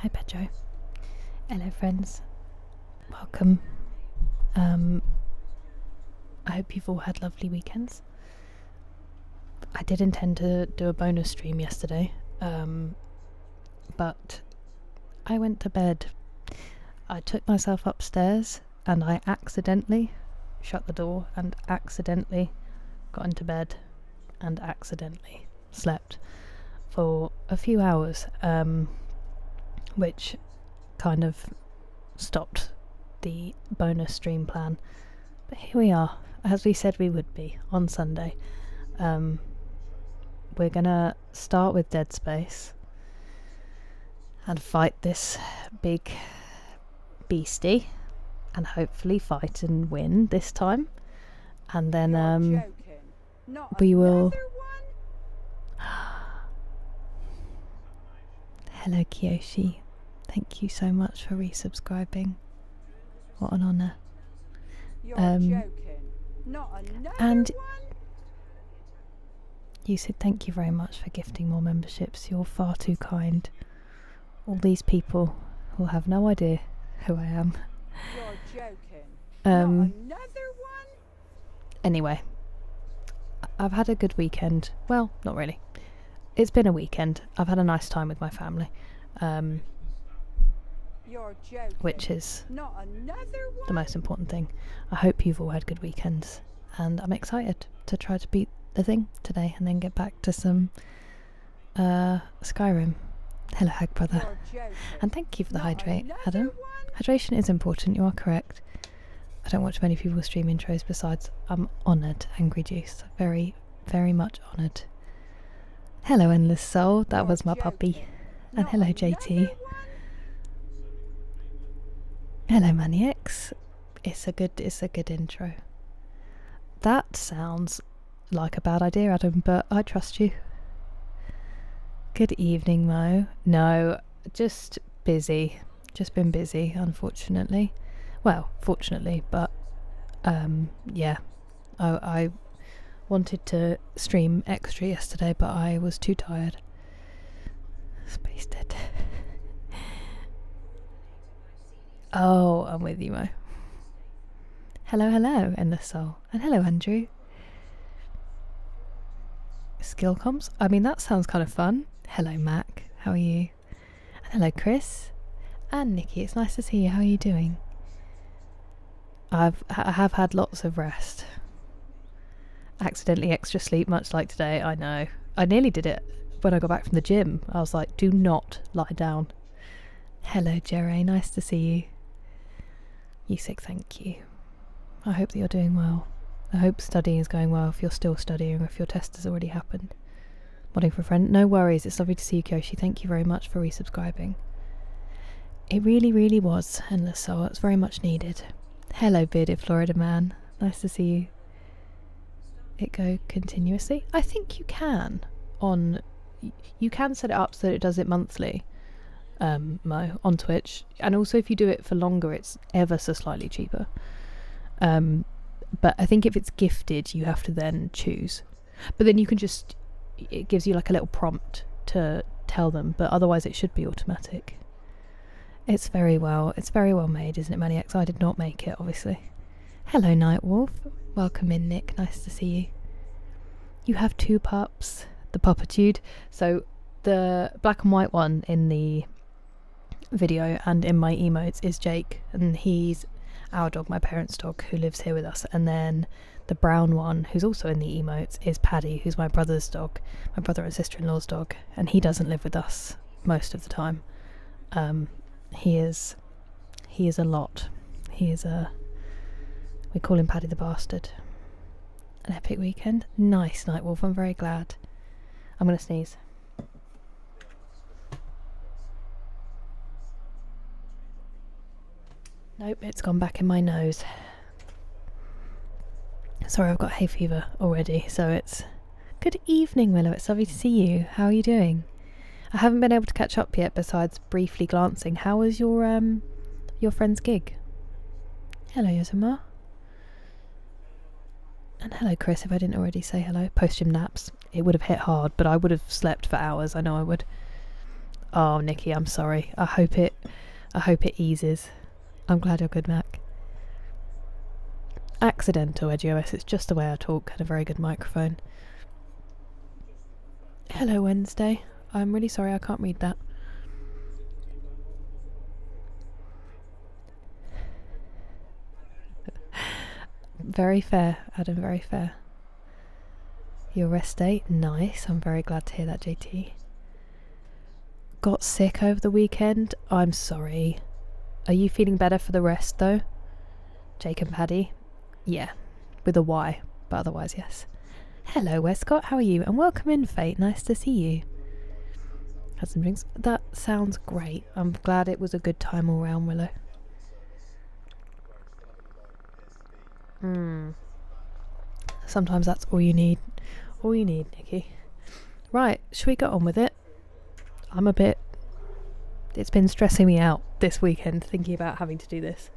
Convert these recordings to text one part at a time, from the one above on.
Hi Pedro. Hello friends. Welcome. I hope you've all had lovely weekends. I did intend to do a bonus stream yesterday, but I went to bed. I took myself upstairs and I accidentally shut the door and accidentally got into bed and accidentally slept for a few hours, which kind of stopped the bonus stream plan. But here we are, as we said we would be, on Sunday. We're gonna start with Dead Space and fight this big beastie and hopefully fight and win this time. And then we will... Hello Kiyoshi, thank you so much for resubscribing. What an honour. And you said thank you very much for gifting more memberships. You're far too kind. All these people will have no idea who I am. Anyway, I've had a good weekend. Well, not really. It's been a weekend. I've had a nice time with my family, which is the most important thing. I hope you've all had good weekends, and I'm excited to try to beat the thing today and then get back to some Skyrim. Hello Hag Brother, and thank you for the hydrate, Adam. Hydration is important, you are correct. I don't watch many people stream intros. Besides, I'm honoured, Angry Juice. Very, very much honoured. Hello Endless Soul, that was my puppy. And hello JT. Hello Maniacs. It's a good intro. That sounds like a bad idea, Adam, but I trust you. Good evening, Mo. No, just busy. Just been busy, unfortunately. Well, fortunately, but yeah. I wanted to stream extra yesterday, but I was too tired. Space Dead. Oh, I'm with you, Mo. Hello, hello, Endless Soul. And hello, Andrew. Skill comps? I mean, that sounds kind of fun. Hello, Mac. How are you? And hello, Chris. And Nikki, it's nice to see you. How are you doing? I have had lots of rest. Accidentally extra sleep, much like today, I know. I nearly did it when I got back from the gym. I was like, do not lie down. Hello, Jerry. Nice to see you. Yusik, thank you. I hope that you're doing well. I hope studying is going well if you're still studying or if your test has already happened. Modding for a friend. No worries. It's lovely to see you, Kyoshi. Thank you very much for resubscribing. It really, really was, Endless Soul. It's very much needed. Hello, Bearded Florida Man. Nice to see you. It go continuously? I think you can. You can set it up so that it does it monthly, Mo, on Twitch. And also if you do it for longer, it's ever so slightly cheaper. But I think if it's gifted, you have to then choose. But then you can just... It gives you like a little prompt to tell them, but otherwise it should be automatic. It's very well made, isn't it, Maniacs? I did not make it, obviously. Hello, Nightwolf. Welcome in, Nick. Nice to see you. You have two pups. The puppitude. So the black and white one in the video and in my emotes is Jake, and he's our dog, my parents' dog, who lives here with us. And then the brown one, who's also in the emotes, is Paddy, who's my brother's dog, my brother and sister-in-law's dog, and he doesn't live with us most of the time. He is a lot. We call him Paddy the Bastard. An epic weekend. Nice, Nightwolf. I'm very glad. I'm going to sneeze. Nope, it's gone back in my nose. Sorry, I've got hay fever already, so it's... Good evening, Willow. It's lovely to see you. How are you doing? I haven't been able to catch up yet, besides briefly glancing. How was your friend's gig? Hello, Yosama. And hello, Chris, if I didn't already say hello. Post-gym naps. It would have hit hard, but I would have slept for hours. I know I would. Oh, Nikki, I'm sorry. I hope it eases. I'm glad you're good, Mac. Accidental, EduOS. It's just the way I talk. Had a very good microphone. Hello, Wednesday. I'm really sorry I can't read that. Very fair, Adam, very fair. Your rest day? Nice. I'm very glad to hear that, JT. Got sick over the weekend? I'm sorry. Are you feeling better for the rest, though? Jake and Paddy? Yeah, with a Y, but otherwise, yes. Hello, Westcott. How are you? And welcome in, Fate. Nice to see you. Had some drinks. That sounds great. I'm glad it was a good time all round, Willow. Sometimes that's all you need. All you need, Nikki. Right, should we get on with it? It's been stressing me out this weekend thinking about having to do this.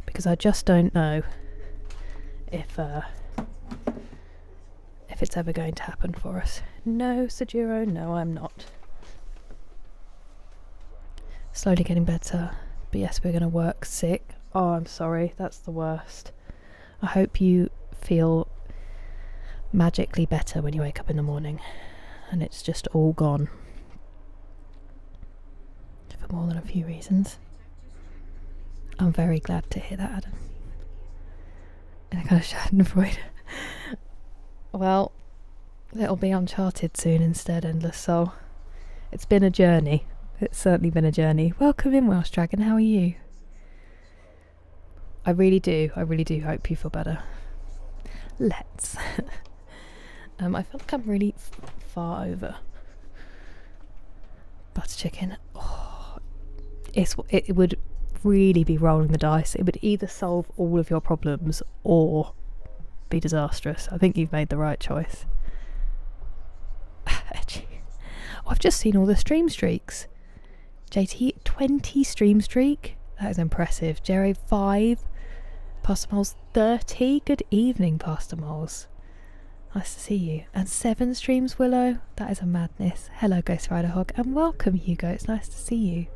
Because I just don't know if it's ever going to happen for us. No, Sajiro, no, I'm not. Slowly getting better. But yes, we're going to work sick. Oh, I'm sorry. That's the worst. I hope you feel magically better when you wake up in the morning and it's just all gone. For more than a few reasons. I'm very glad to hear that, Adam. And I kind of schadenfreude. Well, it'll be Uncharted soon instead, Endless Soul. It's been a journey. It's certainly been a journey. Welcome in, Welsh Dragon. How are you? I really do hope you feel better. Let's. I feel like I'm really far over. Butter chicken. Oh, it would really be rolling the dice. It would either solve all of your problems or be disastrous. I think you've made the right choice. I've just seen all the stream streaks. JT, 20 stream streak? That is impressive. Jerry, 5. Pastor Moles, 30. Good evening, Pastor Moles. Nice to see you. And 7 streams, Willow. That is a madness. Hello, Ghost Rider Hog. And welcome, Hugo. It's nice to see you.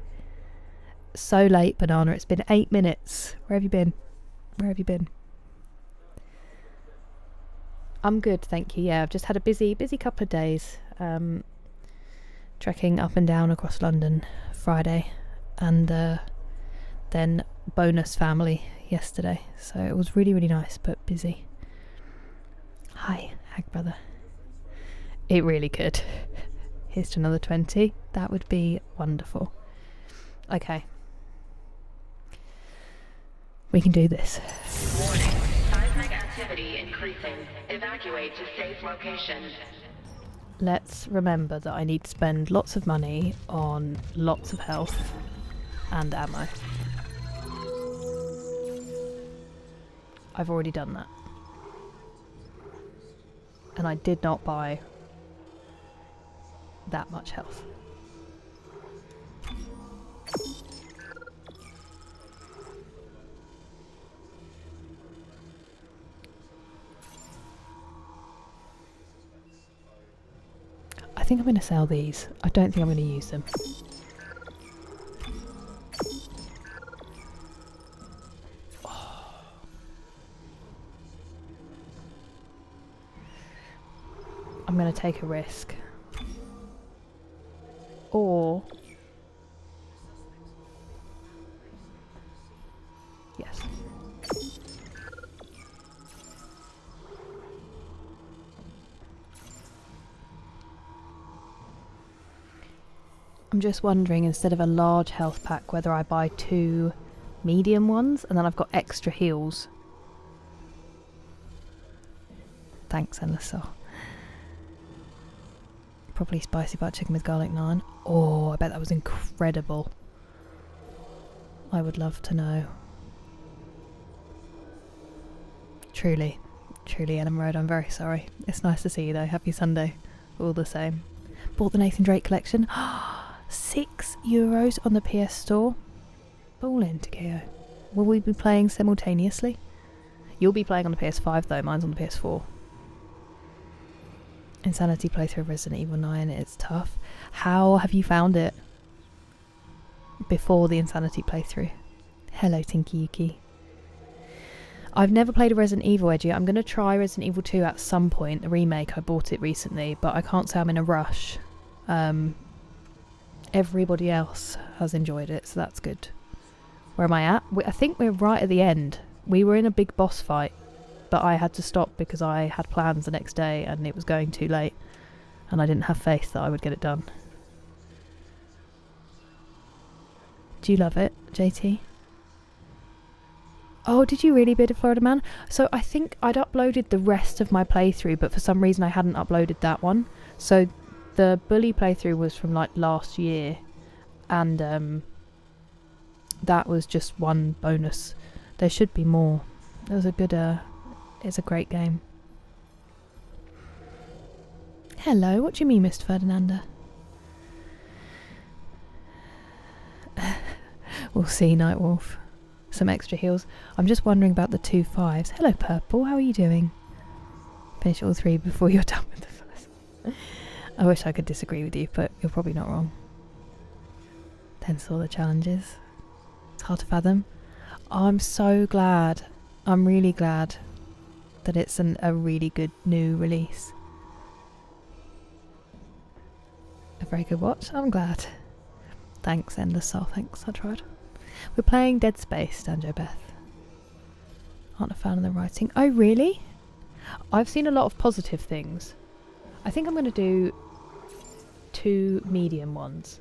So late, Banana. It's been 8 minutes. Where have you been? Where have you been? I'm good, thank you. Yeah, I've just had a busy couple of days. Trekking up and down across London Friday, and then bonus family yesterday. So it was really, really nice, but busy. Hi, Hag Brother. It really could. Here's to another 20. That would be wonderful. Okay. We can do this. Warning. Seismic activity increasing. Evacuate to safe location. Let's remember that I need to spend lots of money on lots of health and ammo. I've already done that. And I did not buy that much health. I think I'm going to sell these. I don't think I'm going to use them. Oh. I'm going to take a risk. Or... yes. I'm just wondering, instead of a large health pack, whether I buy 2 medium ones and then I've got extra heals. Thanks, Endless Soul. Probably spicy butter chicken with garlic naan. Oh, I bet that was incredible. I would love to know. Truly, Ellen Road, I'm very sorry. It's nice to see you though. Happy Sunday. All the same. Bought the Nathan Drake collection. €6 on the PS Store. Ballin' Takeo. Will we be playing simultaneously? You'll be playing on the PS5 though, mine's on the PS4. Insanity playthrough of Resident Evil 9. It's tough. How have you found it before the Insanity playthrough? Hello, Tinky Yuki. I've never played a Resident Evil, Edgy. I'm going to try Resident Evil 2 at some point, the remake. I bought it recently, but I can't say I'm in a rush. Everybody else has enjoyed it, so that's good. Where am I at? I think we're right at the end. We were in a big boss fight, but I had to stop because I had plans the next day and it was going too late, and I didn't have faith that I would get it done. Do you love it, JT? Oh, did you really beat a Florida Man? So I think I'd uploaded the rest of my playthrough, but for some reason I hadn't uploaded that one. So the bully playthrough was from like last year, and that was just one bonus. There should be more. It was a good, it's a great game. Hello, what do you mean, Mr. Ferdinanda? We'll see, Nightwolf. Some extra heals. I'm just wondering about the 2 5s. Hello, Purple. How are you doing? Finish all 3 before you're done with the first. I wish I could disagree with you, but you're probably not wrong. Hence all the challenges. It's hard to fathom. Oh, I'm so glad. I'm really glad that it's a really good new release. A very good watch. I'm glad. Thanks, Endless Soul. Thanks. I tried. We're playing Dead Space, Danjo Beth. Aren't a fan of the writing. Oh, really? I've seen a lot of positive things. I think I'm going to do 2 medium ones.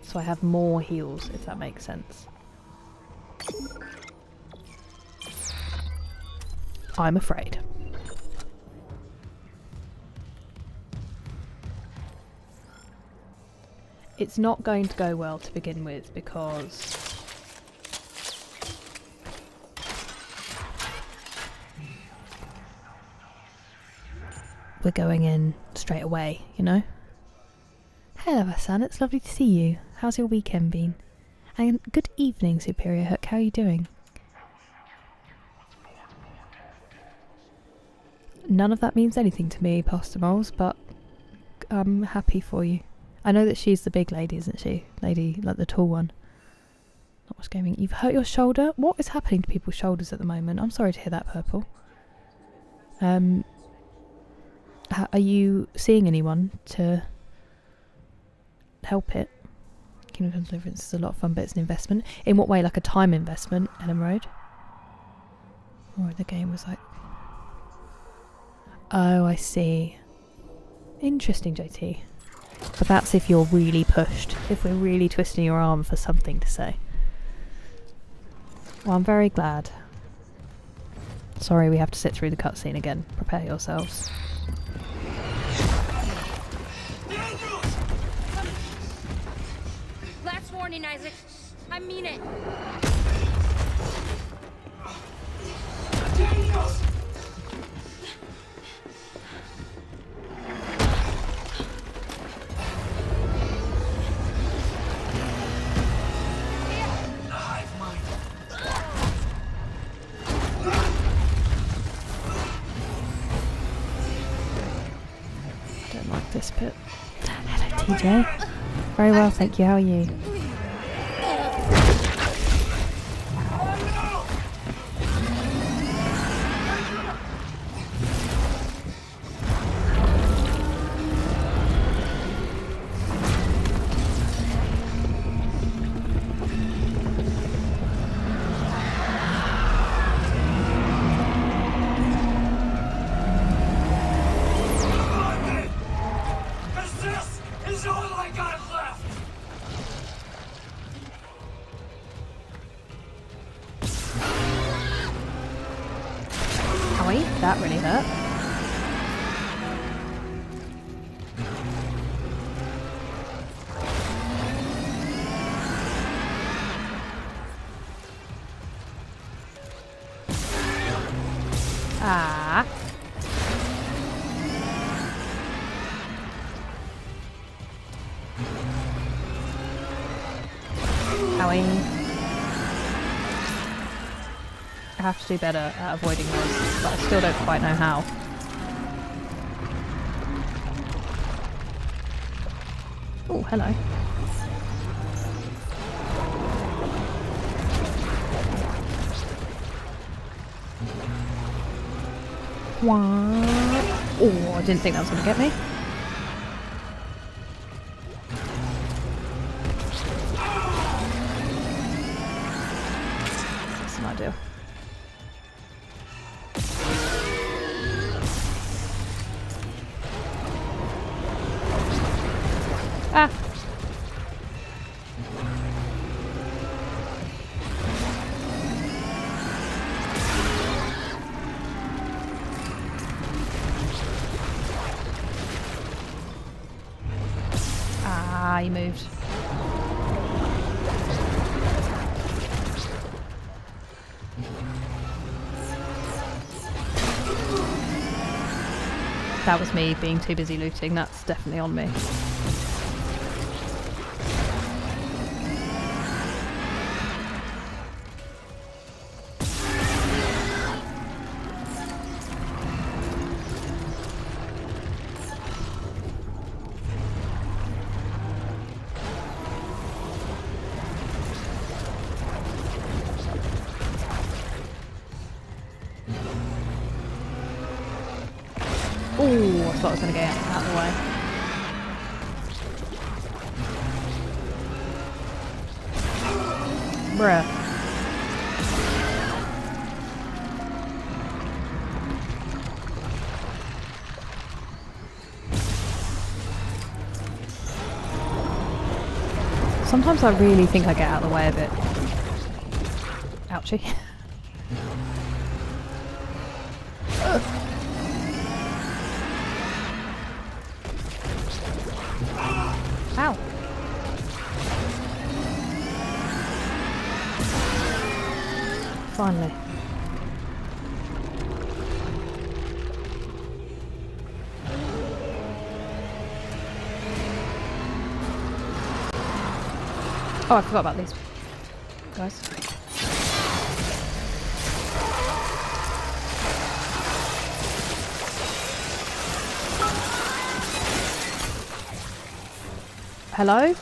So I have more heals, if that makes sense. I'm afraid. It's not going to go well to begin with because we're going in straight away, you know? Hello, Hassan, it's lovely to see you. How's your weekend been? And good evening, Superior Hook, how are you doing? None of that means anything to me, Pastor Moles, but I'm happy for you. I know that she's the big lady, isn't she? Lady, like the tall one. Not much gaming. You've hurt your shoulder? What is happening to people's shoulders at the moment? I'm sorry to hear that, Purple. Are you seeing anyone to help it? Kingdom Come Deliverance is a lot of fun, but it's an investment. In what way? Like a time investment, Ellen Road? Or the game was like... Oh, I see. Interesting, JT. But that's if you're really pushed. If we're really twisting your arm for something to say. Well, I'm very glad. Sorry, we have to sit through the cutscene again. Prepare yourselves. Last warning, Isaac. I mean it. Hive Mind. I don't like this bit. Hello, TJ. Very well, thank you. How are you? This is all I got left! Owie, that really hurt. Ah. Owie. I have to do better at avoiding those, but I still don't quite know how. Oh, hello. What? Oh, I didn't think that was going to get me. That's an idea. Ah! Ah, he moved. That was me being too busy looting. That's definitely on me. Oh, I thought I was going to get out of the way. Bruh. Sometimes I really think I get out of the way of it. Ouchie. Ow. Finally. Oh, I forgot about these guys. Hello?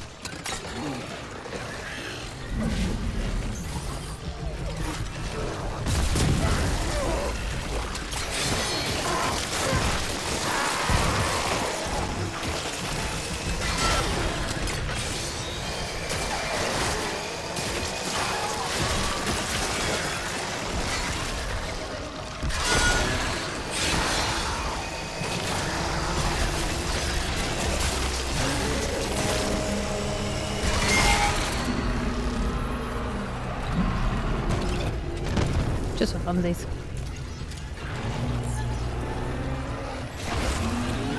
Just for funsies.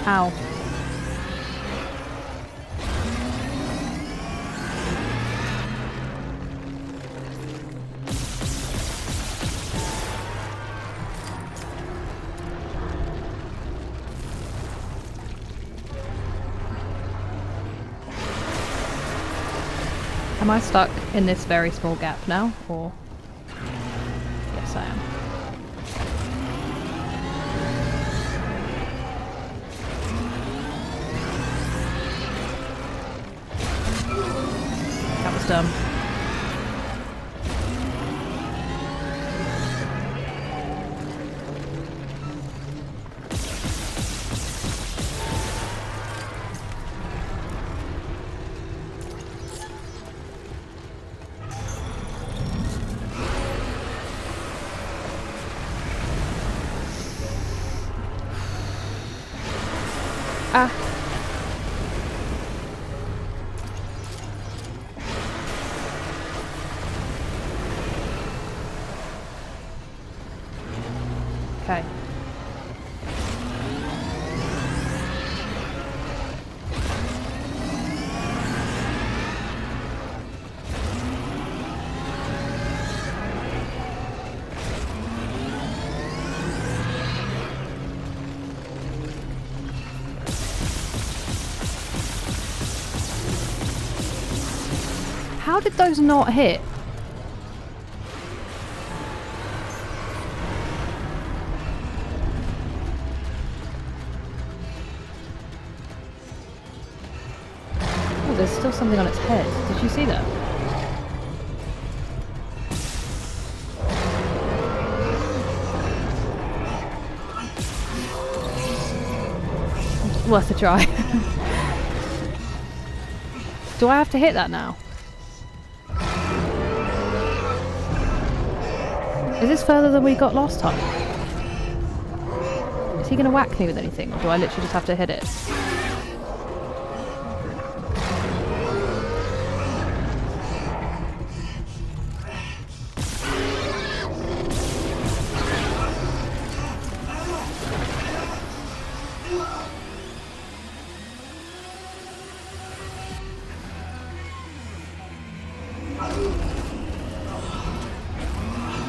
Ow. Am I stuck in this very small gap now, or...? Yes, I am. That was dumb. Ah. Okay. How did those not hit? there's still something on its head. Did you see that? Worth a try. Do I have to hit that now? Is this further than we got last time? Is he going to whack me with anything, or do I literally just have to hit it?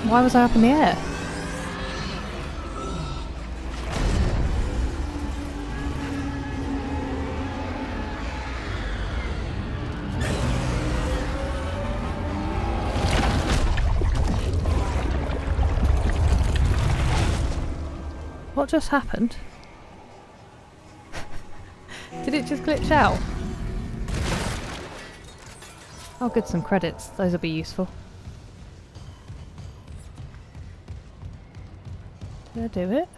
Why was I up in the air? What just happened? Did it just glitch out? Oh good, some credits. Those will be useful. Did I do it?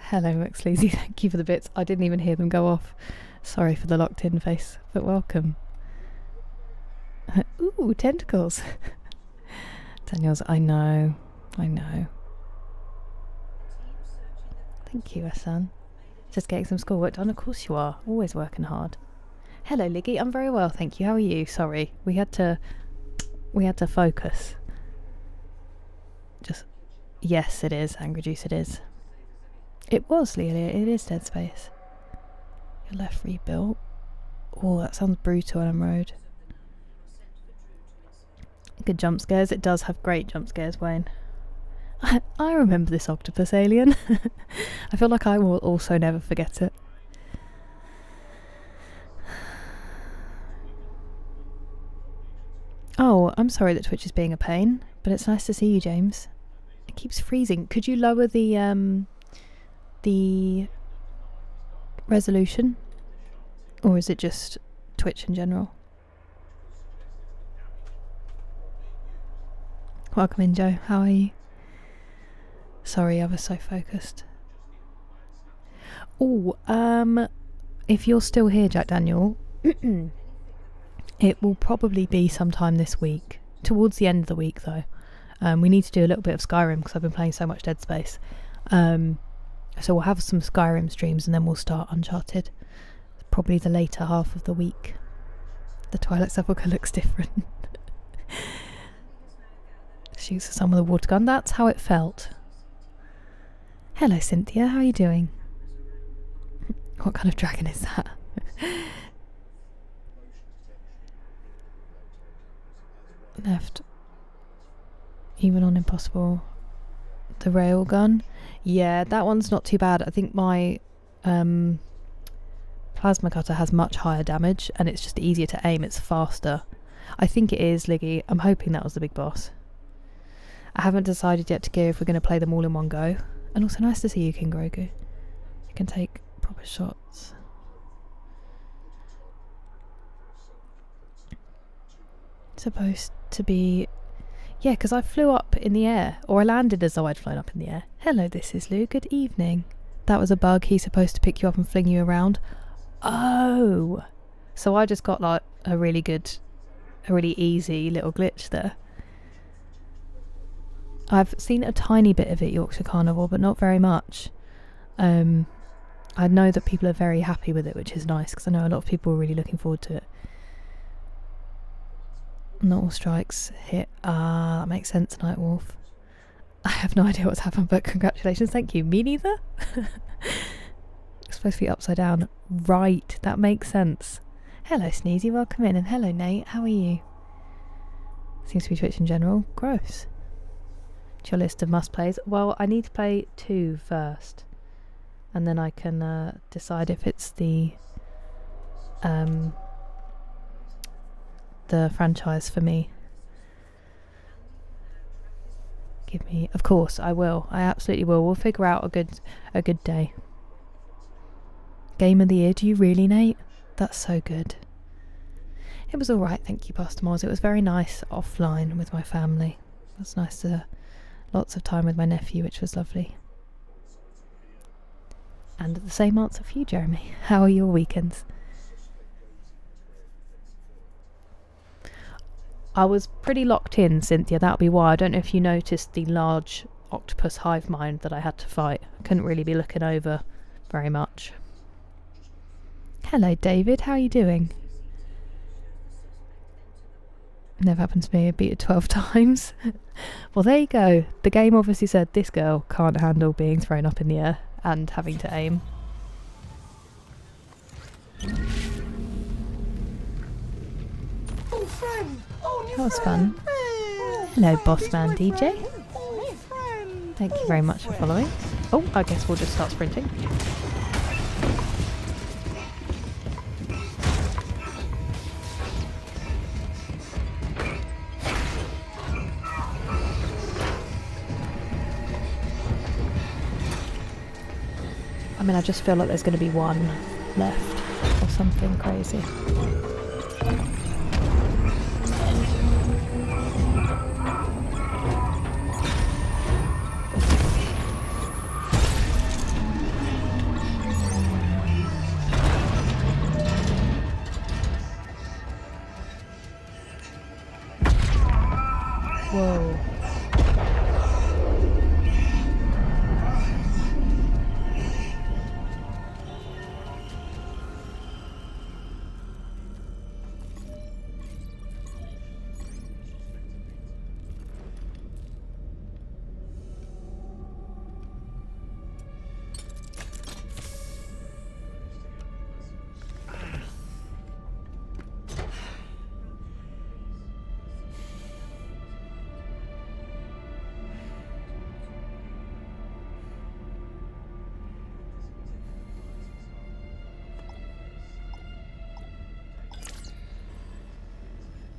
Hello McSleazy, thank you for the bits. I didn't even hear them go off. Sorry for the locked in face, but welcome. Ooh, tentacles. Daniel's, I know. Thank you, Hassan. Just getting some schoolwork done. Of course you are. Always working hard. Hello, Liggy. I'm very well, thank you. How are you? Sorry, we had to focus. Just yes, it is. Angry Juice, it is. It was, Lelia. It is Dead Space. Your left rebuilt. Oh, that sounds brutal on a road. Good jump scares. It does have great jump scares, Wayne. I remember this octopus alien. I feel like I will also never forget it. Oh, I'm sorry that Twitch is being a pain, but it's nice to see you, James. It keeps freezing. Could you lower the resolution? Or is it just Twitch in general? Welcome in, Joe. How are you? Sorry, I was so focused. Oh, if you're still here, Jack Daniel, it will probably be sometime this week. Towards the end of the week, though. We need to do a little bit of Skyrim because I've been playing so much Dead Space. So we'll have some Skyrim streams and then we'll start Uncharted. Probably the later half of the week. The Twilight Sepulchre looks different. Shoots at someone with a water gun. That's how it felt. Hello, Cynthia. How are you doing? What kind of dragon is that? Left. Even on Impossible. The railgun. Yeah, that one's not too bad. I think my plasma cutter has much higher damage and it's just easier to aim. It's faster. I think it is, Liggy. I'm hoping that was the big boss. I haven't decided yet to go if we're going to play them all in one go. And also nice to see you, King Grogu. You can take proper shots. Supposed to be... Yeah, because I flew up in the air. Or I landed as though I'd flown up in the air. Hello, this is Lou. Good evening. That was a bug. He's supposed to pick you up and fling you around. Oh! So I just got like a really easy little glitch there. I've seen a tiny bit of it, Yorkshire Carnival, but not very much. I know that people are very happy with it, which is nice, because I know a lot of people are really looking forward to it. Not all strikes hit. Ah, that makes sense, Nightwolf. I have no idea what's happened, but congratulations, thank you. Me neither? It's supposed to be upside down. Right, that makes sense. Hello, Sneezy, welcome in, and hello, Nate, how are you? Seems to be Twitch in general. Gross. Your list of must-plays. Well, I need to play 2 first. And then I can decide if it's the franchise for me. Give me... Of course, I will. I absolutely will. We'll figure out a good day. Game of the year, do you really, Nate? That's so good. It was alright, thank you, Pastor Moores. It was very nice offline with my family. It was nice to lots of time with my nephew, which was lovely. And the same answer for you, Jeremy. How are your weekends? I was pretty locked in, Cynthia. That'll be why. I don't know if you noticed the large octopus hive mind that I had to fight. I couldn't really be looking over very much. Hello, David. How are you doing? Never happened to me. I beat it 12 times. Well, there you go. The game obviously said this girl can't handle being thrown up in the air and having to aim. That was fun. Hello, Bossman DJ. Thank you very much for following. Oh, I guess we'll just start sprinting. I mean, I just feel like there's going to be one left or something crazy. Whoa.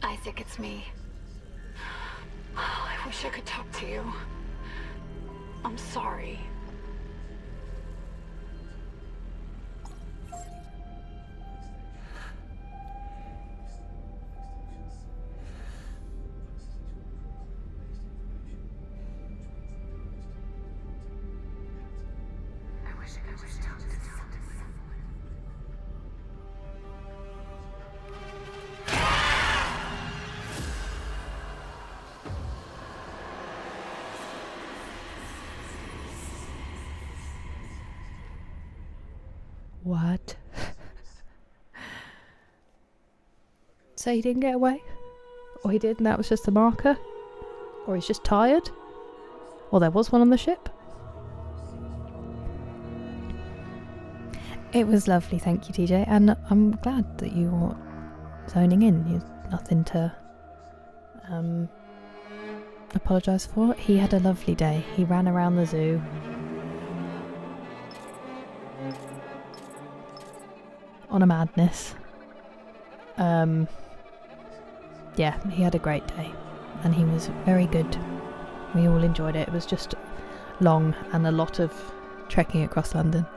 Isaac, it's me. Oh, I wish I could talk to you. I'm sorry. What? So he didn't get away? Or he did and that was just a marker? Or he's just tired? Or there was one on the ship? It was lovely, thank you, TJ, and I'm glad that you were zoning in. You've nothing to apologise for. He had a lovely day. He ran around the zoo. On a madness. Yeah, he had a great day and he was very good. We all enjoyed it. It was just long and a lot of trekking across London.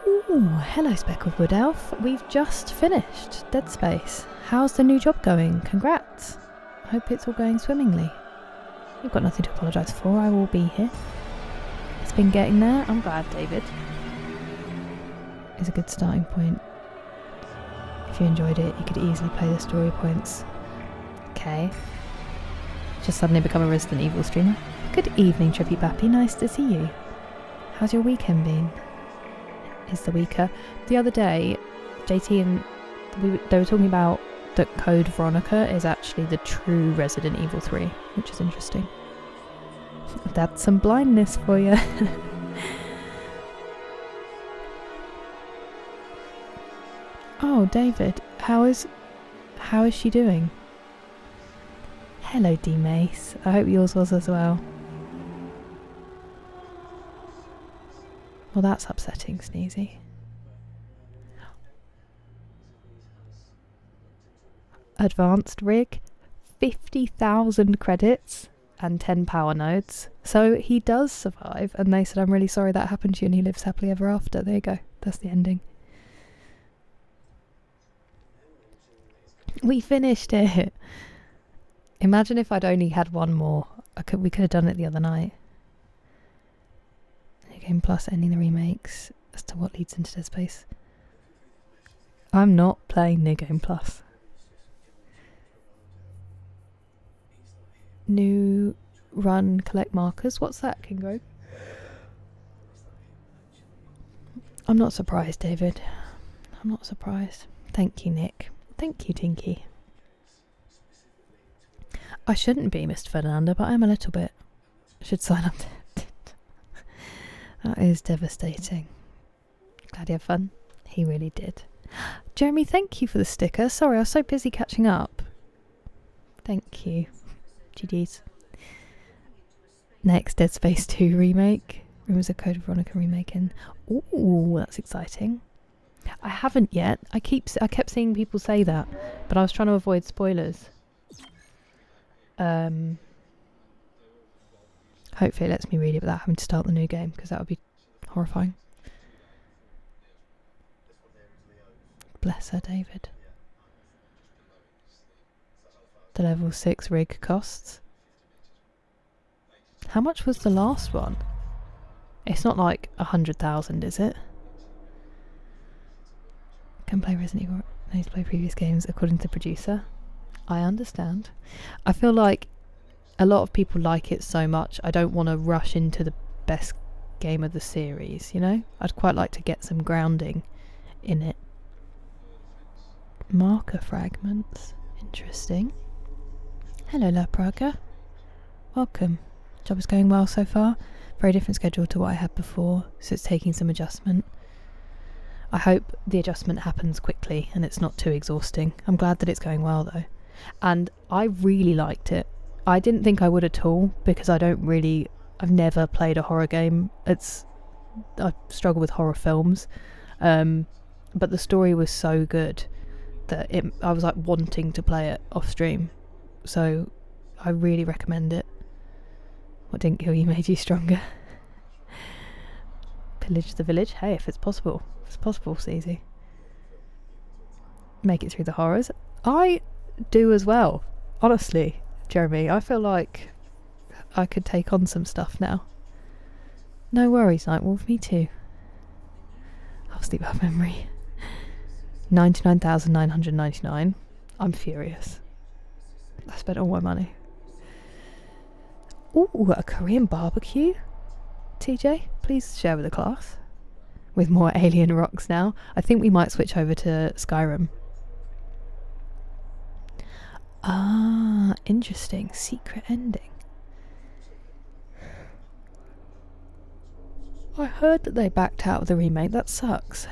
Ooh, hello Speckled Wood Elf. We've just finished Dead Space. How's the new job going? Congrats. I hope it's all going swimmingly. You've got nothing to apologise for. I will be here. It's been getting there. I'm glad, David. Is a good starting point. If you enjoyed it, you could easily play the story points. Okay. Just suddenly become a Resident Evil streamer. Good evening, Trippy Bappy. Nice to see you. How's your weekend been? Is the weaker. The other day, JT and they were talking about that Code Veronica is actually the true Resident Evil 3, which is interesting. That's some blindness for you. Oh, David, how is she doing? Hello, D Mace. I hope yours was as well. Well, that's upsetting, Sneezy. Advanced rig, 50,000 credits. and 10 power nodes. So he does survive, and they said, I'm really sorry that happened to you, and he lives happily ever after. There you go. That's the ending. We finished it. Imagine if I'd only had one more. We could have done it the other night. New Game Plus ending the remakes as to what leads into Dead Space. I'm not playing New Game Plus. New run, collect markers. What's that, Kingo? I'm not surprised, David. I'm not surprised. Thank you, Nick. Thank you, Tinky. I shouldn't be, Mr. Fernando, but I'm a little bit. Should sign up to it. That is devastating. Glad you had fun. He really did. Jeremy, thank you for the sticker. Sorry, I was so busy catching up. Thank you. GG's. Next, Dead Space 2 remake. Rumors of Code Veronica remaking. Ooh, that's exciting. I haven't yet. I kept seeing people say that, but I was trying to avoid spoilers. Hopefully it lets me read it without having to start the new game, because that would be horrifying. Bless her, David. The level 6 rig costs. How much was the last one? It's not like 100,000, is it? Can play Resident Evil. I need to play previous games according to the producer. I understand. I feel like a lot of people like it so much. I don't want to rush into the best game of the series, you know? I'd quite like to get some grounding in it. Marker fragments. Interesting. Hello, La Praga. Welcome. Job is going well so far. Very different schedule to what I had before, so it's taking some adjustment. I hope the adjustment happens quickly and it's not too exhausting. I'm glad that it's going well though. And I really liked it. I didn't think I would at all, because I've never played a horror game. I struggle with horror films. But the story was so good that I was like wanting to play it off stream. So I really recommend it. What didn't kill you made you stronger. Pillage the village. Hey, if it's possible. If it's possible, it's easy. Make it through the horrors. I do as well. Honestly, Jeremy, I feel like I could take on some stuff now. No worries, Nightwolf, me too. I'll sleep out memory. 99,999. I'm furious. I spent all my money. Ooh, a Korean barbecue? TJ, please share with the class. With more alien rocks now. I think we might switch over to Skyrim. Ah, interesting. Secret ending. I heard that they backed out of the remake. That sucks.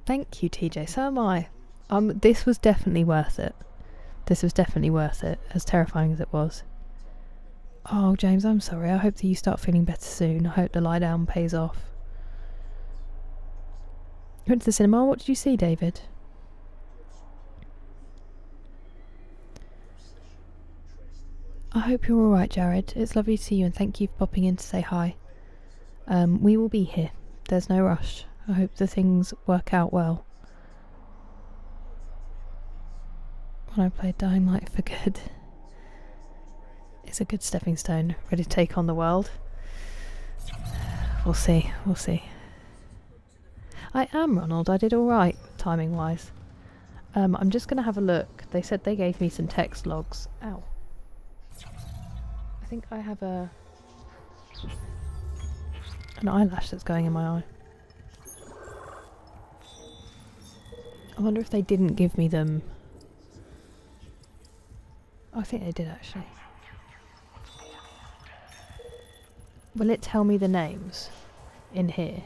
Thank you, TJ. So am I. This was definitely worth it. This was definitely worth it, as terrifying as it was. Oh, James, I'm sorry. I hope that you start feeling better soon. I hope the lie down pays off. You went to the cinema. What did you see, David? I hope you're alright, Jared. It's lovely to see you, and thank you for popping in to say hi. We will be here. There's no rush. I hope the things work out well. When I played Dying Light for good. It's a good stepping stone, ready to take on the world. We'll see, we'll see. I am, Ronald. I did alright, timing-wise. I'm just going to have a look. They said they gave me some text logs. Ow. I think I have an eyelash that's going in my eye. I wonder if they didn't give me them. I think they did actually. Will it tell me the names in here?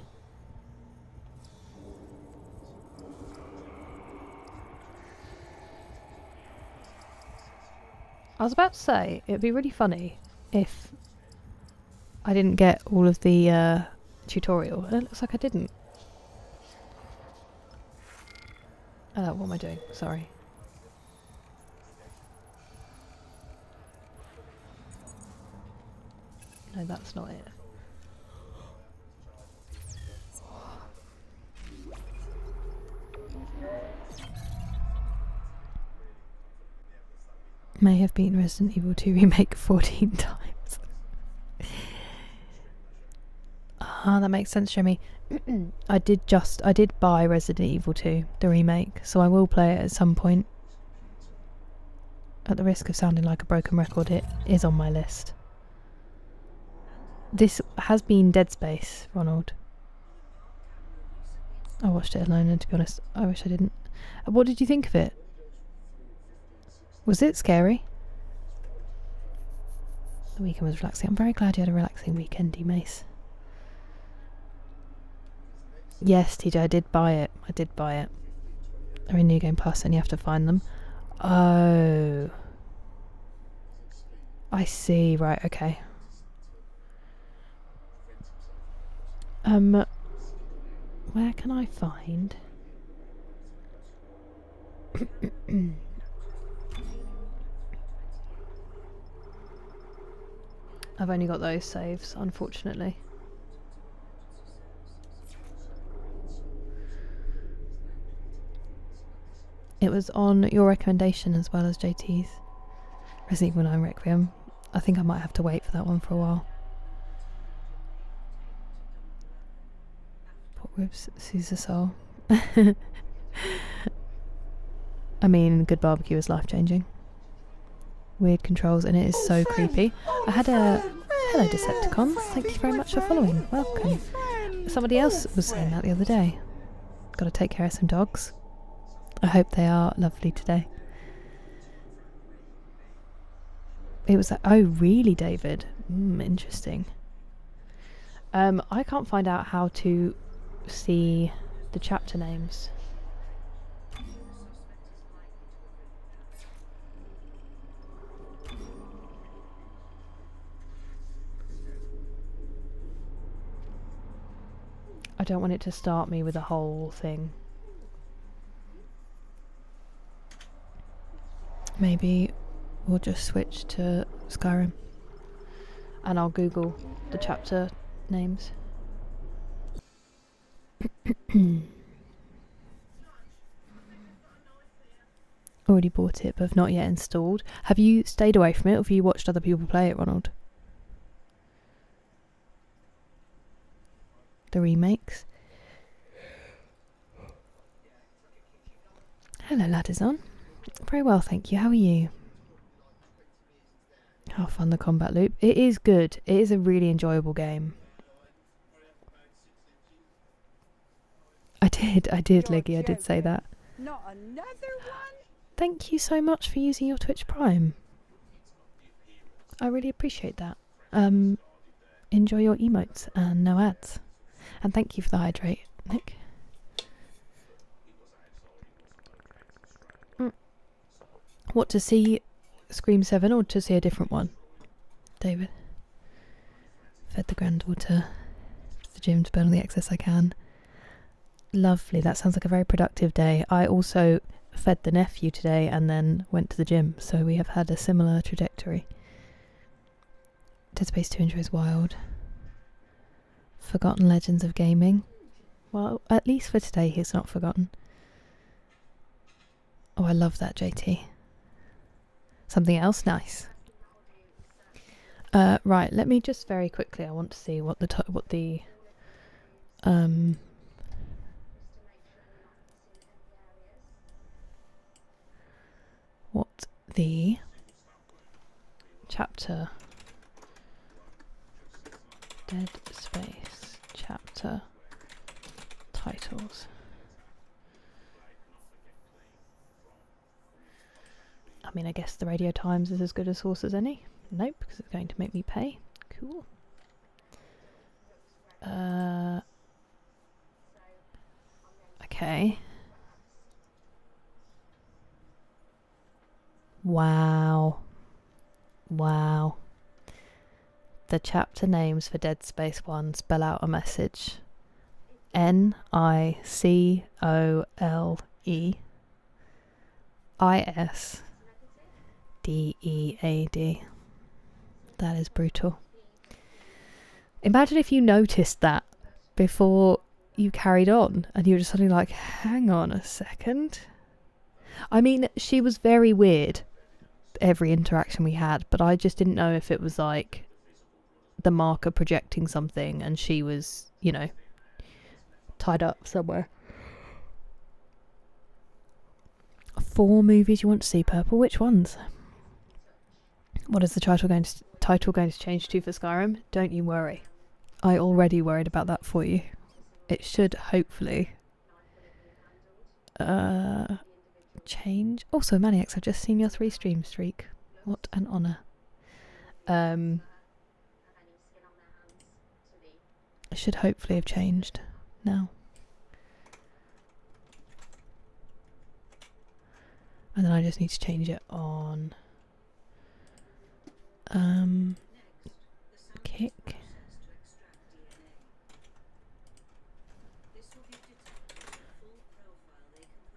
I was about to say, it'd be really funny if I didn't get all of the tutorial, and it looks like I didn't. What am I doing? Sorry. No, that's not it. May have been Resident Evil 2 remake 14 times. Ah, that makes sense, Jimmy. I did buy Resident Evil 2, the remake, so I will play it at some point. At the risk of sounding like a broken record, it is on my list. This has been Dead Space, Ronald. I watched it alone, and to be honest, I wish I didn't. What did you think of it? Was it scary? The weekend was relaxing. I'm very glad you had a relaxing weekend, Mace. Yes, TJ, I did buy it. They're in New Game Plus and you have to find them. Oh. I see, right, okay. Where can I find... I've only got those saves, unfortunately. It was on your recommendation as well as JT's. Resident Evil 9 Requiem. I think I might have to wait for that one for a while. Pork ribs, Caesar soul. I mean, good barbecue is life-changing. Weird controls, and it is so creepy. I had a... Hello, Decepticons. Thank you very much for following. Welcome. Somebody else was saying that the other day. Got to take care of some dogs. I hope they are lovely today. It was like, oh really, David? Interesting. I can't find out how to see the chapter names. I don't want it to start me with a whole thing. Maybe we'll just switch to Skyrim and I'll Google the chapter names. Already bought it but have not yet installed. Have you stayed away from it or have you watched other people play it, Ronald? The remakes. Hello, Ladizon. Very well, thank you. How are you? How fun the combat loop. It is good. It is a really enjoyable game. I did, Leggy. I did say that. Not another one? Thank you so much for using your Twitch Prime. I really appreciate that. Enjoy your emotes and no ads. And thank you for the hydrate, Nick. What, to see Scream 7 or to see a different one? David. Fed the granddaughter to the gym to burn all the excess I can. Lovely, that sounds like a very productive day. I also fed the nephew today and then went to the gym, so we have had a similar trajectory. Dead Space 2 enjoys wild. Forgotten Legends of Gaming. Well, at least for today he's not forgotten. Oh, I love that, JT. Something else nice. Right, let me just very quickly, I want to see what the chapter Dead Space chapter titles. I mean, I guess the Radio Times is as good a source as any. Nope, because it's going to make me pay. Cool. Okay. Wow. Wow. The chapter names for Dead Space 1 spell out a message. NICOLEISDEAD. That is brutal. Imagine if you noticed that before you carried on and you were just suddenly like, hang on a second. I mean, she was very weird every interaction we had, but I just didn't know if it was like the marker projecting something and she was, you know, tied up somewhere. 4 movies you want to see, Purple. Which ones? What is the title going to change to for Skyrim? Don't you worry. I already worried about that for you. It should hopefully change. Also, Maniacs, I've just seen your 3 stream streak. What an honour. It should hopefully have changed now. And then I just need to change it on Kick.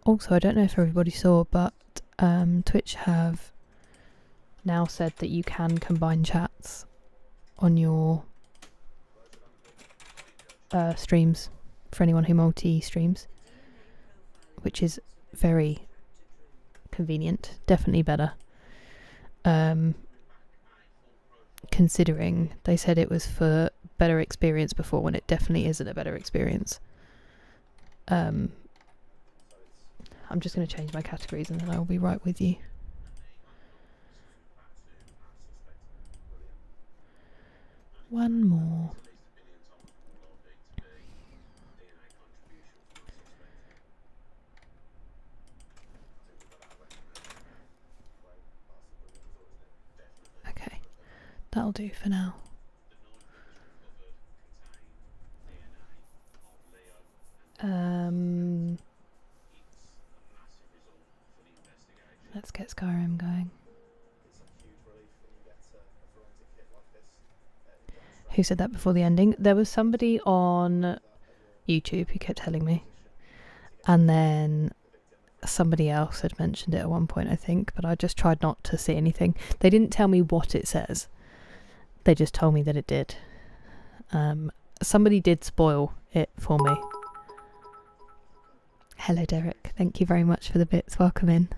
Also, I don't know if everybody saw, but Twitch have now said that you can combine chats on your streams for anyone who multi-streams, which is very convenient. Definitely better. Considering they said it was for better experience before, when it definitely isn't a better experience. I'm just going to change my categories and then I'll be right with you. One more. Okay, that'll do for now. Let's get Skyrim going. Who said that before the ending? There was somebody on YouTube who kept telling me. And then somebody else had mentioned it at one point, I think, but I just tried not to see anything. They didn't tell me what it says. They just told me that it did. Somebody did spoil it for me. Hello, Derek. Thank you very much for the bits. Welcome in.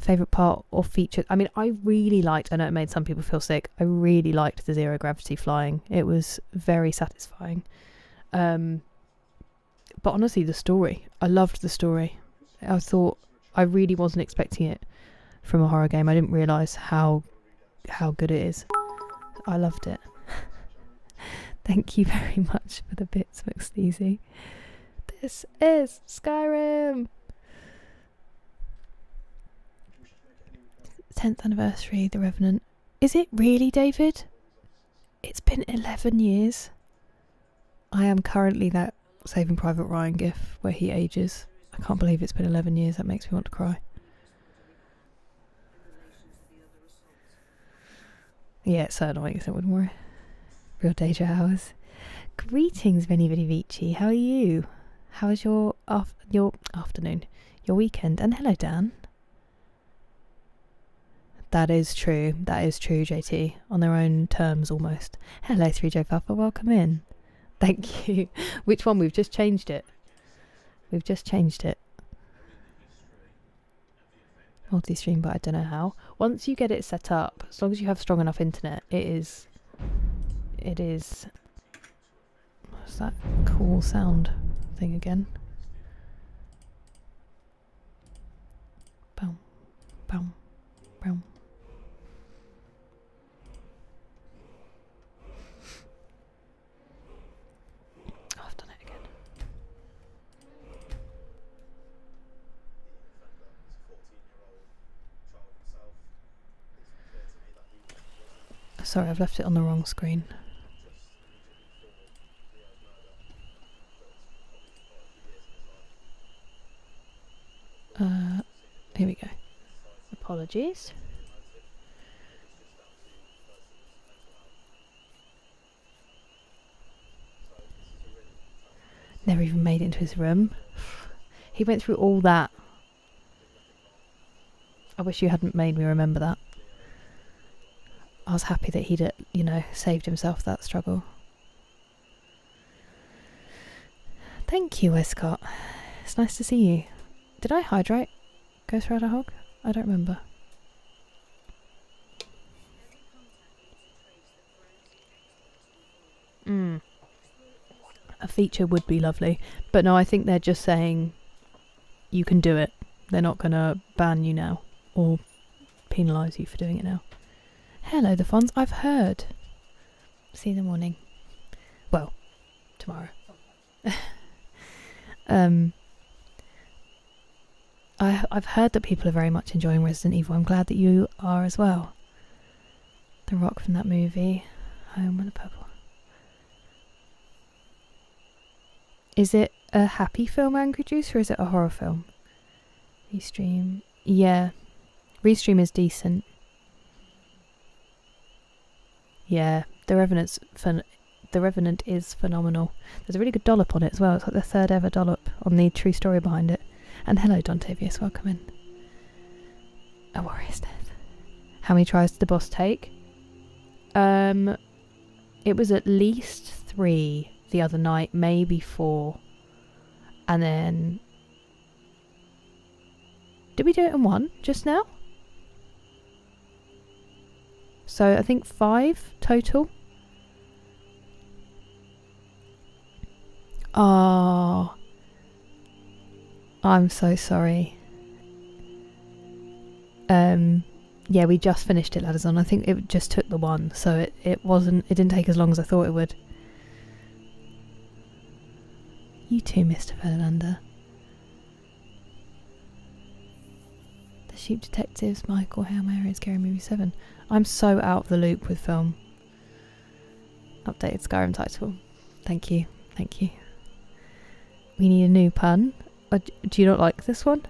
Favourite part or feature? I mean, I really liked, I know it made some people feel sick, I really liked the zero gravity flying. It was very satisfying. But honestly, the story, I loved the story. I thought, I really wasn't expecting it from a horror game. I didn't realise how good it is. I loved it. Thank you very much for the bits, McSteezy. This is Skyrim! 10th anniversary, The Revenant. Is it really, David? It's been 11 years. I am currently that Saving Private Ryan gif where he ages. I can't believe it's been 11 years. That makes me want to cry. Yeah, it's so annoying, isn't it? Wouldn't worry. Real Deja hours. Greetings, Vinny Vinny Vici. How are you? How was your afternoon? Your weekend? And hello, Dan. That is true. That is true, JT. On their own terms, almost. Hello, 3J Papa. Welcome in. Thank you. Which one? We've just changed it. We've just changed it. Multi-stream, but I don't know how. Once you get it set up, as long as you have strong enough internet, it is... What's that cool sound thing again? Boom. Boom. Boom. I've done it again. Sorry, I've left it on the wrong screen. Here we go. Apologies. Never even made it into his room. He went through all that. I wish you hadn't made me remember that. I was happy that he'd, saved himself that struggle. Thank you, Westcott. It's nice to see you. Did I hydrate Ghost Rider Hog? I don't remember. A feature would be lovely. But no, I think they're just saying you can do it. They're not going to ban you now or penalise you for doing it now. Hello, the Fonz. I've heard. See you in the morning. Well, tomorrow. I've heard that people are very much enjoying Resident Evil. I'm glad that you are as well. The Rock from that movie. Home with the Purple. Is it a happy film, Angry Juice, or is it a horror film? Restream. Yeah. Restream is decent. Yeah. The Revenant is phenomenal. There's a really good dollop on it as well. It's like the 3rd ever dollop on the true story behind it. And hello, Dontavius. Welcome in. A warrior's death. How many tries did the boss take? It was at least 3 the other night, maybe 4. And then... Did we do it in 1 just now? So I think 5 total. Oh, I'm so sorry. Yeah, we just finished it, Ladders On. I think it just took the 1, so it didn't take as long as I thought it would. You too, Mr. Verlander. The Sheep Detectives, Michael, Hail Mary, Scary Movie 7. I'm so out of the loop with film. Updated Skyrim title. Thank you. Thank you. We need a new pun. Do you not like this one?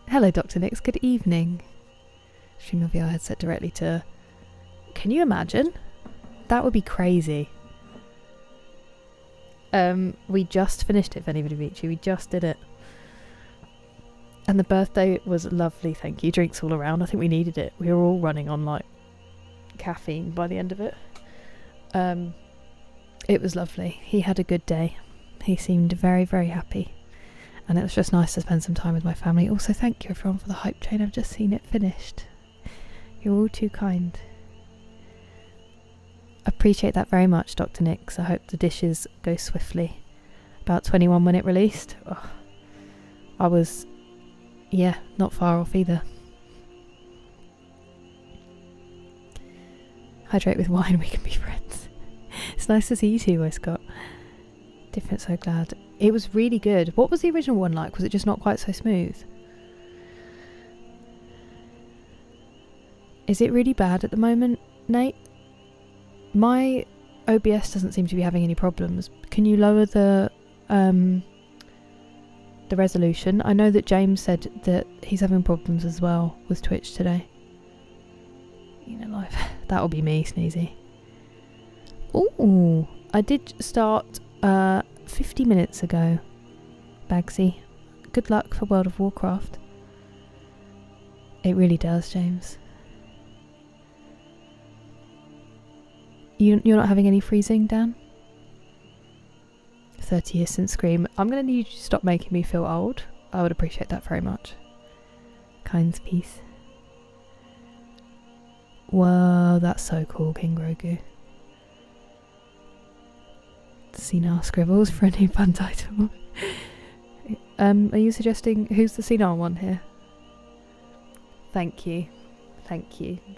Hello, Dr. Nix. Good evening. Stream of your headset directly to... Can you imagine? That would be crazy. We just finished it, Veni Vidi Vici. We just did it. And the birthday was lovely, thank you. Drinks all around. I think we needed it. We were all running on, like, caffeine by the end of it. It was lovely. He had a good day. He seemed very, very happy. And it was just nice to spend some time with my family. Also, thank you, everyone, for the hype train. I've just seen it finished. You're all too kind. Appreciate that very much, Dr. Nix. I hope the dishes go swiftly. About 21 when it released. Oh, I was... Yeah, not far off either. Hydrate with wine, we can be friends. It's nice to see you too, Scott. Different, so glad. It was really good. What was the original one like? Was it just not quite so smooth? Is it really bad at the moment, Nate? My OBS doesn't seem to be having any problems. Can you lower the resolution? I know that James said that he's having problems as well with Twitch today. You know, live. That'll be me, Sneezy. Ooh, I did start 50 minutes ago. Bagsy. Good luck for World of Warcraft. It really does, James. You're not having any freezing, Dan? 30 years since Scream. I'm going to need you to stop making me feel old. I would appreciate that very much. Kind's peace. Whoa, that's so cool, King Grogu. Senile scribbles for a new pun title. Are you suggesting who's the senile one here? Thank you,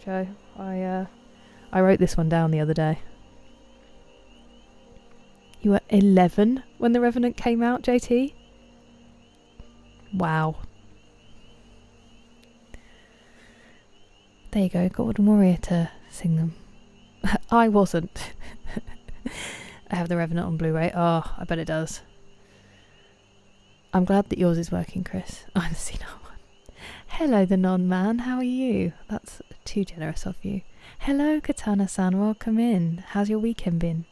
Joe. I wrote this one down the other day. You were 11 when The Revenant came out, JT? Wow. There you go, Golden Warrior to sing them. I wasn't. I have The Revenant on Blu-ray. Oh, I bet it does. I'm glad that yours is working, Chris. I'm the senile one. Hello, the non-man. How are you? That's too generous of you. Hello, Katana-san. Welcome in. How's your weekend been?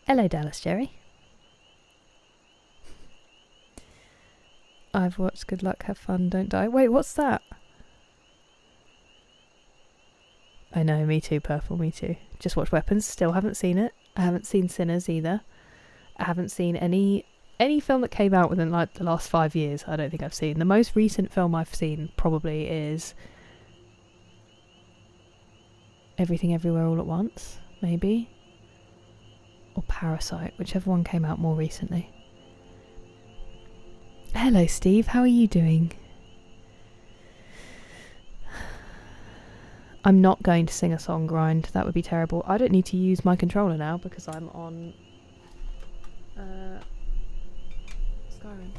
Hello, Dallas Jerry. I've watched Good Luck, Have Fun, Don't Die. Wait, what's that? I know, me too, Purple, me too. Just watched Weapons, still haven't seen it. I haven't seen Sinners either. I haven't seen any film that came out within like the last 5 years. I don't think I've seen. The most recent film I've seen probably is Everything Everywhere All at Once, maybe, or Parasite, whichever one came out more recently. Hello Steve, how are you doing? I'm not going to sing a song, Grind. That would be terrible. I don't need to use my controller now because I'm on Skyrim.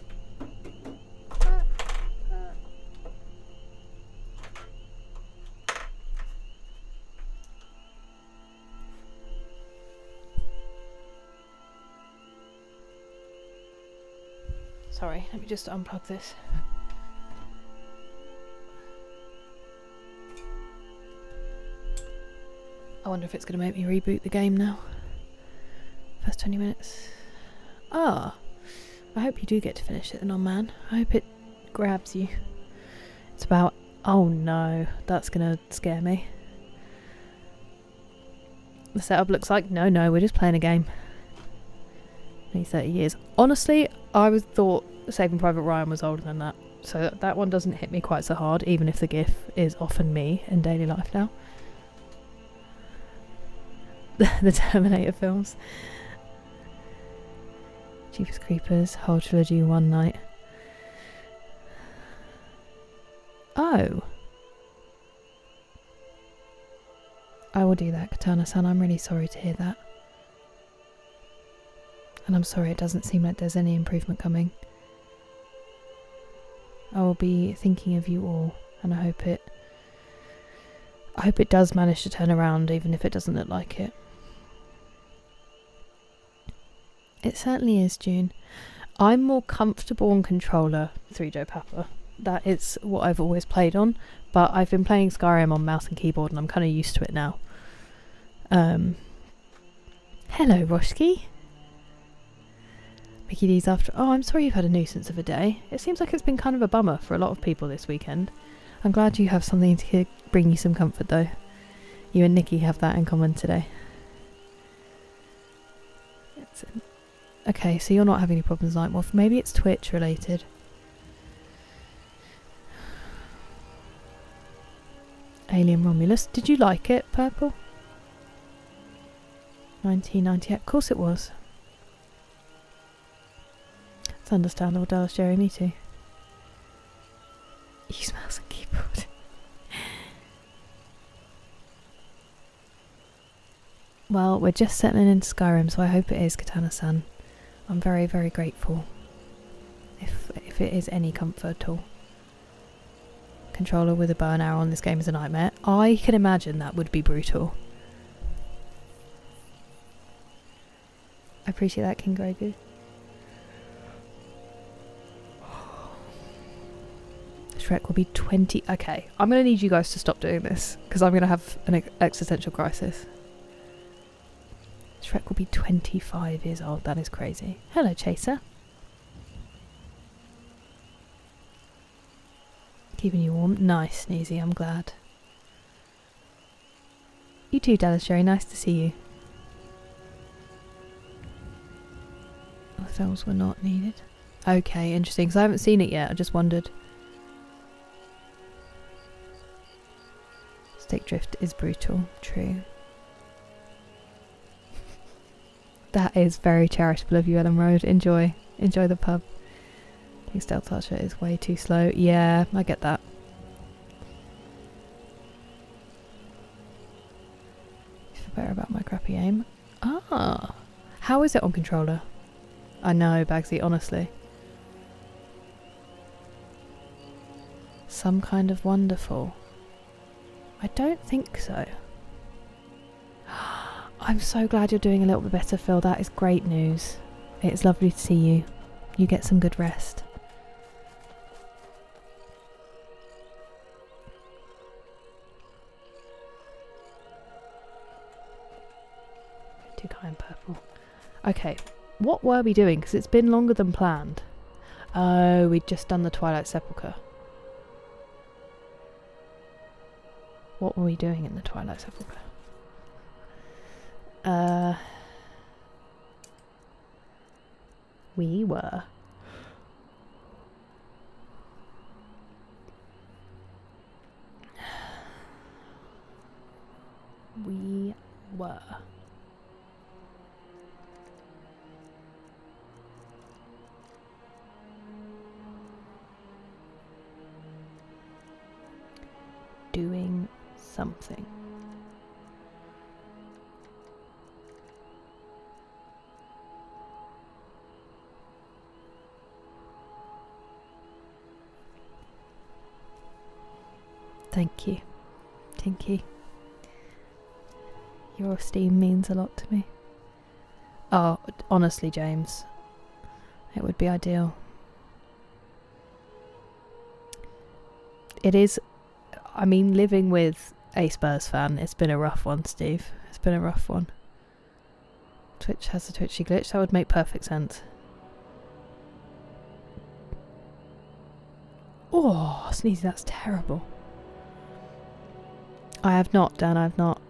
Sorry, let me just unplug this. I wonder if it's going to make me reboot the game now. First 20 minutes. Ah, I hope you do get to finish it, the non-man. I hope it grabs you. It's about... Oh no, that's going to scare me. The setup looks like... No, we're just playing a game. Only 30 years. Honestly, I thought Saving Private Ryan was older than that. So that one doesn't hit me quite so hard, even if the GIF is often me in daily life now. The Terminator films. Jeepers Creepers, whole trilogy one night. Oh. I will do that, Katana-san. I'm really sorry to hear that. And I'm sorry it doesn't seem like there's any improvement coming. I will be thinking of you all, and I hope it does manage to turn around, even if it doesn't look like it. It certainly is, June. I'm more comfortable on controller, 3 Joe Papa. That is what I've always played on, but I've been playing Skyrim on mouse and keyboard and I'm kind of used to it now. Hello, Roshki. Mickey D's after... Oh, I'm sorry you've had a nuisance of a day. It seems like it's been kind of a bummer for a lot of people this weekend. I'm glad you have something to bring you some comfort, though. You and Nikki have that in common today. Okay, so you're not having any problems, Nightwolf. Maybe it's Twitch related. Alien Romulus. Did you like it, Purple? 1998. Of course it was. It's understandable, Dallas Jerry. Me too. Use mouse and keyboard. Well, we're just settling into Skyrim, so I hope it is, Katana-san. I'm very, very grateful. If it is any comfort at all. Controller with a bow and arrow on this game is a nightmare. I can imagine that would be brutal. I appreciate that, King Grogu. Shrek will be 20... Okay, I'm going to need you guys to stop doing this, because I'm going to have an existential crisis. Shrek will be 25 years old. That is crazy. Hello, Chaser. Keeping you warm. Nice, Sneezy. I'm glad. You too, Dallas Sherry. Nice to see you. The films were not needed. Okay, interesting. Because I haven't seen it yet. I just wondered. Stick drift is brutal. True. That is very charitable of you, Ellen Road. Enjoy the pub. I think Stealth Archer is way too slow. Yeah, I get that. I feel better about my crappy aim. Ah, how is it on controller? I know, Bagsy, honestly. Some kind of wonderful. I don't think so. I'm so glad you're doing a little bit better, Phil. That is great news. It's lovely to see you. You get some good rest. Too kind, Purple. Okay, what were we doing? Because it's been longer than planned. Oh, we'd just done the Twilight Sepulchre. What were we doing in the Twilight Sepulchre? We were... We were... doing something. Thank you, Tinky. Your esteem means a lot to me. Oh, honestly, James, it would be ideal. It is, I mean, living with a Spurs fan, it's been a rough one, Steve. It's been a rough one. Twitch has a twitchy glitch, that would make perfect sense. Oh, Sneezy, that's terrible. I have not, Dan, I have not.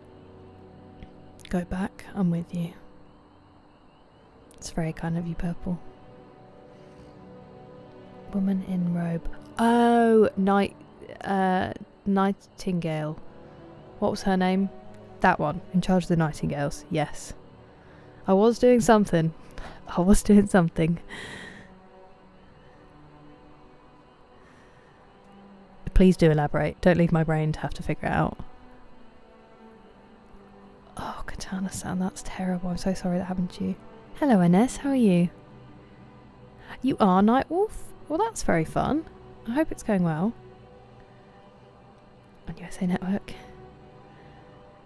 Go back, I'm with you. It's very kind of you, Purple. Woman in robe. Oh, Nightingale. What was her name? That one, in charge of the Nightingales, yes. I was doing something. I was doing something. Please do elaborate. Don't leave my brain to have to figure it out. Oh, Katana-san, that's terrible. I'm so sorry that happened to you. Hello, Ines. How are you? You are Nightwolf? Well, that's very fun. I hope it's going well. On USA Network.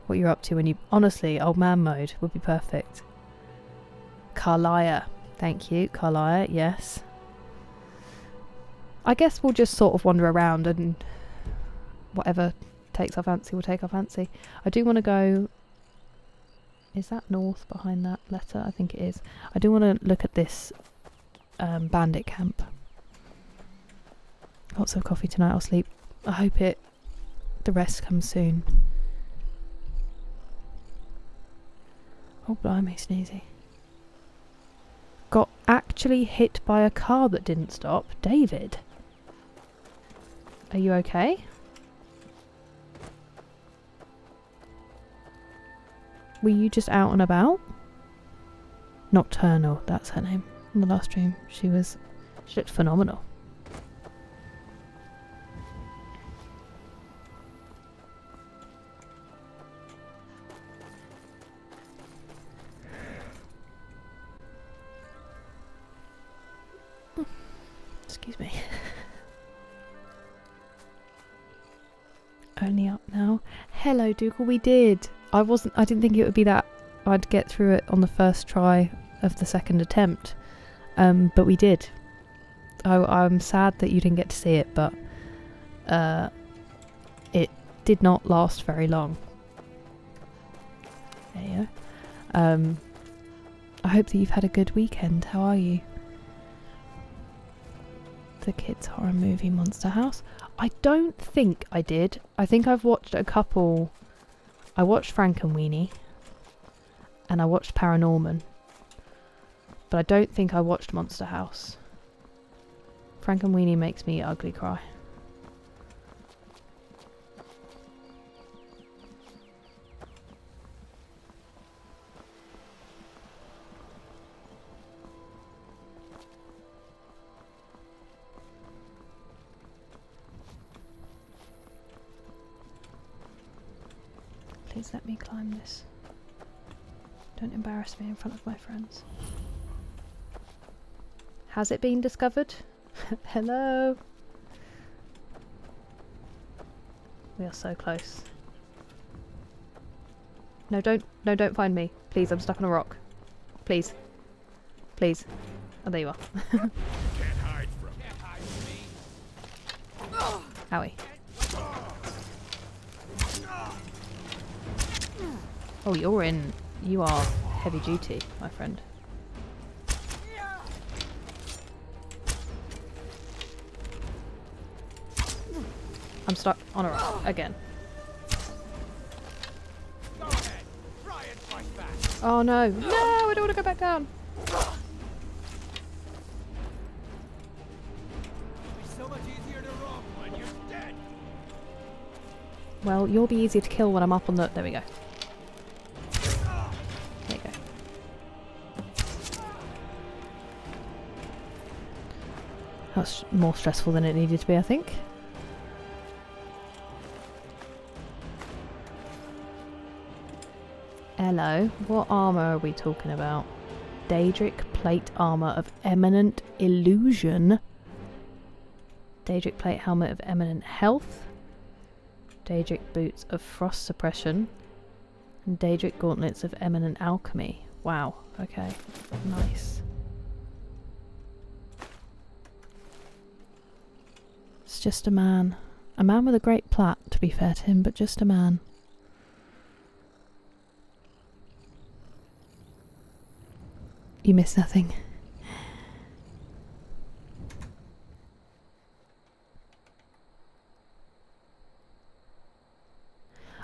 What you're up to when you... Honestly, old man mode would be perfect. Carlia. Thank you. Carlia, yes. I guess we'll just sort of wander around and whatever takes our fancy will take our fancy. I do want to go... Is that north behind that letter? I think it is. I do want to look at this bandit camp. Lots of coffee tonight. I'll sleep. I hope the rest comes soon. Oh, blimey, Sneezy. Got actually hit by a car that didn't stop. David. Are you okay? Were you just out and about? Nocturnal, that's her name. In the last stream, she looked phenomenal. Excuse me. Only up now. Hello, Dougal, we did. I didn't think it would be that I'd get through it on the first try of the second attempt. But we did. I'm sad that you didn't get to see it, but it did not last very long. There you go. I hope that you've had a good weekend. How are you? The kids' horror movie Monster House. I don't think I did. I think I've watched a couple. I watched Frankenweenie and I watched Paranorman, but I don't think I watched Monster House. Frankenweenie makes me ugly cry. Please let me climb this. Don't embarrass me in front of my friends. Has it been discovered? Hello? We are so close. No, don't find me. Please, I'm stuck on a rock. Please. Please. Oh, there you are. Can't hide from me. Owie. Oh, you are heavy duty, my friend. I'm stuck on a rock again. Oh no. No, I don't want to go back down. So much easier to rob when you're dead. Well, you'll be easier to kill when I'm up on the... There we go. There you go. That's more stressful than it needed to be, I think. Hello. What armour are we talking about? Daedric plate armour of eminent illusion. Daedric plate helmet of eminent health. Daedric boots of frost suppression. And Daedric gauntlets of eminent alchemy. Wow. Okay. Nice. It's just a man. A man with a great plat, to be fair to him, but just a man. You miss nothing.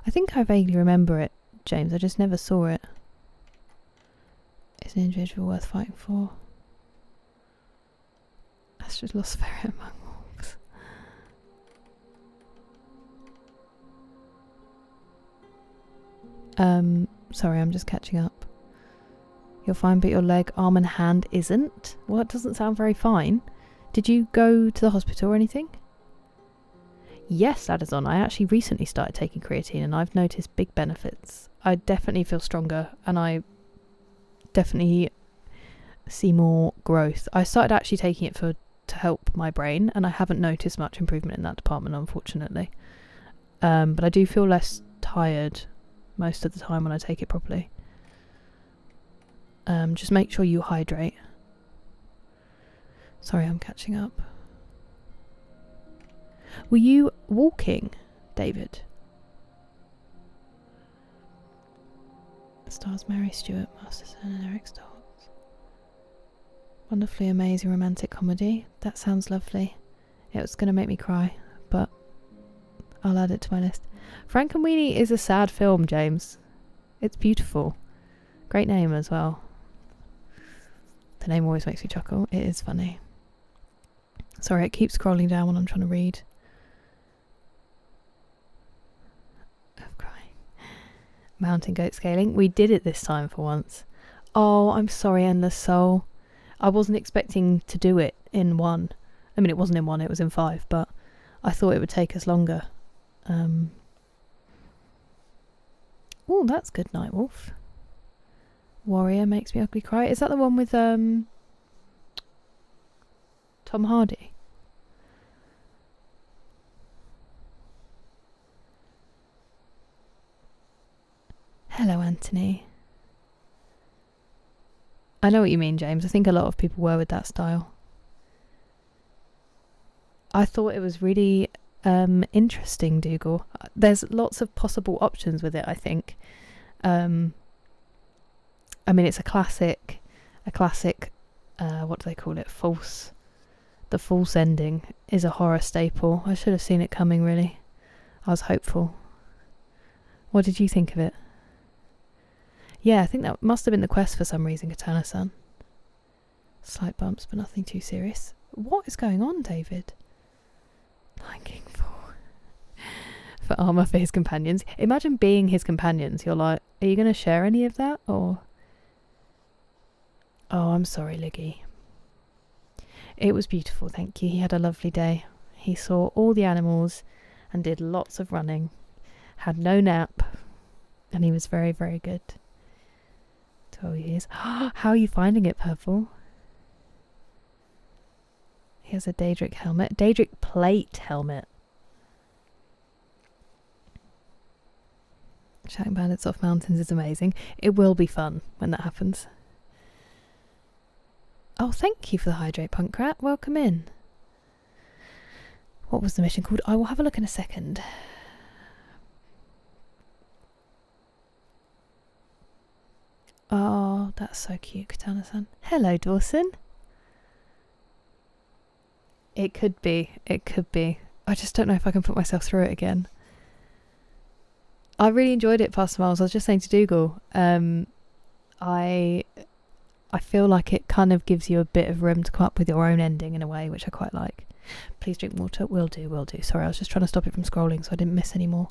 I think I vaguely remember it, James. I just never saw it. Is an individual worth fighting for? Astra's lost ferret among wolves. Sorry, I'm just catching up. You're fine, but your leg, arm and hand isn't? Well, it doesn't sound very fine. Did you go to the hospital or anything? Yes, Adazon. I actually recently started taking creatine and I've noticed big benefits. I definitely feel stronger and I definitely see more growth. I started actually taking it to help my brain and I haven't noticed much improvement in that department, unfortunately. But I do feel less tired most of the time when I take it properly. Just make sure you hydrate. Sorry, I'm catching up. Were you walking, David? Stars Mary Stewart, Masterson and Eric Stoltz. Wonderfully amazing romantic comedy. That sounds lovely. It was going to make me cry, but I'll add it to my list. Frankenweenie is a sad film, James. It's beautiful. Great name as well. The name always makes me chuckle. It is funny. Sorry, it keeps scrolling down when I'm trying to read. I'm crying. Mountain goat scaling. We did it this time for once. Oh, I'm sorry, Endless Soul. I wasn't expecting to do it in one. I mean, it wasn't in one, it was in 5, but I thought it would take us longer. Oh, that's good, Nightwolf. Warrior makes me ugly cry. Is that the one with Tom Hardy? Hello, Anthony. I know what you mean, James. I think a lot of people were with that style. I thought it was really interesting, Dougal. There's lots of possible options with it, I think. I mean, it's a classic, what do they call it? The false ending is a horror staple. I should have seen it coming, really. I was hopeful. What did you think of it? Yeah, I think that must have been the quest for some reason, Katana-san. Slight bumps, but nothing too serious. What is going on, David? Liking for armour for his companions. Imagine being his companions. You're like, are you going to share any of that, or... Oh, I'm sorry, Liggy. It was beautiful, thank you. He had a lovely day. He saw all the animals and did lots of running. Had no nap. And he was very, very good. 12 years. How are you finding it, Purple? He has a Daedric helmet. Daedric plate helmet. Shouting bandits off mountains is amazing. It will be fun when that happens. Oh, thank you for the hydrate, Punkrat. Welcome in. What was the mission called? I will have a look in a second. Oh, that's so cute, Katana-san. Hello, Dawson. It could be. It could be. I just don't know if I can put myself through it again. I really enjoyed it, Pastor Miles. I was just saying to Dougal, I feel like it kind of gives you a bit of room to come up with your own ending in a way, which I quite like. Please drink water. Will do, will do. Sorry, I was just trying to stop it from scrolling so I didn't miss any more.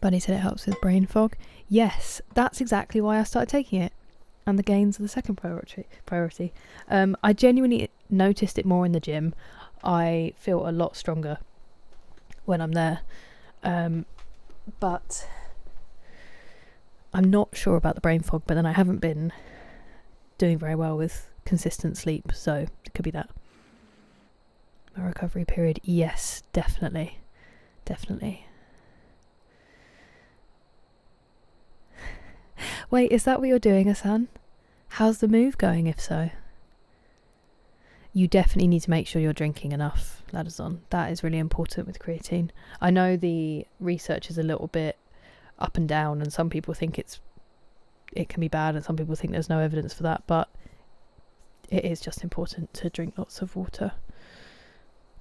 Bunny said it helps with brain fog. Yes, that's exactly why I started taking it. And the gains are the second priority. I genuinely noticed it more in the gym. I feel a lot stronger when I'm there. But I'm not sure about the brain fog, but then I haven't been doing very well with consistent sleep, so it could be that. My recovery period, yes, definitely. Definitely. Wait, is that what you're doing, Hassan? How's the move going, if so? You definitely need to make sure you're drinking enough, Ladazon. That is really important with creatine. I know the research is a little bit up and down, and some people think it can be bad, and some people think there's no evidence for that, but it is just important to drink lots of water.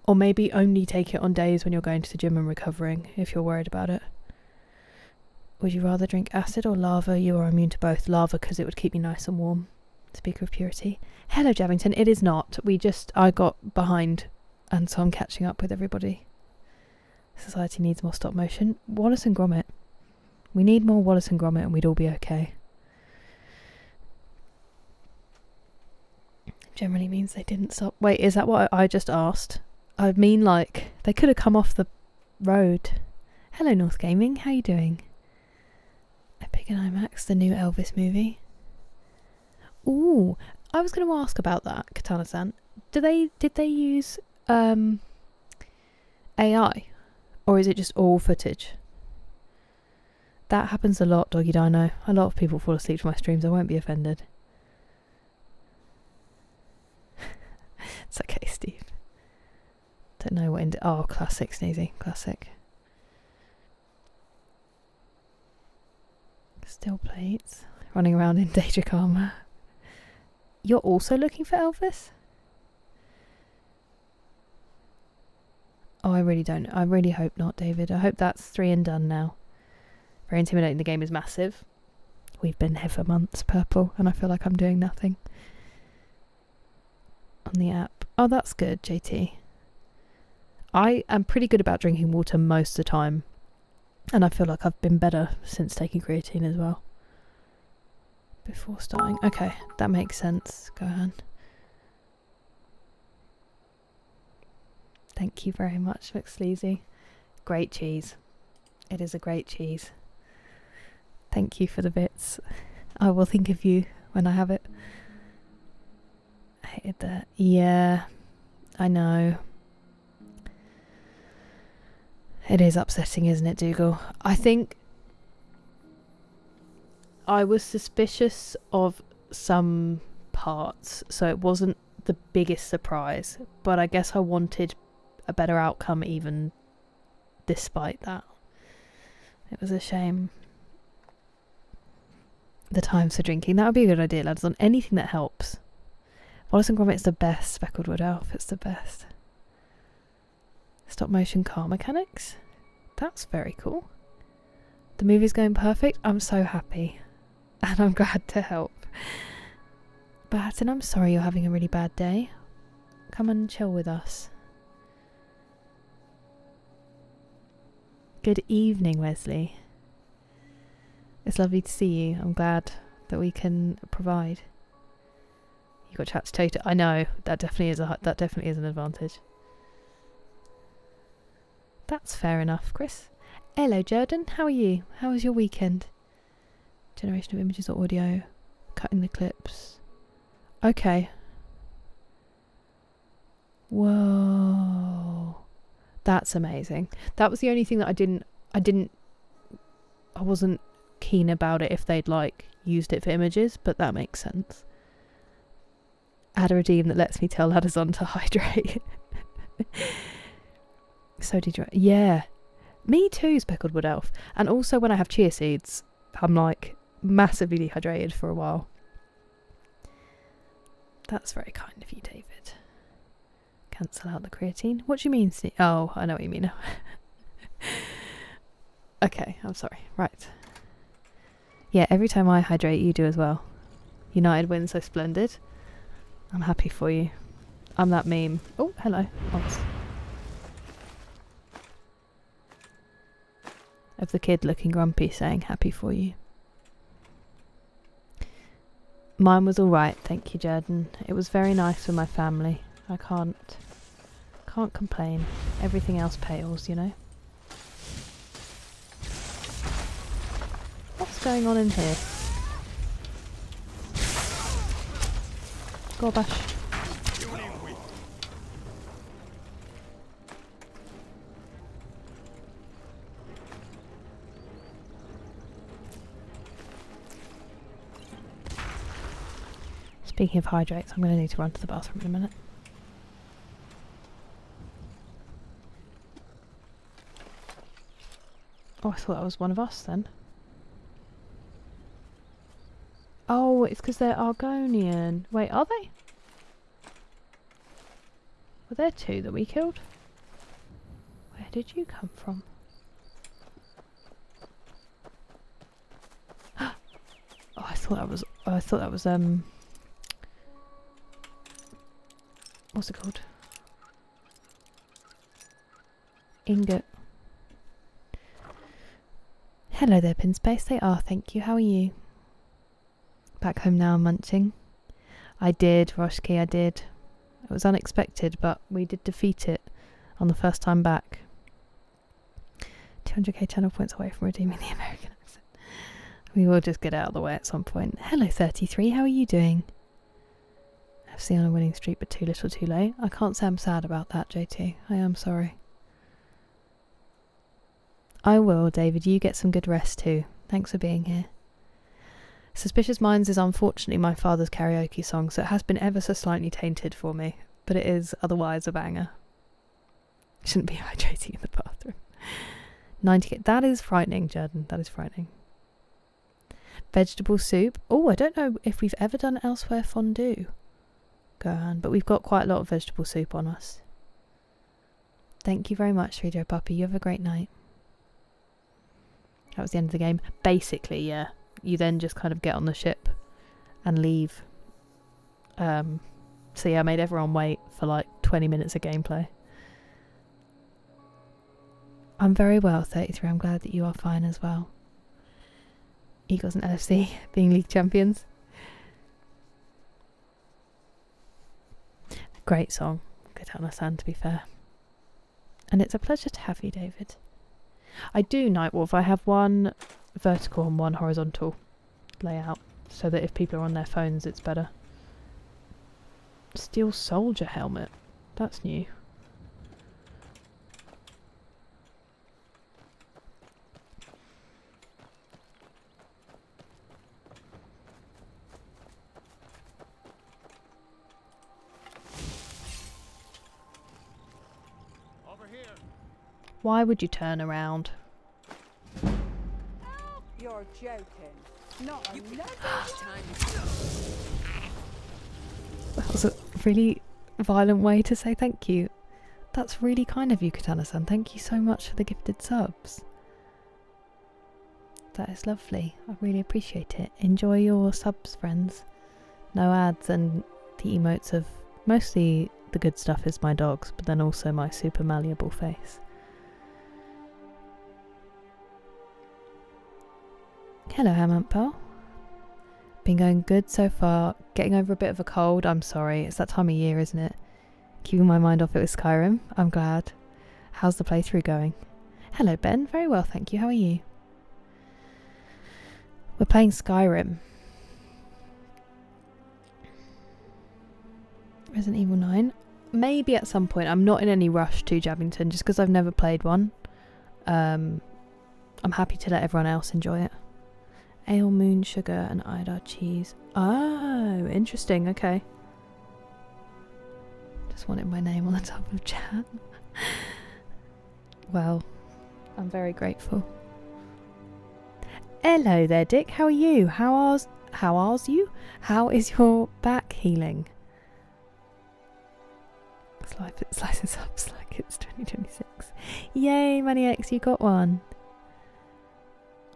Or maybe only take it on days when you're going to the gym and recovering, if you're worried about it. Would you rather drink acid or lava? You are immune to both. Lava, because it would keep me nice and warm. Speaker of purity. Hello, Javington. It is not. I got behind, and so I'm catching up with everybody. Society needs more stop motion. Wallace and Gromit. We need more Wallace and Gromit and we'd all be okay. Generally means they didn't stop. Wait, is that what I just asked? I mean, like, they could have come off the road. Hello, North Gaming. How you doing? Epic and IMAX, the new Elvis movie. Ooh, I was going to ask about that, Katana-san. Did they use AI, or is it just all footage? That happens a lot, Doggy Dino. A lot of people fall asleep to my streams. I won't be offended. It's okay, Steve. Don't know what oh, classic Sneezy, classic. Still plates. Running around in Daedric armor. You're also looking for Elvis? Oh, I really hope not, David. I hope that's 3 and done now. Very intimidating. The game is massive. We've been here for months, Purple, and I feel like I'm doing nothing on the app. Oh, that's good, JT. I am pretty good about drinking water most of the time, and I feel like I've been better since taking creatine as well. Before starting. Okay, that makes sense. Go on. Thank you very much, looks sleazy. Great cheese. It is a great cheese. Thank you for the bits. I will think of you when I have it. I hated that. Yeah, I know. It is upsetting, isn't it, Dougal? I think I was suspicious of some parts, so it wasn't the biggest surprise, but I guess I wanted a better outcome even despite that. It was a shame. The times for drinking. That would be a good idea, lads, on anything that helps. Wallace and Gromit's the best. Speckled Wood Elf, it's the best. Stop motion car mechanics. That's very cool. The movie's going perfect. I'm so happy. And I'm glad to help. Barton, I'm sorry you're having a really bad day. Come and chill with us. Good evening, Wesley. It's lovely to see you. I'm glad that we can provide. You got chat to Toto. I know that definitely is an advantage. That's fair enough, Chris. Hello, Jordan. How are you? How was your weekend? Generation of images or audio. Cutting the clips. Okay. Whoa. That's amazing. That was the only thing that I wasn't keen about it if they'd like used it for images, but that makes sense. Add a redeem that lets me tell Ladazon to hydrate. So did you? Yeah. Me too, Speckled Wood Elf. And also when I have chia seeds, I'm like massively dehydrated for a while. That's very kind of you, David. Cancel out the creatine. What do you mean? Oh, I know what you mean now. Okay, I'm sorry. Right. Yeah, every time I hydrate, you do as well. United wins so splendid. I'm happy for you. I'm that meme. Oh, hello. Mods. Of the kid looking grumpy saying happy for you. Mine was alright, thank you, Jordan. It was very nice with my family. I can't complain. Everything else pales, you know. What's going on in here? Gorbash. Speaking of hydrates, I'm going to need to run to the bathroom in a minute. Oh, I thought that was one of us then. Oh, it's because they're Argonian. Wait, are they? Were there two that we killed? Where did you come from? Oh, I thought that was what's it called? Ingot. Hello there, Pinspace. They are, thank you. How are you? Back home now, munching. I did, Roshki, I did. It was unexpected, but we did defeat it on the first time back. 200k channel points away from redeeming the American accent. We will just get out of the way at some point. Hello, 33. How are you doing? FC on a winning streak, but too little too late. I can't say I'm sad about that, JT. I am sorry. I will, David. You get some good rest too. Thanks for being here. Suspicious Minds is unfortunately my father's karaoke song, so it has been ever so slightly tainted for me, but it is otherwise a banger. Shouldn't be hydrating in the bathroom. 90k. That is frightening, Jordan. That is frightening. Vegetable soup. Oh, I don't know if we've ever done elsewhere fondue. Gohan, but we've got quite a lot of vegetable soup on us. Thank you very much, 3Joe Puppy. You have a great night. That was the end of the game. Basically, yeah. You then just kind of get on the ship and leave. So yeah, I made everyone wait for like 20 minutes of gameplay. I'm very well, 33. I'm glad that you are fine as well. Eagles and LFC being league champions. Great song. Good to understand, to be fair. And it's a pleasure to have you, David. I do Nightwolf. I have one vertical and one horizontal layout so that if people are on their phones it's better. Steel soldier helmet. That's new. Over here. Why would you turn around? You're joking. Not another That was a really violent way to say thank you. That's really kind of you, Katana-san. Thank you so much for the gifted subs. That is lovely. I really appreciate it. Enjoy your subs, friends. No ads, and the emotes of mostly the good stuff is my dogs, but then also my super malleable face. Hello, Hamant Pal. Been going good so far. Getting over a bit of a cold. I'm sorry. It's that time of year, isn't it? Keeping my mind off it with Skyrim. I'm glad. How's the playthrough going? Hello, Ben. Very well, thank you. How are you? We're playing Skyrim. Resident Evil 9. Maybe at some point. I'm not in any rush to Jabbington just because I've never played one. I'm happy to let everyone else enjoy it. Ale, moon, sugar, and Ida cheese. Oh, interesting. Okay. Just wanted my name on the top of chat. Well, I'm very grateful. Hello there, Dick. How are you? How are you? How is your back healing? Slicing subs like it's 2026. Yay, Money X, you got one.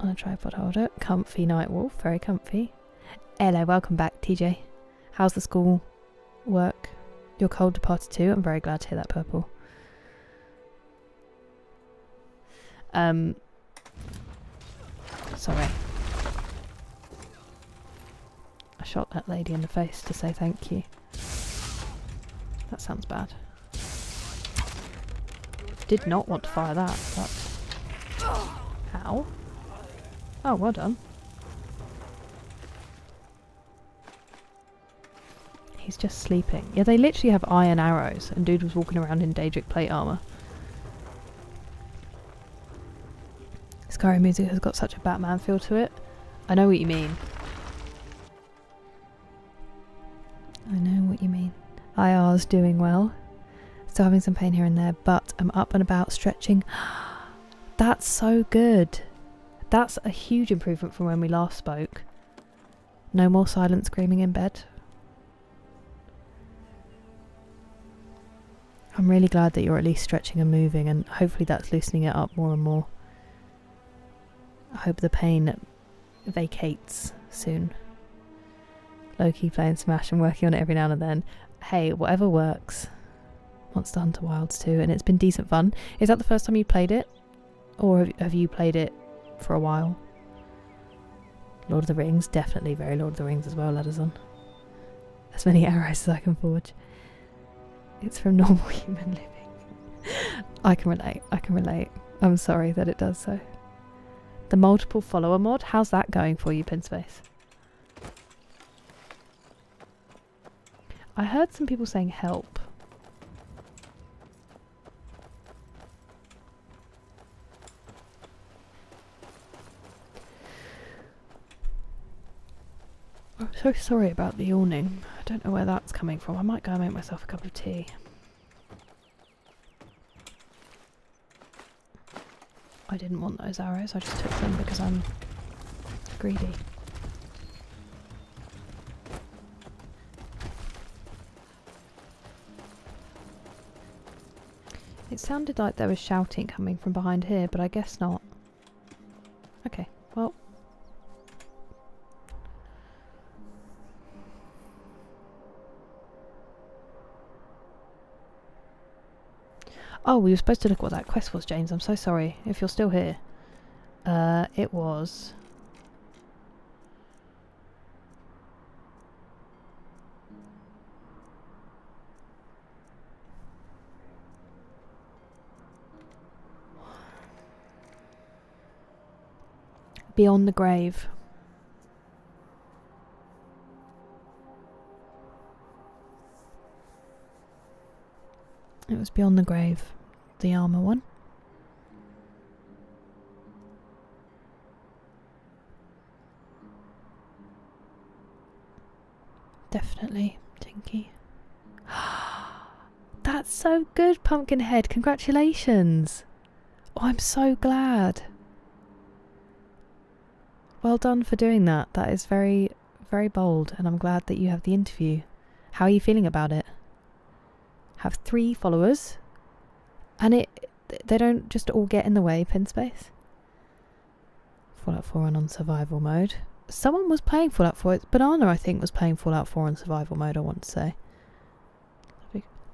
On a tripod holder. Comfy Nightwolf, very comfy. Hello, welcome back, TJ. How's the school work? Your cold departed too. I'm very glad to hear that, Purple. Sorry. I shot that lady in the face to say thank you. That sounds bad. Did not want to fire that, but... Ow. Oh, well done. He's just sleeping. Yeah, they literally have iron arrows, and dude was walking around in Daedric plate armor. Skyrim music has got such a Batman feel to it. I know what you mean. I know what you mean. IR's doing well. Still having some pain here and there, but I'm up and about stretching. That's so good. That's a huge improvement from when we last spoke. No more silent screaming in bed. I'm really glad that you're at least stretching and moving, and hopefully that's loosening it up more and more. I hope the pain vacates soon. Low-key playing Smash and working on it every now and then. Hey, whatever works. Monster Hunter Wilds 2, and it's been decent fun. Is that the first time you played it? Or have you played it for a while? Lord of the Rings, definitely very Lord of the Rings as well, let us on. As many arrows as I can forge. It's from normal human living. I can relate, I can relate. I'm sorry that it does so. The multiple follower mod, how's that going for you, Pinspace? I heard some people saying help. I'm so sorry about the yawning. I don't know where that's coming from. I might go and make myself a cup of tea. I didn't want those arrows, I just took them because I'm greedy. It sounded like there was shouting coming from behind here, but I guess not. Okay, well. Oh, we were supposed to look what that quest was, James. I'm so sorry if you're still here. It was... Beyond the Grave. It was Beyond the Grave, the armor one. Definitely, Tinky. That's so good, Pumpkinhead. Congratulations. Oh, I'm so glad. Well done for doing that. That is very, very bold, and I'm glad that you have the interview. How are you feeling about it? Have 3 followers, and they don't just all get in the way, Pinspace. Fallout 4 on survival mode. Someone was playing Fallout 4. It's Banana, I think, was playing Fallout 4 on survival mode, I want to say.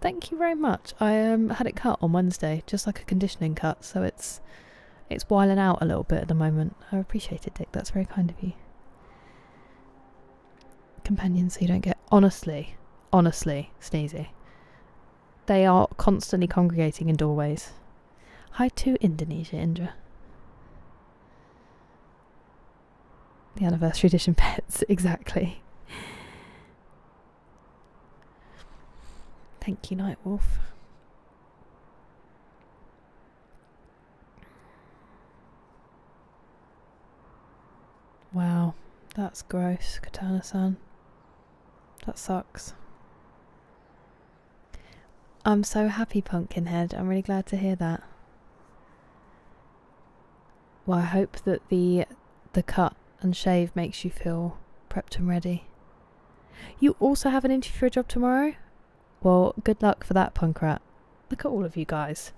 Thank you very much. I had it cut on Wednesday, just like a conditioning cut, so it's whiling out a little bit at the moment. I appreciate it, Dick. That's very kind of you. Companions so you don't get... Honestly, Sneezy. They are constantly congregating in doorways. Hi to Indonesia, Indra. The anniversary edition pets, exactly. Thank you, Nightwolf. Wow, that's gross, Katana-san. That sucks. I'm so happy, Pumpkinhead. I'm really glad to hear that. Well, I hope that the cut and shave makes you feel prepped and ready. You also have an interview for a job tomorrow? Well, good luck for that, Punkrat. Look at all of you guys.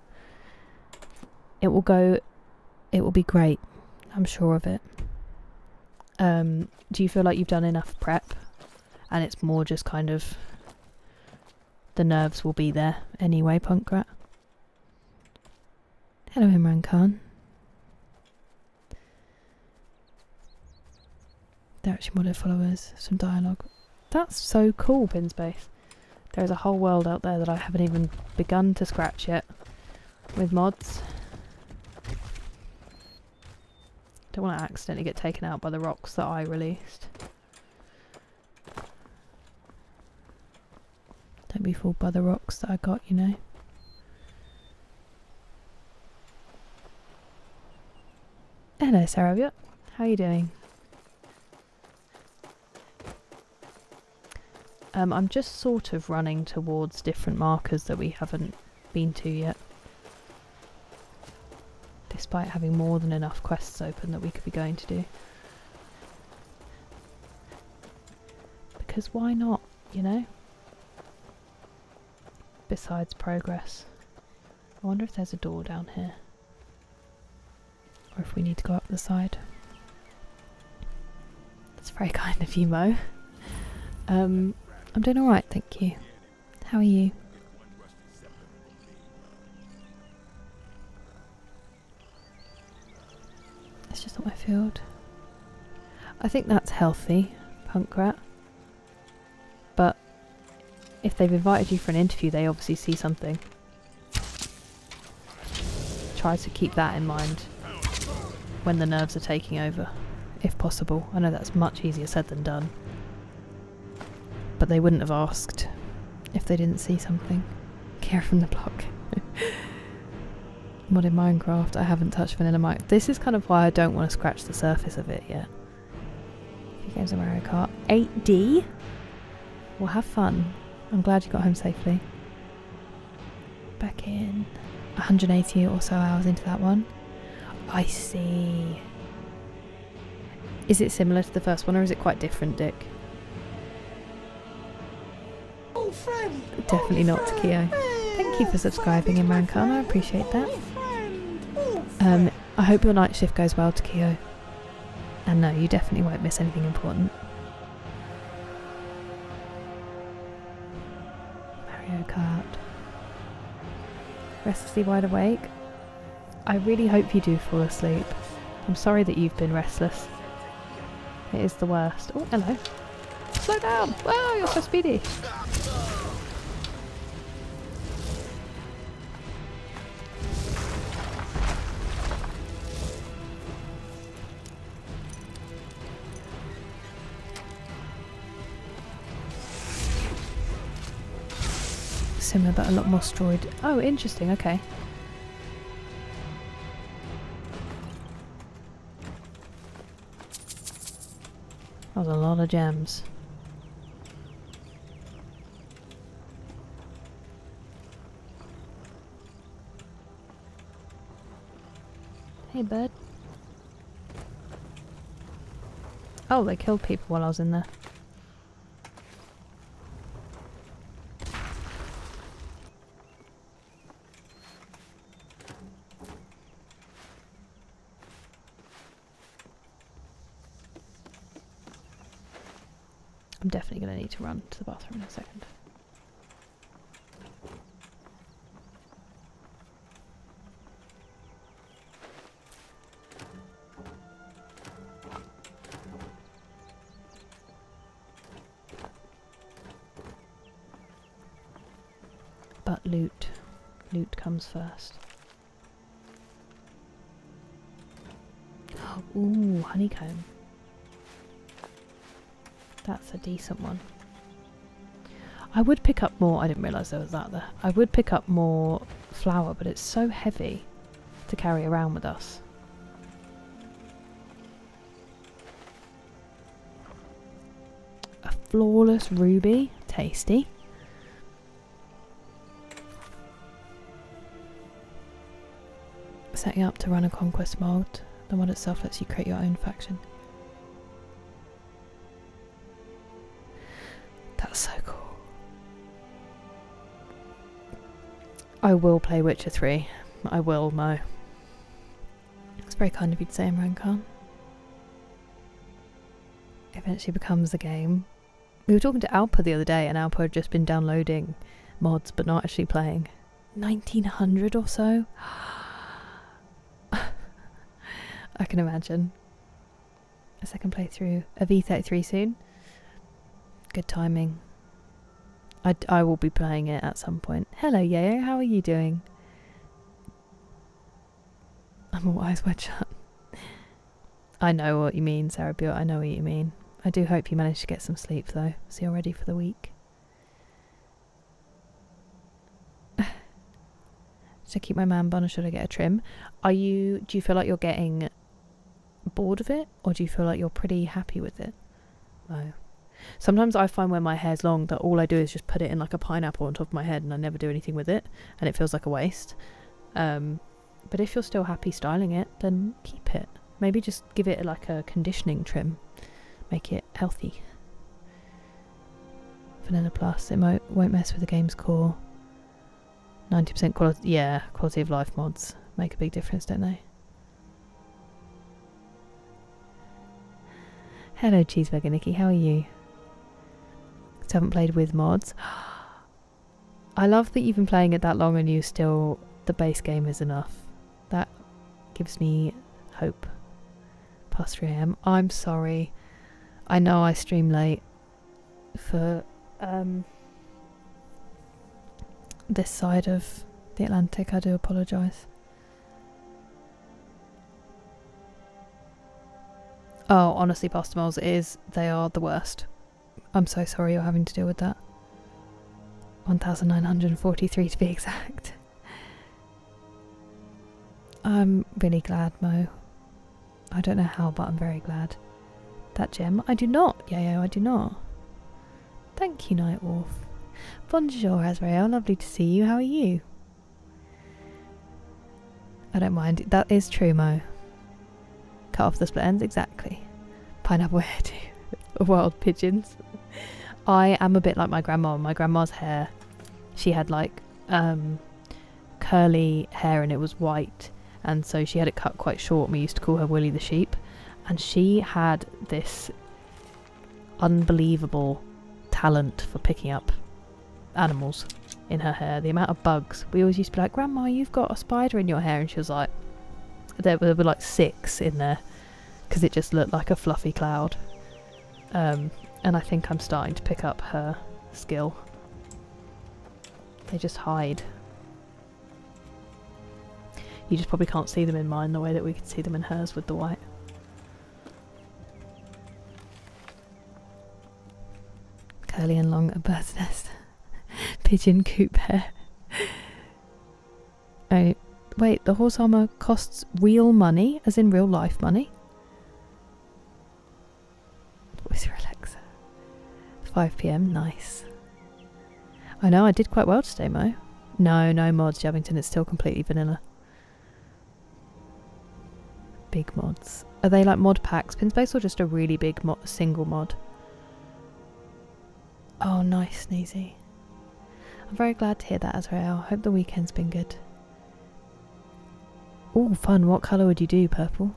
It will be great. I'm sure of it. Do you feel like you've done enough prep? And it's more just kind of... the nerves will be there anyway, Punkrat. Hello, Imran Khan. They're actually modded followers. Some dialogue. That's so cool, Pinspace. There's a whole world out there that I haven't even begun to scratch yet with mods. Don't want to accidentally get taken out by the rocks that I released. Don't be fooled by the rocks that I got, you know. Hello, Saravia. How are you doing? I'm just sort of running towards different markers that we haven't been to yet. Despite having more than enough quests open that we could be going to do. Because why not, you know? Besides progress. I wonder if there's a door down here. Or if we need to go up the side. That's very kind of you, Mo. I'm doing alright, thank you. How are you? It's just not my field. I think that's healthy, Punkrat. But if they've invited you for an interview, they obviously see something. Try to keep that in mind when the nerves are taking over, if possible. I know that's much easier said than done. But they wouldn't have asked if they didn't see something. Care from the block. Modded Minecraft. I haven't touched Vanilla Mike. This is kind of why I don't want to scratch the surface of it yet. A few games of Mario Kart. 8D? Well, have fun. I'm glad you got home safely. Back in 180 or so hours into that one. I see. Is it similar to the first one or is it quite different, Dick? Definitely not to Keo. Thank you for subscribing in Mankan, I appreciate that. I hope your night shift goes well, to Keo. And no, you definitely won't miss anything important. Mario Kart. Restlessly wide awake. I really hope you do fall asleep. I'm sorry that you've been restless. It is the worst. Oh, hello. Slow down! Wow, you're so speedy! Similar but a lot more destroyed. Oh, interesting, okay. That was a lot of gems. Hey, bud. Oh, they killed people while I was in there. I'm definitely going to need to run to the bathroom in a second. But loot. Loot comes first. Ooh, honeycomb. That's a decent one. I would pick up more. I didn't realise there was that there. I would pick up more flour, but it's so heavy to carry around with us. A flawless ruby. Tasty. Setting up to run a conquest mod. The mod itself lets you create your own faction. That's so cool. I will play Witcher 3. I will, Mo. It's very kind of you to say, Imran Khan. Eventually becomes a game. We were talking to Alpa the other day, and Alpa had just been downloading mods but not actually playing. 1900 or so? I can imagine. A second playthrough. A V33 soon. Good timing. I will be playing it at some point. Hello, Yayo. How are you doing? I'm all eyes wide shut. I know what you mean, Sarah Buell. I know what you mean. I do hope you manage to get some sleep, though, so you're ready for the week. Should I keep my man bun or should I get a trim? Do you feel like you're getting bored of it, or do you feel like you're pretty happy with it? No. Sometimes I find when my hair's long that all I do is just put it in like a pineapple on top of my head and I never do anything with it, and it feels like a waste. But if you're still happy styling it, then keep it. Maybe just give it like a conditioning trim. Make it healthy. Vanilla Plus. It won't mess with the game's core. 90% quality. Yeah, quality of life mods make a big difference, don't they? Hello, Cheeseburger Nikki. How are you? Still haven't played with mods. I love that you've been playing it that long and you still... the base game is enough. That gives me hope. Past 3 AM. I'm sorry. I know I stream late for this side of the Atlantic. I do apologise. Oh, honestly, Pasta Moles, they are the worst. I'm so sorry you're having to deal with that. 1943 to be exact. I'm really glad, Mo. I don't know how, but I'm very glad. That gem? I do not, Yayo, I do not. Thank you, Nightwolf. Bonjour, Azrael. Lovely to see you. How are you? I don't mind. That is true, Mo. Cut off the split ends, exactly. Pineapple hairdo. Wild pigeons. I am a bit like my grandma. My grandma's hair, she had like curly hair and it was white, and so she had it cut quite short. We used to call her Willie the sheep, and she had this unbelievable talent for picking up animals in her hair. The amount of bugs. We always used to be like, Grandma, you've got a spider in your hair, and she was like, there were like 6 in there because it just looked like a fluffy cloud. And I think I'm starting to pick up her skill. They just hide. You just probably can't see them in mine the way that we could see them in hers with the white. Curly and long, a bird's nest. Pigeon coop hair. Oh, wait, the horse armour costs real money, as in real life money? Voice for Alexa. 5 PM, nice. I know, I did quite well today, Mo. No mods, Javington, it's still completely vanilla. Big mods. Are they like mod packs, Pinspace, or just a really big single mod? Oh, nice, Sneezy. I'm very glad to hear that, Azrael. Hope the weekend's been good. Oh, fun. What colour would you do? Purple?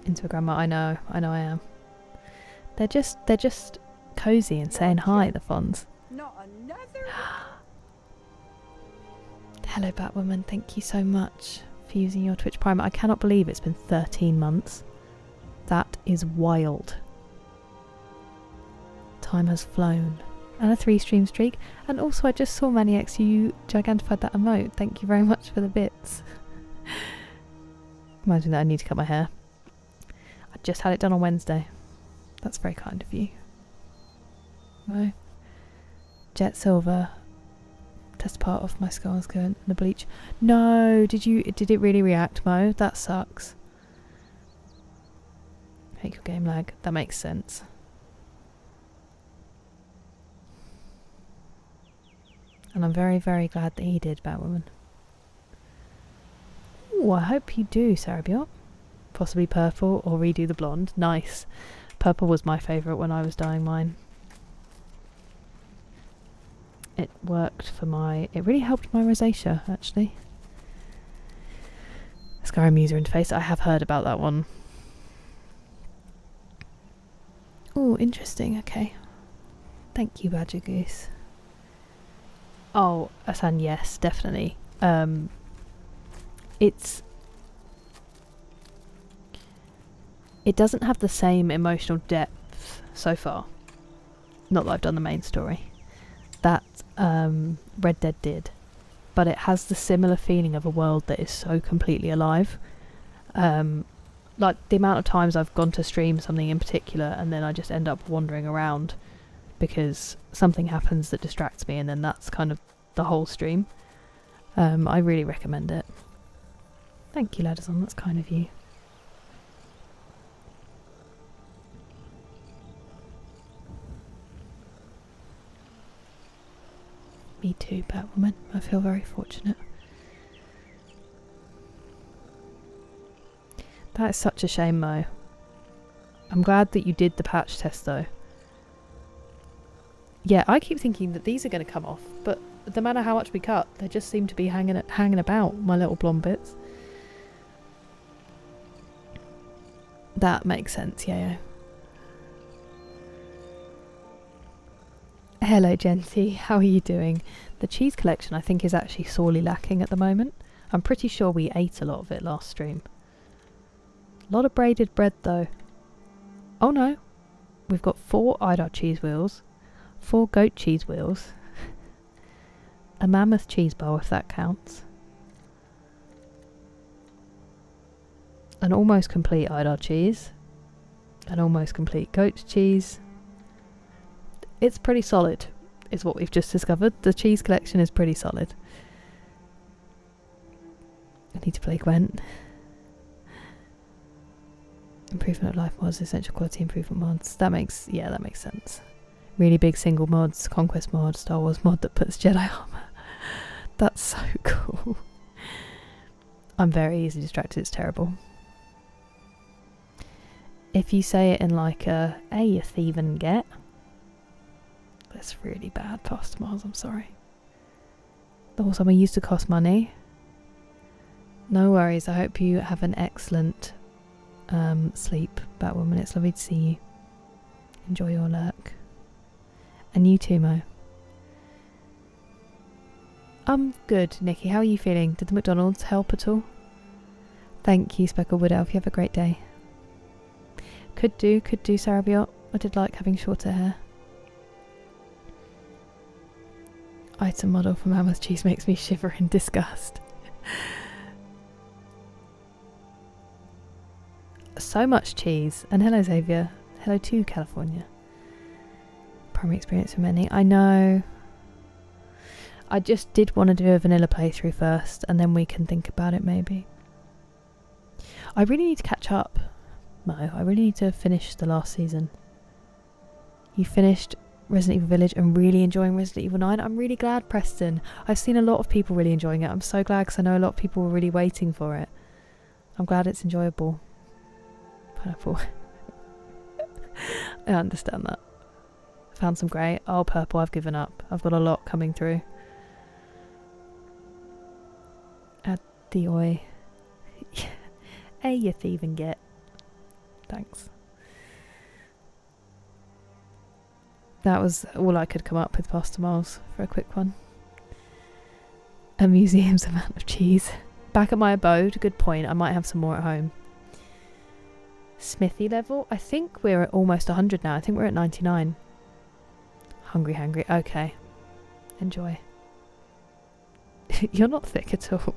Into a grandma. I know I am. They're just cozy and saying hi, the Fonz. Not another. Hello, Batwoman. Thank you so much for using your Twitch Prime. I cannot believe it's been 13 months. That is wild. Time has flown. And a 3-stream streak. And also, I just saw Maniacs, you gigantified that emote. Thank you very much for the bits. Imagine that I need to cut my hair. I just had it done on Wednesday. That's very kind of you. No. Jet Silver. Test part of my scars going in the bleach. No, did it really react, Mo? That sucks. Make your game lag. That makes sense. And I'm very, very glad that he did, Batwoman. Ooh, I hope you do, Sarabiot. Possibly purple or redo the blonde. Nice. Purple was my favourite when I was dyeing mine. It worked for my... It really helped my rosacea, actually. Skyrim user interface. I have heard about that one. Oh, interesting. Okay. Thank you, Badger Goose. Oh, Asan, yes, definitely. It doesn't have the same emotional depth so far. Not that I've done the main story. That Red Dead did. But it has the similar feeling of a world that is so completely alive. Like the amount of times I've gone to stream something in particular and then I just end up wandering around because something happens that distracts me, and then that's kind of the whole stream. I really recommend it. Thank you, Ladderson, that's kind of you. Me too, Batwoman. I feel very fortunate. That is such a shame, Mo. I'm glad that you did the patch test, though. Yeah, I keep thinking that these are going to come off, but no matter how much we cut, they just seem to be hanging about, my little blonde bits. That makes sense, yeah. Hello, Genty. How are you doing? The cheese collection, I think, is actually sorely lacking at the moment. I'm pretty sure we ate a lot of it last stream. A lot of braided bread, though. Oh, no. We've got 4 Idar cheese wheels, 4 goat cheese wheels, a mammoth cheese bowl, if that counts, an almost complete Idar cheese, an almost complete goat cheese. It's pretty solid, is what we've just discovered. The cheese collection is pretty solid. I need to play Gwent. Improvement of life mods, essential quality improvement mods. That makes sense. Really big single mods, conquest mod, Star Wars mod that puts Jedi armor. That's so cool. I'm very easily distracted, it's terrible. If you say it in like a, hey, you thieve and get. That's really bad, Pastor Mars, I'm sorry. The whole summer used to cost money. No worries, I hope you have an excellent sleep, Batwoman. It's lovely to see you. Enjoy your lurk. And you too, Mo. I'm good, Nikki. How are you feeling? Did the McDonald's help at all? Thank you, Speckled Wood Elf. You have a great day. Could do, Sarabiot. I did like having shorter hair. Item model for Mammoth Cheese makes me shiver in disgust. So much cheese. And hello, Xavier. Hello to California. Primary experience for many. I know. I just did want to do a vanilla playthrough first, and then we can think about it maybe. I really need to catch up, Mo. I really need to finish the last season. You finished Resident Evil Village and really enjoying Resident Evil 9. I'm really glad, Preston. I've seen a lot of people really enjoying it. I'm so glad because I know a lot of people were really waiting for it. I'm glad it's enjoyable. Pineapple. I understand that. Found some grey. Oh, purple, I've given up. I've got a lot coming through. Add the oi. Hey, you thieve and get. Thanks. That was all I could come up with, Pastor Miles, for a quick one. A museum's amount of cheese. Back at my abode, good point. I might have some more at home. Smithy level? I think we're at almost 100 now. I think we're at 99. Hungry. Okay. Enjoy. You're not thick at all.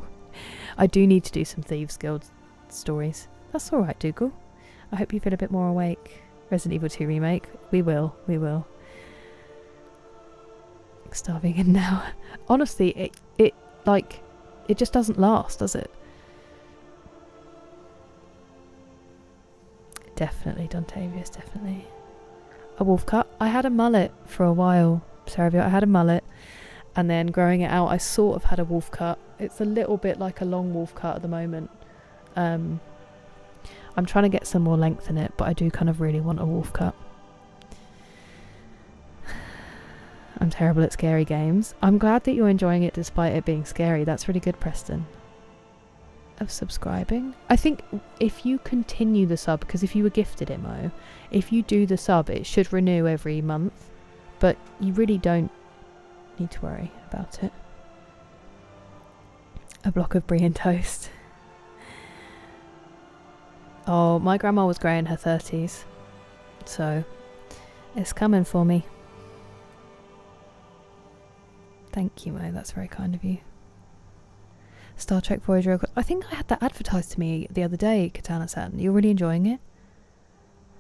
I do need to do some Thieves Guild stories. That's alright, Dougal. I hope you feel a bit more awake. Resident Evil 2 remake. We will. Starving in now. Honestly, it just doesn't last, does it? Definitely, Dontavius, definitely. A wolf cut. I had a mullet for a while, Saravia. I had a mullet, and then growing it out, I sort of had a wolf cut. It's a little bit like a long wolf cut at the moment. I'm trying to get some more length in it, but I do kind of really want a wolf cut. I'm terrible at scary games. I'm glad that you're enjoying it despite it being scary. That's really good, Preston. Of subscribing. I think if you continue the sub, because if you were gifted it, Mo, if you do the sub, it should renew every month, but you really don't need to worry about it. A block of brie and toast. Oh, my grandma was grey in her 30s, so it's coming for me. Thank you, Mo, that's very kind of you. Star Trek Voyager, I think I had that advertised to me the other day, Katana-san. You're really enjoying it?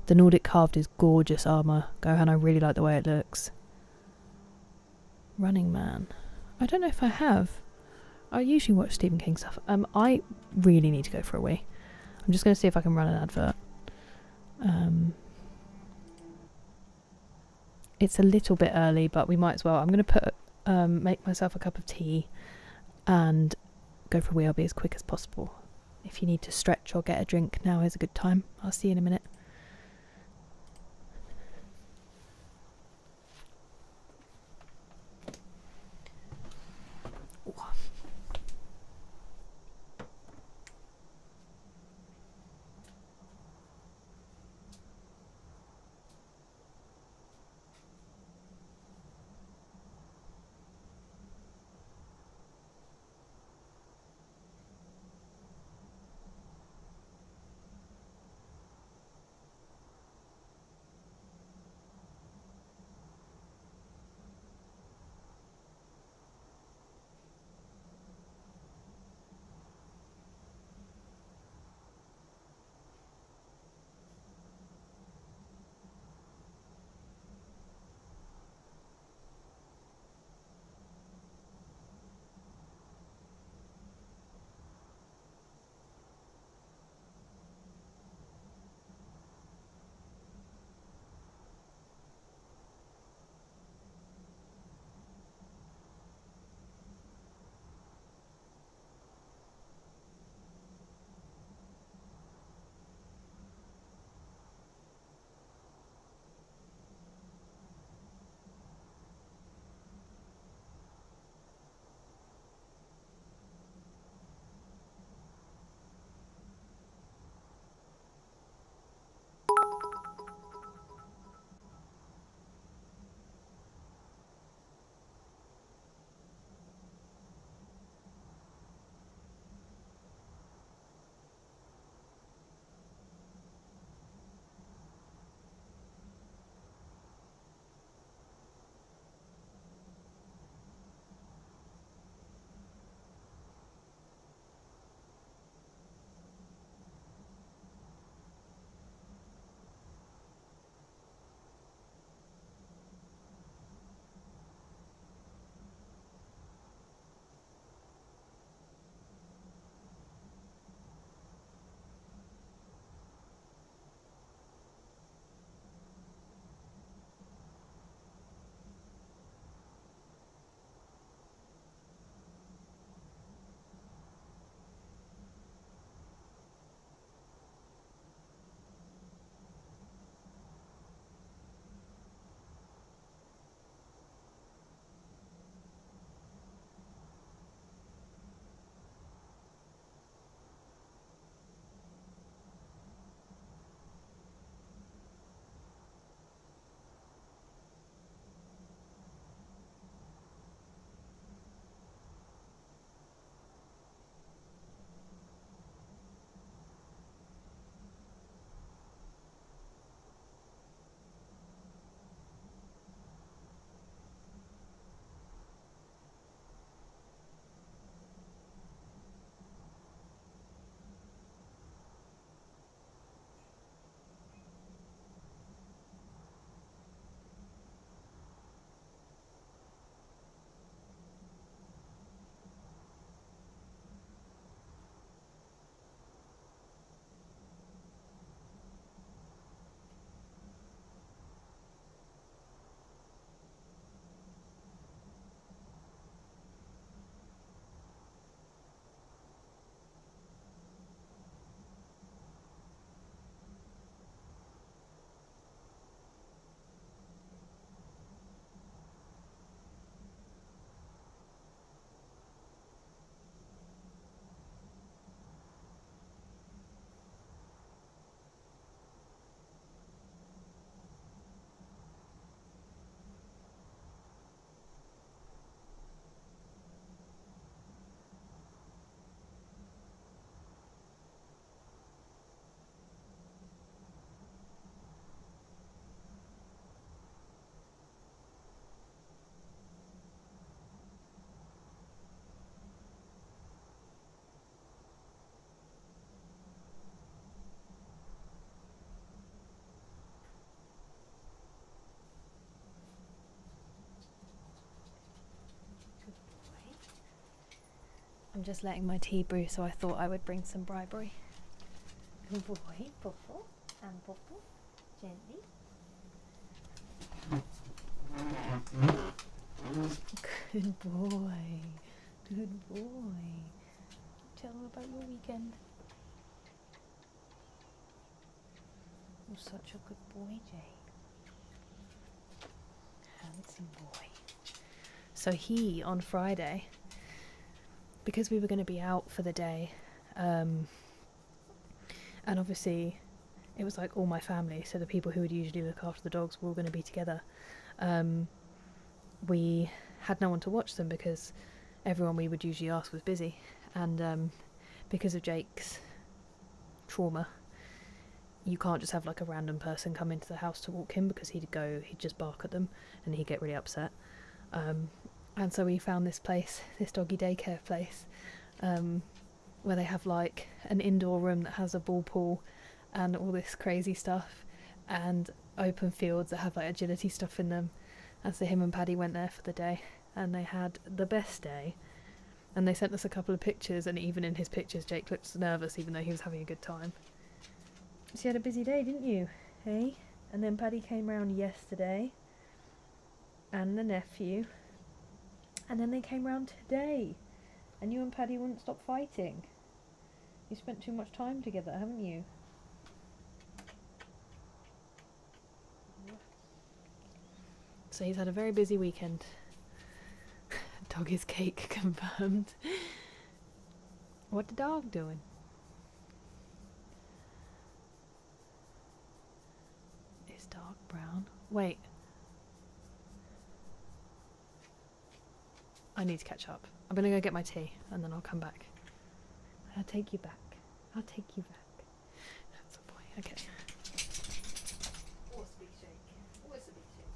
The Nordic Carved is gorgeous armour. Gohan, I really like the way it looks. Running Man. I don't know if I have. I usually watch Stephen King stuff. I really need to go for a wee. I'm just going to see if I can run an advert. It's a little bit early, but we might as well. I'm going to make myself a cup of tea and go for a wee. I'll be as quick as possible. If you need to stretch or get a drink, now is a good time. I'll see you in a minute. I'm just letting my tea brew, so I thought I would bring some bribery. Good boy, Puffle, and Puffle, gently. Good boy, good boy. Tell me about your weekend. You're such a good boy, Jay. Handsome boy. So he, on Friday, because we were going to be out for the day, and obviously it was like all my family, so the people who would usually look after the dogs were all going to be together. We had no one to watch them because everyone we would usually ask was busy, and because of Jake's trauma, you can't just have like a random person come into the house to walk him, because he'd just bark at them and he'd get really upset. And so we found this place, this doggy daycare place, where they have like an indoor room that has a ball pool and all this crazy stuff, and open fields that have like agility stuff in them. And so him and Paddy went there for the day, and they had the best day. And they sent us a couple of pictures, and even in his pictures Jake looked nervous even though he was having a good time. So you had a busy day, didn't you? Hey? And then Paddy came round yesterday, and the nephew, and then they came round today, and you and Paddy wouldn't stop fighting. You spent too much time together, haven't you? So he's had a very busy weekend. Dog is cake confirmed. What the dog doing? It's dark brown. Wait. I need to catch up. I'm gonna go get my tea and then I'll come back. I'll take you back. I'll take you back. That's a boy. Okay. What's a big shake? What's a big shake?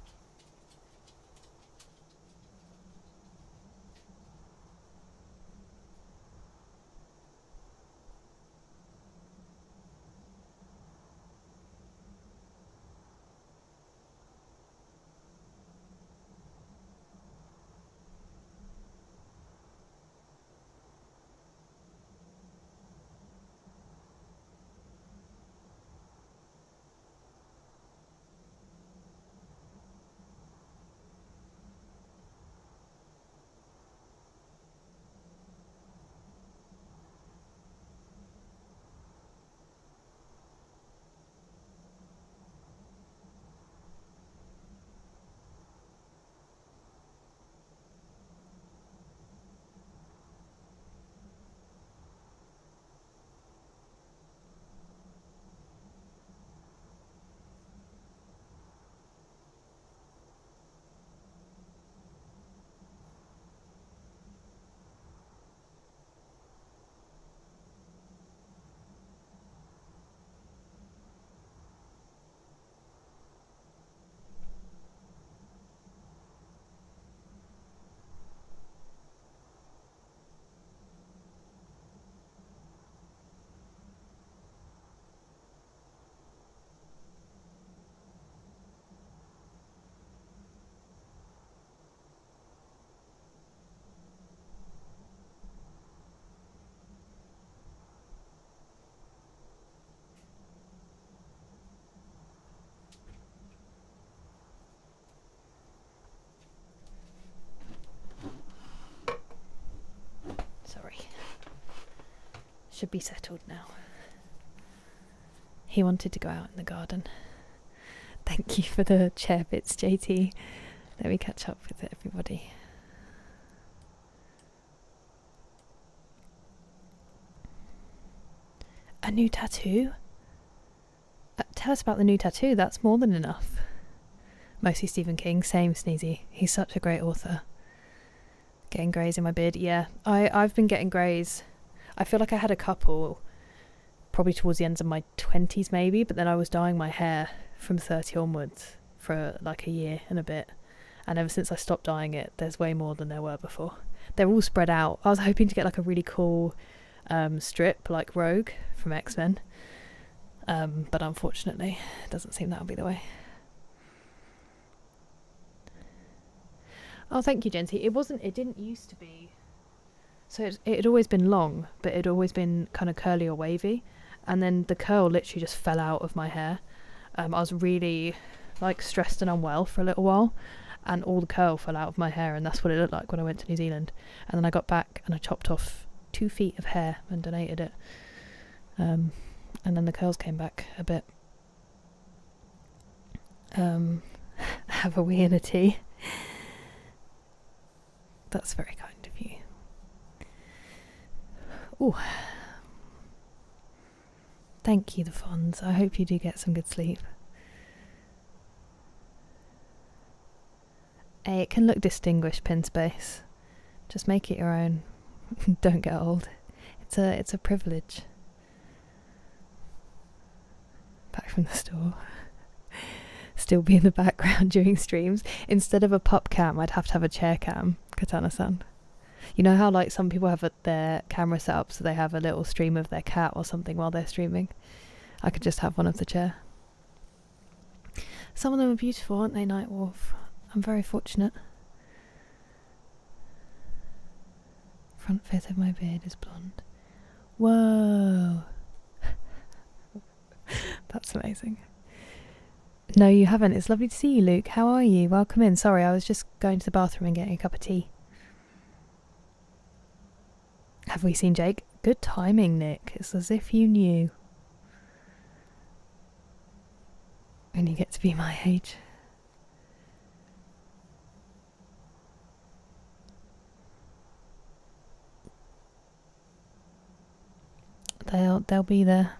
Sorry. Should be settled now. He wanted to go out in the garden. Thank you for the chair bits, JT. Let me catch up with everybody. A new tattoo? Tell us about the new tattoo. That's more than enough. Mostly Stephen King. Same, Sneezy. He's such a great author. Getting greys in my beard. Yeah, I've been getting greys. I feel like I had a couple probably towards the ends of my 20s maybe, but then I was dyeing my hair from 30 onwards for like a year and a bit, and ever since I stopped dyeing it there's way more than there were before. They're all spread out. I was hoping to get like a really cool strip like Rogue from X-Men, but unfortunately it doesn't seem that'll be the way. Oh, thank you, Genty. It didn't used to be So it had always been long, but it had always been kind of curly or wavy. And then the curl literally just fell out of my hair. I was really like stressed and unwell for a little while, and all the curl fell out of my hair, and that's what it looked like when I went to New Zealand. And then I got back and I chopped off 2 feet of hair and donated it. And then the curls came back a bit. Have a wee and a tea. That's very kind of you. Oh, thank you, the Fonz. I hope you do get some good sleep. It can look distinguished, pin space. Just make it your own. Don't get old. It's a privilege. Back from the store. Still be in the background during streams. Instead of a pup cam, I'd have to have a chair cam, Katana-san. You know how like some people have their camera set up so they have a little stream of their cat or something while they're streaming? I could just have one of the chair. Some of them are beautiful, aren't they, Nightwolf? I'm very fortunate. Front fifth of my beard is blonde. Whoa! That's amazing. No, you haven't. It's lovely to see you, Luke. How are you? Welcome in. Sorry, I was just going to the bathroom and getting a cup of tea. Have we seen Jake? Good timing, Nick. It's as if you knew. When you get to be my age. They'll be there.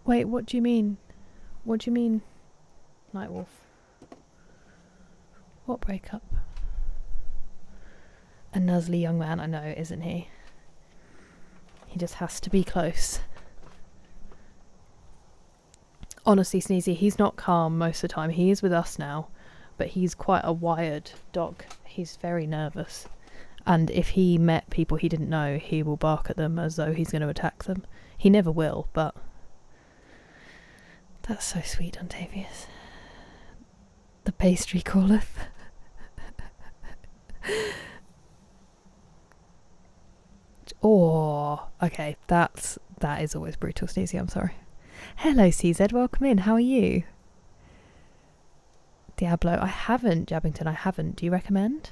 Wait, what do you mean? What do you mean, Nightwolf? What breakup? A nuzzly young man, I know, isn't he? He just has to be close. Honestly, Sneezy, he's not calm most of the time. He is with us now, but he's quite a wired dog. He's very nervous. And if he met people he didn't know, he will bark at them as though he's going to attack them. He never will, but... That's so sweet, Ontavius. The pastry calleth. Oh, okay, that is always brutal, Sneezy, I'm sorry. Hello, CZ, welcome in, how are you? Diablo, I haven't, Jabbington, I haven't. Do you recommend?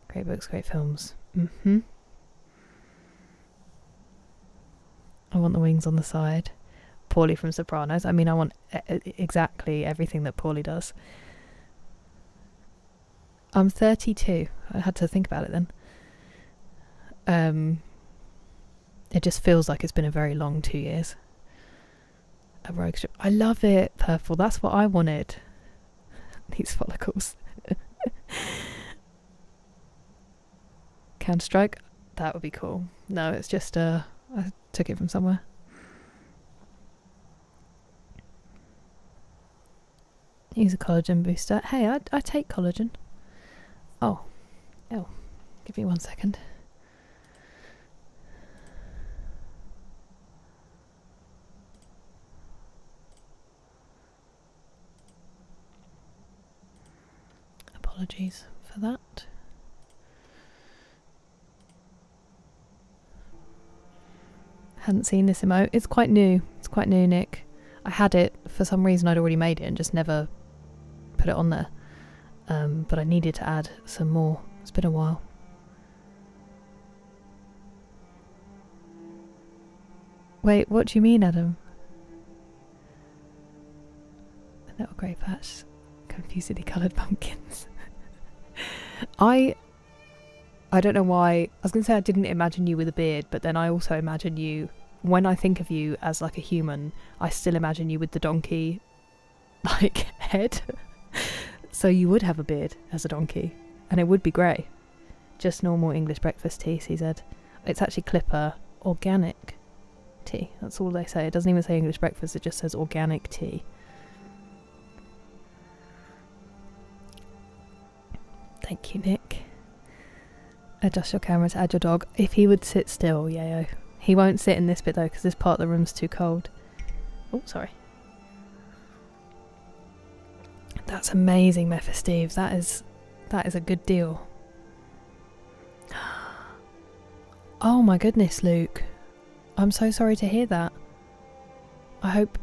Great books, great films. I want the wings on the side. Paulie from Sopranos. I mean, I want exactly everything that Paulie does. I'm 32. I had to think about it then. It just feels like it's been a very long 2 years. A rogue strip. I love it, Purple. That's what I wanted. These follicles. Counter-Strike? That would be cool. No, it's just I took it from somewhere. Use a collagen booster. Hey, I take collagen. Oh. Give me 1 second. Apologies for that. Hadn't seen this emote. It's quite new. It's quite new, Nick. I had it for some reason. I'd already made it and just never put it on there. But I needed to add some more. It's been a while. Wait, what do you mean, Adam? A little grey patch. Confusedly coloured pumpkins. I don't know why. I was going to say I didn't imagine you with a beard, but then I also imagine you, when I think of you as like a human, I still imagine you with the donkey like head. So you would have a beard as a donkey, and it would be grey. Just normal English breakfast tea, CZ. It's actually Clipper organic tea. That's all they say. It doesn't even say English breakfast, it just says organic tea. Thank you, Nick. Adjust your camera to add your dog. If he would sit still, yayo. He won't sit in this bit though, because this part of the room's too cold. Oh, sorry. That's amazing, Steve. That is a good deal. Oh my goodness, Luke. I'm so sorry to hear that. I hope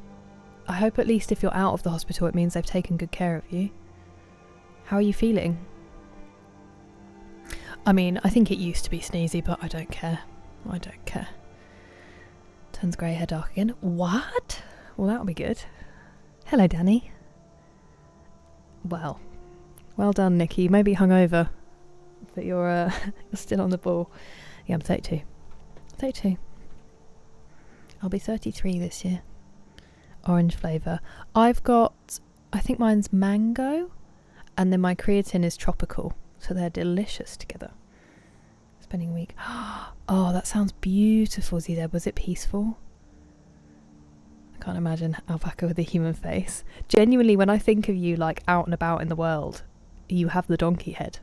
at least if you're out of the hospital it means they've taken good care of you. How are you feeling? I mean, I think it used to be sneezy, but I don't care. I don't care. Turns grey hair dark again. What? Well, that'll be good. Hello, Danny. Well done, Nikki. You may be hungover, but you're still on the ball. Yeah, I'm 32. 32. I'll be 33 this year. Orange flavour. I've got, I think mine's mango, and then my creatine is tropical. So they're delicious together. Spending a week. Oh, that sounds beautiful, ZZ. Was it peaceful? I can't imagine alpaca with a human face. Genuinely, when I think of you like out and about in the world, you have the donkey head.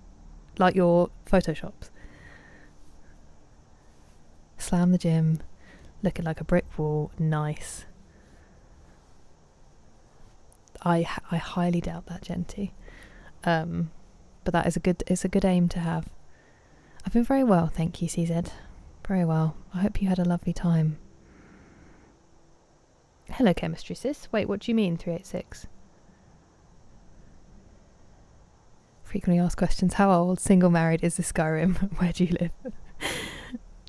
Like your photoshops. Slam the gym. Looking like a brick wall. Nice. I highly doubt that, Genty. But that is it's a good aim to have. I've been very well, thank you, CZ. Very well. I hope you had a lovely time. Hello, chemistry sis. Wait, what do you mean, 386? Frequently asked questions. How old, single, married, is this Skyrim? Where do you live?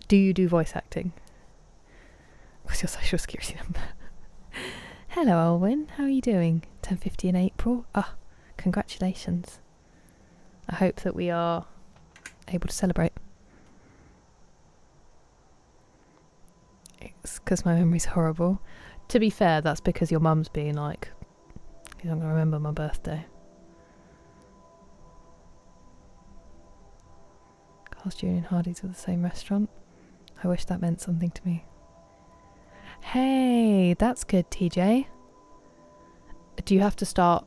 Do you do voice acting? What's your social security number? Hello, Alwyn. How are you doing? 10:50 in April. Ah, congratulations. I hope that we are able to celebrate. It's because my memory's horrible. To be fair, that's because your mum's being like, you're not going to remember my birthday. Carl's Jr. and Hardy's are the same restaurant. I wish that meant something to me. Hey, that's good, TJ. Do you have to start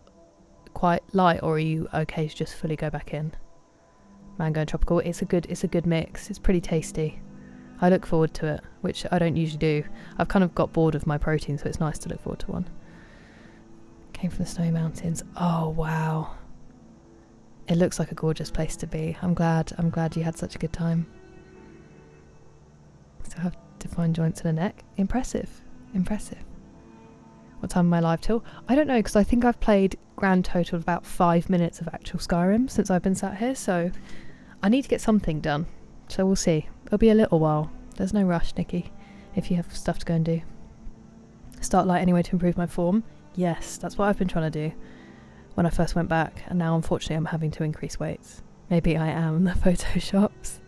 quite light, or are you okay to just fully go back in? Mango and tropical. It's a good mix. It's pretty tasty. I look forward to it, which I don't usually do. I've kind of got bored of my protein, so it's nice to look forward to one. Came from the Snowy Mountains. Oh wow. It looks like a gorgeous place to be. I'm glad you had such a good time. Still have defined joints in the neck. Impressive. What time am I live till? I don't know, because I think I've played grand total of about 5 minutes of actual Skyrim since I've been sat here, so I need to get something done. So we'll see. It'll be a little while. There's no rush, Nikki, if you have stuff to go and do. Start light anyway to improve my form. Yes, that's what I've been trying to do when I first went back, and now unfortunately I'm having to increase weights. Maybe I am the photoshops.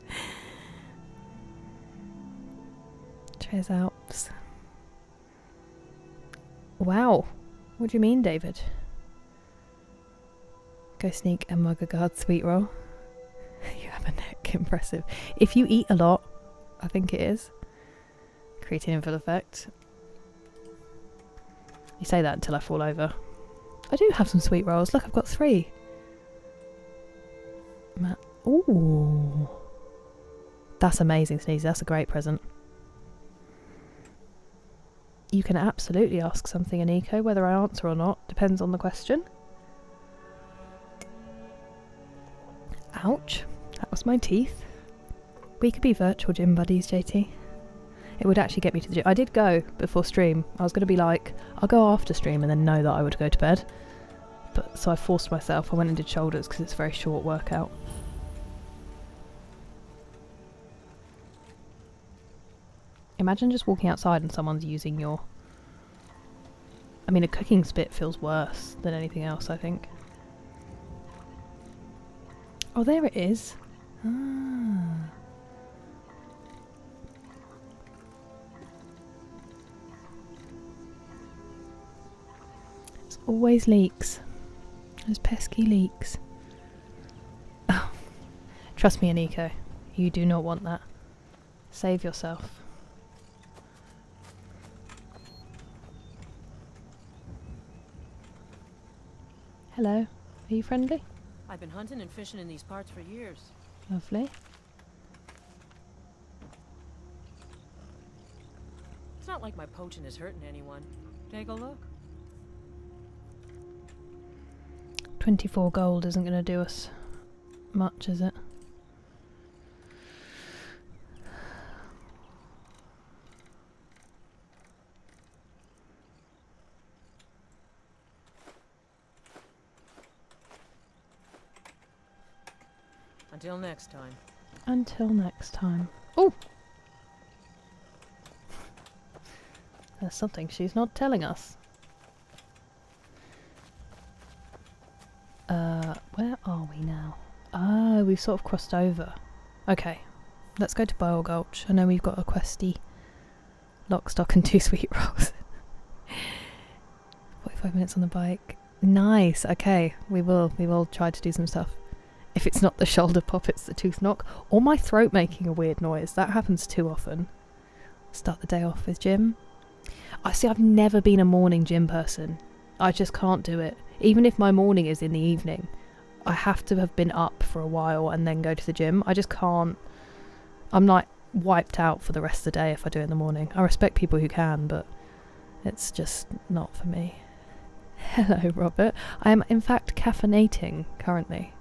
Cheers, Alps. Wow. What do you mean, David? Go sneak and mug a guard sweet roll. You have a neck. Impressive. If you eat a lot, I think it is. Creatine in full effect. You say that until I fall over. I do have some sweet rolls. Look, I've got 3. Ooh. That's amazing, Sneezy. That's a great present. You can absolutely ask something, Aniko, whether I answer or not. Depends on the question. Ouch. That was my teeth. We could be virtual gym buddies, JT. It would actually get me to the gym. I did go before stream. I was going to be like, I'll go after stream and then know that I would go to bed. But so I forced myself. I went and did shoulders because it's a very short workout. Imagine just walking outside and someone's using your... I mean, a cooking spit feels worse than anything else, I think. Oh, there it is. Ah. It's always leaks. Those pesky leaks. Oh. Trust me, Aniko. You do not want that. Save yourself. Hello. Are you friendly? I've been hunting and fishing in these parts for years. Lovely. It's not like my poaching is hurting anyone. Take a look. 24 gold isn't going to do us much, is it? Until next time. Until next time. Oh! There's something she's not telling us. Where are we now? Oh, we've sort of crossed over. Okay, let's go to Bile Gulch. I know we've got a questy lock, stock and 2 sweet rolls. 45 minutes on the bike. Nice, okay. We will try to do some stuff. If it's not the shoulder pop, it's the tooth knock. Or my throat making a weird noise. That happens too often. Start the day off with gym. I've never been a morning gym person. I just can't do it. Even if my morning is in the evening, I have to have been up for a while and then go to the gym. I just can't. I'm like wiped out for the rest of the day if I do it in the morning. I respect people who can, but it's just not for me. Hello, Robert. I am in fact caffeinating currently.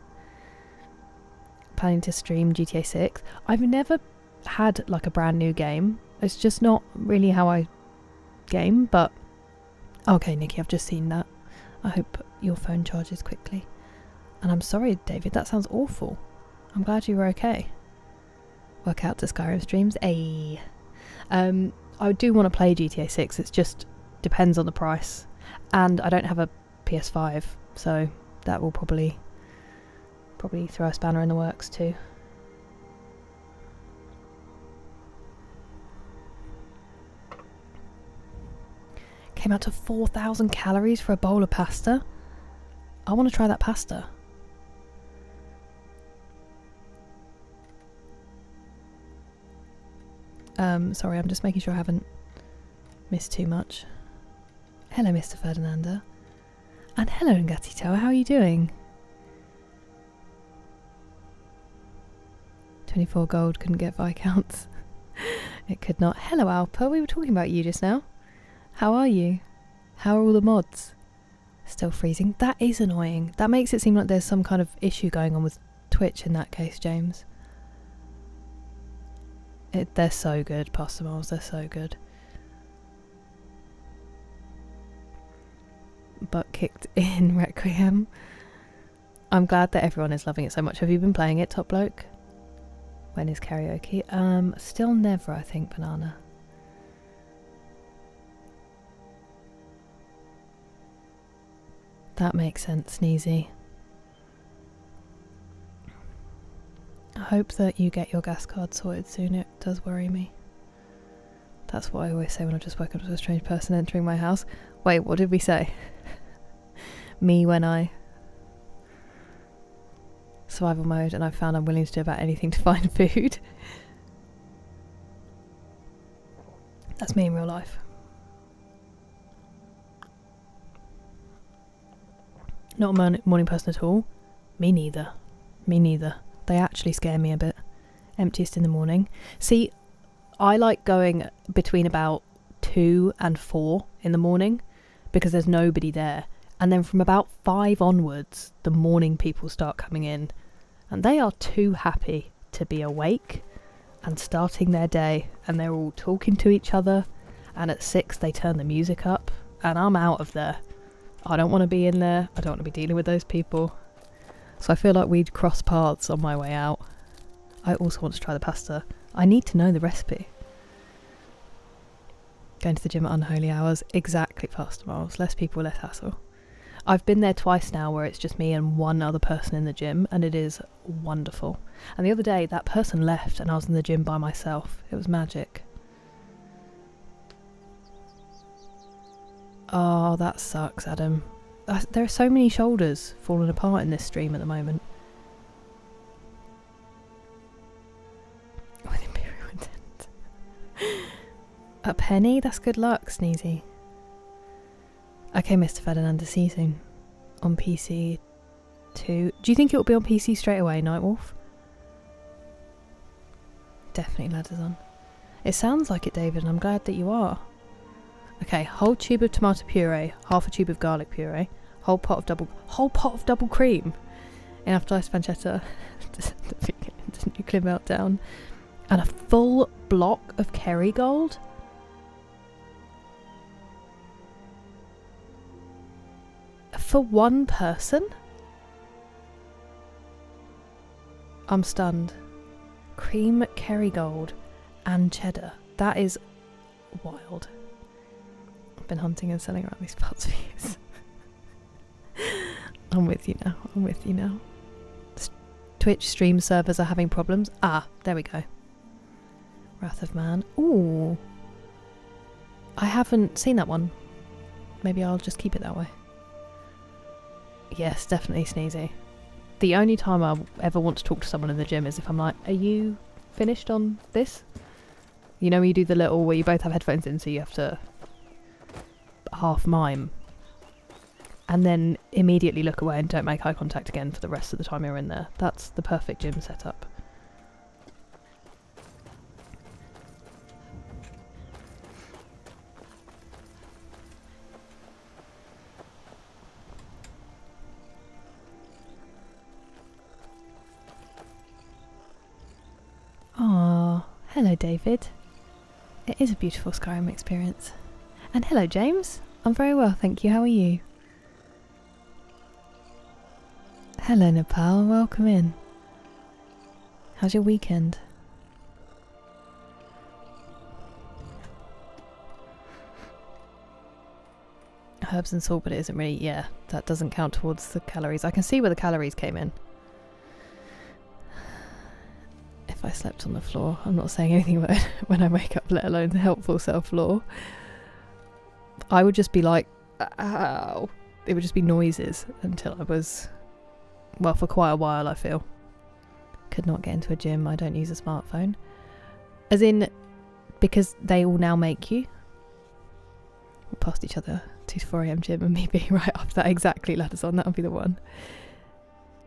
Planning to stream GTA 6. I've never had like a brand new game. It's just not really how I game, but okay, Nikki, I've just seen that. I hope your phone charges quickly. And I'm sorry, David, that sounds awful. I'm glad you were okay. Work out to Skyrim streams. Ayy. I do want to play GTA 6, it just depends on the price. And I don't have a PS5, so that will probably throw a spanner in the works too. Came out to 4,000 calories for a bowl of pasta. I want to try that pasta. Sorry, I'm just making sure I haven't missed too much. Hello, Mr. Ferdinanda. And hello, Ngatito, how are you doing? 24 gold, couldn't get Viscounts. It could not. Hello, Alpa, we were talking about you just now. How are you? How are all the mods? Still freezing? That is annoying. That makes it seem like there's some kind of issue going on with Twitch in that case, James. They're so good, Pasta Moles, they're so good. Butt kicked in Requiem. I'm glad that everyone is loving it so much. Have you been playing it, Top Bloke? When is karaoke? Still never, I think, Banana. That makes sense, Sneezy. I hope that you get your gas card sorted soon, it does worry me. That's what I always say when I've just woken up to a strange person entering my house. Wait, what did we say? Me when I... Survival mode, and I've found I'm willing to do about anything to find food. That's me in real life. Not a morning person at all. Me neither. Me neither. They actually scare me a bit. Emptiest in the morning. See, I like going between about 2 and 4 in the morning because there's nobody there. And then from about 5 onwards, the morning people start coming in. And they are too happy to be awake and starting their day. And they're all talking to each other. And at 6, they turn the music up. And I'm out of there. I don't want to be in there. I don't want to be dealing with those people. So I feel like we'd cross paths on my way out. I also want to try the pasta. I need to know the recipe. Going to the gym at unholy hours. Exactly, Pasta Miles. Less people, less hassle. I've been there twice now where it's just me and one other person in the gym, and it is wonderful. And the other day, that person left and I was in the gym by myself. It was magic. Oh, that sucks, Adam. There are so many shoulders falling apart in this stream at the moment. With Imperial intent. A penny? That's good luck, Sneezy. Okay, Mr. Ferdinand, see you soon. On PC 2. Do you think it will be on PC straight away, Nightwolf? Definitely ladders on. It sounds like it, David, and I'm glad that you are. Okay, whole tube of tomato puree, half a tube of garlic puree, whole pot of double cream, enough diced pancetta to nuclear meltdown, and a full block of Kerrygold. For one person? I'm stunned. Cream, Kerrygold, and cheddar. That is wild. I've been hunting and selling around these parts for years. I'm with you now. I'm with you now. Twitch stream servers are having problems. Ah, there we go. Wrath of Man. Ooh. I haven't seen that one. Maybe I'll just keep it that way. Yes, definitely sneezy. The only time I ever want to talk to someone in the gym is if I'm like, are you finished on this? You know, you do the little where you both have headphones in, so you have to half mime. And then immediately look away and don't make eye contact again for the rest of the time you're in there. That's the perfect gym setup. Ah, hello David. It is a beautiful Skyrim experience. And hello James. I'm very well, thank you. How are you? Hello Nepal, welcome in. How's your weekend? Herbs and salt, but it isn't really, yeah, that doesn't count towards the calories. I can see where the calories came in. If I slept on the floor, I'm not saying anything about it when I wake up, let alone the helpful self-lore. I would just be like, ow. It would just be noises until I was, well, for quite a while, I feel. Could not get into a gym. I don't use a smartphone. As in, because they all now make you. We'll past each other, 2 to 4 a.m. gym, and me being right after that, exactly, ladders on, that would be the one.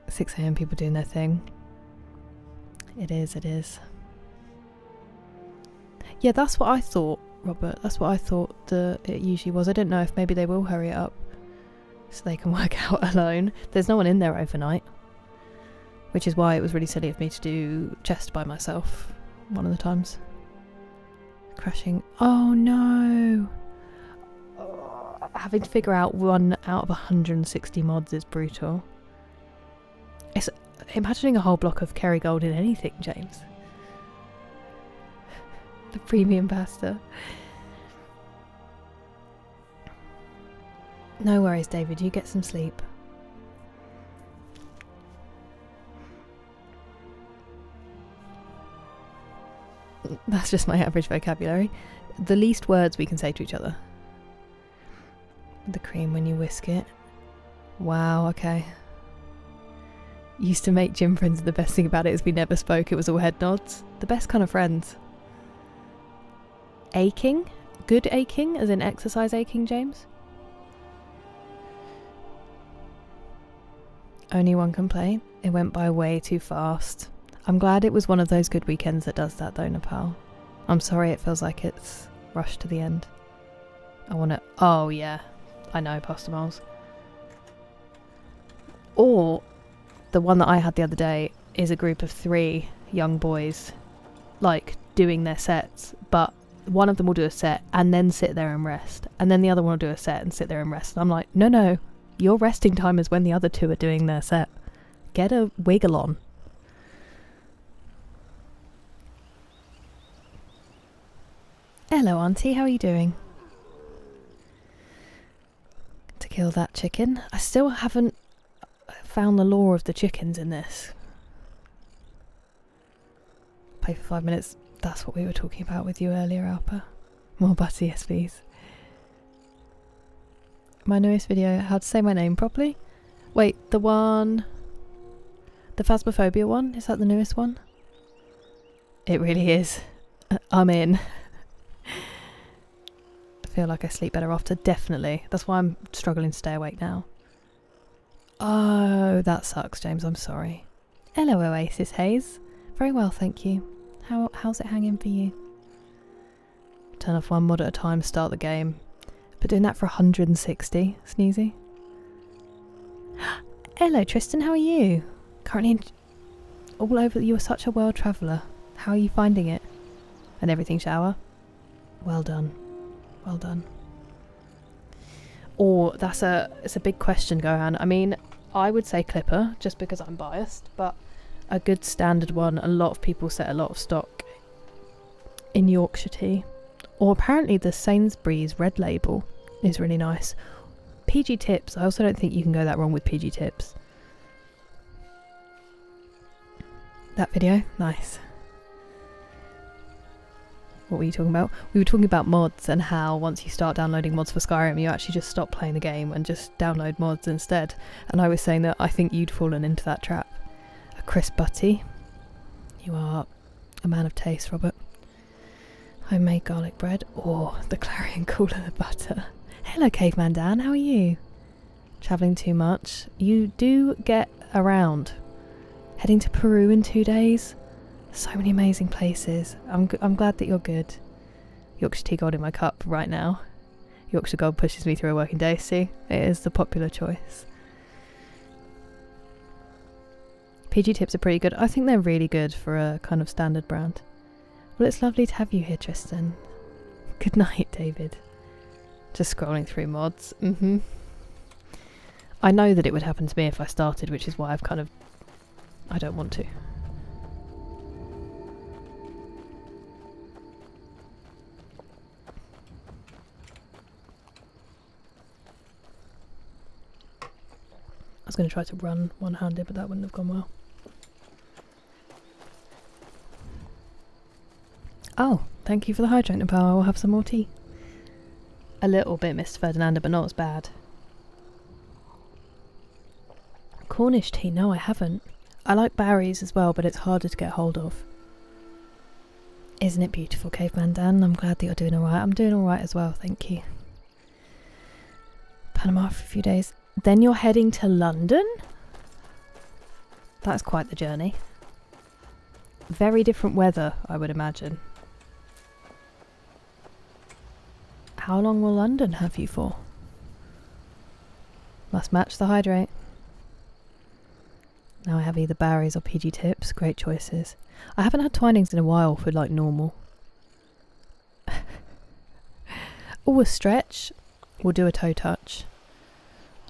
6 a.m. people doing their thing. It is, it is. Yeah, that's what I thought, Robert. That's what I thought it usually was. I don't know if maybe they will hurry it up so they can work out alone. There's no one in there overnight, which is why it was really silly of me to do chest by myself one of the times. Crashing. Oh no! Having to figure out 1 out of 160 mods is brutal. It's imagining a whole block of Kerrygold in anything, James. The premium pasta. No worries, David. You get some sleep. That's just my average vocabulary. The least words we can say to each other. The cream when you whisk it. Wow, okay. Used to make gym friends, and the best thing about it is we never spoke. It was all head nods. The best kind of friends. Aching? Good aching, as in exercise aching, James? Only one complaint. It went by way too fast. I'm glad it was one of those good weekends that does that though, Nepal. I'm sorry it feels like it's rushed to the end. I want to... Oh yeah, I know, Pasta Moles. Or the one that I had the other day is a group of 3 young boys, like, doing their sets, but one of them will do a set and then sit there and rest, and then the other one will do a set and sit there and rest. And I'm like, no, your resting time is when the other 2 are doing their set. Get a wiggle on. Hello, Auntie, how are you doing? To kill that chicken. I still haven't found the lore of the chickens in this. Play for 5 minutes. That's what we were talking about with you earlier, Alpa. More butty, yes please. My newest video, how to say my name properly? Wait, the one... The Phasmophobia one? Is that the newest one? It really is. I'm in. I feel like I sleep better after, definitely. That's why I'm struggling to stay awake now. Oh, that sucks, James. I'm sorry. Hello, Oasis Haze. Very well, thank you. How's it hanging for you? Turn off one mod at a time, start the game. But doing that for 160, Sneezy. Hello, Tristan. How are you? Currently all over. You are such a world traveller. How are you finding it? And everything, shower. Well done. Well done. Or it's a big question, Gohan. I mean, I would say Clipper, just because I'm biased, but a good standard one. A lot of people set a lot of stock in Yorkshire tea. Or apparently the Sainsbury's Red Label is really nice. PG Tips. I also don't think you can go that wrong with PG Tips. That video? Nice. What were you talking about? We were talking about mods and how once you start downloading mods for Skyrim, you actually just stop playing the game and just download mods instead. And I was saying that I think you'd fallen into that trap. A crisp butty. You are a man of taste, Robert. Homemade garlic bread. Or the clarion call of the butter. Hello, Caveman Dan. How are you? Travelling too much? You do get around. Heading to Peru in 2 days. So many amazing places. I'm glad that you're good. Yorkshire tea gold in my cup right now. Yorkshire gold pushes me through a working day. See, it is the popular choice. PG Tips are pretty good. I think they're really good for a kind of standard brand. Well, it's lovely to have you here, Tristan. Good night, David. Just scrolling through mods. I know that it would happen to me if I started, which is why I don't want to. I was going to try to run one-handed, but that wouldn't have gone well. Oh, thank you for the hydrant power. We'll have some more tea. A little bit, Mr. Ferdinando, but not as bad. Cornish tea? No, I haven't. I like Barry's as well, but it's harder to get hold of. Isn't it beautiful, Caveman Dan? I'm glad that you're doing alright. I'm doing alright as well, thank you. Panama for a few days. Then you're heading to London? That's quite the journey. Very different weather, I would imagine. How long will London have you for? Must match the hydrate. Now I have either Barry's or PG Tips. Great choices. I haven't had Twinings in a while for like normal. Oh, a stretch. We'll do a toe touch.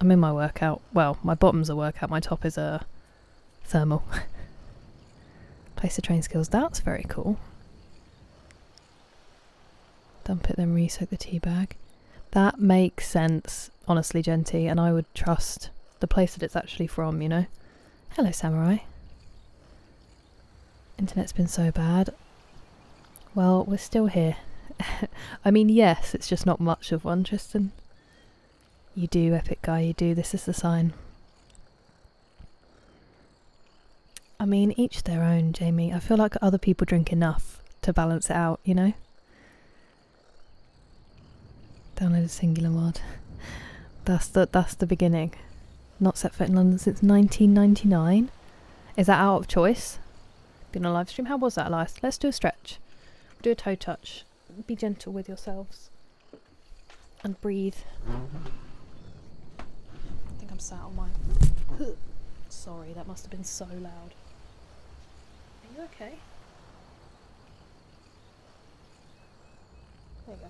I'm in my workout. Well, my bottom's a workout. My top is a thermal. Place the train skills. That's very cool. Dump it, then re-soak the tea bag. That makes sense, honestly, Genty, and I would trust the place that it's actually from, you know? Hello, Samurai. Internet's been so bad. Well, we're still here. I mean, yes, it's just not much of one, Tristan. You do, epic guy, you do. This is the sign. I mean, each their own, Jamie. I feel like other people drink enough to balance it out, you know? Download a singular mod. That's the beginning. Not set foot in London since 1999. Is that out of choice? Been on a live stream? How was that, Elias? Let's do a stretch. Do a toe touch. Be gentle with yourselves. And breathe. I think I'm sat on my... Sorry, that must have been so loud. Are you okay? There you go.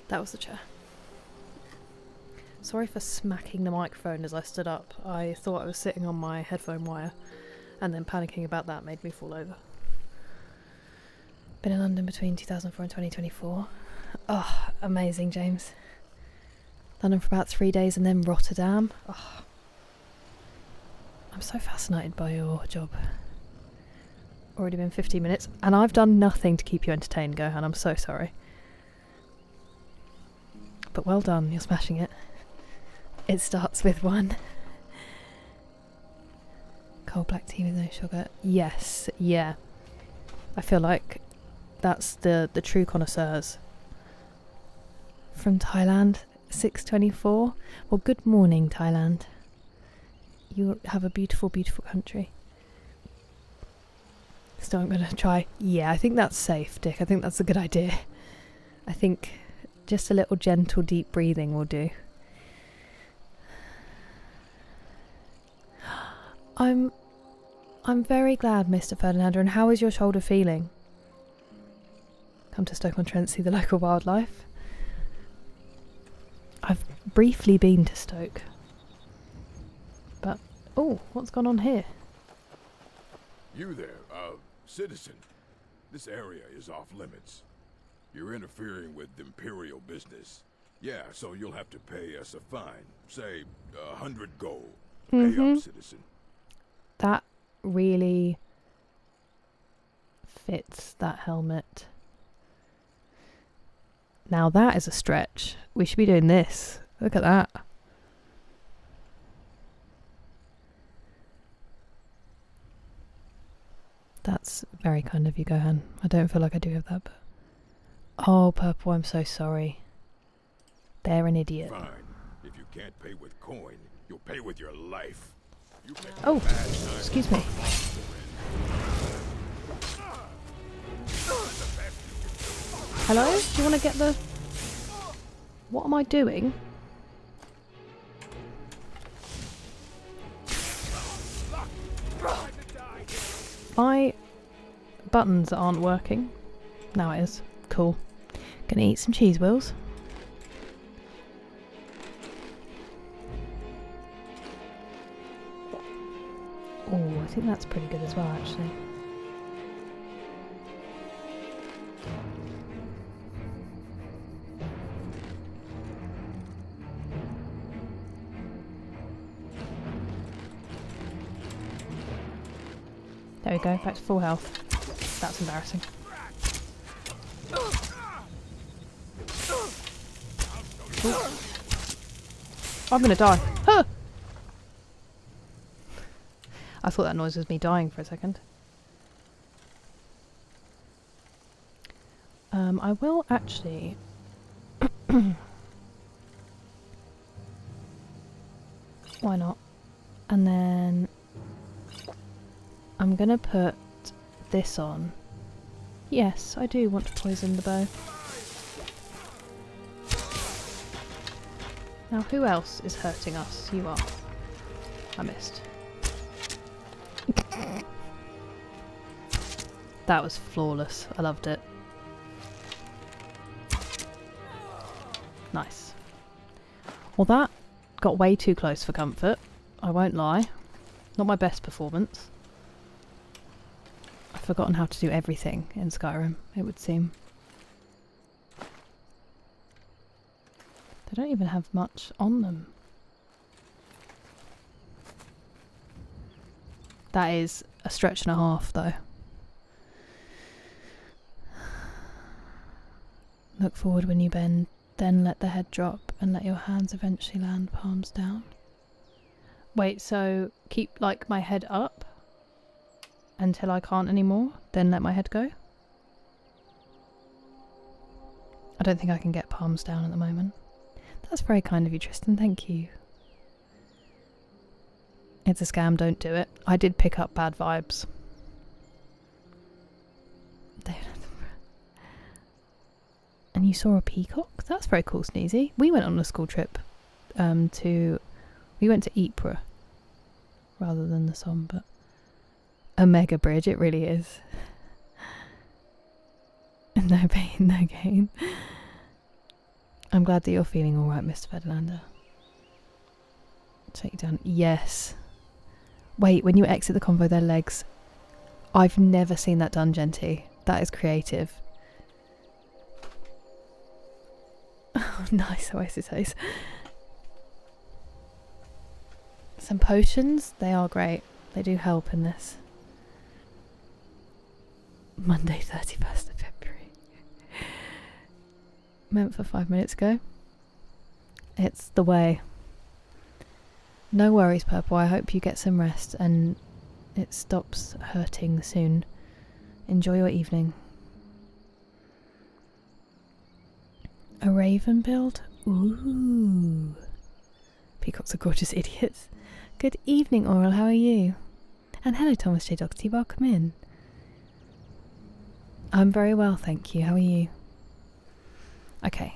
That was the chair. Sorry for smacking the microphone as I stood up. I thought I was sitting on my headphone wire, and then panicking about that made me fall over. Been in London between 2004 and 2024. Oh, amazing, James. London for about 3 days and then Rotterdam. Oh, I'm so fascinated by your job. Already been 15 minutes, and I've done nothing to keep you entertained, Gohan. I'm so sorry. But well done, you're smashing it. It starts with 1. Cold black tea with no sugar. Yes, yeah. I feel like that's the true connoisseurs. From Thailand, 6:24. Well, good morning, Thailand. You have a beautiful, beautiful country. So I'm going to try. Yeah, I think that's safe, Dick. I think that's a good idea. I think just a little gentle, deep breathing will do. I'm very glad, Mr. Ferdinand. And how is your shoulder feeling? Come to Stoke-on-Trent, see the local wildlife. I've briefly been to Stoke. But, oh, what's gone on here? You there, citizen. This area is off limits. You're interfering with imperial business. Yeah, so you'll have to pay us a fine. Say, 100 gold. Pay up, citizen. That really fits that helmet. Now that is a stretch. We should be doing this. Look at that. That's very kind of you, Gohan. I don't feel like I do have that, but... Oh, Purple, I'm so sorry. They're an idiot. Fine. If you can't pay with coin, you'll pay with your life. You Oh, excuse me. Hello? Do you want to get the... What am I doing? My buttons aren't working. Now it is. Cool. Gonna eat some cheese wheels. Oh, I think that's pretty good as well, actually. There we go, back to full health. That's embarrassing. Ooh. I'm gonna die. Huh! I thought that noise was me dying for a second. I will actually... Why not? And then... I'm gonna put this on. Yes, I do want to poison the bow. Now who else is hurting us? You are. I missed. That was flawless. I loved it. Nice. Well, that got way too close for comfort. I won't lie. Not my best performance. I've forgotten how to do everything in Skyrim, it would seem. They don't even have much on them. That is a stretch and a half, though. Look forward when you bend, then let the head drop and let your hands eventually land palms down. Wait, so keep like my head up until I can't anymore, then let my head go? I don't think I can get palms down at the moment. That's very kind of you, Tristan, thank you. It's a scam, don't do it. I did pick up bad vibes. And you saw a peacock? That's very cool, Sneezy. We went on a school trip we went to Ypres rather than the Somme, but a mega bridge, it really is. No pain, no gain. I'm glad that you're feeling alright, Mr. Ferdinand. Take you down. Yes. Wait, when you exit the convo, their legs. I've never seen that done, Genty. That is creative. Oh, nice Oasis Haze. Some potions, they are great. They do help in this. Monday, 31st of February. Meant for 5 minutes ago. It's the way. No worries, Purple. I hope you get some rest and it stops hurting soon. Enjoy your evening. A raven build? Ooh. Peacocks are gorgeous idiots. Good evening, Oral. How are you? And hello, Thomas J. Doherty. Welcome in. I'm very well, thank you. How are you? Okay.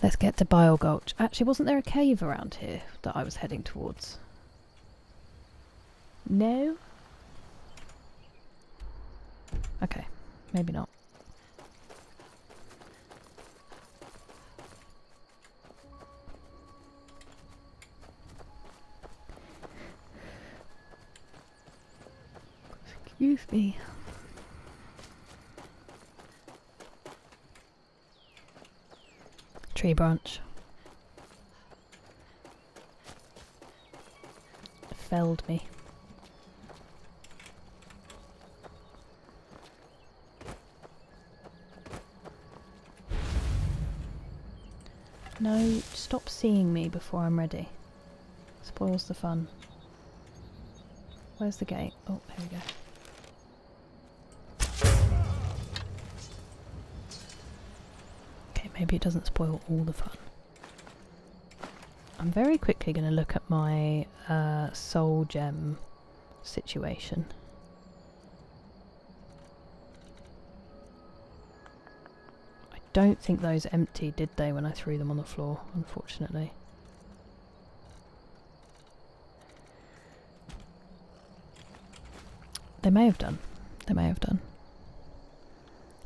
Let's get to Bile Gulch. Actually, wasn't there a cave around here that I was heading towards? No? Okay, maybe not. Excuse me. Tree branch. Felled me. No, stop seeing me before I'm ready. Spoils the fun. Where's the gate? Oh, here we go. Maybe it doesn't spoil all the fun. I'm very quickly going to look at my soul gem situation. I don't think those emptied, did they, when I threw them on the floor, unfortunately. They may have done. They may have done.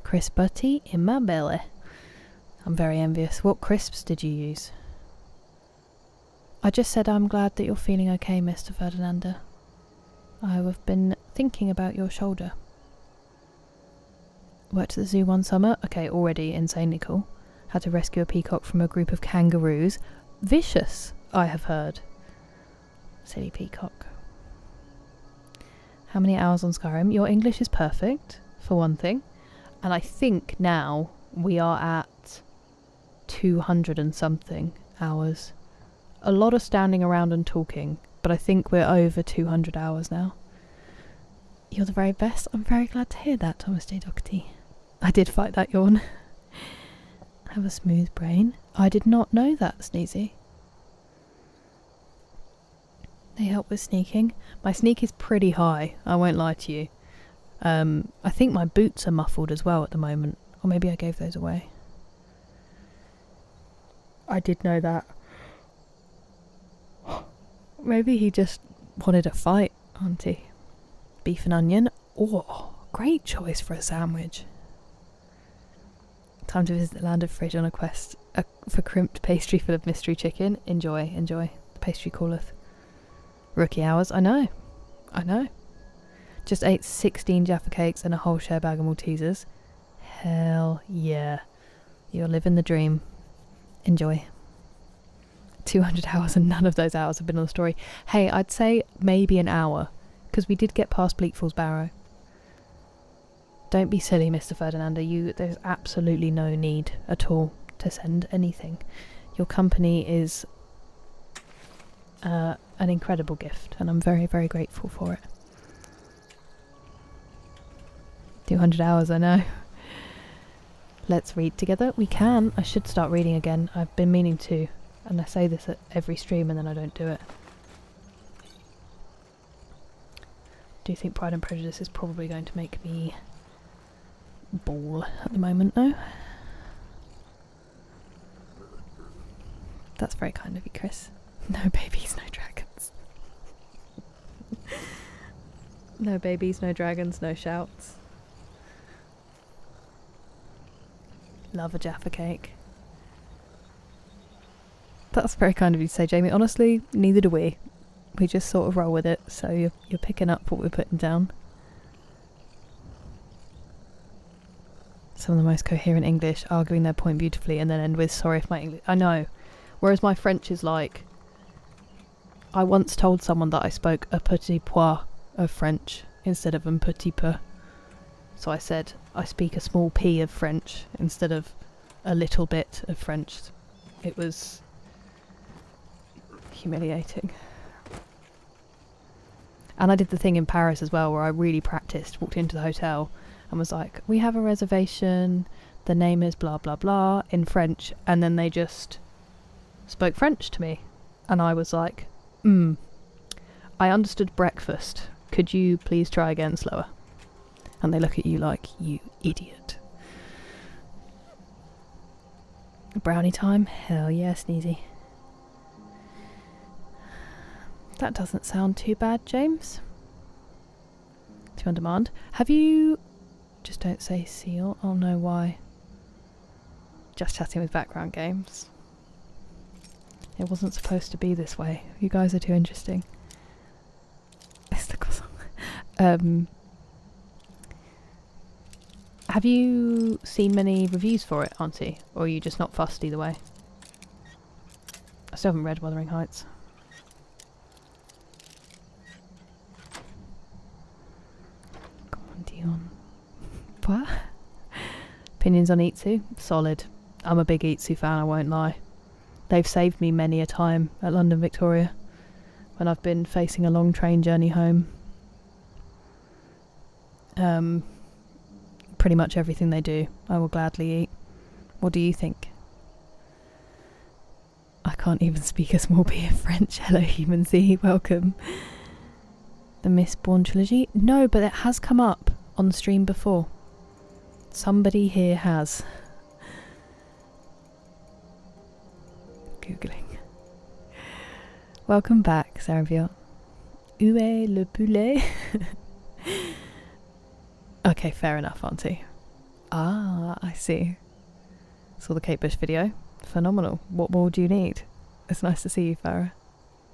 Crisp butty in my belly. I'm very envious. What crisps did you use? I just said I'm glad that you're feeling okay, Mr. Ferdinander. I have been thinking about your shoulder. Worked at the zoo one summer. Okay, already insanely cool. Had to rescue a peacock from a group of kangaroos. Vicious, I have heard. Silly peacock. How many hours on Skyrim? Your English is perfect, for one thing. And I think now we are at 200 and something hours. A lot of standing around and talking, but I think we're over 200 hours now. You're the very best. I'm very glad to hear that, Thomas J. Doherty. I did fight that yawn. Have a smooth brain. I did not know that, Sneezy. They help with sneaking. My sneak is pretty high, I won't lie to you. I think my boots are muffled as well at the moment. Or maybe I gave those away. I did know that. Maybe he just wanted a fight, auntie. Beef and onion. Oh, great choice for a sandwich. Time to visit the land of Fridge on a quest for crimped pastry full of mystery chicken. Enjoy, enjoy. The pastry calleth. Rookie hours. I know. Just ate 16 Jaffa cakes and a whole share bag of Maltesers. Hell yeah. You're living the dream. Enjoy. 200 hours and none of those hours have been on the story. Hey, I'd say maybe an hour, because we did get past Bleak Falls Barrow. Don't be silly, Mr. Ferdinander. There's absolutely no need at all to send anything. Your company is an incredible gift, and I'm very, very grateful for it. 200 hours, I know. Let's read together. We can. I should start reading again. I've been meaning to, and I say this at every stream and then I don't do it. Do you think Pride and Prejudice is probably going to make me bawl at the moment, though? That's very kind of you, Chris. No babies, no dragons. No babies, no dragons, no shouts. Love a Jaffa cake. That's very kind of you to say, Jamie. Honestly, neither do we. We just sort of roll with it, so you're picking up what we're putting down. Some of the most coherent English, arguing their point beautifully, and then end with, sorry if my English... I know. Whereas my French is like... I once told someone that I spoke a petit peu of French instead of un petit peu. So I said, I speak a small p of French instead of a little bit of French. It was humiliating. And I did the thing in Paris as well where I really practiced, walked into the hotel and was like, we have a reservation, the name is blah blah blah in French, and then they just spoke French to me. And I was like, I understood breakfast. Could you please try again slower? And they look at you like, you idiot. Brownie time? Hell yeah, Sneezy. That doesn't sound too bad, James. 2 on demand. Have you... Just don't say seal. Oh no, why? Just chatting with background games. It wasn't supposed to be this way. You guys are too interesting. It's the croissant. Have you seen many reviews for it, Auntie? Or are you just not fussed either way? I still haven't read Wuthering Heights. Come on, Dion. What? Opinions on Itsu? Solid. I'm a big Itsu fan, I won't lie. They've saved me many a time at London Victoria when I've been facing a long train journey home. Pretty much everything they do, I will gladly eat. What do you think? I can't even speak a small bit of French. Hello, Human Z. Welcome. The Mistborn trilogy? No, but it has come up on stream before. Somebody here has. Googling. Welcome back, Sarah. Où est le poulet? Okay, fair enough, Auntie. Ah, I see. Saw the Kate Bush video. Phenomenal. What more do you need? It's nice to see you, Farah.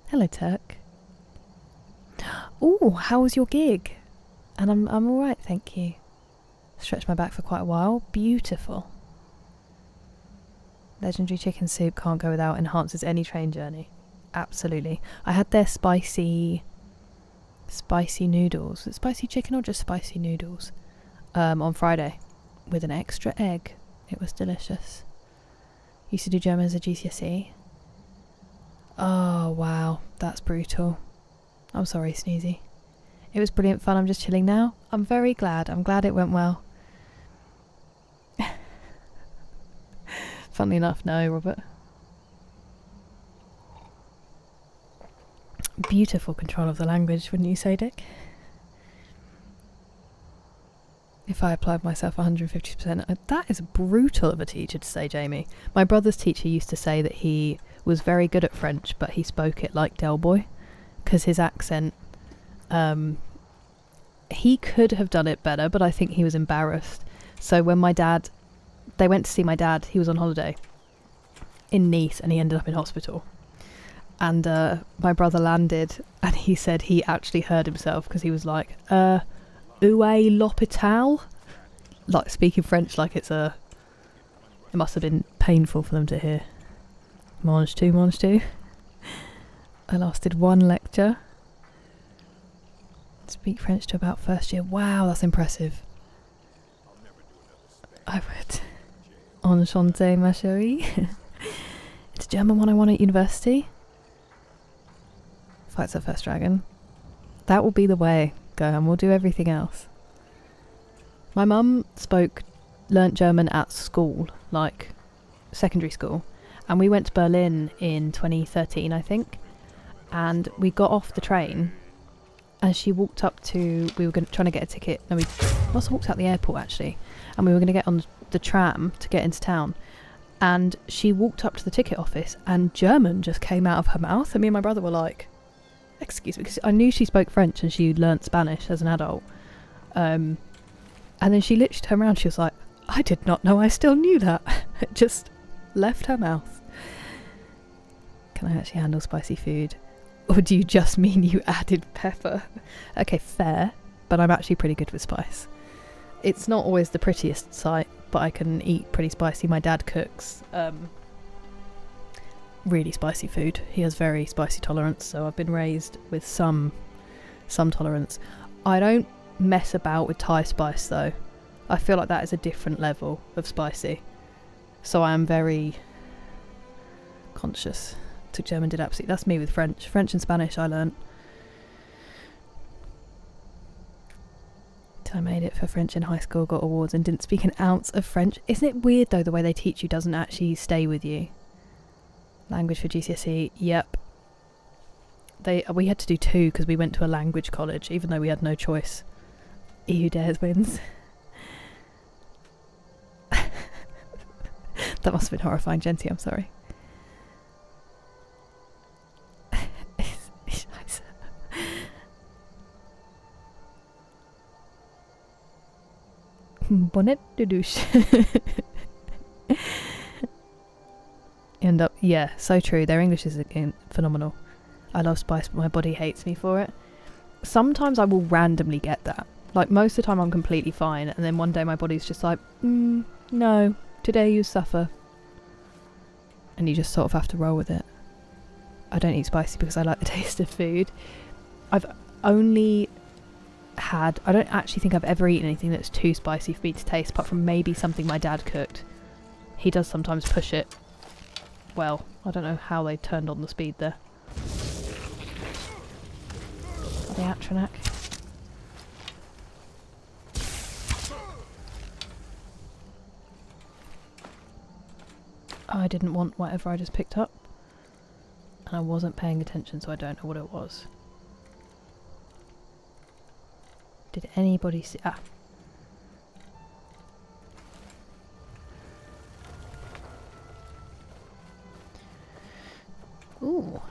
Hello, Turk. Oh, how was your gig? And I'm alright, thank you. Stretched my back for quite a while. Beautiful. Legendary chicken soup, can't go without, enhances any train journey. Absolutely. I had their spicy noodles. Is it spicy chicken or just spicy noodles? On Friday with an extra egg. It was delicious. Used to do German as a GCSE. Oh wow, that's brutal. I'm sorry, Sneezy. It was brilliant fun. I'm just chilling now. I'm very glad. I'm glad it went well. Funnily enough, no, Robert. Beautiful control of the language, wouldn't you say, Dick? If I applied myself 150%, that is brutal of a teacher to say, Jamie. My brother's teacher used to say that he was very good at French, but he spoke it like Del Boy, because his accent, he could have done it better, but I think he was embarrassed. So when they went to see my dad, he was on holiday in Nice and he ended up in hospital. And my brother landed and he said he actually heard himself because he was like, où est l'hôpital? Like speaking French like it must have been painful for them to hear. Mange tu. I lasted one lecture. Speak French to about first year. Wow, that's impressive. I would. Enchanté, ma chérie. It's German 101 at university. Fights the first dragon. That will be the way, go, and we'll do everything else. My mum learnt German at school, like secondary school, and we went to Berlin in 2013, I think, and we got off the train and she walked up to, we were trying to get a ticket, no, we must have walked out the airport actually, and we were going to get on the tram to get into town, and she walked up to the ticket office and German just came out of her mouth, and me and my brother were like, excuse me, because I knew she spoke French and she learnt Spanish as an adult, and then she literally turned around, she was like, I did not know I still knew that. It just left her mouth. Can I actually handle spicy food? Or do you just mean you added pepper? Okay, fair, but I'm actually pretty good with spice. It's not always the prettiest sight, but I can eat pretty spicy. My dad cooks really spicy food. He has very spicy tolerance, so I've been raised with some tolerance. I don't mess about with Thai spice though. I feel like that is a different level of spicy. So I am very conscious. Took German, did absolutely. That's me with French. French and Spanish I learnt. I made it for French in high school, got awards and didn't speak an ounce of French. Isn't it weird though the way they teach you doesn't actually stay with you? Language for GCSE, yep. We had to do 2 because we went to a language college even though we had no choice. He who dares wins. That must have been horrifying, Genty, I'm sorry. Bonnet de douche. End up, yeah, so true. Their English is again phenomenal. I love spice, but my body hates me for it. Sometimes I will randomly get that. Like most of the time I'm completely fine, and then one day my body's just like, no, today you suffer. And you just sort of have to roll with it. I don't eat spicy because I like the taste of food. I don't actually think I've ever eaten anything that's too spicy for me to taste, apart from maybe something my dad cooked. He does sometimes push it. Well, I don't know how they turned on the speed there. Are they Atronac? I didn't want whatever I just picked up. And I wasn't paying attention, so I don't know what it was. Did anybody see? Ah. Ooh.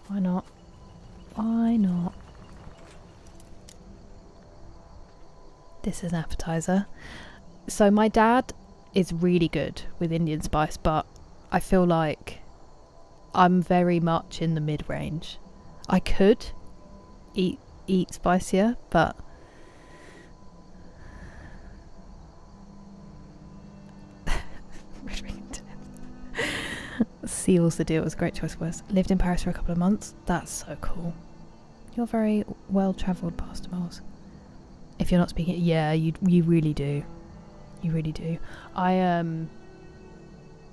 Why not? Why not? This is an appetizer. So my dad is really good with Indian spice, but I feel like I'm very much in the mid-range. I could eat spicier, but seals the deal. It was a great choice of words. Lived in Paris for a couple of months. That's so cool. You're very well travelled, Pastor Moles. If you're not speaking, yeah, you really do. You really do. I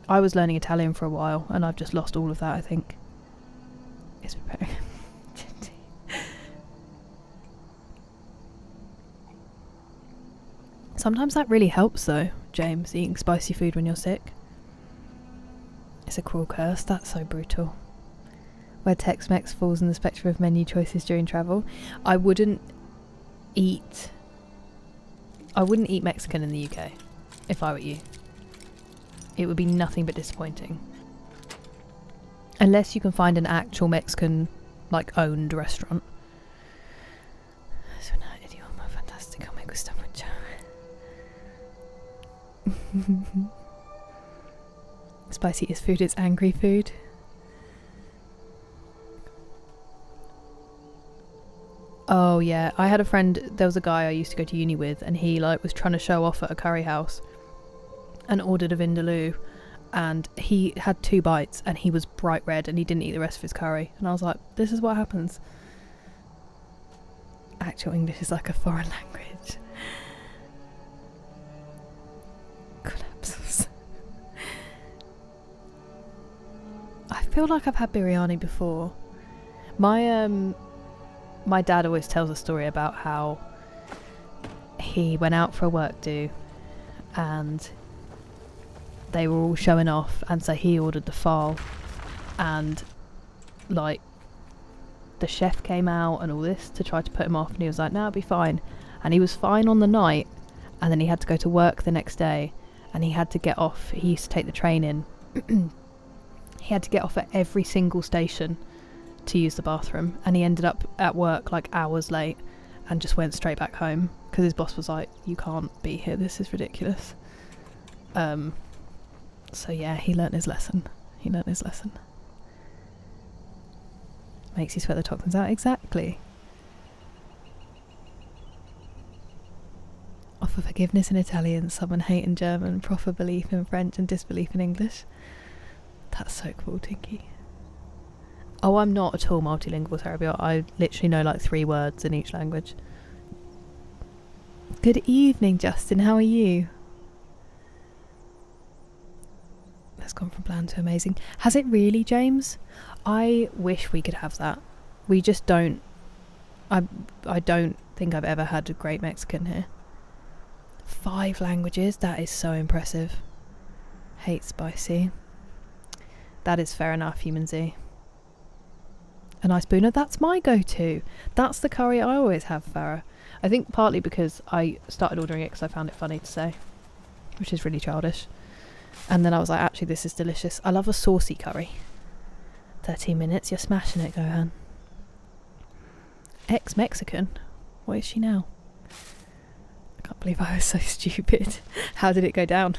was learning Italian for a while, and I've just lost all of that, I think. It's preparing. Sometimes that really helps though, James, eating spicy food when you're sick. It's a cruel curse. That's so brutal. Where Tex-Mex falls in the spectrum of menu choices during travel. I wouldn't eat Mexican in the UK if I were you. It would be nothing but disappointing. Unless you can find an actual Mexican, like, owned restaurant. Suena idioma fantástico, me gusta mucho. Spicy is food, it's angry food. Oh yeah, I had a friend, there was a guy I used to go to uni with, and he like was trying to show off at a curry house and ordered a vindaloo, and he had 2 bites and he was bright red and he didn't eat the rest of his curry, and I was like, this is what happens. Actual English is like a foreign language. Collapses. I feel like I've had biryani before. My dad always tells a story about how he went out for a work do and they were all showing off, and so he ordered the file, and like the chef came out and all this to try to put him off, and he was like, no, it'll be fine. And he was fine on the night, and then he had to go to work the next day, and he had to get off. He used to take the train in. He had to get off at every single station to use the bathroom, and he ended up at work like hours late and just went straight back home because his boss was like, you can't be here, this is ridiculous. So yeah, he learnt his lesson. He learnt his lesson. Makes you sweat the toxins out. Exactly. Offer forgiveness in Italian, summon hate in German, proffer belief in French and disbelief in English. That's so cool, Tinky. Oh, I'm not at all multilingual, Cerebral. I literally know like 3 words in each language. Good evening, Justin. How are you? That's gone from bland to amazing. Has it really, James? I wish we could have that. We just don't. I don't think I've ever had a great Mexican here. 5 languages? That is so impressive. Hate spicy. That is fair enough, Human Z. A nice booner, that's my go-to. That's the curry I always have, Farah. I think partly because I started ordering it because I found it funny to say, which is really childish. And then I was like, actually, this is delicious. I love a saucy curry. 13 minutes, you're smashing it, Gohan. Ex-Mexican? What is she now? I can't believe I was so stupid. How did it go down?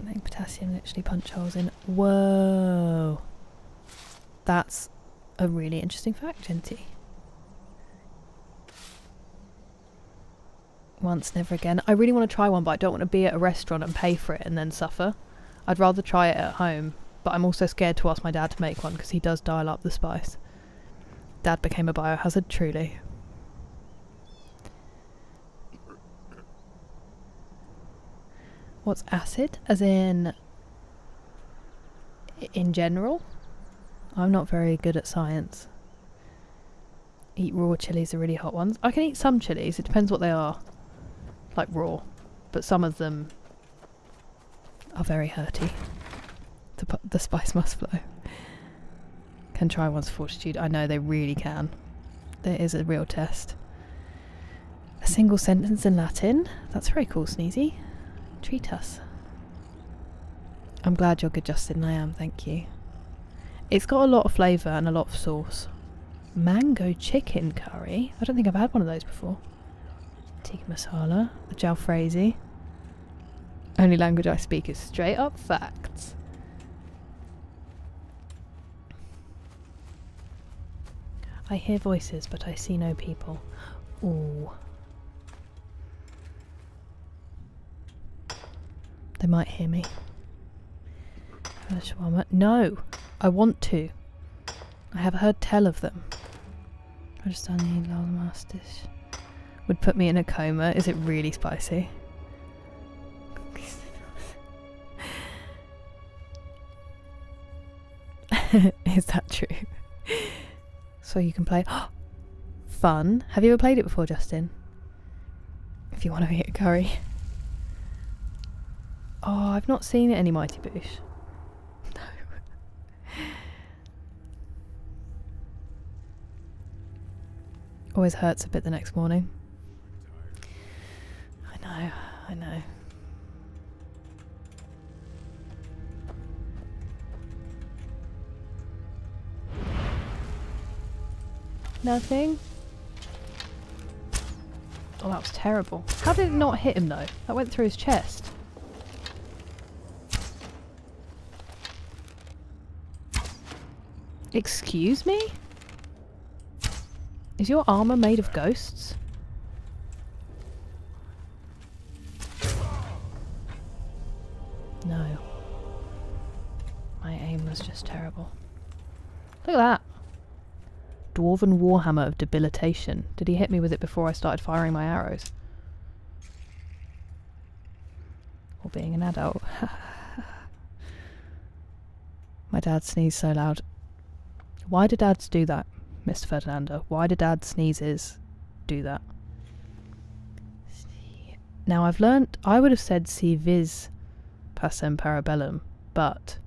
Letting potassium literally punch holes in. Whoa. That's a really interesting fact, Genty. Once, never again. I really want to try one, but I don't want to be at a restaurant and pay for it and then suffer. I'd rather try it at home, but I'm also scared to ask my dad to make one because he does dial up the spice. Dad became a biohazard, truly. What's acid? As in general? I'm not very good at science. Eat raw chilies, the really hot ones. I can eat some chilies, it depends what they are. Like raw. But some of them are very hurty. The spice must flow. Can try one's fortitude. I know they really can. There is a real test. A single sentence in Latin? That's very cool, Sneezy. Treat us. I'm glad you're good, Justin. I am, thank you. It's got a lot of flavour and a lot of sauce. Mango chicken curry? I don't think I've had one of those before. Tikka masala. A jalfrezi. Only language I speak is straight up facts. I hear voices, but I see no people. Ooh. They might hear me. Have a shawarma? No! I want to. I have heard tell of them. Rajasthani lal mastish. Would put me in a coma. Is it really spicy? Is that true? So you can play. Fun. Have you ever played it before, Justin? If you want to eat a curry. Oh, I've not seen it any Mighty Boosh. No. Always hurts a bit the next morning. I know. Nothing? Oh, that was terrible. How did it not hit him though? That went through his chest. Excuse me? Is your armour made of ghosts? No. My aim was just terrible. Look at that. Dwarven Warhammer of Debilitation. Did he hit me with it before I started firing my arrows? Or being an adult. My dad sneezed so loud. Why do dads do that, Mr. Ferdinando? Why do dad sneezes do that? Now I've learnt, I would have said si vis passem parabellum, but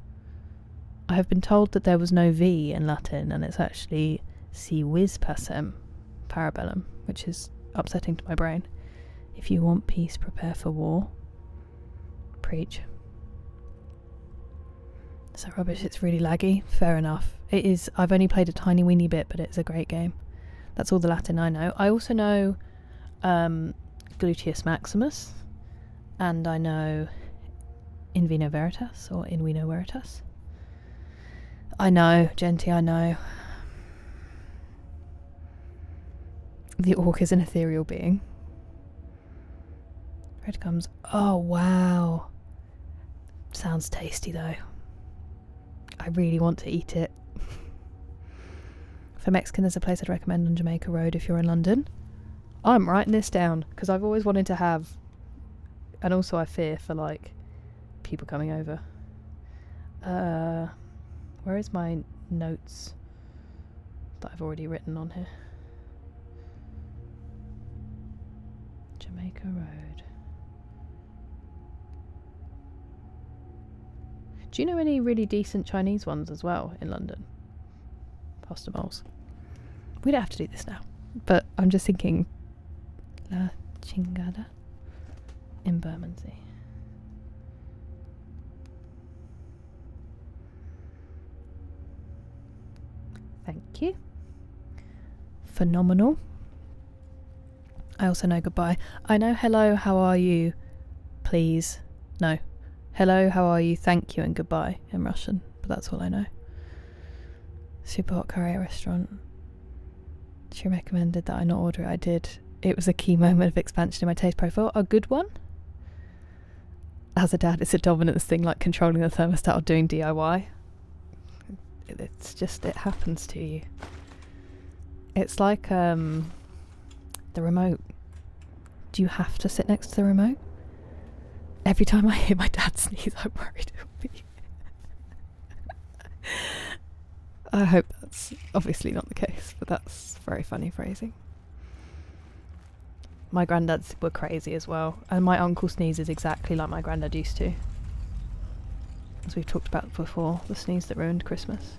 I have been told that there was no V in Latin and it's actually si vis passem parabellum, which is upsetting to my brain. If you want peace, prepare for war. Preach. So rubbish, it's really laggy. Fair enough. It is. I've only played a tiny weeny bit, but it's a great game. That's all the Latin I know. I also know Gluteus Maximus, and I know In vino veritas or in vino veritas. I know, Genty, I know. The orc is an ethereal being. Red comes. Oh, wow. Sounds tasty, though. I really want to eat it. For Mexican, there's a place I'd recommend on Jamaica Road if you're in London. I'm writing this down because I've always wanted to have, and also I fear for like people coming over. Where is my notes that I've already written on here? Jamaica Road. Do you know any really decent Chinese ones as well in London? Pasta moles. We don't have to do this now, but I'm just thinking La Chingada in Bermondsey. Thank you. Phenomenal. I also know goodbye. I know hello, how are you, please. No. Hello, how are you, thank you, and goodbye in Russian, but that's all I know. Super hot curry restaurant. She recommended that I not order it. I did. It was a key moment of expansion in my taste profile. A good one? As a dad, it's a dominance thing, like controlling the thermostat or doing DIY. It's just, it happens to you. It's like the remote. Do you have to sit next to the remote? Every time I hear my dad sneeze, I'm worried it'll be. I hope that's obviously not the case, but that's very funny phrasing. My granddads were crazy as well, and my uncle sneezes exactly like my granddad used to. As we've talked about before, the sneeze that ruined Christmas.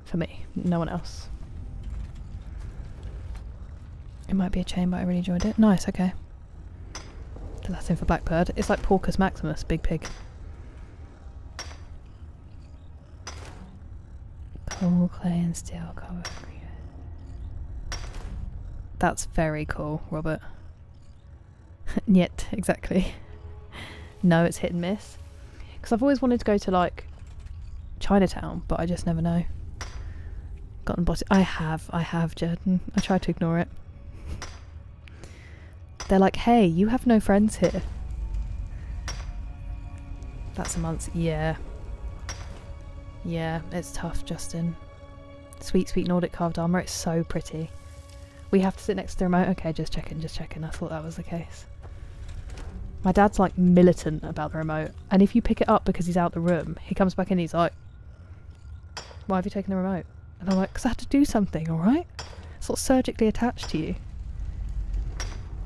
For me, no one else. It might be a chain, but I really enjoyed it. Nice, okay. The Latin for blackbird. It's like Porcus Maximus, big pig. Coal, clay and steel cover. That's very cool, Robert. Yet, exactly. No, it's hit and miss. Because I've always wanted to go to like Chinatown, but I just never know. Gotten botted. I have, Jordan. I try to ignore it. They're like, hey, you have no friends here. That's a month. Yeah. Yeah, it's tough, Justin. Sweet, sweet Nordic carved armour. It's so pretty. We have to sit next to the remote. Okay, just checking, just checking. I thought that was the case. My dad's like militant about the remote. And if you pick it up because he's out the room, he comes back in and he's like, why have you taken the remote? And I'm like, because I had to do something, alright? It's not surgically attached to you.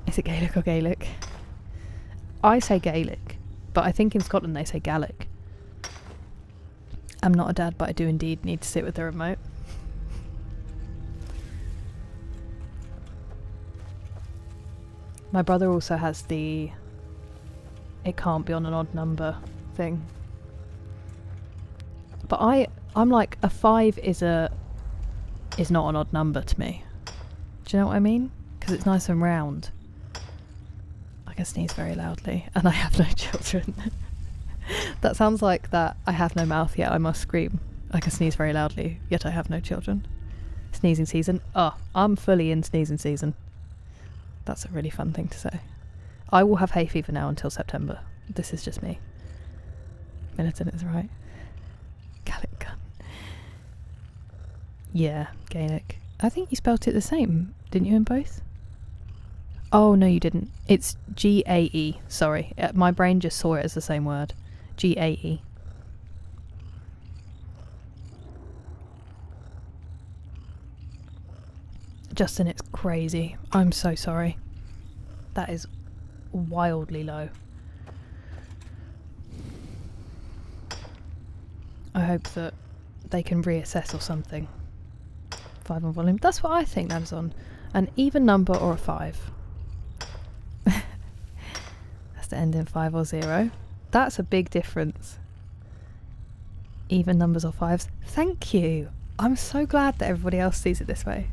Is it Gaelic or Gaelic? I say Gaelic, but I think in Scotland they say Gaelic. I'm not a dad, but I do indeed need to sit with the remote. My brother also has the it can't be on an odd number thing. But I'm like, a 5 is not an odd number to me. Do you know what I mean? Because it's nice and round. I can sneeze very loudly, and I have no children. That sounds like that I have no mouth yet I must scream. I can sneeze very loudly, yet I have no children. Sneezing season. Oh, I'm fully in sneezing season. That's a really fun thing to say. I will have hay fever now until September. This is just me. Militant is right. Gaelic gun. Yeah, Gaelic. I think you spelt it the same, didn't you, in both? Oh, no, you didn't. It's G-A-E. Sorry. My brain just saw it as the same word. G-A-E. Justin, it's crazy. I'm so sorry. That is wildly low. I hope that they can reassess or something. 5 on volume. That's what I think that is on. An even number or a 5. Has to end in 5 or 0. That's a big difference. Even numbers or 5s. Thank you. I'm so glad that everybody else sees it this way.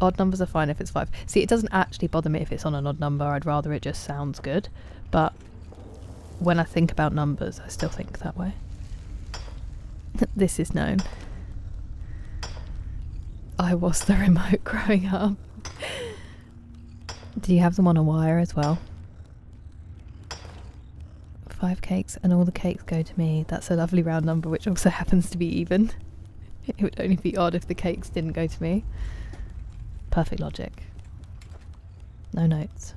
Odd numbers are fine if it's 5. See, it doesn't actually bother me if it's on an odd number. I'd rather it just sounds good. But when I think about numbers, I still think that way. This is known. I was the remote growing up. Do you have them on a wire as well? 5 cakes and all the cakes go to me. That's a lovely round number, which also happens to be even. It would only be odd if the cakes didn't go to me. Perfect logic. No notes.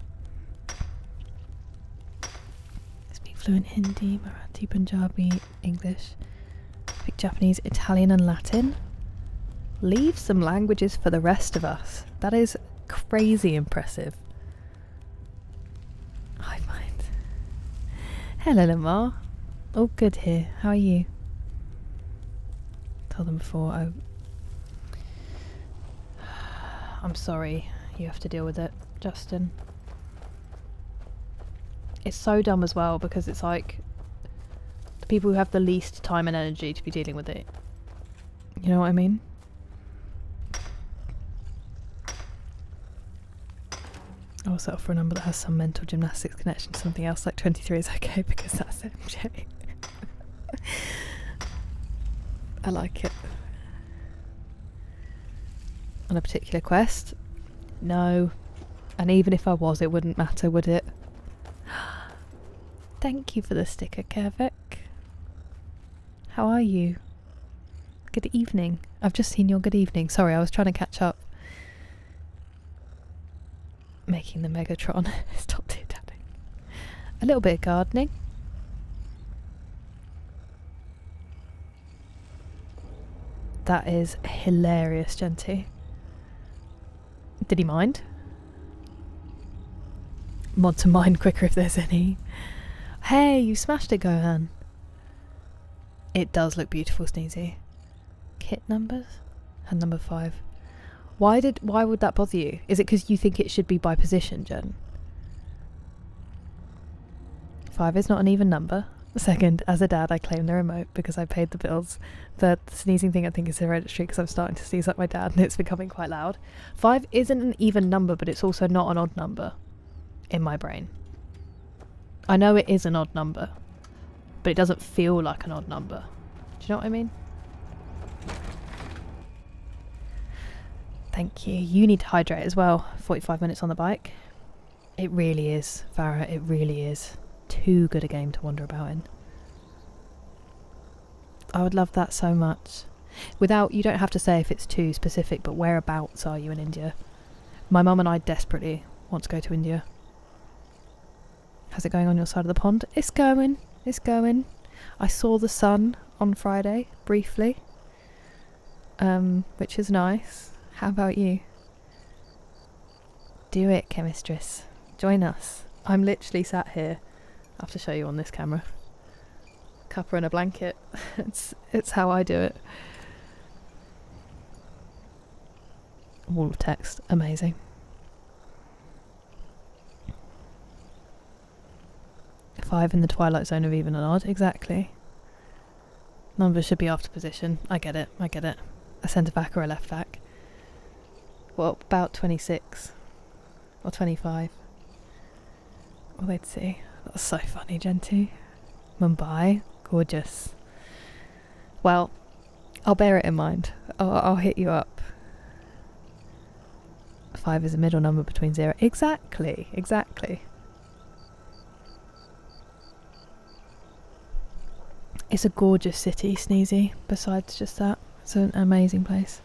Speak fluent Hindi, Marathi, Punjabi, English. Speak Japanese, Italian and Latin. Leave some languages for the rest of us. That is crazy impressive. Hive Mind. Hello, Lamar. All good here. How are you? Told them before. I'm sorry you have to deal with it, Justin. It's so dumb as well because it's like the people who have the least time and energy to be dealing with it. You know what I mean? I will settle for a number that has some mental gymnastics connection to something else, like 23 is okay because that's MJ. I like it. On a particular quest? No. And even if I was, it wouldn't matter, would it? Thank you for the sticker, Kevik. How are you? Good evening. I've just seen your good evening. Sorry, I was trying to catch up. Making the Megatron. Stop tier tapping. A little bit of gardening. That is hilarious, Genty. Did he mind? Mod to mine quicker if there's any. Hey, you smashed it, Gohan. It does look beautiful, Sneezy. Kit numbers? And number 5. Why would that bother you? Is it because you think it should be by position, Jen? 5 is not an even number. Second, as a dad, I claim the remote because I paid the bills. The sneezing thing I think is hereditary because I'm starting to sneeze like my dad and it's becoming quite loud. 5 isn't an even number, but it's also not an odd number in my brain. I know it is an odd number, but it doesn't feel like an odd number. Do you know what I mean? Thank you. You need to hydrate as well. 45 minutes on the bike. It really is, Farah. It really is. Too good a game to wander about in. I would love that so much. Without, you don't have to say if it's too specific, but whereabouts are you in India? My mum and I desperately want to go to India. How's it going on your side of the pond? It's going. It's going. I saw the sun on Friday, briefly. Which is nice. How about you? Do it, Chemistress. Join us. I'm literally sat here. I have to show you on this camera. Cuppa and a blanket. It's how I do it. Wall of text. Amazing. 5 in the twilight zone of even and odd. Exactly. Numbers should be after position. I get it. I get it. A centre back or a left back. What about 26? Or 25? Well, let's see. That's so funny, Genty. Mumbai. Gorgeous. Well, I'll bear it in mind. I'll hit you up. 5 is a middle number between 0. Exactly. Exactly. It's a gorgeous city, Sneezy. Besides just that, it's an amazing place.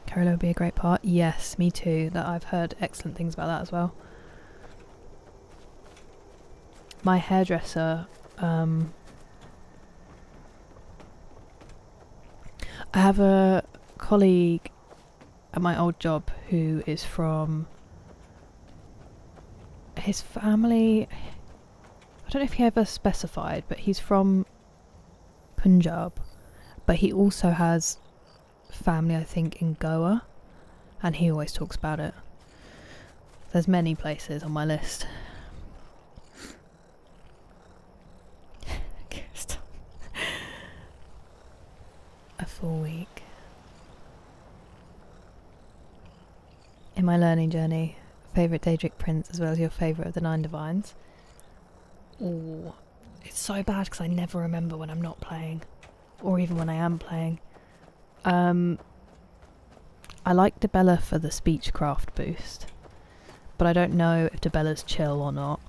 Carolo would be a great part. Yes, me too. That I've heard excellent things about that as well. My hairdresser, I have a colleague at my old job who is from his family. I don't know if he ever specified, but he's from Punjab, but he also has family, I think, in Goa, and he always talks about it. There's many places on my list. A full week. my learning journey. Favourite Daedric Prince as well as your favourite of the 9 Divines. Oh, it's so bad because I never remember when I'm not playing. Or even when I am playing. I like Debella for the speechcraft boost. But I don't know if Debella's chill or not.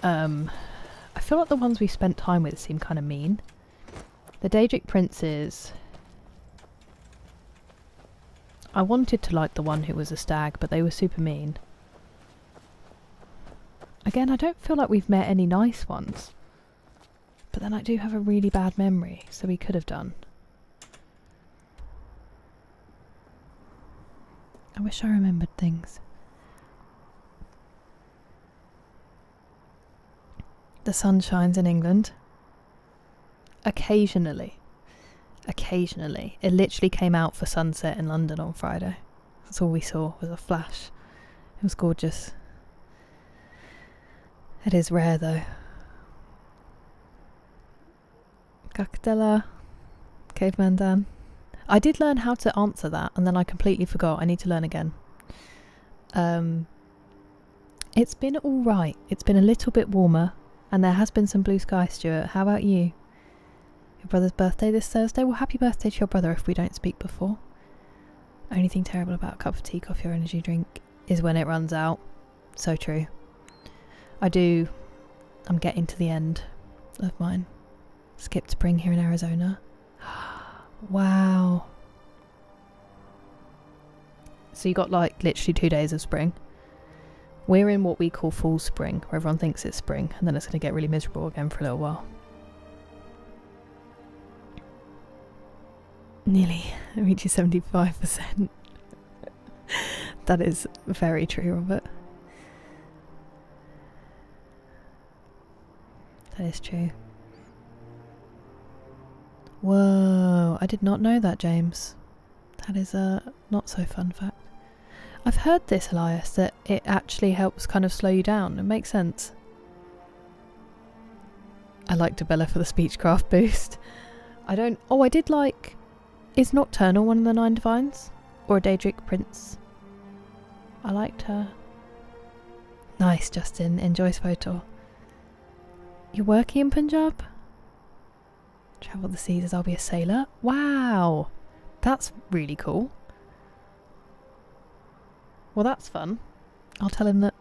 I feel like the ones we spent time with seem kind of mean. The Daedric Princes... I wanted to like the one who was a stag, but they were super mean. Again, I don't feel like we've met any nice ones. But then I do have a really bad memory, so we could have done. I wish I remembered things. The sun shines in England. Occasionally. Occasionally. It literally came out for sunset in London on Friday. That's all we saw was a flash. It was gorgeous. It is rare though. Gakdela. Caveman Dan. I did learn how to answer that and then I completely forgot. I need to learn again. It's been alright. It's been a little bit warmer and there has been some blue sky, Stuart. How about you? Your brother's birthday this Thursday? Well, happy birthday to your brother if we don't speak before. Only thing terrible about a cup of tea, coffee or energy drink is when it runs out. So true. I'm getting to the end of mine. Skipped spring here in Arizona. Wow. So you got like literally 2 days of spring. We're in what we call fall spring, where everyone thinks it's spring, and then it's going to get really miserable again for a little while. Nearly reaches 75%. That is very true, Robert. That is true. Whoa, I did not know that, James. That is a not so fun fact. I've heard this, Elias, that it actually helps kind of slow you down. It makes sense. I liked Debella for the speechcraft boost. I did like... Is Nocturnal one of the 9 Divines? Or a Daedric Prince? I liked her. Nice, Justin. Enjoy photo. You're working in Punjab? Travel the seas as I'll be a sailor? Wow! That's really cool. Well, that's fun. I'll tell him that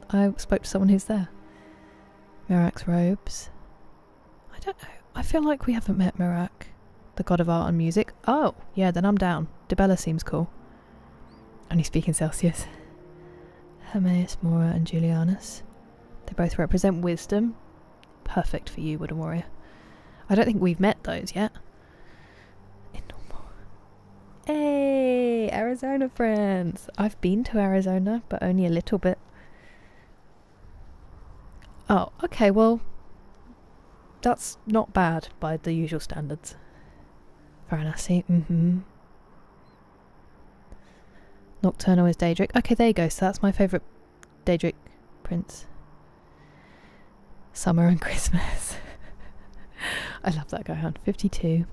I spoke to someone who's there. Mirak's robes. I don't know. I feel like we haven't met Mirak, the god of art and music. Oh, yeah, then I'm down. Debella seems cool. Only speak in Celsius. Hermaeus, Mora and Julianus. They both represent wisdom. Perfect for you, Wooden Warrior. I don't think we've met those yet. In normal. Hey, Arizona friends. I've been to Arizona, but only a little bit. Oh, okay, well, that's not bad by the usual standards. Varanasi, Nocturnal is Daedric. Okay, there you go. So that's my favourite Daedric Prince. Summer and Christmas. I love that guy, hon. 52.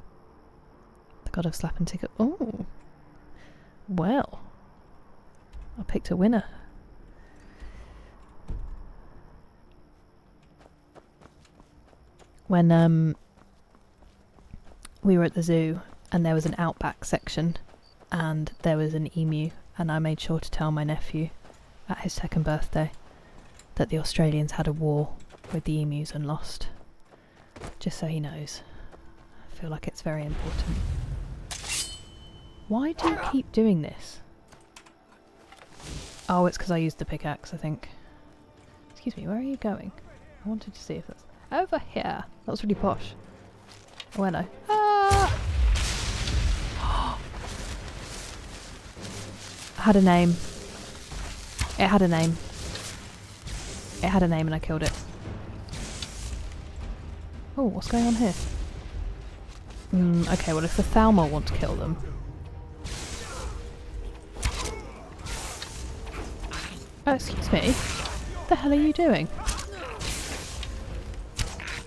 The god of slap and tickle. Oh. Well. I picked a winner. When we were at the zoo and there was an outback section and there was an emu and I made sure to tell my nephew at his 2nd birthday that the Australians had a war with the emus and lost. Just so he knows. I feel like it's very important. Why do you keep doing this? Oh, it's because I used the pickaxe, I think. Excuse me, where are you going? I wanted to see if that's... Over here! That was really posh. Oh, hello. Ah! I had a name. It had a name. It had a name and I killed it. Oh, what's going on here? Okay, well if the Thalmor want to kill them... Oh, excuse me. What the hell are you doing?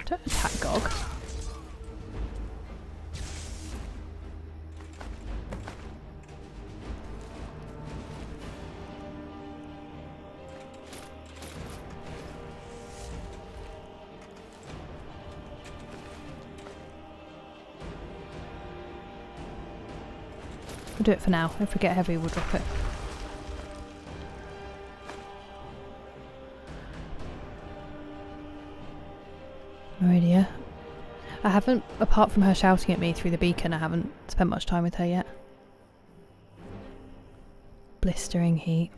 Don't attack Gog. We'll do it for now. If we get heavy, we'll drop it. Meridia. I haven't, apart from her shouting at me through the beacon, I haven't spent much time with her yet. Blistering heat.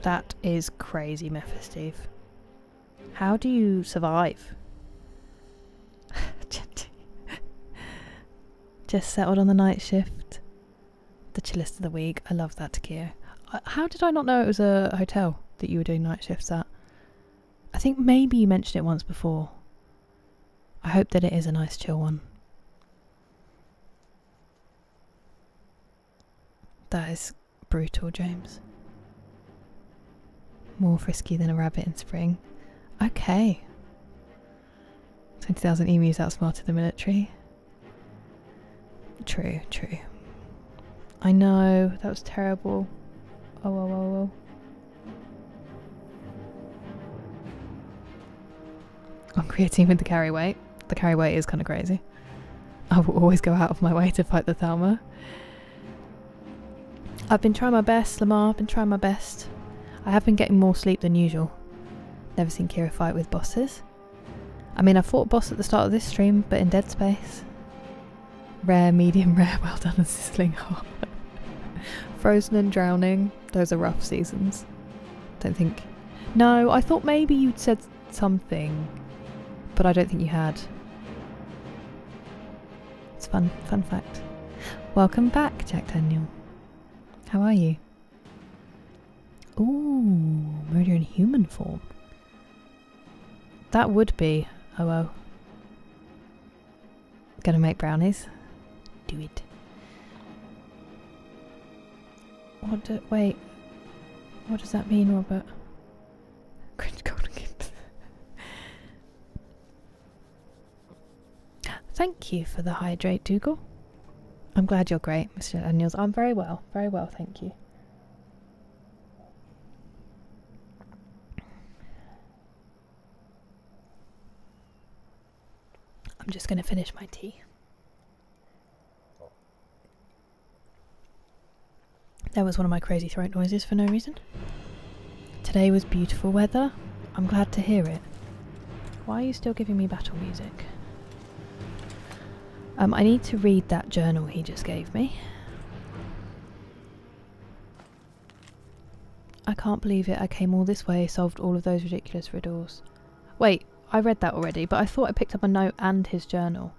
That is crazy, Steve. How do you survive? Just settled on the night shift. The chillest of the week. I love that, Takio. How did I not know it was a hotel that you were doing night shifts at? I think maybe you mentioned it once before. I hope that it is a nice chill one. That is brutal, James. More frisky than a rabbit in spring. Okay. 20,000 emus outsmarted the military. True, true. I know, that was terrible. Oh, oh, oh, oh. I'm creating with the carry weight. The carry weight is kind of crazy. I will always go out of my way to fight the Thalma. I've been trying my best, Lamar. I've been trying my best. I have been getting more sleep than usual. Never seen Kira fight with bosses. I mean, I fought a boss at the start of this stream, but in Dead Space. Rare, medium rare, well done and sizzling hot. Frozen and drowning. Those are rough seasons. Don't think... No, I thought maybe you'd said something, but I don't think you had. It's fun fact. Welcome back, Jack Daniel. How are you? Ooh, murder in human form. That would be... Oh well. Gonna make brownies? Do it. Wait. What does that mean, Robert? Cringe golden gift. Thank you for the hydrate, Dougal. I'm glad you're great, Mr. Daniels. I'm very well, thank you. I'm just going to finish my tea. That was one of my crazy throat noises for no reason. Today was beautiful weather. I'm glad to hear it. Why are you still giving me battle music? I need to read that journal he just gave me. I can't believe it. I came all this way, solved all of those ridiculous riddles. Wait, I read that already, but I thought I picked up a note and his journal.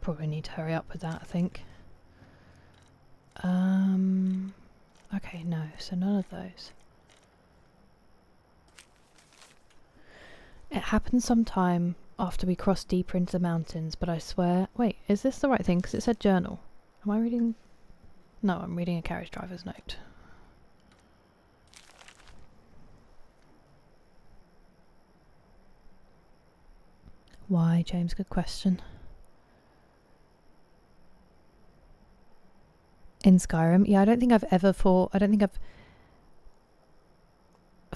Probably need to hurry up with that, I think. Okay, no, so none of those. It happened sometime after we crossed deeper into the mountains, but I swear... Wait, is this the right thing? Because it said journal. Am I reading... No, I'm reading a carriage driver's note. Why, James? Good question. In Skyrim? Yeah, I don't think I've ever fought... I don't think I've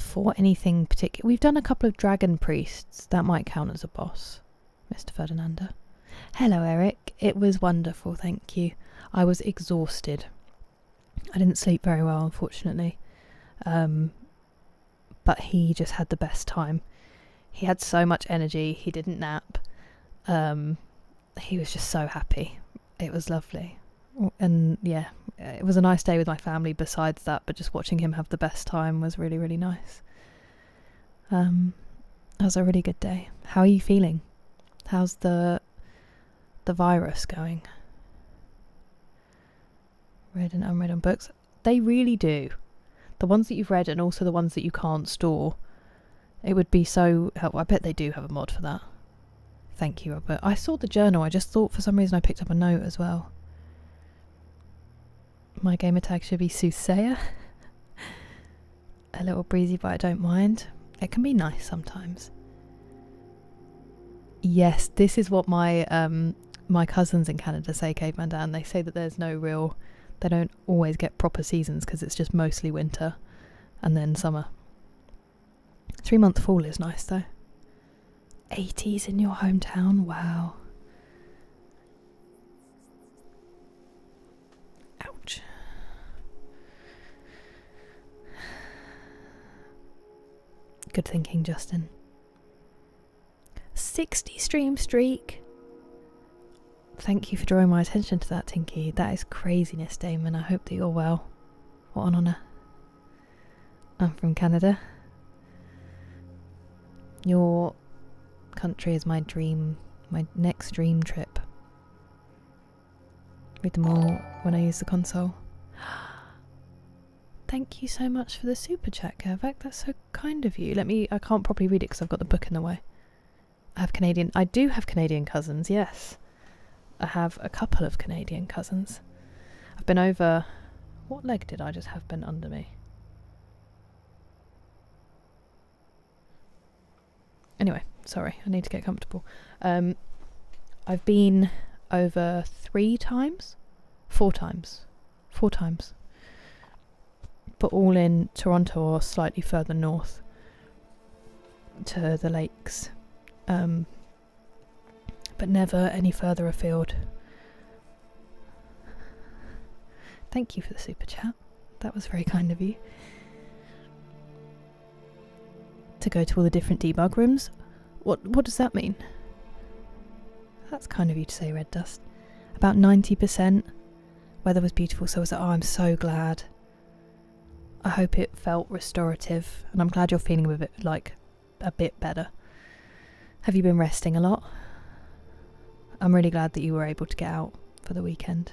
fought anything particular. We've done a couple of dragon priests. That might count as a boss. Mr. Ferdinanda. Hello, Eric. It was wonderful, thank you. I was exhausted. I didn't sleep very well, unfortunately. But he just had the best time. He had so much energy. He didn't nap. He was just so happy. It was lovely. And yeah, it was a nice day with my family besides that, but just watching him have the best time was really, really nice. That was a really good day. How are you feeling? How's the virus going? Read and unread on books. They really do. The ones that you've read and also the ones that you can't store. It would be so helpful. I bet they do have a mod for that. Thank you, Robert. I saw the journal. I just thought for some reason I picked up a note as well. My gamer tag should be Soothsayer. A little breezy, but I don't mind. It can be nice sometimes. Yes, this is what my my cousins in Canada say caveman Dan. They say that there's no real, they don't always get proper seasons because it's just mostly winter and then summer. 3-month fall is nice though. 80s in your hometown, wow. Ouch. Good thinking, Justin. 60 stream streak. Thank you for drawing my attention to that, Tinky. That is craziness, Damon. I hope that you're well. What an honour. I'm from Canada. Your country is my dream, my next dream trip. Read them all when I use the console. Thank you so much for the super chat, Gervek. That's so kind of you. I can't properly read it because I've got the book in the way. I do have Canadian cousins, yes. I have a couple of Canadian cousins. I've been over... What leg did I just have bent under me? Anyway, sorry, I need to get comfortable. I've been over 4 times. But all in Toronto or slightly further north to the lakes. But never any further afield. Thank you for the super chat. That was very kind of you. To go to all the different debug rooms. What does that mean? That's kind of you to say, Red Dust. About 90%. Weather was beautiful, so I was like, oh, I'm so glad. I hope it felt restorative, and I'm glad you're feeling a bit better. Have you been resting a lot? I'm really glad that you were able to get out for the weekend.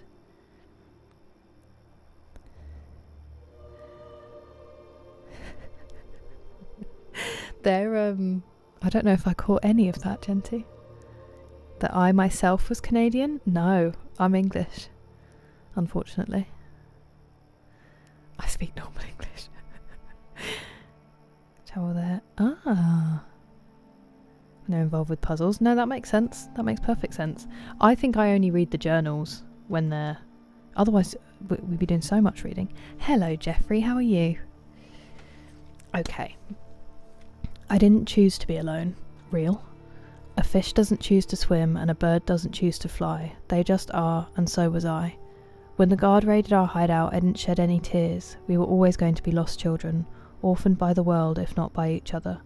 I don't know if I caught any of that, Genty. That I myself was Canadian? No, I'm English. Unfortunately. I speak normal English. Travel there. Ah. They're involved with puzzles. No, that makes sense. That makes perfect sense. I think I only read the journals when they're... Otherwise, we'd be doing so much reading. Hello, Jeffrey. How are you? Okay. I didn't choose to be alone. Real. A fish doesn't choose to swim and a bird doesn't choose to fly. They just are, and so was I. When the guard raided our hideout, I didn't shed any tears. We were always going to be lost children, orphaned by the world if not by each other.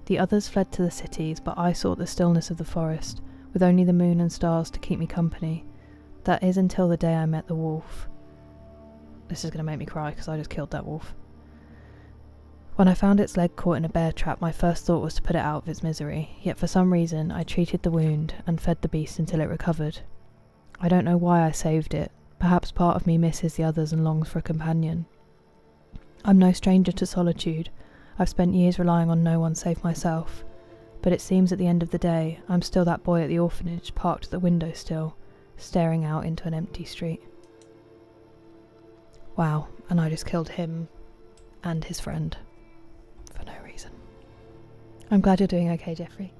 The others fled to the cities, but I sought the stillness of the forest, with only the moon and stars to keep me company. That is until the day I met the wolf. This is going to make me cry because I just killed that wolf. When I found its leg caught in a bear trap, my first thought was to put it out of its misery, yet for some reason I treated the wound and fed the beast until it recovered. I don't know why I saved it. Perhaps part of me misses the others and longs for a companion. I'm no stranger to solitude. I've spent years relying on no one save myself. But it seems at the end of the day, I'm still that boy at the orphanage, parked at the window still, staring out into an empty street. Wow, and I just killed him and his friend. For no reason. I'm glad you're doing okay, Jeffrey.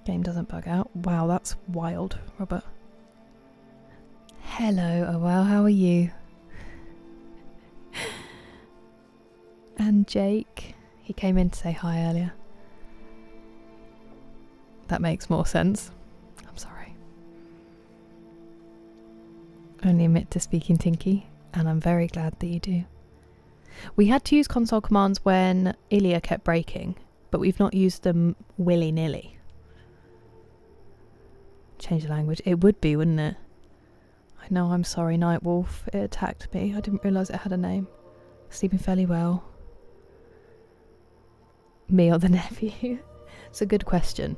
Game doesn't bug out. Wow, that's wild, Robert. Hello, oh well, how are you? And Jake, he came in to say hi earlier. That makes more sense. I'm sorry. Only admit to speaking Tinky, and I'm very glad that you do. We had to use console commands when Ilya kept breaking, but we've not used them willy-nilly. Change the language. It would be, wouldn't it? I know, I'm sorry, Nightwolf. It attacked me. I didn't realise it had a name. Sleeping fairly well. Me or the nephew? It's a good question.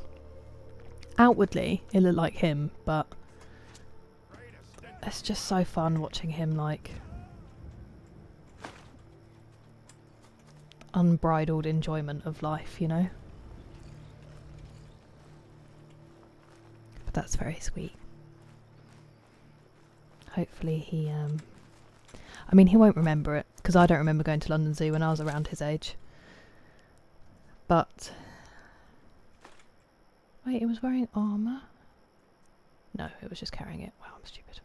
Outwardly, it looked like him, but it's just so fun watching him, like, unbridled enjoyment of life, you know? But that's very sweet. Hopefully he, I mean, he won't remember it, because I don't remember going to London Zoo when I was around his age. But wait, it was wearing armor? No, it was just carrying it. Wow, I'm stupid.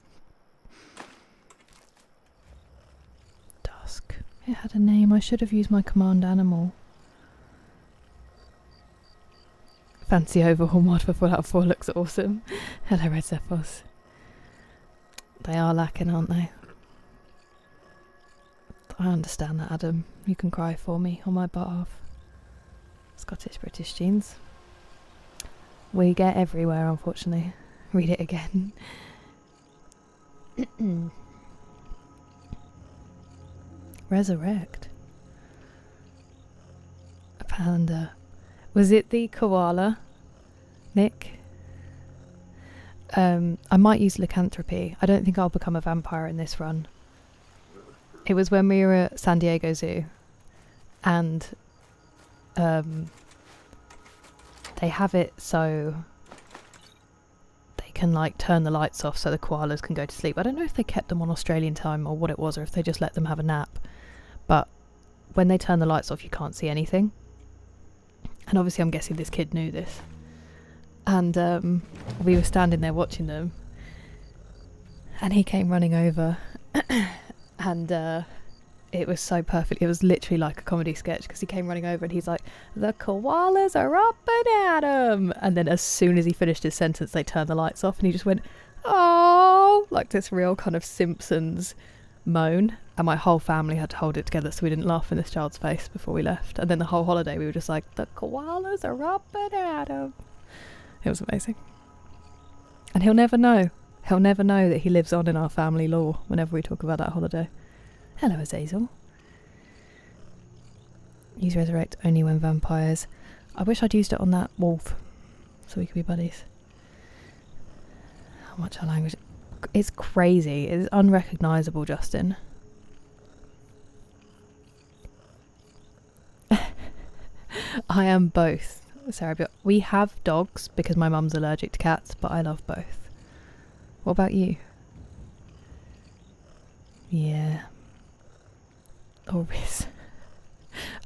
Dusk. It had a name. I should have used my command animal. Fancy overhaul mod for Fallout 4 looks awesome. Hello, Red Zephos. They are lacking, aren't they? I understand that, Adam. You can cry for me on my behalf. Scottish British genes. We get everywhere, unfortunately. Read it again. Resurrect. A panda. Was it the koala, Nick? I might use lycanthropy. I don't think I'll become a vampire in this run. It was when we were at San Diego Zoo, and they have it so they can like turn the lights off so the koalas can go to sleep. I don't know if they kept them on Australian time or what it was, or if they just let them have a nap. But when they turn the lights off, you can't see anything. And obviously I'm guessing this kid knew this. And we were standing there watching them, and he came running over and it was so perfect. It was literally like a comedy sketch, because he came running over and he's like, the koalas are up and at 'em. And then as soon as he finished his sentence, they turned the lights off, and he just went, oh, like this real kind of Simpsons moan. And my whole family had to hold it together so we didn't laugh in this child's face before we left. And then the whole holiday we were just like, the koalas are up and at 'em. It was amazing. And he'll never know. He'll never know that he lives on in our family lore whenever we talk about that holiday. Hello, Azazel. Use resurrect only when vampires. I wish I'd used it on that wolf so we could be buddies. How much our language... It's crazy. It's unrecognisable, Justin. I am both, Sarah. But we have dogs because my mum's allergic to cats, but I love both. What about you? Yeah. Or Riz.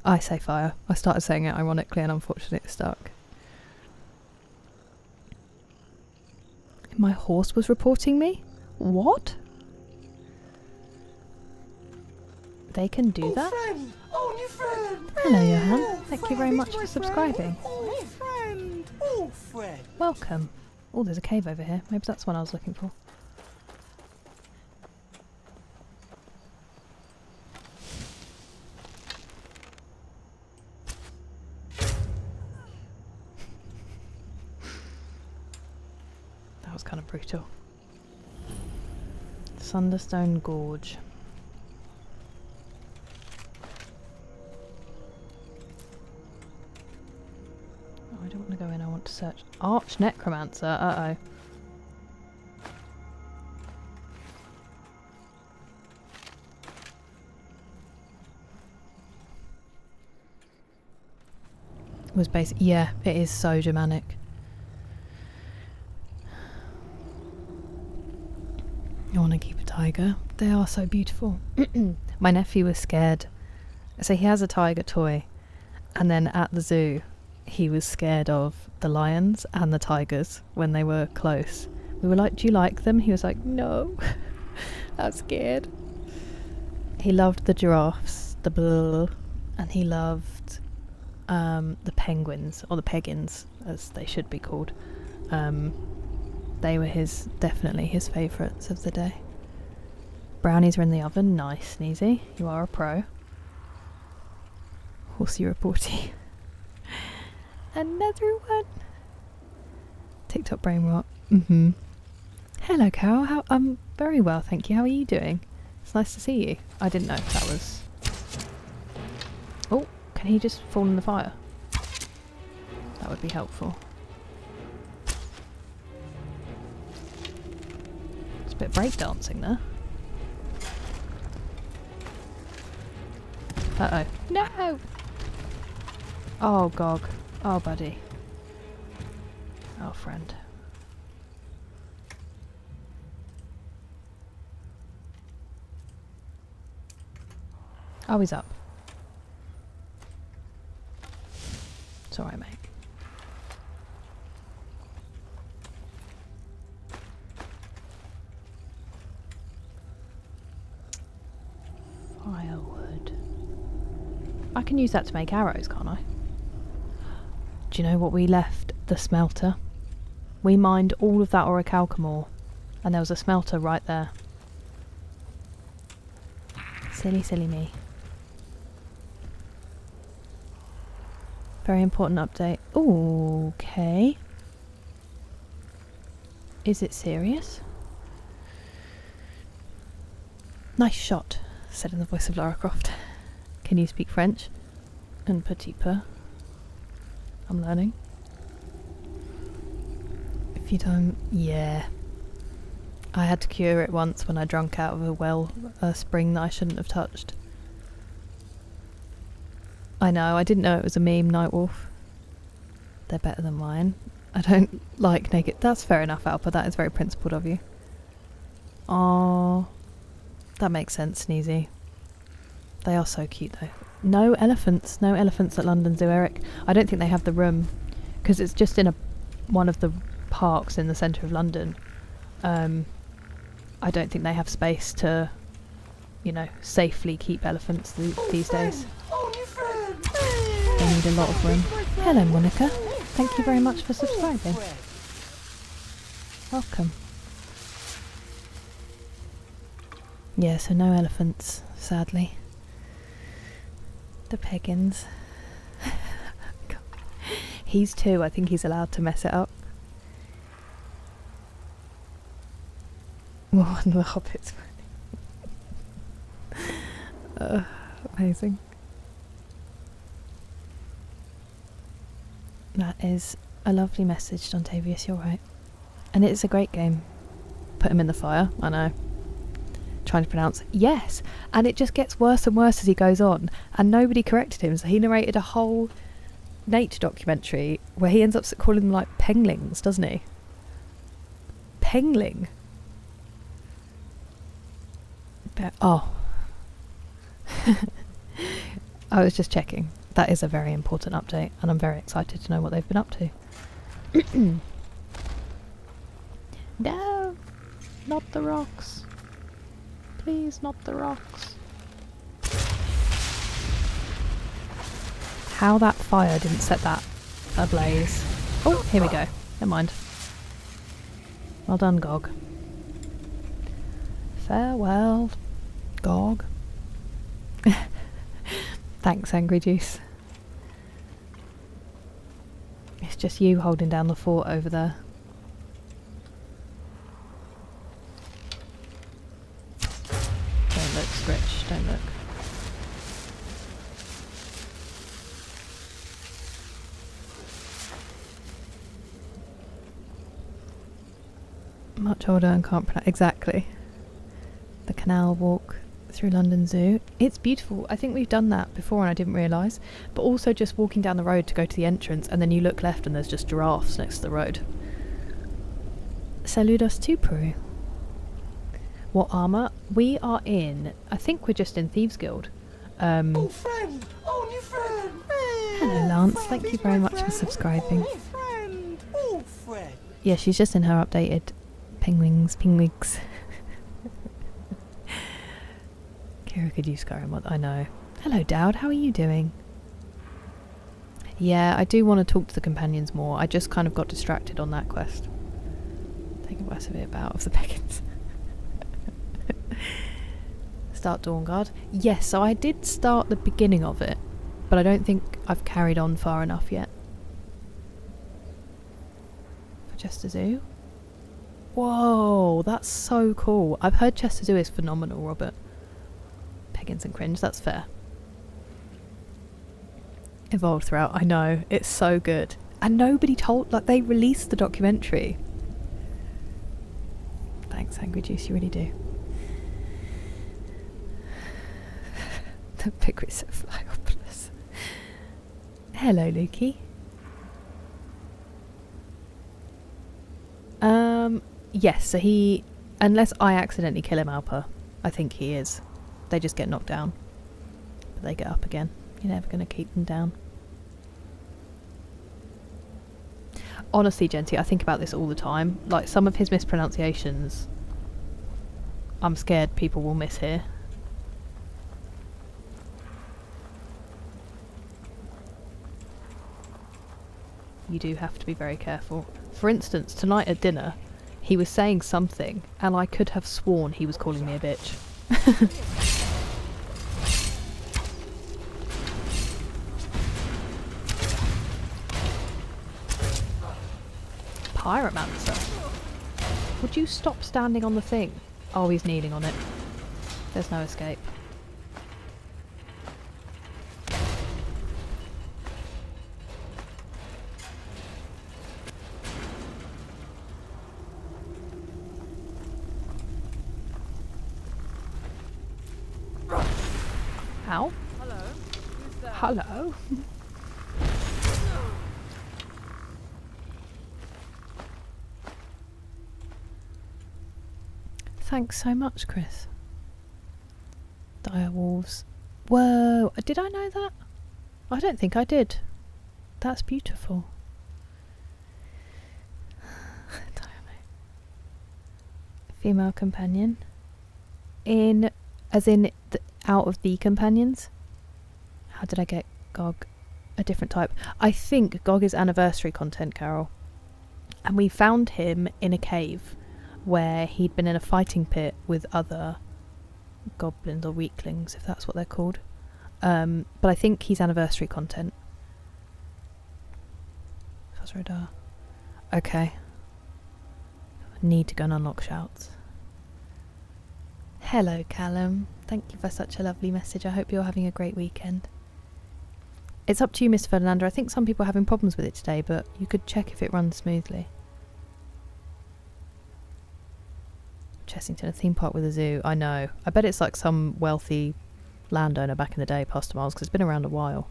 I say fire. I started saying it ironically and unfortunately it stuck. My horse was reporting me? What? They can do that? Friend! Oh, new friend! Hello, Johan. Thank you very much for subscribing. Oh, friend! Oh, friend! Welcome. Oh, there's a cave over here. Maybe that's what I was looking for. That was kind of brutal. Thunderstone Gorge. Oh, I don't want to go in, I want to search. Arch Necromancer, uh-oh. Was basically, yeah, it is so Germanic. I want to keep a tiger. They are so beautiful. My nephew was scared. So he has a tiger toy. And then at the zoo, he was scared of the lions and the tigers when they were close. We were like, do you like them? He was like, no. I'm scared. He loved the giraffes, the blah, and he loved the penguins, or the peggins, as they should be called. They were definitely his favourites of the day. Brownies are in the oven. Nice, Sneezy. You are a pro. Horsey reporty. Another one. TikTok brain rot. Hello, Carol. I'm very well, thank you. How are you doing? It's nice to see you. I didn't know if that was... Oh, can he just fall in the fire? That would be helpful. It's a bit breakdancing there. Uh-oh. No! Oh, Gog. Oh, buddy. Oh, friend. Oh, he's up. It's alright, mate. Firewood. I can use that to make arrows, can't I? Do you know what we left? The smelter. We mined all of that orichalcum ore, and there was a smelter right there. Silly, silly me. Very important update. Ooh, okay. Is it serious? Nice shot, said in the voice of Lara Croft. Can you speak French? And petit peu. I'm learning. If you don't... Yeah. I had to cure it once when I drank out of a spring that I shouldn't have touched. I know, I didn't know it was a meme, Nightwolf. They're better than mine. I don't like naked... That's fair enough, Alpa. That is very principled of you. Oh, that makes sense, Sneezy. They are so cute, though. No elephants. No elephants at London Zoo, Eric. I don't think they have the room. Because it's just in one of the parks in the centre of London. I don't think they have space to, you know, safely keep elephants these days. They need a lot of room. Hello, Monica. Thank you very much for subscribing. Welcome. Yeah, so no elephants, sadly. The Peggins. He's 2, I think he's allowed to mess it up. One of the hobbits. Amazing. That is a lovely message, Dontavius, you're right. And it's a great game. Put him in the fire, I know. Trying to pronounce yes, and it just gets worse and worse as he goes on, and nobody corrected him, so he narrated a whole nature documentary where he ends up calling them like penglings, doesn't he? Pengling? Oh. I was just checking. That is a very important update, and I'm very excited to know what they've been up to. No! Not the rocks. Please, not the rocks. How that fire didn't set that ablaze. Oh, here we go. Never mind. Well done, Gog. Farewell, Gog. Thanks, Angry Juice. It's just you holding down the fort over there. Don't look, Scritch, don't look. Much older and can't pronounce... Exactly. The canal walk through London Zoo. It's beautiful. I think we've done that before and I didn't realise. But also just walking down the road to go to the entrance and then you look left and there's just giraffes next to the road. Saludos to Peru. What armour? We are in... I think we're just in Thieves Guild. Oh, friend! Oh, new friend! Hello, Lance. Thank you very much for subscribing. Oh, friend! Oh, friend! Yeah, she's just in her updated penguins. Kira could use Skyrim. I know. Hello, Dowd. How are you doing? Yeah, I do want to talk to the companions more. I just kind of got distracted on that quest. Take a massive bit out of the Peggins. Start Dawnguard. Yes, so I did start the beginning of it, but I don't think I've carried on far enough yet. For Chester Zoo? Whoa, that's so cool. I've heard Chester Zoo is phenomenal, Robert. Peggins and cringe, that's fair. Evolved throughout, I know, it's so good. And nobody told, like, they released the documentary. Thanks, Angry Juice, you really do. The Pigwits are Flyopolis. Hello, Lukey. Yes, so he... Unless I accidentally kill him, Alpa, I think he is. They just get knocked down. But they get up again. You're never going to keep them down. Honestly, Genty, I think about this all the time. Like, some of his mispronunciations, I'm scared people will mishear. You do have to be very careful. For instance, tonight at dinner, he was saying something, and I could have sworn he was calling me a bitch. Pyromancer. Would you stop standing on the thing? Oh, he's kneeling on it. There's no escape. Ow. Hello? Who's there? Hello. Thanks so much, Chris. Dire wolves. Whoa, did I know that? I don't think I did. That's beautiful. Female companion. As in out of the companions? How did I get Gog a different type? I think Gog is anniversary content, Carol. And we found him in a cave where he'd been in a fighting pit with other goblins or weaklings, if that's what they're called. But I think he's anniversary content. Radar. Okay. Need to go and unlock shouts. Hello, Callum. Thank you for such a lovely message. I hope you're having a great weekend. It's up to you, Miss Fernanda. I think some people are having problems with it today, but you could check if it runs smoothly. Chessington, a theme park with a zoo. I know. I bet it's like some wealthy landowner back in the day, Pastor Miles, because it's been around a while.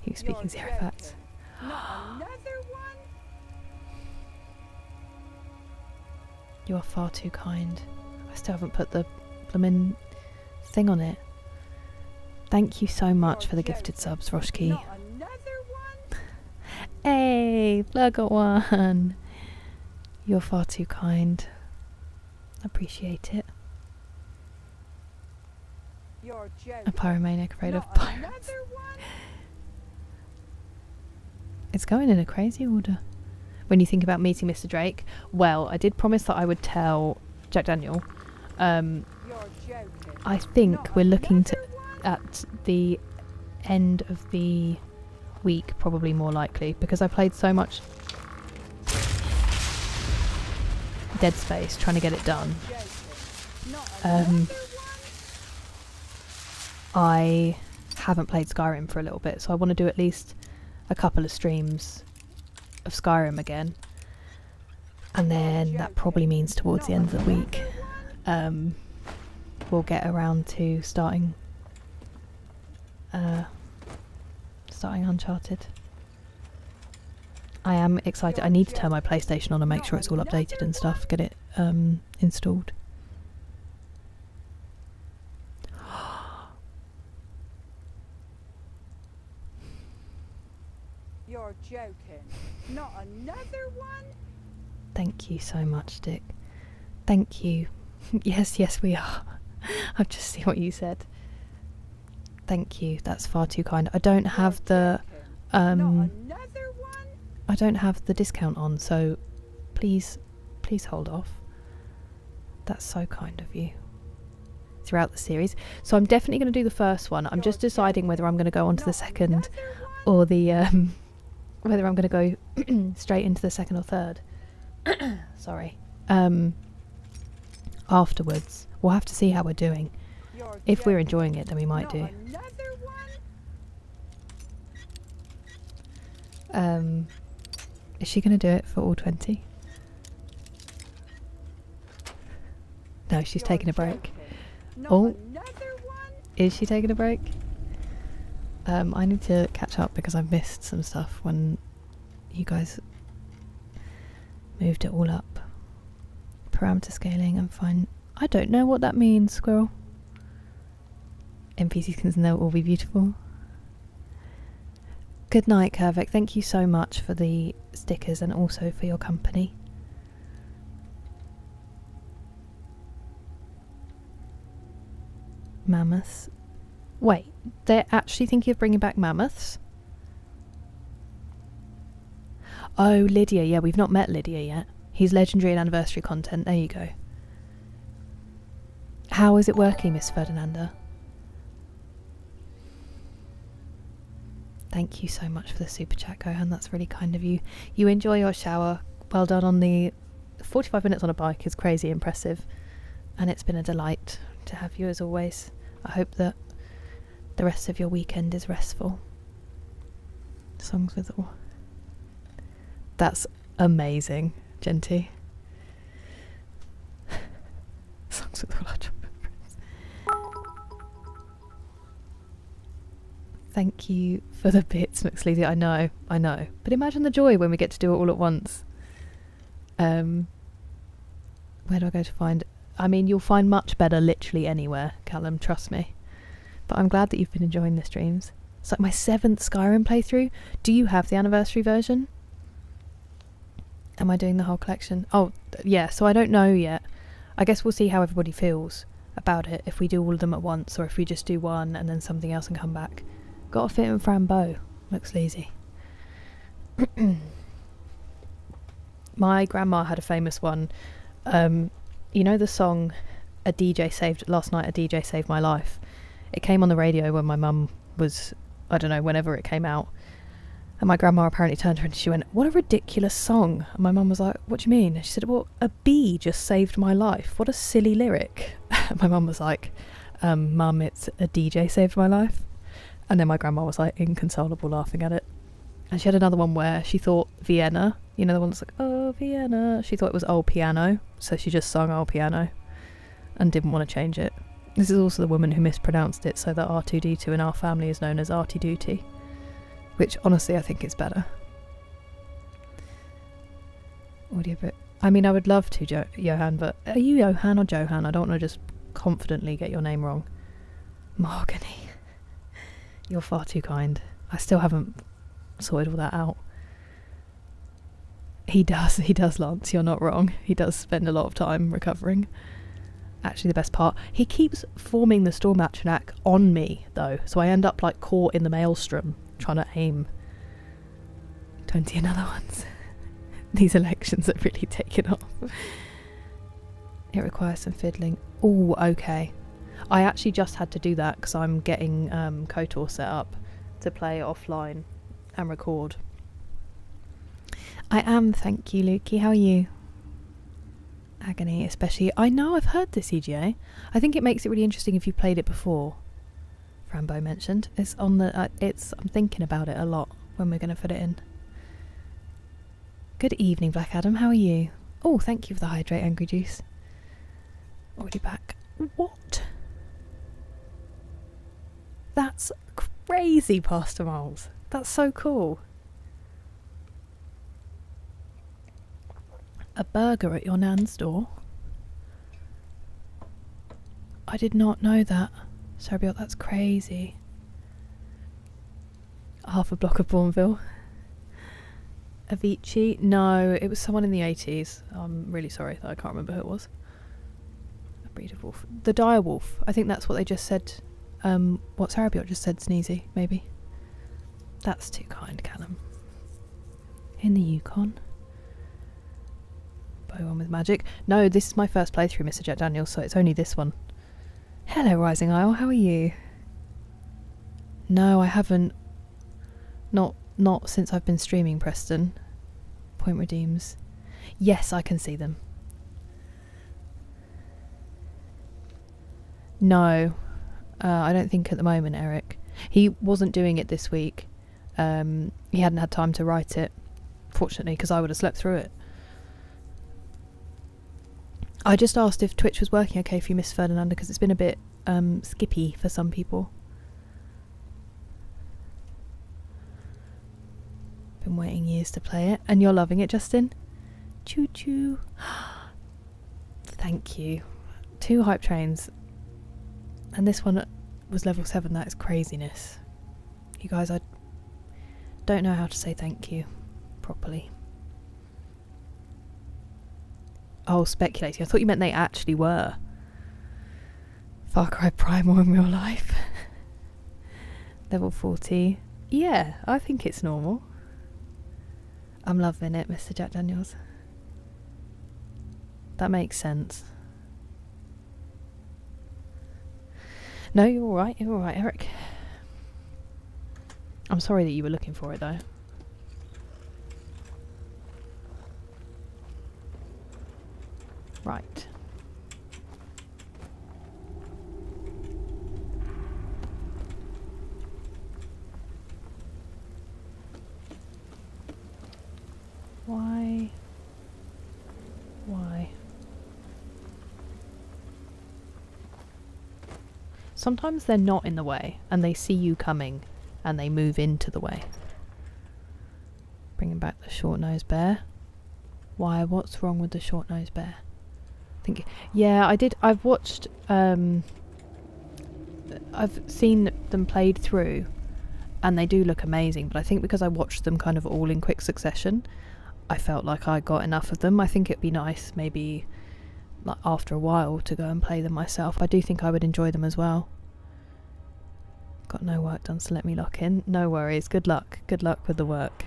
He was speaking zero facts. Not another one? You are far too kind. I still haven't put the bloomin' thing on it. Thank you so much for the gifted subs, Roshki. Not another one? Hey, Fleur got one. You're far too kind. Appreciate it. You're joking. A pyromaniac afraid of Not pirates. another one? It's going in a crazy order. When you think about meeting Mr. Drake, well, I did promise that I would tell Jack Daniel. You're joking. I think Not we're looking another one? at the end of the week, probably more likely, because I played so much Dead Space trying to get it done. Not another one? I haven't played Skyrim for a little bit, so I want to do at least a couple of streams of Skyrim again, and then that probably means towards the end of the week we'll get around to starting Uncharted. I am excited. I need to turn my PlayStation on and make sure it's all updated and stuff, get it installed. You're joking. Not another one? Thank you so much, Dick. Thank you. Yes, we are. I've just seen what you said. Thank you. That's far too kind. I don't have the Not another one? I don't have the discount on, so please hold off. That's so kind of you. Throughout the series. So I'm definitely going to do the first one. I'm just deciding whether I'm going to go on to the second or the whether I'm going to go straight into the second or third. Sorry. Afterwards. We'll have to see how we're doing. You're If we're joking. enjoying it, then we might Not do. another one? Is she going to do it for all 20? No, she's You're taking a break. joking. Not Oh. another one? Is she taking a break? I need to catch up because I've missed some stuff when you guys moved it all up. Parameter scaling, I'm fine. I don't know what that means, Squirrel. NPC skins and they'll all be beautiful. Good night, Kervik. Thank you so much for the stickers and also for your company. Mammoths. Wait, they're actually thinking of bringing back mammoths? Oh, Lydia. Yeah, we've not met Lydia yet. He's legendary and anniversary content. There you go. How is it working, Miss Ferdinanda? Thank you so much for the super chat, Gohan. That's really kind of you. You enjoy your shower. Well done on the 45 minutes on a bike is crazy impressive. And it's been a delight to have you as always. I hope that the rest of your weekend is restful. Songs with all. That's amazing, Genty. Songs with all our children friends. Thank you for the bits, McSleazy. I know. But imagine the joy when we get to do it all at once. Where do I go to find... I mean, you'll find much better literally anywhere, Callum, trust me. But I'm glad that you've been enjoying the streams. It's like my 7th Skyrim playthrough. Do you have the anniversary version? Am I doing the whole collection? Oh, yeah, so I don't know yet. I guess we'll see how everybody feels about it, if we do all of them at once, or if we just do one and then something else and come back. Got a fit in Frambeau. Looks lazy. My grandma had a famous one. You know the song A DJ Saved My Life? It came on the radio when my mum was, I don't know, whenever it came out. And my grandma apparently turned to her and she went, "What a ridiculous song." And my mum was like, "What do you mean?" And she said, "Well, a bee just saved my life. What a silly lyric." And my mum was like, "Mum, it's a DJ saved my life." And then my grandma was like inconsolable laughing at it. And she had another one where she thought Vienna, you know the one that's like, "Oh, Vienna." She thought it was old piano, so she just sung old piano and didn't want to change it. This is also the woman who mispronounced it so that R2D2 in our family is known as Arty Dooty, which honestly I think is better. Audiobook. I mean, I would love to, Johan, but are you Johan or Johan? I don't want to just confidently get your name wrong. Mahogany. You're far too kind. I still haven't sorted all that out. He does, Lance, you're not wrong. He does spend a lot of time recovering. Actually, the best part, he keeps forming the Storm Atronach on me, though, so I end up like caught in the maelstrom, trying to aim. 20 another ones. These elections have really taken off. It requires some fiddling. Oh, okay. I actually just had to do that because I'm getting KOTOR set up to play offline and record. I am, thank you, Lukey. How are you? Agony, especially. I know, I've heard this, EGA. I think it makes it really interesting if you've played it before. Frambeau mentioned. It's on the... I'm thinking about it a lot when we're going to put it in. Good evening, Black Adam. How are you? Oh, thank you for the hydrate, Angry Juice. Already back. What? That's crazy, Pastor Miles. That's so cool. A burger at your nan's door? I did not know that. Sorry, that's crazy. Half a block of Bourneville. Avicii? No, it was someone in the 80s. I'm really sorry that I can't remember who it was. A breed of wolf. The dire wolf. I think that's what they just said. What Sarabiot just said, Sneezy, maybe. That's too kind, Callum. In the Yukon. Bow on with magic. No, this is my first playthrough, Mr. Jet Daniels, so it's only this one. Hello, Rising Isle, how are you? No, I haven't. Not since I've been streaming, Preston. Point redeems. Yes, I can see them. No, I don't think at the moment, Eric. He wasn't doing it this week. He hadn't had time to write it, fortunately, because I would have slept through it. I just asked if Twitch was working okay for you, Miss Ferdinanda, because it's been a bit skippy for some people. Been waiting years to play it, and you're loving it, Justin? Choo choo. Thank you. 2 hype trains, and this one was level 7. That is craziness. You guys, don't know how to say thank you properly. Oh, speculating. I thought you meant they actually were. Far Cry Primal in real life. Level 40. Yeah, I think it's normal. I'm loving it, Mr. Jack Daniels. That makes sense. No, you're alright. You're alright, Eric. I'm sorry that you were looking for it, though. Right. Why? Why? Sometimes they're not in the way, and they see you coming, and they move into the way. Bringing back the short-nosed bear. Why? What's wrong with the short-nosed bear? Yeah, I did. I've watched. I've seen them played through, and they do look amazing. But I think because I watched them kind of all in quick succession, I felt like I got enough of them. I think it'd be nice, maybe, like after a while, to go and play them myself. I do think I would enjoy them as well. Got no work done, so let me lock in. No worries. Good luck. Good luck with the work.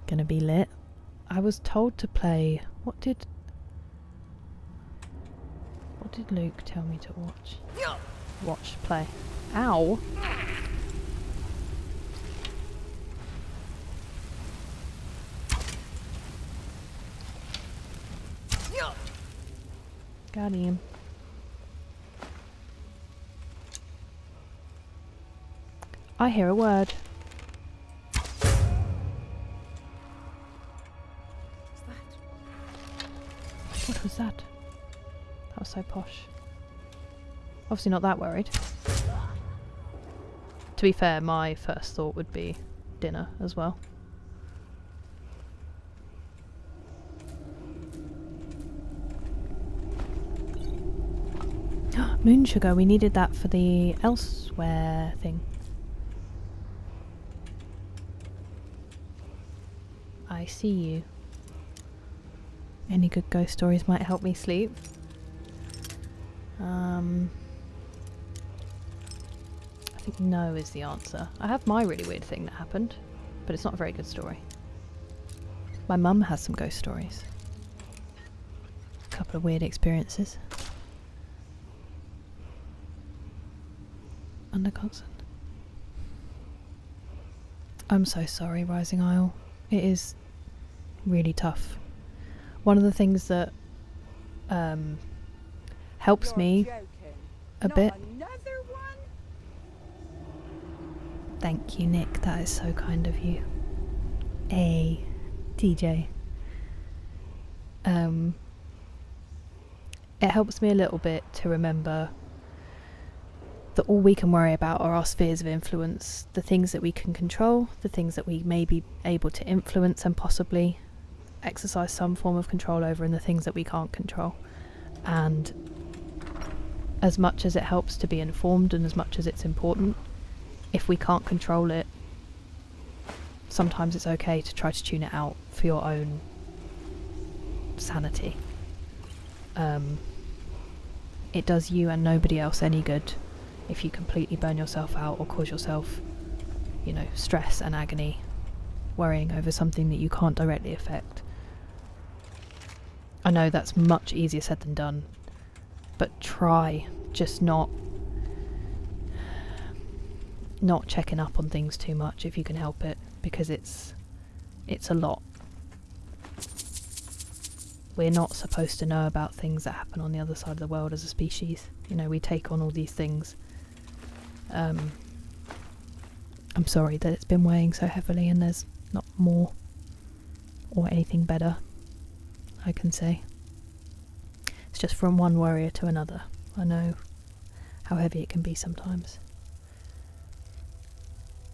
Gonna be lit. I was told to play. What did Luke tell me to watch? Watch, play. Ow! Got him. I hear a word. What was that? That was so posh. Obviously not that worried. To be fair, my first thought would be dinner as well. Moon sugar, we needed that for the elsewhere thing. I see you. Any good ghost stories might help me sleep. I think no is the answer. I have my really weird thing that happened, but it's not a very good story. My mum has some ghost stories. A couple of weird experiences. Under constant. I'm so sorry, Rising Isle. It is really tough. One of the things that helps me a bit. Another one? Thank you, Nick. That is so kind of you. Hey, DJ. It helps me a little bit to remember that all we can worry about are our spheres of influence, the things that we can control, the things that we may be able to influence and possibly exercise some form of control over, and the things that we can't control. And as much as it helps to be informed and as much as it's important, if we can't control it, sometimes it's okay to try to tune it out for your own sanity. It does you and nobody else any good if you completely burn yourself out or cause yourself, you know, stress and agony worrying over something that you can't directly affect. I know that's much easier said than done, but try just not checking up on things too much if you can help it, because it's a lot. We're not supposed to know about things that happen on the other side of the world as a species. You know, we take on all these things. I'm sorry that it's been weighing so heavily and there's not more or anything better I can say. It's just from one warrior to another. I know how heavy it can be sometimes.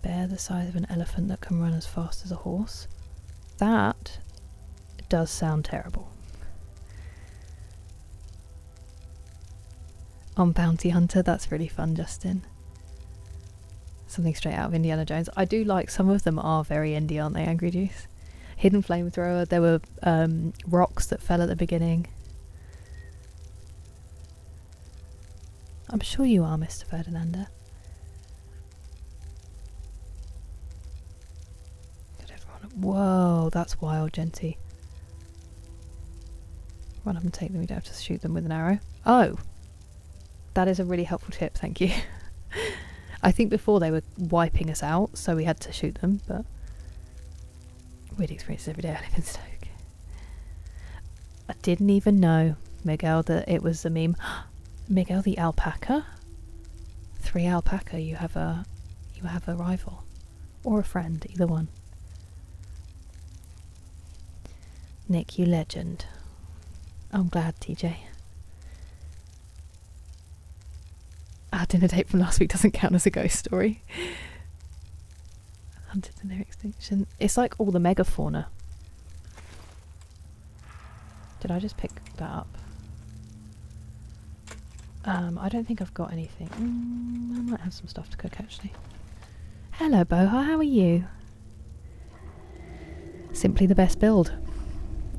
Bear the size of an elephant that can run as fast as a horse. That does sound terrible. On Bounty Hunter, that's really fun, Justin. Something straight out of Indiana Jones. I do like some of them are very indie, aren't they, Angry Juice? Hidden Flamethrower. There were rocks that fell at the beginning. I'm sure you are, Mr. Ferdinander. Got everyone. Whoa, that's wild, Genty. Run up and take them. You don't have to shoot them with an arrow. Oh, that is a really helpful tip. Thank you. I think before they were wiping us out, so we had to shoot them, but weird experiences every day. I live in Stoke. I didn't even know, Miguel, that it was a meme. Miguel, the alpaca. 3 alpaca. You have a rival or a friend, either one. Nick, you legend. I'm glad, TJ. Our dinner date from last week doesn't count as a ghost story. Hunted to near extinction. It's like all the megafauna. Did I just pick that up? I don't think I've got anything. I might have some stuff to cook actually. Hello Boha, how are you? Simply the best build.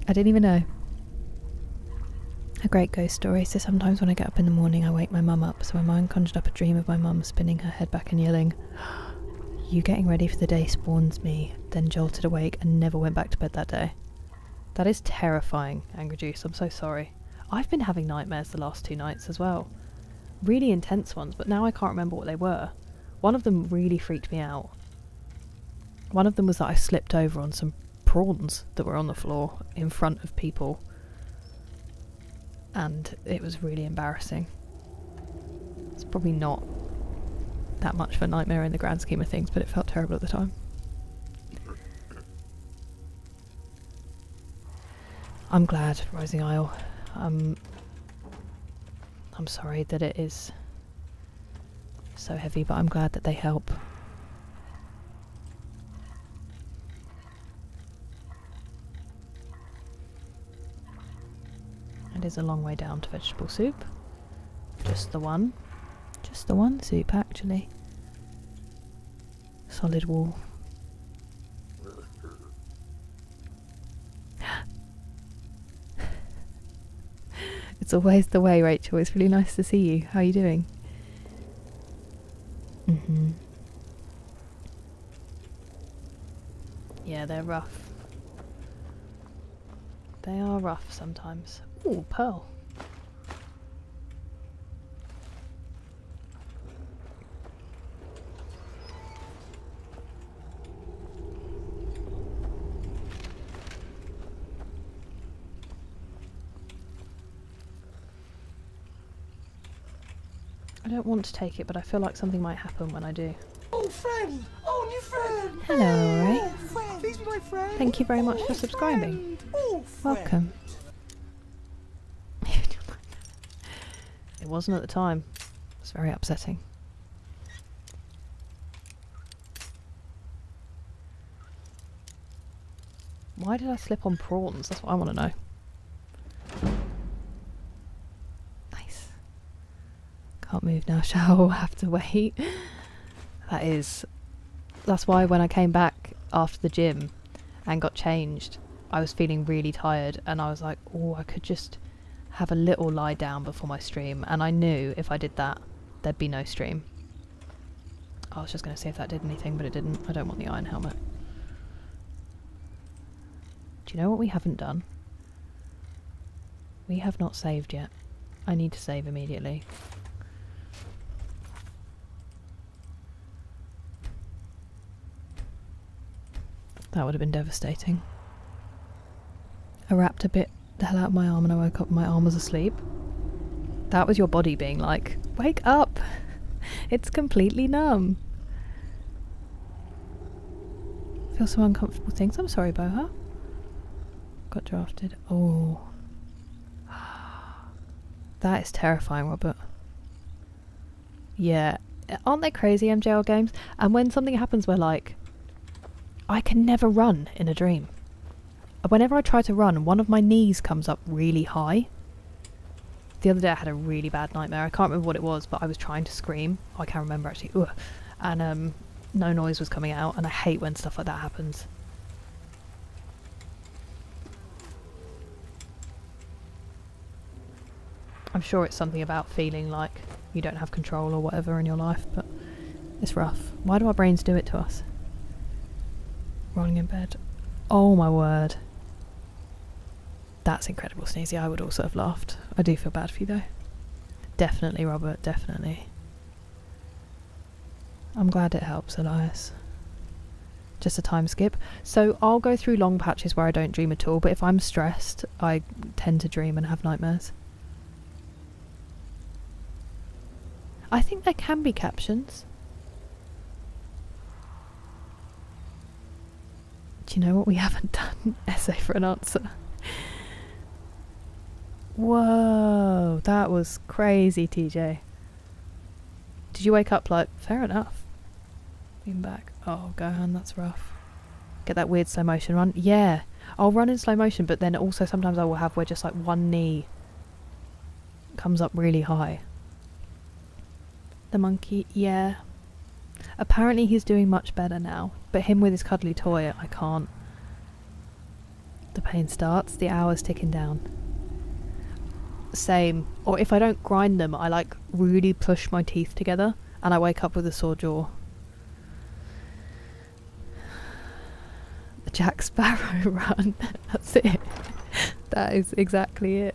I didn't even know. A great ghost story. So sometimes when I get up in the morning I wake my mum up, so my mind conjured up a dream of my mum spinning her head back and yelling, "You getting ready for the day spawns me," then jolted awake and never went back to bed that day. That is terrifying, Angry Juice. I'm so sorry. I've been having nightmares the last 2 nights as well. Really intense ones, but now I can't remember what they were. One of them really freaked me out. One of them was that I slipped over on some prawns that were on the floor in front of people. And it was really embarrassing. It's probably not that much of a nightmare in the grand scheme of things, but it felt terrible at the time. I'm glad, Rising Isle. I'm sorry that it is so heavy, but I'm glad that they help. It is a long way down to vegetable soup. Just the one soup actually. Solid wall. It's always the way, Rachel. It's really nice to see you. How are you doing? Yeah, they're rough. They are rough sometimes. Ooh, pearl. I don't want to take it, but I feel like something might happen when I do. Oh, friend! Oh, new friend! Hello, alright. Oh, friend! Please be my friend! Thank you very much Oh, for subscribing. friend. Oh, friend. Welcome. It wasn't at the time. It was very upsetting. Why did I slip on prawns? That's what I want to know. Nice. Can't move now, shall have to wait. That's why when I came back after the gym and got changed, I was feeling really tired and I was like, oh, I could just have a little lie down before my stream, and I knew if I did that there'd be no stream. I was just going to see if that did anything, but it didn't. I don't want the iron helmet. Do you know what we haven't done? We have not saved yet. I need to save immediately. That would have been devastating. I wrapped a bit the hell out of my arm and I woke up and my arm was asleep. That was your body being like, wake up! It's completely numb. I feel some uncomfortable things. I'm sorry, Boha. Got drafted. Oh. That is terrifying, Robert. Yeah. Aren't they crazy, MJL games? And when something happens where, like, I can never run in a dream. Whenever I try to run, one of my knees comes up really high. The other day I had a really bad nightmare. I can't remember what it was, but I was trying to scream. Oh, I can't remember actually. Ugh. and no noise was coming out, and I hate when stuff like that happens. I'm sure it's something about feeling like you don't have control or whatever in your life, but it's rough. Why do our brains do it to us? Rolling in bed. Oh my word. That's incredible, Sneezy. I would also have laughed. I do feel bad for you though. Definitely, Robert, definitely. I'm glad it helps, Elias. Just a time skip. So I'll go through long patches where I don't dream at all, but if I'm stressed, I tend to dream and have nightmares. I think there can be captions. Do you know what we haven't done? Essay for an answer. Whoa, that was crazy, TJ. Did you wake up like, fair enough? Even back. Oh, Gohan, that's rough. Get that weird slow motion run. Yeah, I'll run in slow motion, but then also sometimes I will have where just like one knee comes up really high. The monkey, yeah. Apparently he's doing much better now, but him with his cuddly toy, I can't. The pain starts, the hours ticking down. Same. Or if I don't grind them, I like really push my teeth together and I wake up with a sore jaw. The Jack Sparrow run. That's it. That is exactly it.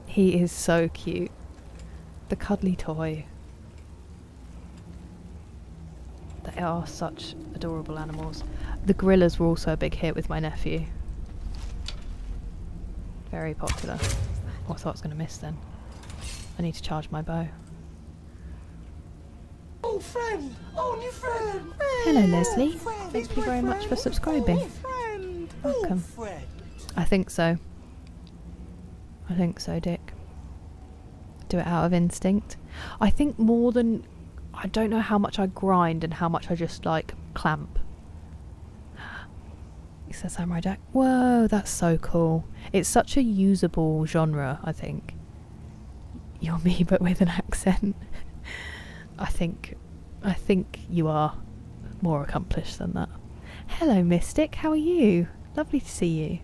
He is so cute. The cuddly toy. They are such adorable animals. The gorillas were also a big hit with my nephew. Very popular. Oh, I thought I was going to miss then. I need to charge my bow. Oh, friend! Oh, new friend! Hello, Leslie. Friend. Thank you very much for subscribing. Oh, friend! Welcome. Oh, friend. I think so. I think so, Dick. Do it out of instinct. I think more than... I don't know how much I grind and how much I just, like, clamp. He says Samurai Jack. Whoa, that's so cool. It's such a usable genre, I think. You're me, but with an accent. I think you are more accomplished than that. Hello, Mystic. How are you? Lovely to see you.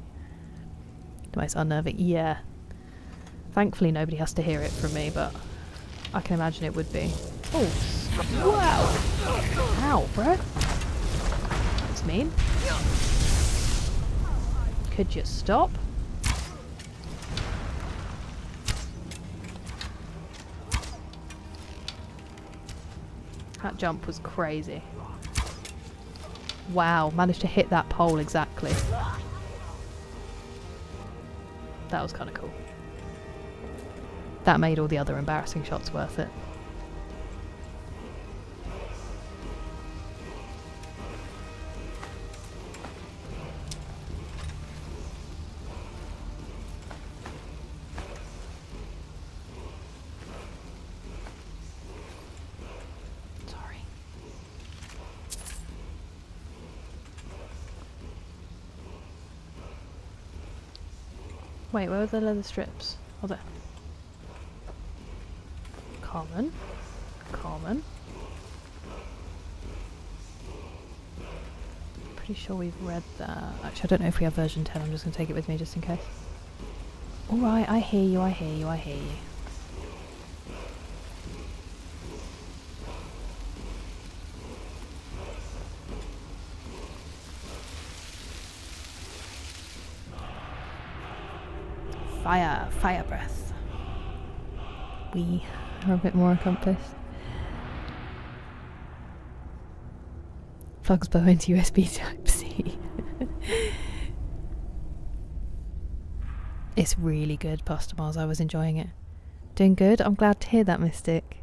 The most unnerving. Yeah. Thankfully, nobody has to hear it from me, but I can imagine it would be. Oh, wow! Ow, bro. That's mean. Could you stop? That jump was crazy. Wow, managed to hit that pole exactly. That was kind of cool. That made all the other embarrassing shots worth it. Sorry. Wait, where were the leather strips? Oh, there. Common. Common. Pretty sure we've read that. Actually, I don't know if we have version 10. I'm just going to take it with me just in case. Alright, I hear you, I hear you, I hear you. Fire, fire breath. We are a bit more accomplished. Plugs bow into USB Type-C. It's really good, Pastor Mars. I was enjoying it. Doing good? I'm glad to hear that, Mystic.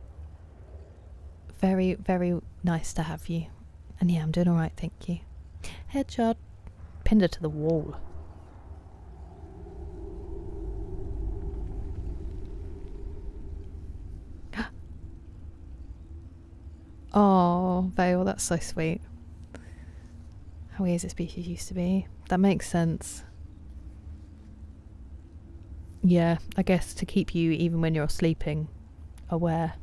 Very, very nice to have you. And yeah, I'm doing alright, thank you. Headshot. Pinned her to the wall. Oh, Vale, that's so sweet. How weird as a species used to be. That makes sense. Yeah, I guess to keep you, even when you're sleeping, aware.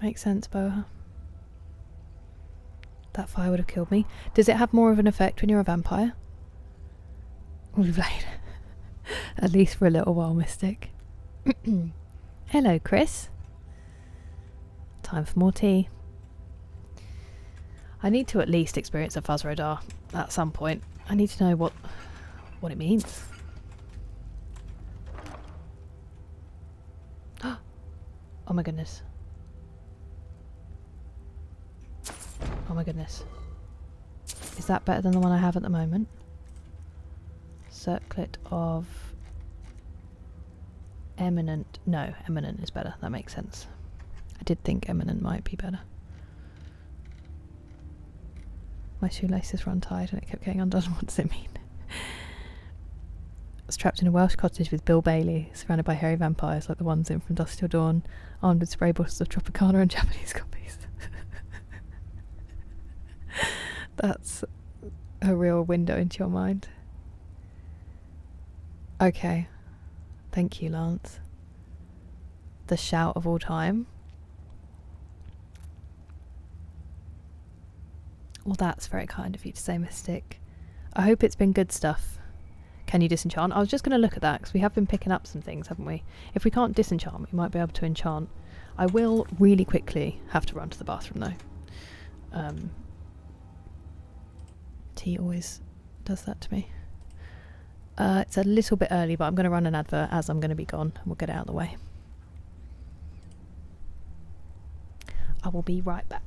Makes sense, Boa. That fire would have killed me. Does it have more of an effect when you're a vampire? We've played. At least for a little while, Mystic. Hello, Chris. Time for more tea. I need to at least experience a Fuzzrodar at some point. I need to know what it means. Oh my goodness. Oh my goodness. Is that better than the one I have at the moment? Circlet of eminent. No, eminent is better. That makes sense. I did think eminent might be better. My shoelaces were untied and it kept getting undone. What does it mean? I was trapped in a Welsh cottage with Bill Bailey, surrounded by hairy vampires like the ones in From Dusk Till Dawn, armed with spray bottles of Tropicana and Japanese copies. That's a real window into your mind. Okay. Thank you, Lance. The shout of all time. Well, that's very kind of you to say, Mystic. I hope it's been good stuff. Can you disenchant? I was just going to look at that because we have been picking up some things, haven't we? If we can't disenchant, we might be able to enchant. I will really quickly have to run to the bathroom though. Tea always does that to me. It's a little bit early, but I'm going to run an advert as I'm going to be gone. We'll get it out of the way. I will be right back.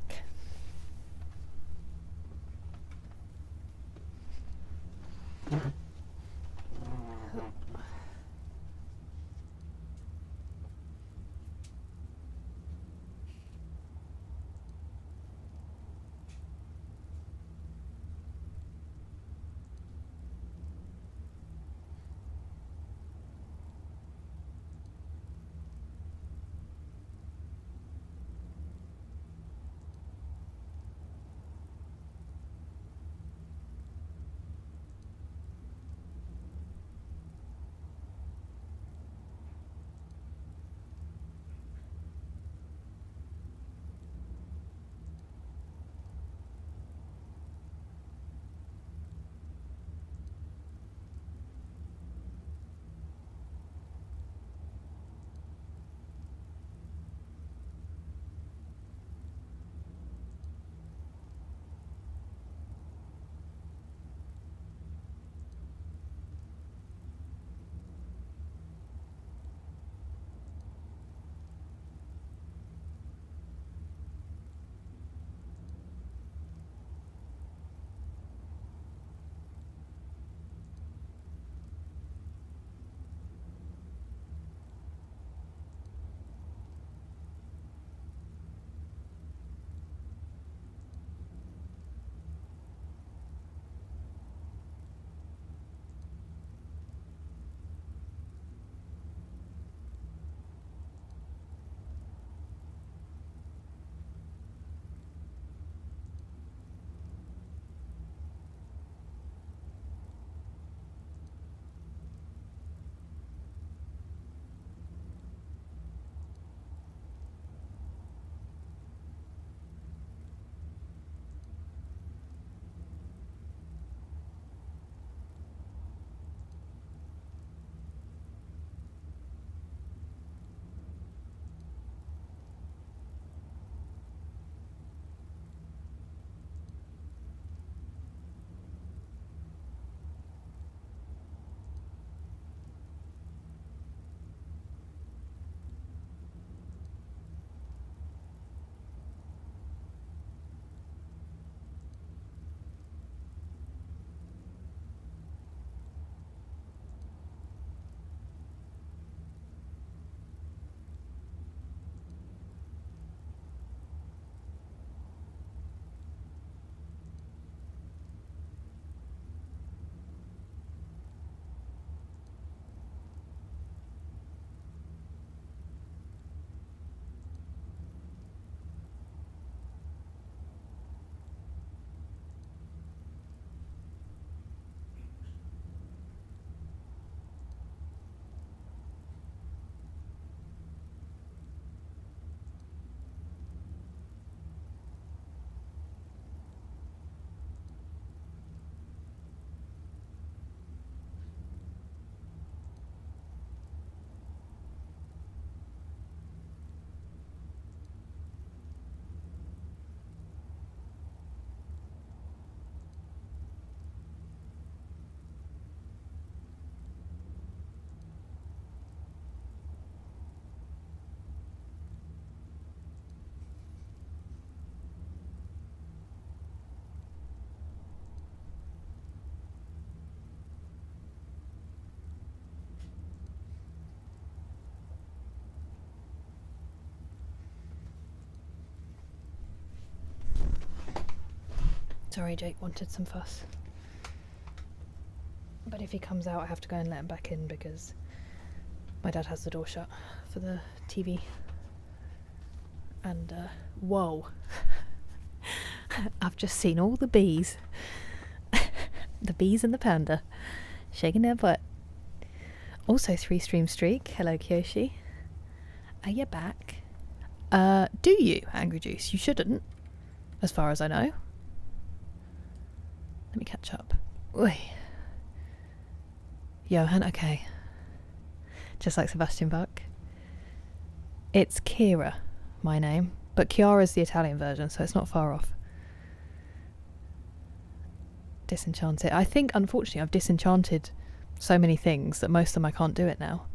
Sorry, Jake wanted some fuss. But if he comes out, I have to go and let him back in because my dad has the door shut for the TV. And, whoa. I've just seen all the bees. The bees and the panda shaking their butt. Also 3-stream streak. Hello, Kyoshi. Are you back? Do you, Angry Juice? You shouldn't, as far as I know. Let me catch up. Oi. Johan, okay. Just like Sebastian Bach. It's Kira, my name. But Chiara's the Italian version, so it's not far off. Disenchanted. I think, unfortunately, I've disenchanted so many things that most of them I can't do it now.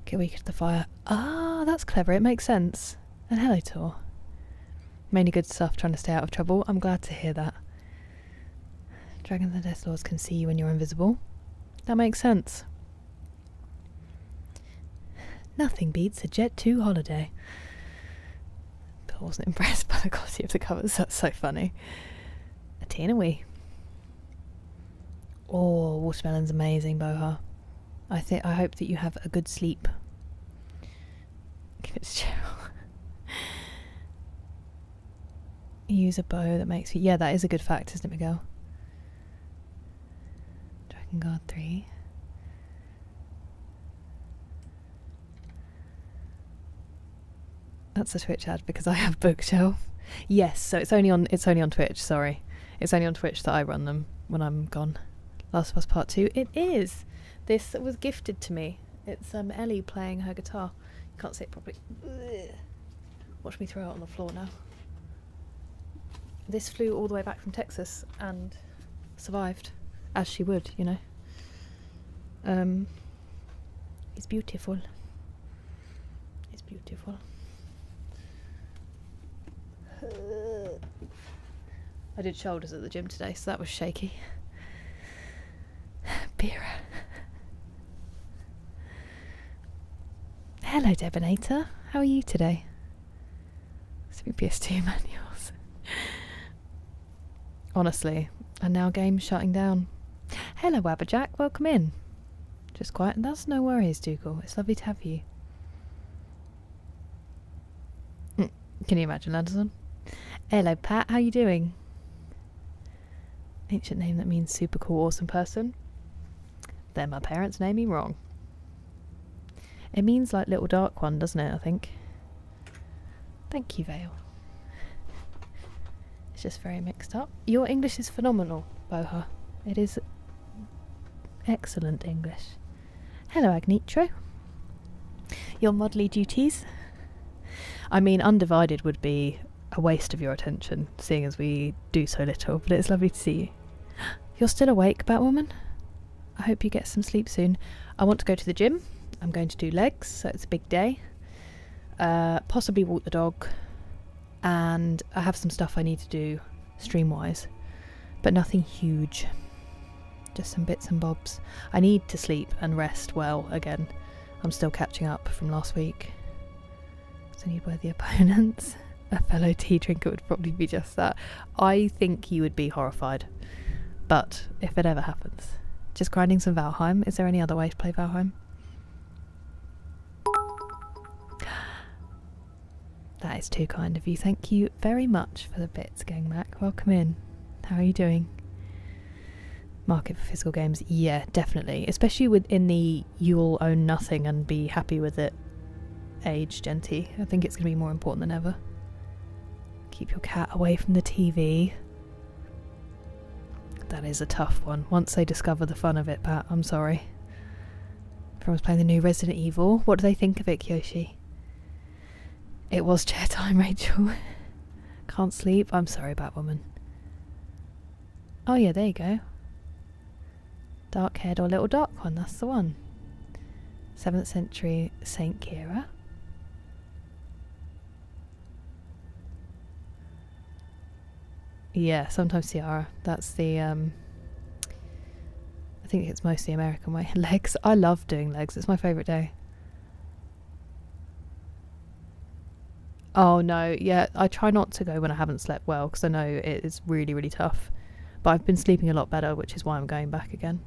Get weak to the fire. Ah, that's clever. It makes sense. And hello, Tor. Mainly good stuff, trying to stay out of trouble. I'm glad to hear that. Dragons and Death Lords can see you when you're invisible. That makes sense. Nothing beats a Jet 2 holiday. But I wasn't impressed by the quality of the covers. That's so funny. A tea and a wee. Oh, watermelon's amazing, Boha. I hope that you have a good sleep. Give it to Cheryl. Use a bow that makes you... Yeah, that is a good fact, isn't it, Miguel? Dragon Guard 3. That's a Twitch ad because I have Bookshelf. Yes, so it's only on Twitch, sorry. It's only on Twitch that I run them when I'm gone. Last of Us Part 2. It is! This was gifted to me. It's Ellie playing her guitar. You can't see it properly. Ugh. Watch me throw it on the floor now. This flew all the way back from Texas and survived. As she would, you know. It's beautiful. It's beautiful. I did shoulders at the gym today, so that was shaky. Beer. Hello, Debonator. How are you today? Some PS2 manuals. Honestly, and now games shutting down. Hello, Wabberjack. Welcome in. Just quiet. That's no worries, Dougal. It's lovely to have you. Can you imagine, Anderson? Hello, Pat. How you doing? Ancient name that means super cool, awesome person. Then my parents named me wrong. It means like little dark one, doesn't it, I think? Thank you, Vale. It's just very mixed up. Your English is phenomenal, Boha. It is excellent English. Hello, Agnitro. Your modly duties? I mean, Undivided would be a waste of your attention, seeing as we do so little, but it's lovely to see you. You're still awake, Batwoman? I hope you get some sleep soon. I want to go to the gym. I'm going to do legs, so it's a big day. Possibly walk the dog. And I have some stuff I need to do stream-wise. But nothing huge. Just some bits and bobs. I need to sleep and rest well again. I'm still catching up from last week. So need worthy opponents. A fellow tea drinker would probably be just that. I think you would be horrified. But if it ever happens. Just grinding some Valheim. Is there any other way to play Valheim? That is too kind of you. Thank you very much for the bits, Gang Mac. Welcome in. How are you doing? Market for physical games. Yeah, definitely. Especially within the you'll own nothing and be happy with it age, Genty. I think it's going to be more important than ever. Keep your cat away from the TV. That is a tough one. Once they discover the fun of it, Pat, I'm sorry. Everyone's playing the new Resident Evil. What do they think of it, Kyoshi? It was chair time, Rachel. Can't sleep. I'm sorry, Batwoman. Oh yeah, there you go. Dark haired or little dark one, that's the one. 7th century Saint Kira. Yeah, sometimes Ciara. That's the I think it's mostly American way. Legs. I love doing legs. It's my favourite day. Oh no, yeah, I try not to go when I haven't slept well because I know it is really, really tough. But I've been sleeping a lot better, which is why I'm going back again.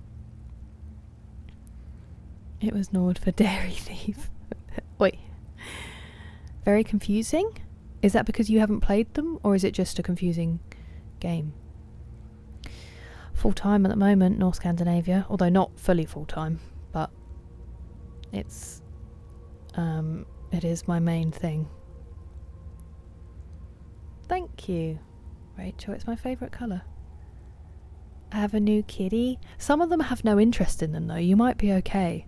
It was Nord for Dairy Thief. Wait. Very confusing? Is that because you haven't played them, or is it just a confusing game? Full time at the moment, North Scandinavia, although not fully full time, but it is my main thing. Thank you, Rachel. It's my favourite colour. I have a new kitty. Some of them have no interest in them though. You might be okay.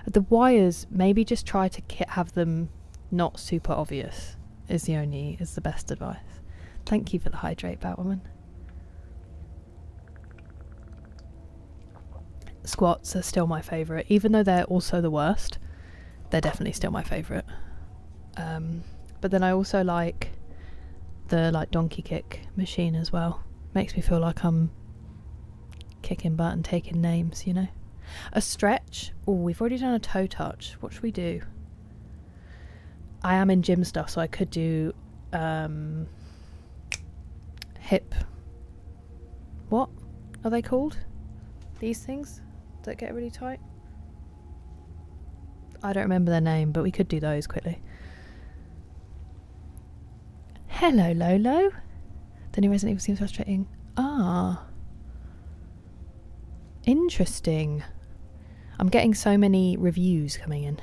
The wires, maybe just try to have them not super obvious. Is the best advice. Thank you for the hydrate, Batwoman. Squats are still my favourite, even though they're also the worst. They're definitely still my favourite. But then I also like the donkey kick machine as well. Makes me feel like I'm kicking butt and taking names, you know. A stretch. Oh, we've already done a toe touch. What should we do? I am in gym stuff, so I could do hip. What are they called? These things that get really tight? I don't remember their name, but we could do those quickly. Hello, Lolo. The new Resident Evil seems frustrating. Ah. Interesting. I'm getting so many reviews coming in.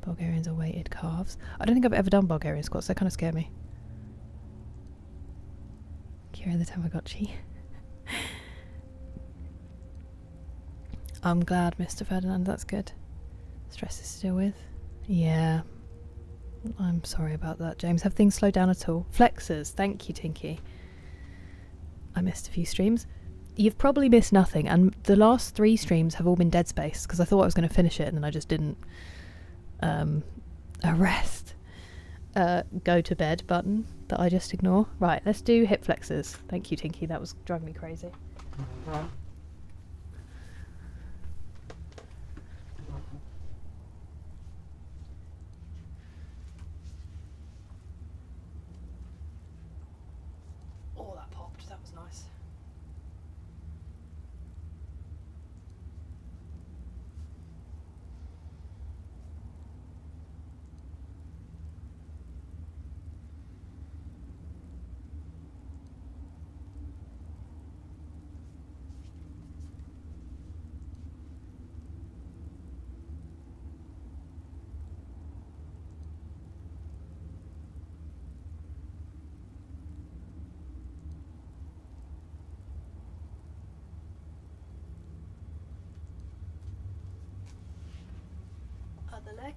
Bulgarians are weighted calves. I don't think I've ever done Bulgarian squats. They kind of scare me. Kira the Tamagotchi. I'm glad, Mr. Ferdinand. That's good. Stress is still with. Yeah. I'm sorry about that, James. Have things slowed down at all? Flexors. Thank you, Tinky. I missed a few streams. You've probably missed nothing, and the last 3 streams have all been Dead Space because I thought I was going to finish it and then I just didn't. Arrest. Go to bed button that I just ignore. Right, let's do hip flexors. Thank you, Tinky. That was driving me crazy. Oh, that popped. That was nice. Other leg.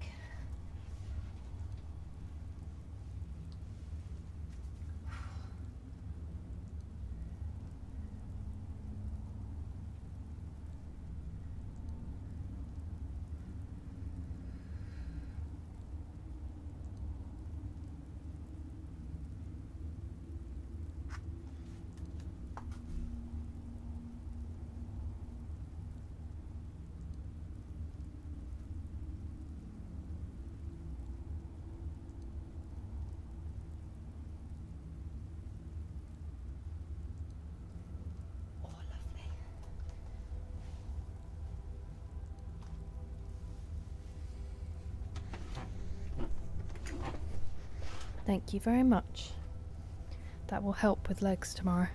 Thank you very much. That will help with legs tomorrow.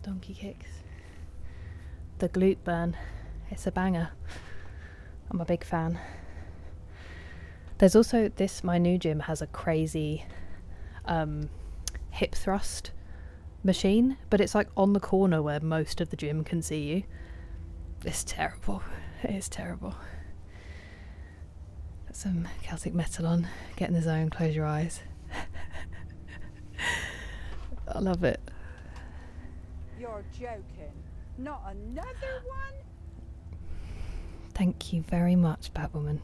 Donkey kicks. The glute burn. It's a banger. I'm a big fan. There's also my new gym has a crazy hip thrust machine, but it's like on the corner where most of the gym can see you. It's terrible. It is terrible. Got some Celtic metal on. Get in the zone, close your eyes. I love it. You're joking. Not another one? Thank you very much, Batwoman.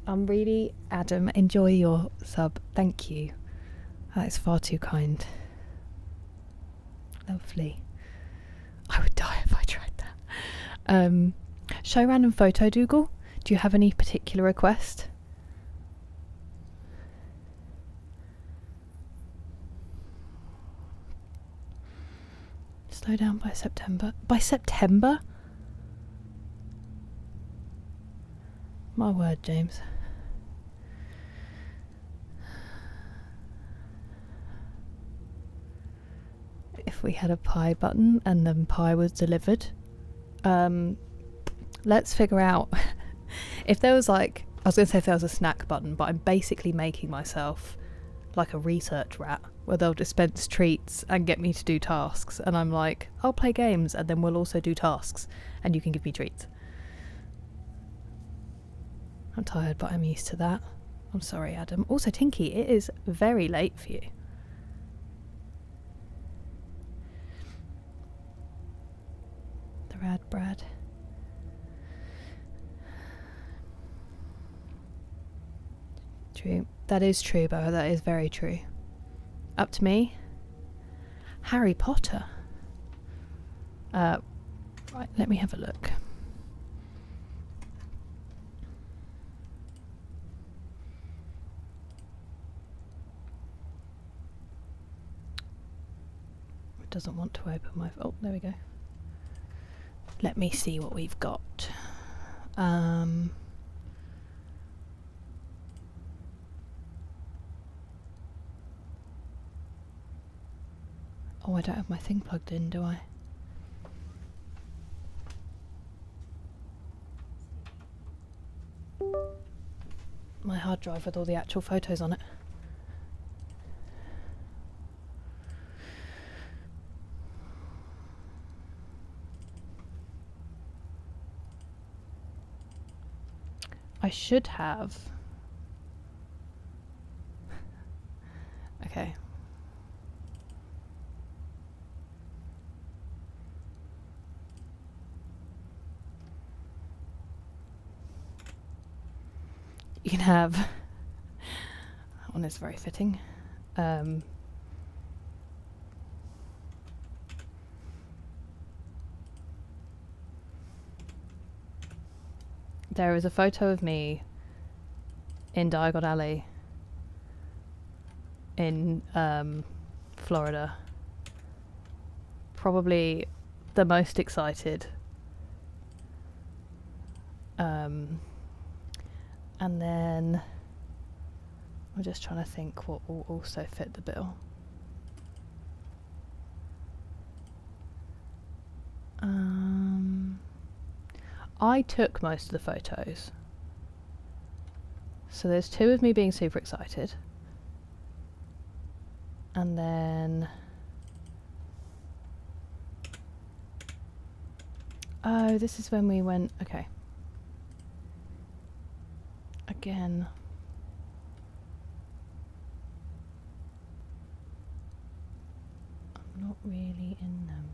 I'm really... Adam, enjoy your sub. Thank you. That is far too kind. Lovely. I would die if I tried that. Show random photo Dougal. Do you have any particular request? Slow down by September. By September? My word, James. If we had a pie button and then pie was delivered, let's figure out if there was like, I was going to say if there was a snack button, but I'm basically making myself like a research rat where they'll dispense treats and get me to do tasks, and I'm like, I'll play games and then we'll also do tasks and you can give me treats. I'm tired, but I'm used to that. I'm sorry, Adam. Also, Tinky, it is very late for you. The Rad Brad. True. That is true, Bo. That is very true. Up to me. Harry Potter. Right, let me have a look. It doesn't want to open my... Oh, there we go. Let me see what we've got. Oh, I don't have my thing plugged in, do I? My hard drive with all the actual photos on it. I should have... Okay. You can have... That one is very fitting. There is a photo of me in Diagon Alley in Florida. Probably the most excited. And then I'm just trying to think what will also fit the bill. I took most of the photos. So there's two of me being super excited. And then... Oh, this is when we went... Okay. Again. I'm not really in them.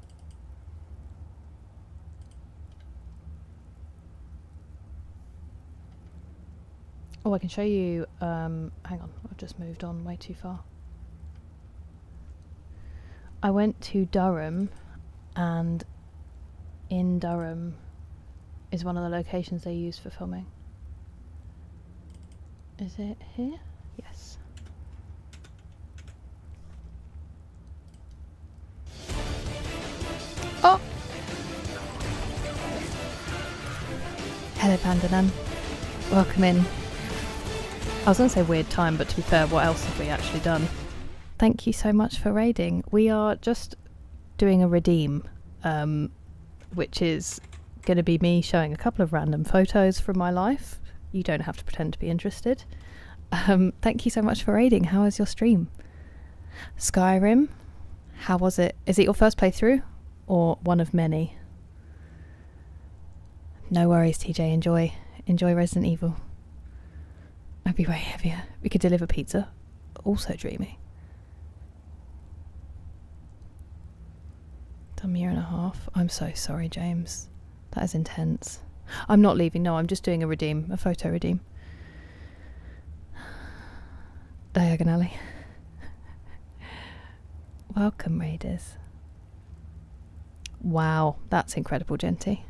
Oh, I can show you, hang on, I've just moved on way too far. I went to Durham, and in Durham is one of the locations they use for filming. Is it here? Yes. Oh! Hello, Pandanan. Welcome in. I was going to say weird time, but to be fair, what else have we actually done? Thank you so much for raiding. We are just doing a redeem, which is going to be me showing a couple of random photos from my life. You don't have to pretend to be interested. Thank you so much for raiding. How was your stream? Skyrim, how was it? Is it your first playthrough or one of many? No worries, TJ. Enjoy Resident Evil. I'd be way heavier. We could deliver pizza. Also dreamy. Done a year and a half. I'm so sorry, James. That is intense. I'm not leaving. No, I'm just doing a photo redeem. Diagon Alley. Welcome, raiders. Wow, that's incredible, Genty.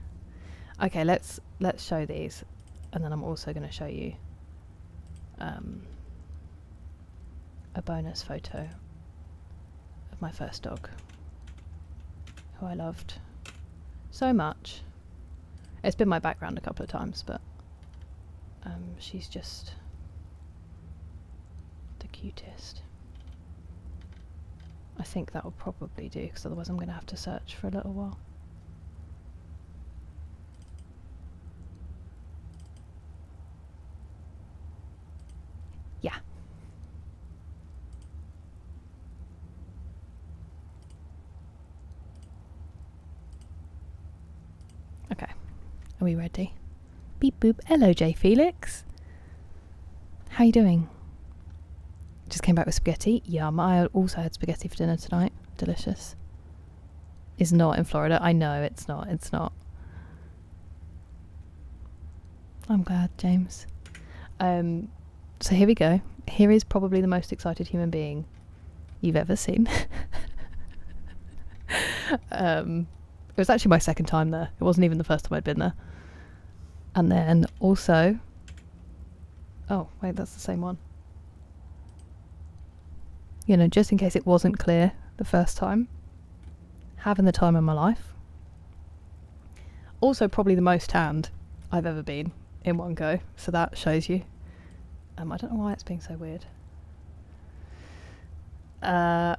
Okay, let's show these, and then I'm also going to show you a bonus photo of my first dog, who I loved so much. It's been my background a couple of times, but she's just the cutest. I think that will probably do, because otherwise I'm going to have to search for a little while. Yeah. Okay. Are we ready? Beep boop. Hello, J Felix. How you doing? Just came back with spaghetti. Yum. I also had spaghetti for dinner tonight. Delicious. It's not in Florida. I know it's not. It's not. I'm glad, James. So here we go. Here is probably the most excited human being you've ever seen. It was actually my second time there. It wasn't even the first time I'd been there. And then also... Oh, wait, that's the same one. You know, just in case it wasn't clear the first time. Having the time of my life. Also probably the most tanned I've ever been in one go. So that shows you. I don't know why it's being so weird. And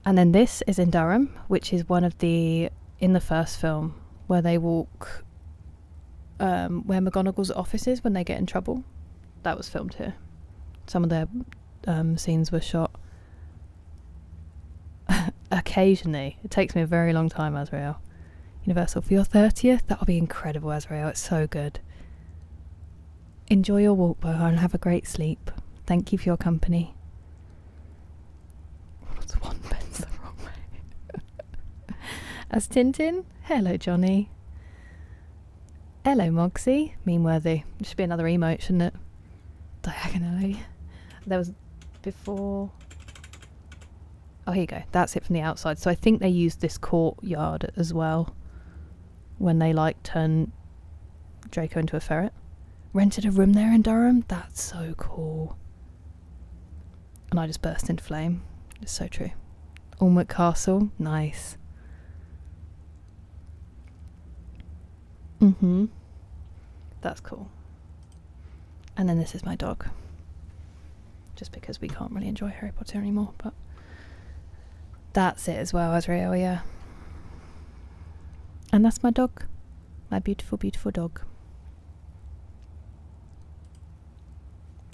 then this is in Durham, which is one of the... in the first film, where they walk... where McGonagall's office is when they get in trouble. That was filmed here. Some of their scenes were shot occasionally. It takes me a very long time, Azrael. Universal, for your 30th? That'll be incredible, Azrael. It's so good. Enjoy your walk, Boho, and have a great sleep. Thank you for your company. What's one bends the wrong way? As Tintin? Hello, Johnny. Hello, Mogsy. Memeworthy. It should be another emote, shouldn't it? Diagonally. There was before... Oh, here you go. That's it from the outside. So I think they used this courtyard as well when they, like, turn Draco into a ferret. Rented a room there in Durham? That's so cool. And I just burst into flame. It's so true. Alnwick Castle? Nice. That's cool. And then this is my dog. Just because we can't really enjoy Harry Potter anymore, but that's it as well, Azrael, yeah. And that's my dog. My beautiful, beautiful dog.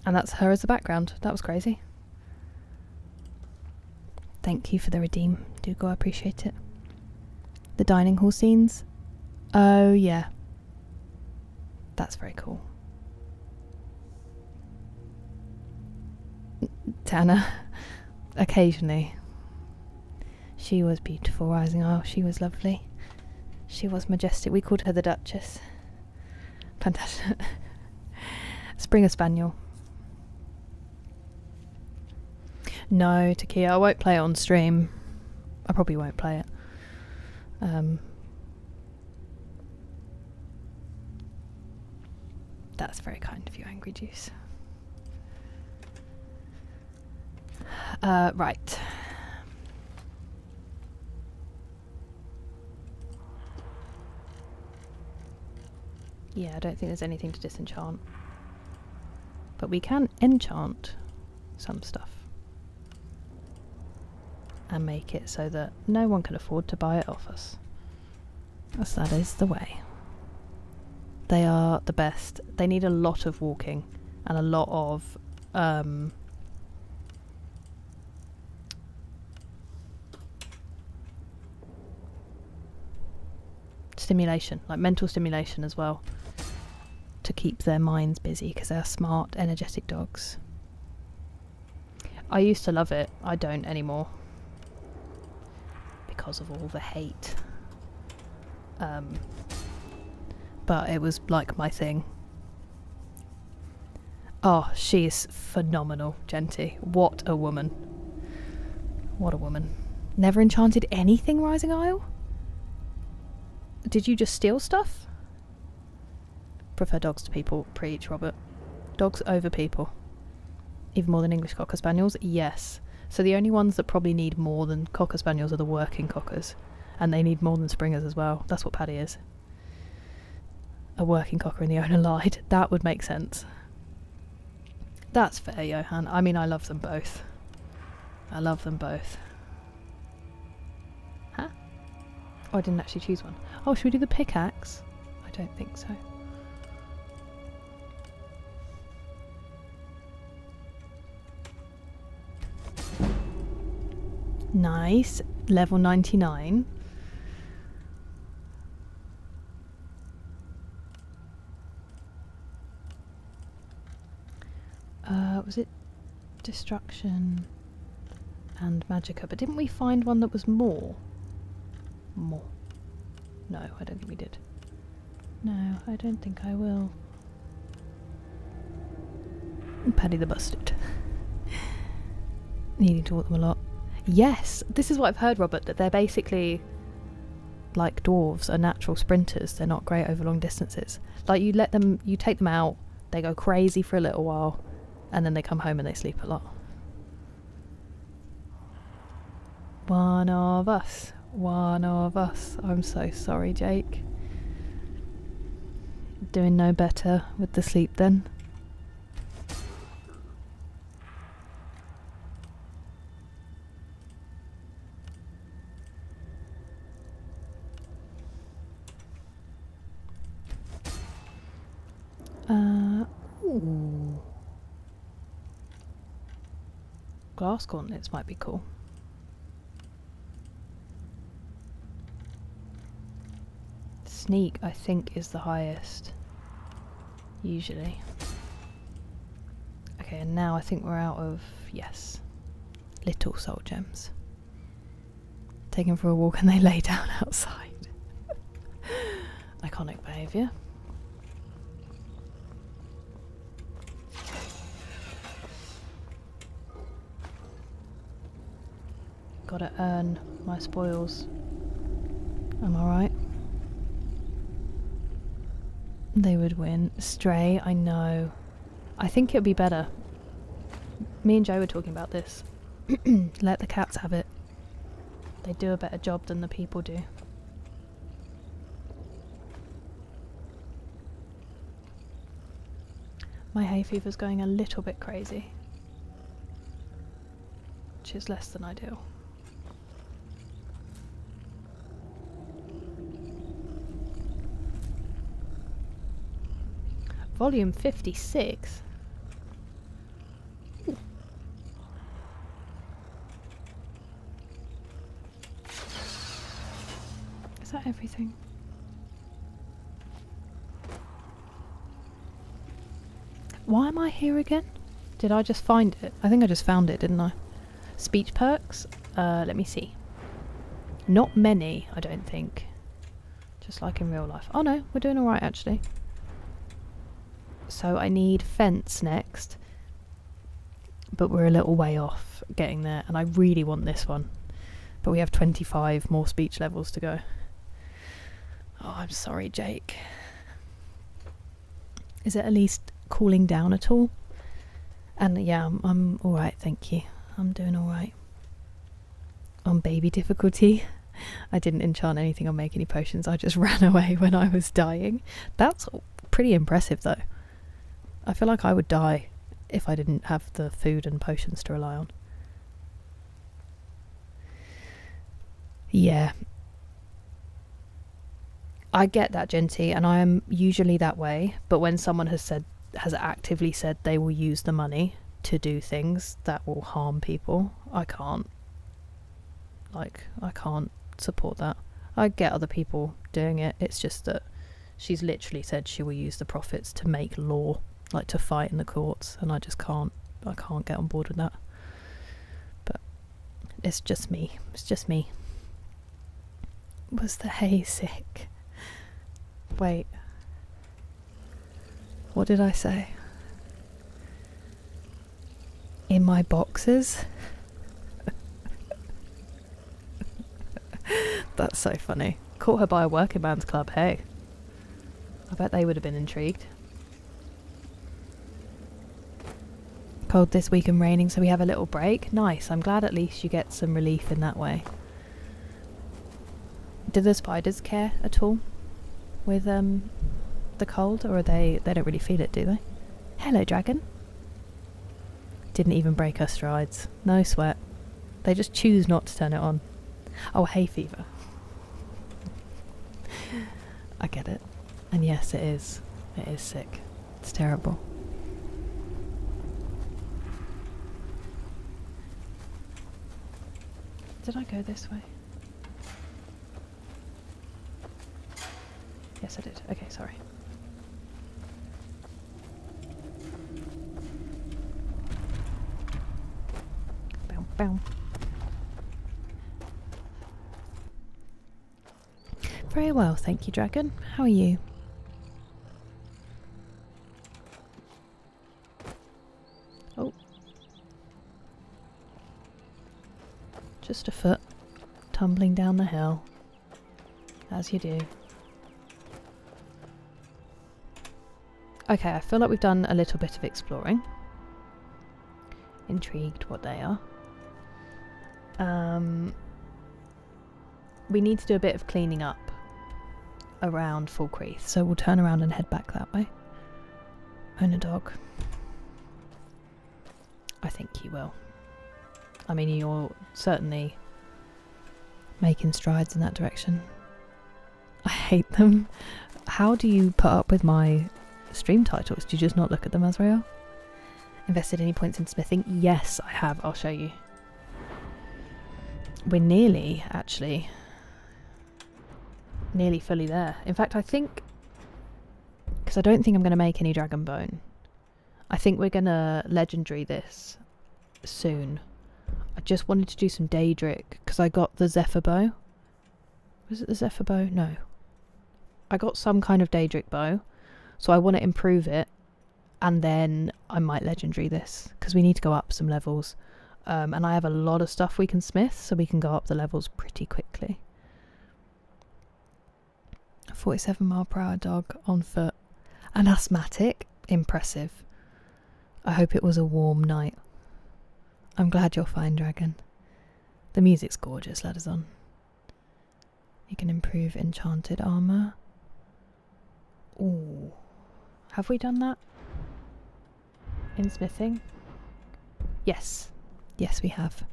And that's her as the background. That was crazy. Thank you for the redeem, Dougal. I appreciate it. The dining hall scenes. Oh, yeah. That's very cool. Tana. Occasionally. She was beautiful, Rising Isle. She was lovely. She was majestic. We called her the Duchess. Fantastic. Springer Spaniel. No, Takia, I won't play it on stream. I probably won't play it. That's very kind of you, Angry Juice. Right. Yeah, I don't think there's anything to disenchant. But we can enchant some stuff. And make it so that no one can afford to buy it off us. As that is the way. They are the best. They need a lot of walking and a lot of stimulation, like mental stimulation as well, to keep their minds busy, because they're smart, energetic dogs. I used to love it. I don't anymore. Because of all the hate. But it was like my thing. Oh, she is phenomenal, Genty. What a woman. What a woman. Never enchanted anything, Rising Isle? Did you just steal stuff? Prefer dogs to people. Preach, Robert. Dogs over people. Even more than English Cocker Spaniels? Yes. So the only ones that probably need more than Cocker Spaniels are the working Cockers. And they need more than Springers as well. That's what Paddy is. A working Cocker and the owner lied. That would make sense. That's fair, Johan. I mean, I love them both. I love them both. Huh? Oh, I didn't actually choose one. Oh, should we do the pickaxe? I don't think so. Nice. Level 99. Was it destruction and magicka? But didn't we find one that was more? More. No, I don't think we did. No, I don't think I will. Paddy the Bustard. Needing to walk them a lot. Yes, this is what I've heard, Robert, that they're basically like dwarves, are natural sprinters. They're not great over long distances. Like you take them out, they go crazy for a little while, and then they come home and they sleep a lot. One of us. One of us. I'm so sorry, Jake. Doing no better with the sleep then. Ooh. Glass gauntlets might be cool. Sneak, I think, is the highest. Usually. Okay, and now I think we're out of, yes, little soul gems. Take them for a walk and they lay down outside. Iconic behaviour. Gotta earn my spoils. Am I right? They would win. Stray, I know. I think it would be better. Me and Joe were talking about this. Let the cats have it. They do a better job than the people do. My hay fever's going a little bit crazy, which is less than ideal. Volume 56. Ooh. Is that everything? Why am I here again? Did I just find it? I think I just found it, didn't I? Speech perks? Let me see. Not many, I don't think. Just like in real life. Oh no, we're doing alright actually. So I need fence next, but we're a little way off getting there, and I really want this one, but we have 25 more speech levels to go. Oh, I'm sorry, Jake. Is it at least cooling down at all? And yeah, I'm alright, thank you. I'm doing alright. On baby difficulty, I didn't enchant anything or make any potions, I just ran away when I was dying. That's pretty impressive though. I feel like I would die if I didn't have the food and potions to rely on. Yeah. I get that, Genty, and I am usually that way, but when someone has actively said they will use the money to do things that will harm people, I can't support that. I get other people doing it, it's just that she's literally said she will use the profits to make law, like to fight in the courts, and I can't get on board with that. But it's just me. Was the hay sick? Wait. What did I say? In my boxes? That's so funny. caught her by a working man's club, hey. I bet they would have been intrigued. Cold this week and raining, so we have a little break. Nice, I'm glad at least you get some relief in that way. Do the spiders care at all with the cold, or are they don't really feel it, do they? Hello, dragon. Didn't even break her strides. No sweat. They just choose not to turn it on. Oh, hay fever. I get it. And yes, it is. It is sick. It's terrible. Did I go this way? Yes, I did. Okay, sorry. Bow, bow. Very well, thank you, dragon. How are you? Oh. Just a foot, tumbling down the hill, as you do. Okay, I feel like we've done a little bit of exploring. Intrigued what they are. We need to do a bit of cleaning up around Falkreath, so we'll turn around and head back that way. Own a dog. I think you will. I mean, you're certainly making strides in that direction. I hate them. How do you put up with my stream titles? Do you just not look at them, Azrael? Invested any points in smithing? Yes, I have. I'll show you. We're nearly, actually, nearly fully there. In fact, I think, because I don't think I'm going to make any dragon bone, I think we're going to legendary this soon. I just wanted to do some Daedric because I got the Zephyr bow. Was it the Zephyr bow? No. I got some kind of Daedric bow, so I want to improve it, and then I might legendary this because we need to go up some levels. And I have a lot of stuff we can smith, so we can go up the levels pretty quickly. 47-mile-per-hour dog on foot. An asthmatic? Impressive. I hope it was a warm night. I'm glad you're fine, dragon. The music's gorgeous, let us on. You can improve enchanted armour. Ooh. Have we done that? In smithing? Yes. Yes, we have.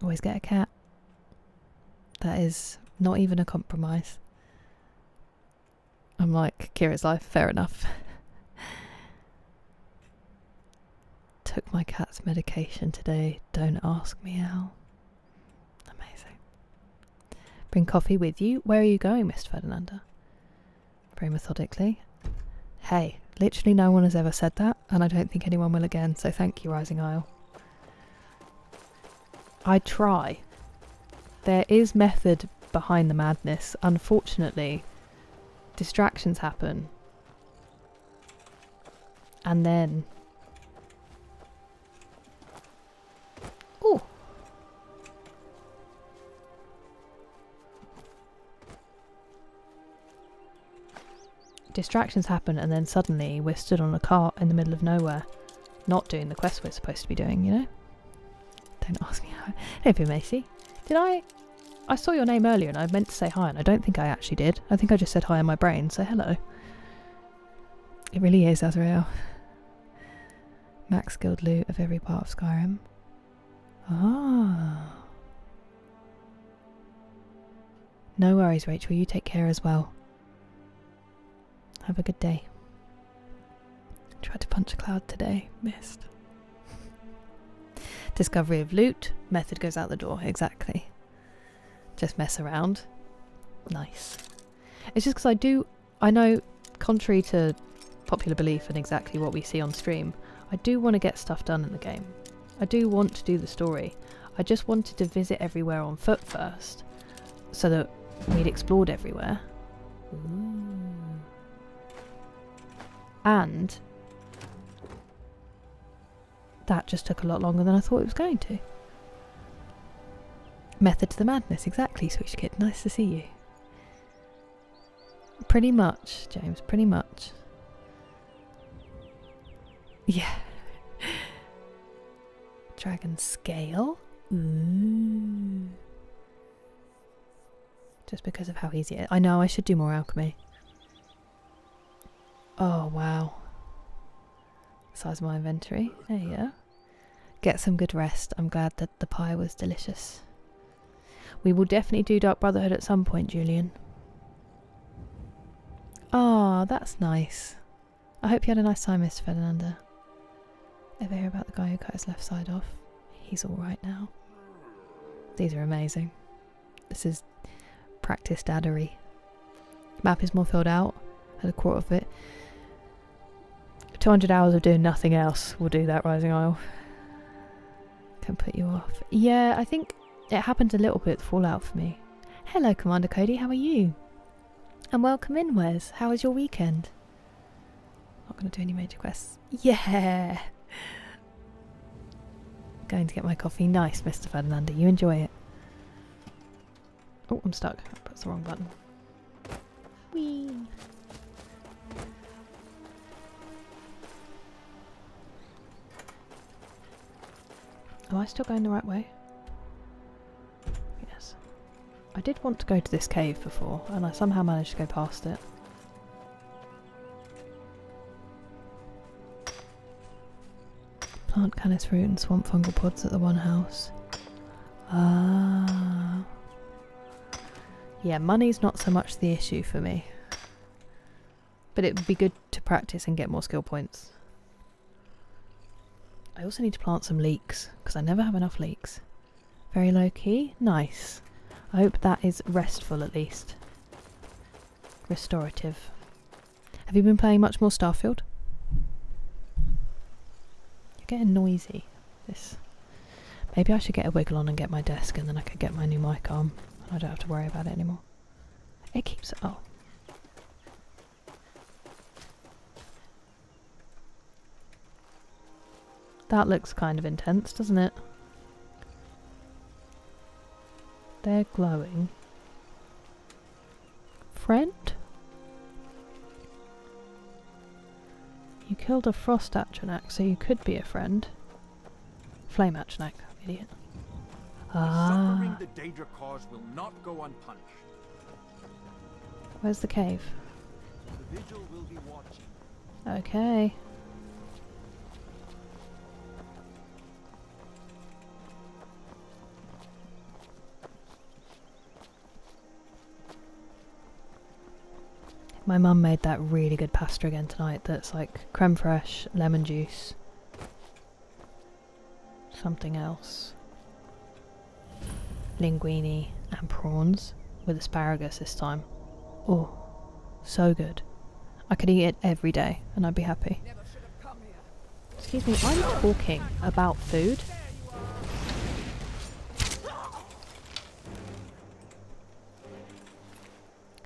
Always get a cat. That is not even a compromise. I'm like, Kira's life, fair enough. Took my cat's medication today. Don't ask me how. Amazing. Bring coffee with you. Where are you going, Mr. Ferdinanda? Very methodically. Hey, literally no one has ever said that, and I don't think anyone will again, so thank you, Rising Isle. I try. There is method behind the madness. Unfortunately, distractions happen. And then... Ooh! Distractions happen, and then suddenly we're stood on a cart in the middle of nowhere, not doing the quest we're supposed to be doing, you know? Don't ask me how. Don't be Macy. Did I saw your name earlier and I meant to say hi, and I don't think I actually did. I think I just said hi in my brain, so hello. It really is, Azrael. Max skilled loot of every part of Skyrim. Ah. No worries, Rachel. You take care as well. Have a good day. Tried to punch a cloud today. Missed. Discovery of loot. Method goes out the door. Exactly. Just mess around. Nice. It's just because I know, contrary to popular belief and exactly what we see on stream, I do want to get stuff done in the game. I do want to do the story. I just wanted to visit everywhere on foot first, so that we'd explored everywhere. Ooh. And that just took a lot longer than I thought it was going to. Method to the madness, exactly, Switch Kid. Nice to see you. Pretty much, James, pretty much. Yeah. Dragon scale. Ooh. Just because of how easy it is. I know, I should do more alchemy. Oh, wow. Size of my inventory. There you go. Get some good rest. I'm glad that the pie was delicious. We will definitely do Dark Brotherhood at some point, Julian. Oh, that's nice. I hope you had a nice time, Mr. Ferdinanda. Ever hear about the guy who cut his left side off? He's alright now. These are amazing. This is practice daddery. Map is more filled out. Had a quarter of it. 200 hours of doing nothing else will do that, Rising Isle. Can put you off. Yeah, I think it happened a little bit, Fallout for me. Hello, Commander Cody, how are you? And welcome in, Wes. How was your weekend? Not going to do any major quests. Yeah! Going to get my coffee. Nice, Mr. Ferdinanda. You enjoy it. Oh, I'm stuck. I pressed the wrong button. Whee! Am I still going the right way? Yes. I did want to go to this cave before, and I somehow managed to go past it. Plant canis fruit and swamp fungal pods at the one house. Ah. Yeah, money's not so much the issue for me. But it would be good to practice and get more skill points. I also need to plant some leeks, because I never have enough leeks. Very low key. Nice. I hope that is restful at least. Restorative. Have you been playing much more Starfield? You're getting noisy. This. Maybe I should get a wiggle on and get my desk, and then I could get my new mic arm. And I don't have to worry about it anymore. It keeps... oh. That looks kind of intense, doesn't it? They're glowing. Friend? You killed a frost Atronach, so you could be a friend. Flame Atronach, idiot. Ah. Suffering the Daedra cause will not go unpunished. Where's the cave? The vigil will be watching. Okay. My mum made that really good pasta again tonight that's like creme fraiche, lemon juice, something else, linguine and prawns with asparagus this time. Oh, so good. I could eat it every day and I'd be happy. Excuse me, I'm talking about food.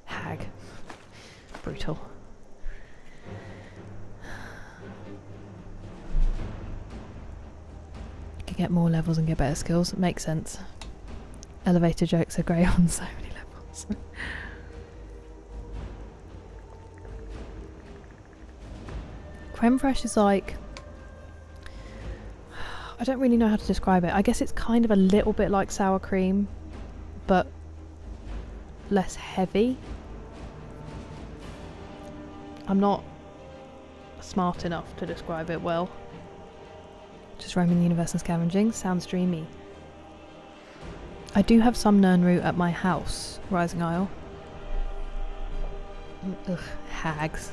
Hag. Brutal. You can get more levels and get better skills. It makes sense. Elevator jokes are great on so many levels. Creme fraiche is like... I don't really know how to describe it. I guess it's kind of a little bit like sour cream, but less heavy. I'm not smart enough to describe it well. Just roaming the universe and scavenging. Sounds dreamy. I do have some Nirnroot at my house, Rising Isle. Ugh, hags.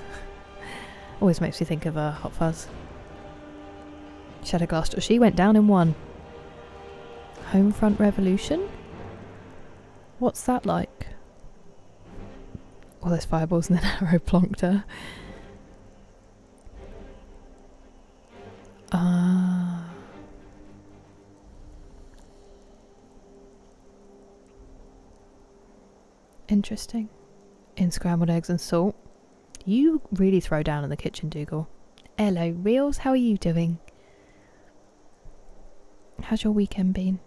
Always makes me think of Hot Fuzz. Shadowglass. She went down in one. Homefront Revolution? What's that like? All those fireballs and then arrow plonked her. Ah. Interesting. In scrambled eggs and salt. You really throw down in the kitchen, Dougal. Hello, Reels. How are you doing? How's your weekend been?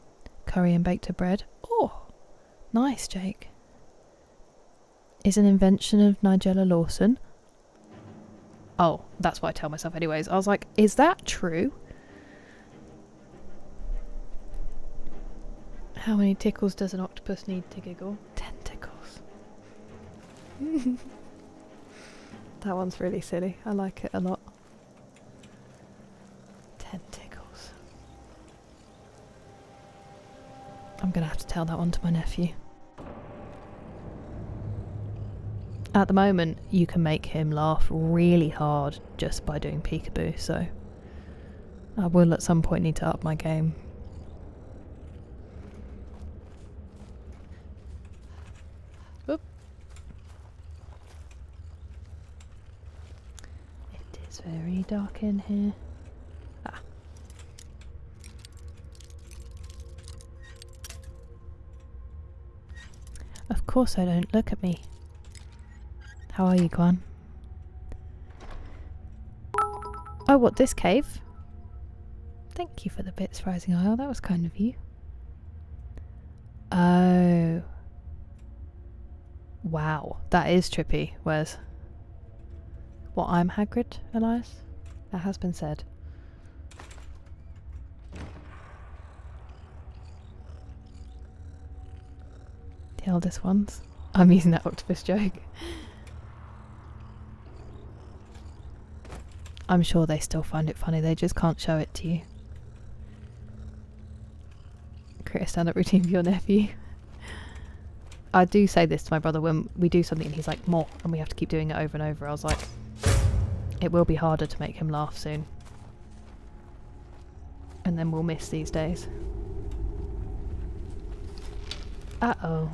Curry and baked bread. Oh, nice, Jake. Is an invention of Nigella Lawson. Oh, that's what I tell myself anyways. I was like, is that true? How many tickles does an octopus need to giggle? 10 tickles. That one's really silly. I like it a lot. 10 tickles. I'm gonna have to tell that one to my nephew. At the moment, you can make him laugh really hard just by doing peekaboo, so I will at some point need to up my game. Oop. It is very dark in here. Ah. Of course I don't. Look at me. How are you, Quan? Oh, what, this cave? Thank you for the bits, Rising Isle. That was kind of you. Oh. Wow, that is trippy. Where's... What, I'm Hagrid, Elias? That has been said. The eldest ones. I'm using that octopus joke. I'm sure they still find it funny, they just can't show it to you. Create a stand-up routine for your nephew. I do say this to my brother when we do something and he's like, more, and we have to keep doing it over and over. I was like, it will be harder to make him laugh soon. And then we'll miss these days. Uh-oh.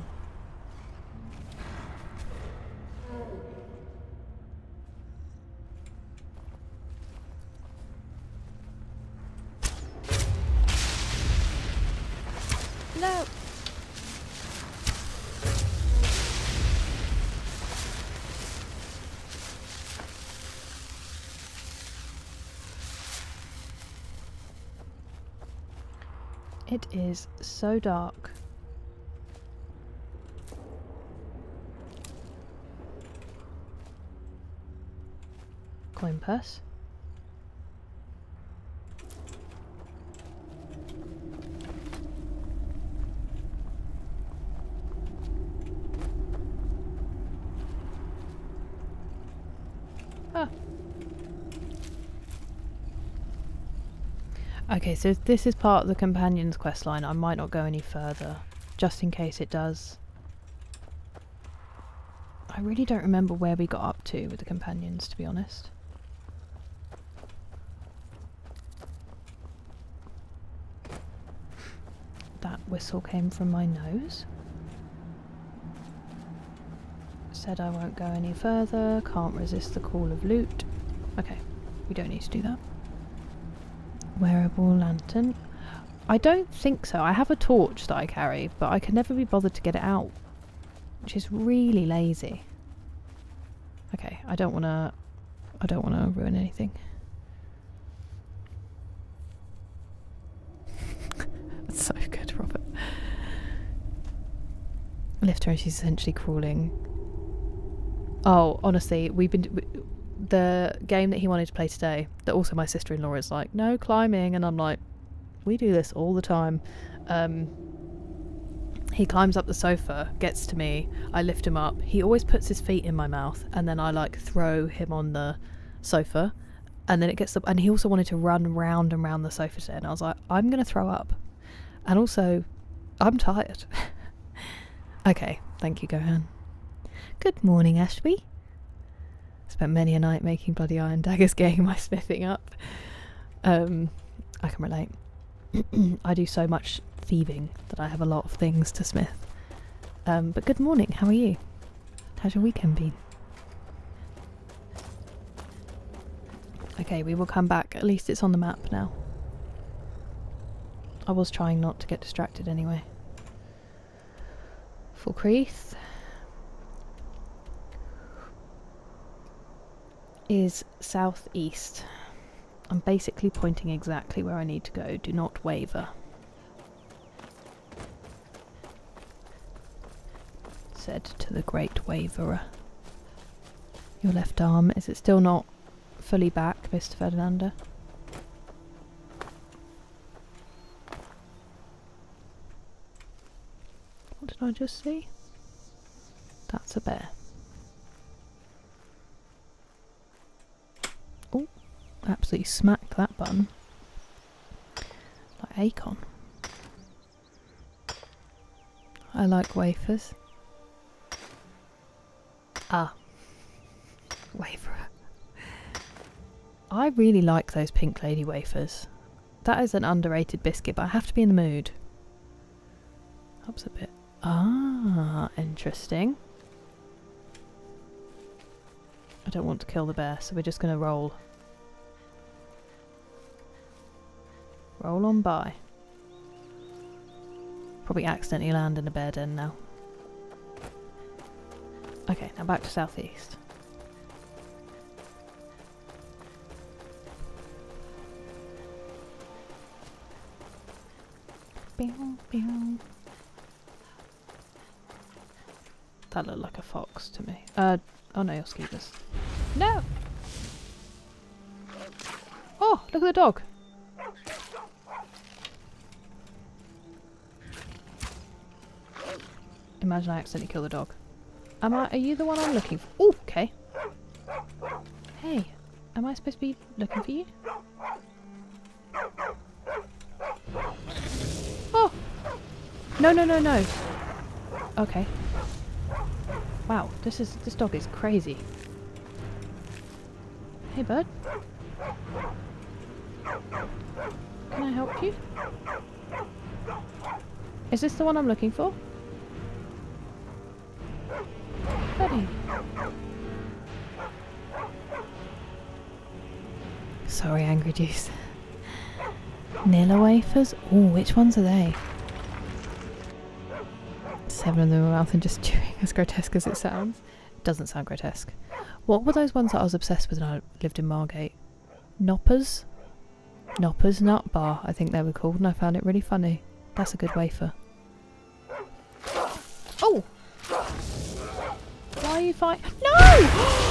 No. It is so dark. Coin purse. Ah. Okay, so if this is part of the companion's quest line, I might not go any further, just in case it does. I really don't remember where we got up to with the companions, to be honest. That whistle came from my nose. Said I won't go any further, can't resist the call of loot. Okay, we don't need to do that. Wearable lantern. I don't think so. I have a torch that I carry, but I can never be bothered to get it out, which is really lazy. Okay, I don't want to ruin anything. That's so good, Robert. Lift her and she's essentially crawling. Oh, honestly, the game that he wanted to play today, that also my sister-in-law is like, no climbing, and I'm like, we do this all the time. He climbs up the sofa, gets to me, I lift him up, he always puts his feet in my mouth, and then I like throw him on the sofa, and then it gets up, and he also wanted to run round and round the sofa today, and I was like, I'm gonna throw up, and also I'm tired. Okay, thank you, Gohan. Good morning, Ashby. Spent many a night making bloody iron daggers, getting my smithing up. I can relate. I do so much thieving that I have a lot of things to smith. But good morning, how are you? How's your weekend been? Okay, we will come back. At least it's on the map now. I was trying not to get distracted anyway. Full crease. Is southeast. I'm basically pointing exactly where I need to go. Do not waver. said to the great waverer. Your left arm, is it still not fully back, Mr. Ferdinando? What did I just see? That's a bear. Oh, absolutely smacked that button. Like Akon. I like wafers. Ah. Wafer. I really like those Pink Lady wafers. That is an underrated biscuit, but I have to be in the mood. Helps a bit. Ah, interesting. I don't want to kill the bear, so we're just going to roll. Roll on by. Probably accidentally land in a bear den now. Okay, now back to southeast. That looked like a fox to me. Oh no, you're skeevers. No! Oh, look at the dog! Imagine I accidentally kill the dog. Are you the one I'm looking for? Oh, okay. Hey, am I supposed to be looking for you? Oh! No, no, no, no! Okay. Wow, this dog is crazy. Hey, bud. Can I help you? Is this the one I'm looking for? Buddy. Sorry, Angry Juice. Nilla wafers? Oh, which ones are they? 7 of them in my mouth and just chewing, as grotesque as it sounds. It doesn't sound grotesque. What were those ones that I was obsessed with when I lived in Margate? Noppers? Noppers Nut Bar, I think they were called, and I found it really funny. That's a good wafer. Oh! Why are you fighting? No!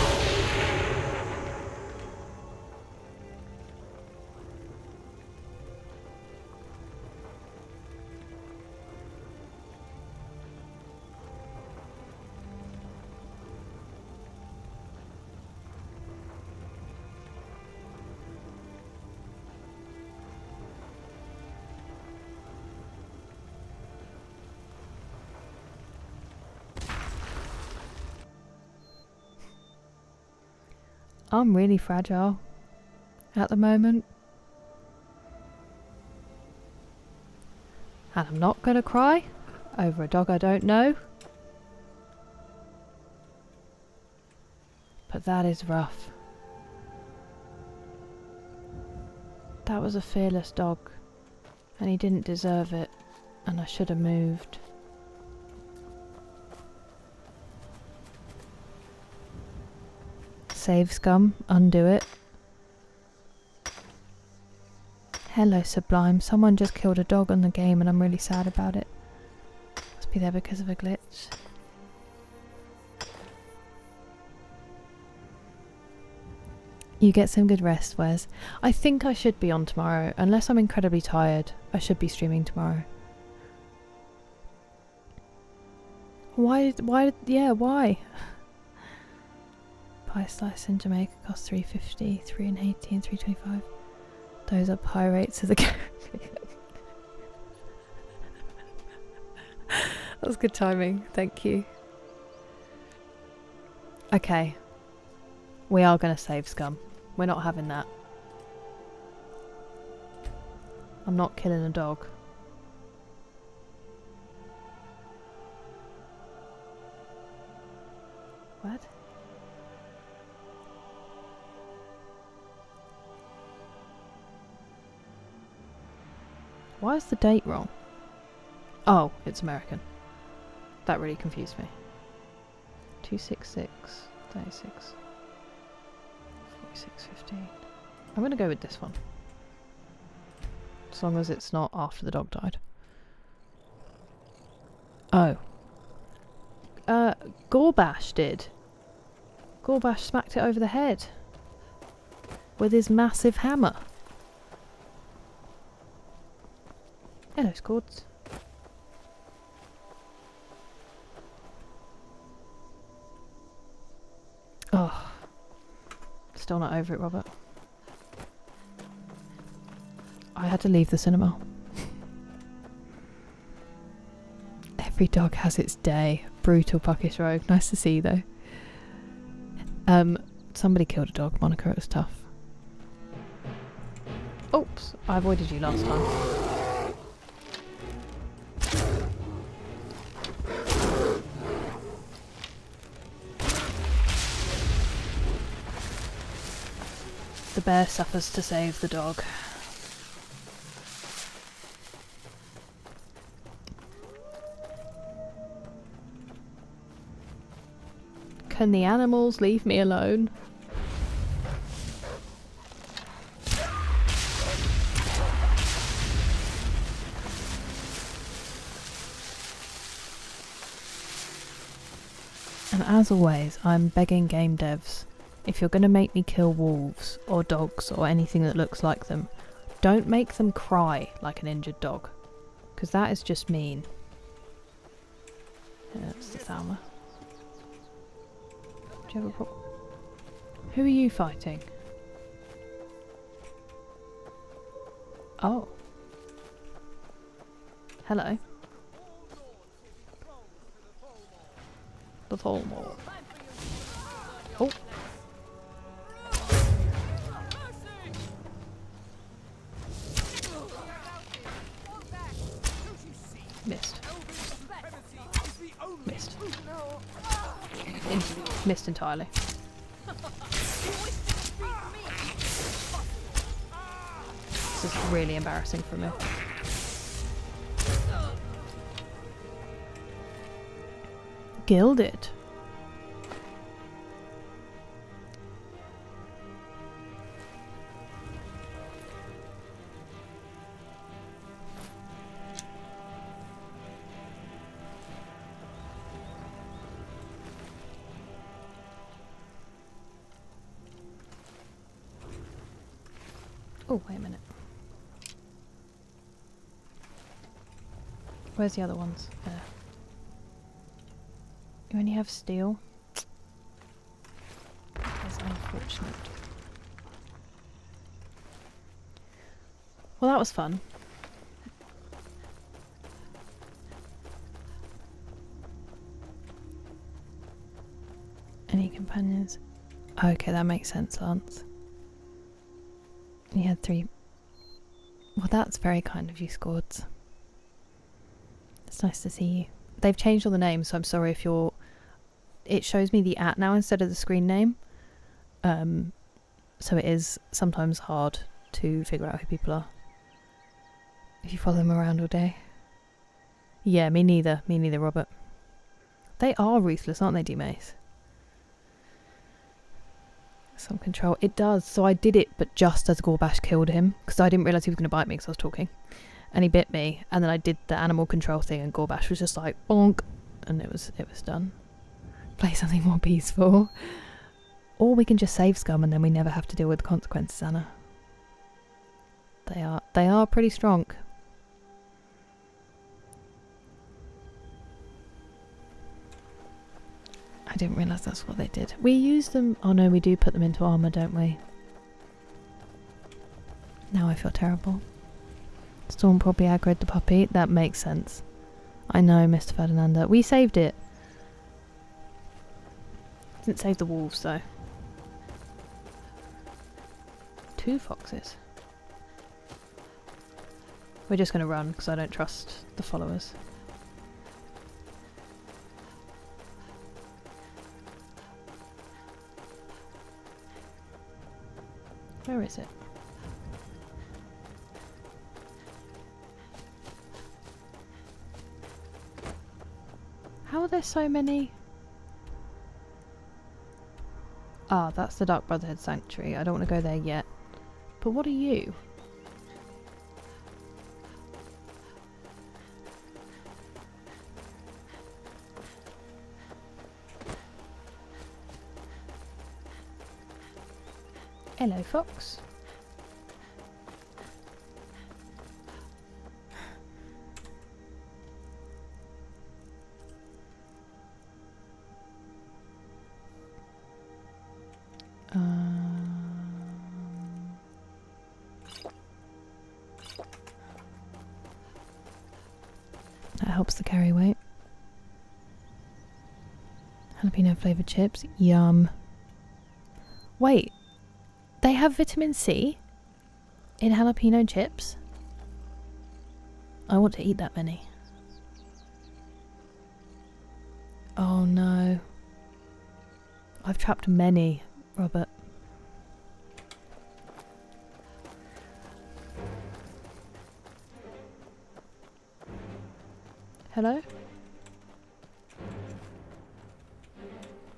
I'm really fragile at the moment. And I'm not gonna cry over a dog I don't know. But that is rough. That was a fearless dog, and he didn't deserve it, and I should have moved. Save scum, undo it. Hello Sublime, someone just killed a dog on the game and I'm really sad about it. Must be there because of a glitch. You get some good rest, Wes. I think I should be on tomorrow, unless I'm incredibly tired. I should be streaming tomorrow. Why? Yeah, why? Pie slice in Jamaica costs $3.50, $3.80 and $3.25. Those are pie rates of the Caribbean. That was good timing, thank you. Okay. We are going to save scum. We're not having that. I'm not killing a dog. What? Why is the date wrong? Oh, it's American. That really confused me. 266, 36, 46.15. I'm going to go with this one. As long as it's not after the dog died. Oh. Gorbash did. Gorbash smacked it over the head with his massive hammer. Hello, Scords. Oh, still not over it, Robert. I had to leave the cinema. Every dog has its day. Brutal Puckish Rogue. Nice to see you though. Somebody killed a dog, Monica. It was tough. Oops, I avoided you last time. The bear suffers to save the dog. Can the animals leave me alone? And as always, I'm begging game devs, if you're going to make me kill wolves or dogs or anything that looks like them, don't make them cry like an injured dog, because that is just mean. Yeah, that's the Thalma. Do you have a problem? Who are you fighting? Oh. Hello. The Thalma. Oh. Missed. Missed. Missed entirely. This is really embarrassing for me. Gilded. Oh, wait a minute. Where's the other ones? There. You only have steel? That's unfortunate. Well, that was fun. Any companions? Okay, that makes sense, Lance. You had 3. Well, that's very kind of you, Scords. It's nice to see you. They've changed all the names, so I'm sorry if you're... It shows me the @ now instead of the screen name. So it is sometimes hard to figure out who people are. If you follow them around all day. Yeah, me neither. Me neither, Robert. They are ruthless, aren't they, D-Mace? Some control. It does. So I did it, but just as Gorbash killed him, because I didn't realise he was going to bite me because I was talking. And he bit me, and then I did the animal control thing, and Gorbash was just like, bonk, and it was done. Play something more peaceful. Or we can just save scum, and then we never have to deal with the consequences, Anna. They are pretty strong. I didn't realise that's what they did. We use them... Oh no, we do put them into armour, don't we? Now I feel terrible. Storm probably aggroed the puppy. That makes sense. I know, Mr. Ferdinando. We saved it. Didn't save the wolves, though. 2 foxes. We're just going to run, because I don't trust the followers. Where is it? How are there so many? Ah, that's the Dark Brotherhood Sanctuary. I don't want to go there yet. But what are you? Hello, fox. That helps the carry weight. Jalapeno flavoured chips. Yum. Wait. They have vitamin C in jalapeno chips? I want to eat that many. Oh no. I've trapped many, Robert. Hello?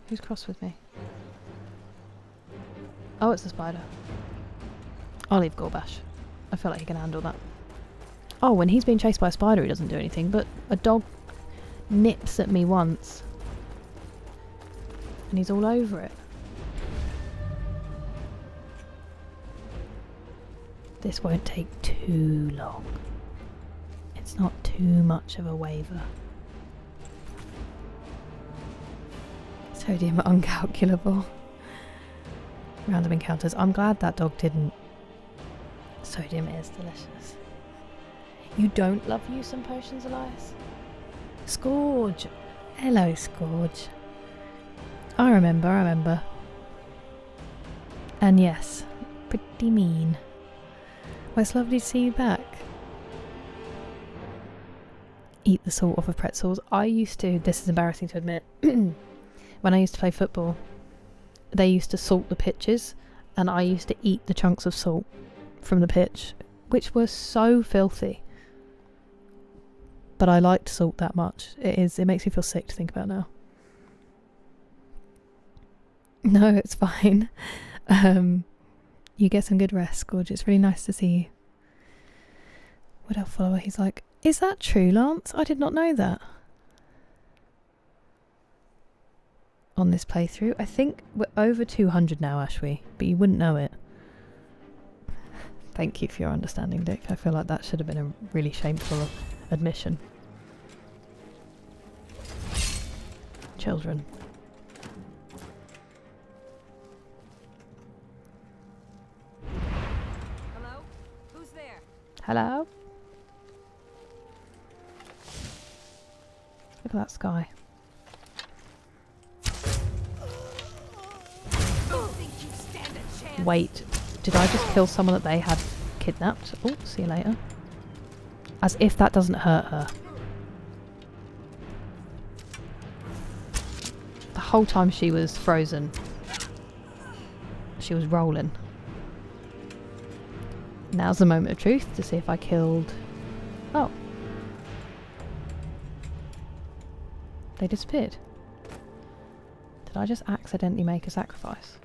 Who's cross with me? Oh, it's the spider. I'll leave Gorbash. I feel like he can handle that. Oh, when he's being chased by a spider he doesn't do anything, but a dog nips at me once. And he's all over it. This won't take too long. It's not too much of a waver. Sodium uncalculable. Random encounters. I'm glad that dog didn't. Sodium is delicious. You don't love you some potions, Elias? Scourge! Hello, Scourge. I remember. And yes, pretty mean. Well, it's lovely to see you back. Eat the salt off of pretzels. I used to, this is embarrassing to admit, when I used to play football, they used to salt the pitches, and I used to eat the chunks of salt from the pitch, which were so filthy. But I liked salt that much. It makes me feel sick to think about now. No, it's fine. You get some good rest, Scourge. It's really nice to see you. Wood Elf follower, he's like, is that true, Lance? I did not know that. On this playthrough, I think we're over 200 now, Ashwee, but you wouldn't know it. Thank you for your understanding, Dick. I feel like that should have been a really shameful admission. Children. Hello? Who's there? Hello? Look at that sky. Wait, did I just kill someone that they had kidnapped? Oh, see you later. As if that doesn't hurt her. The whole time she was frozen, she was rolling. Now's the moment of truth to see if I killed... Oh. They disappeared. Did I just accidentally make a sacrifice?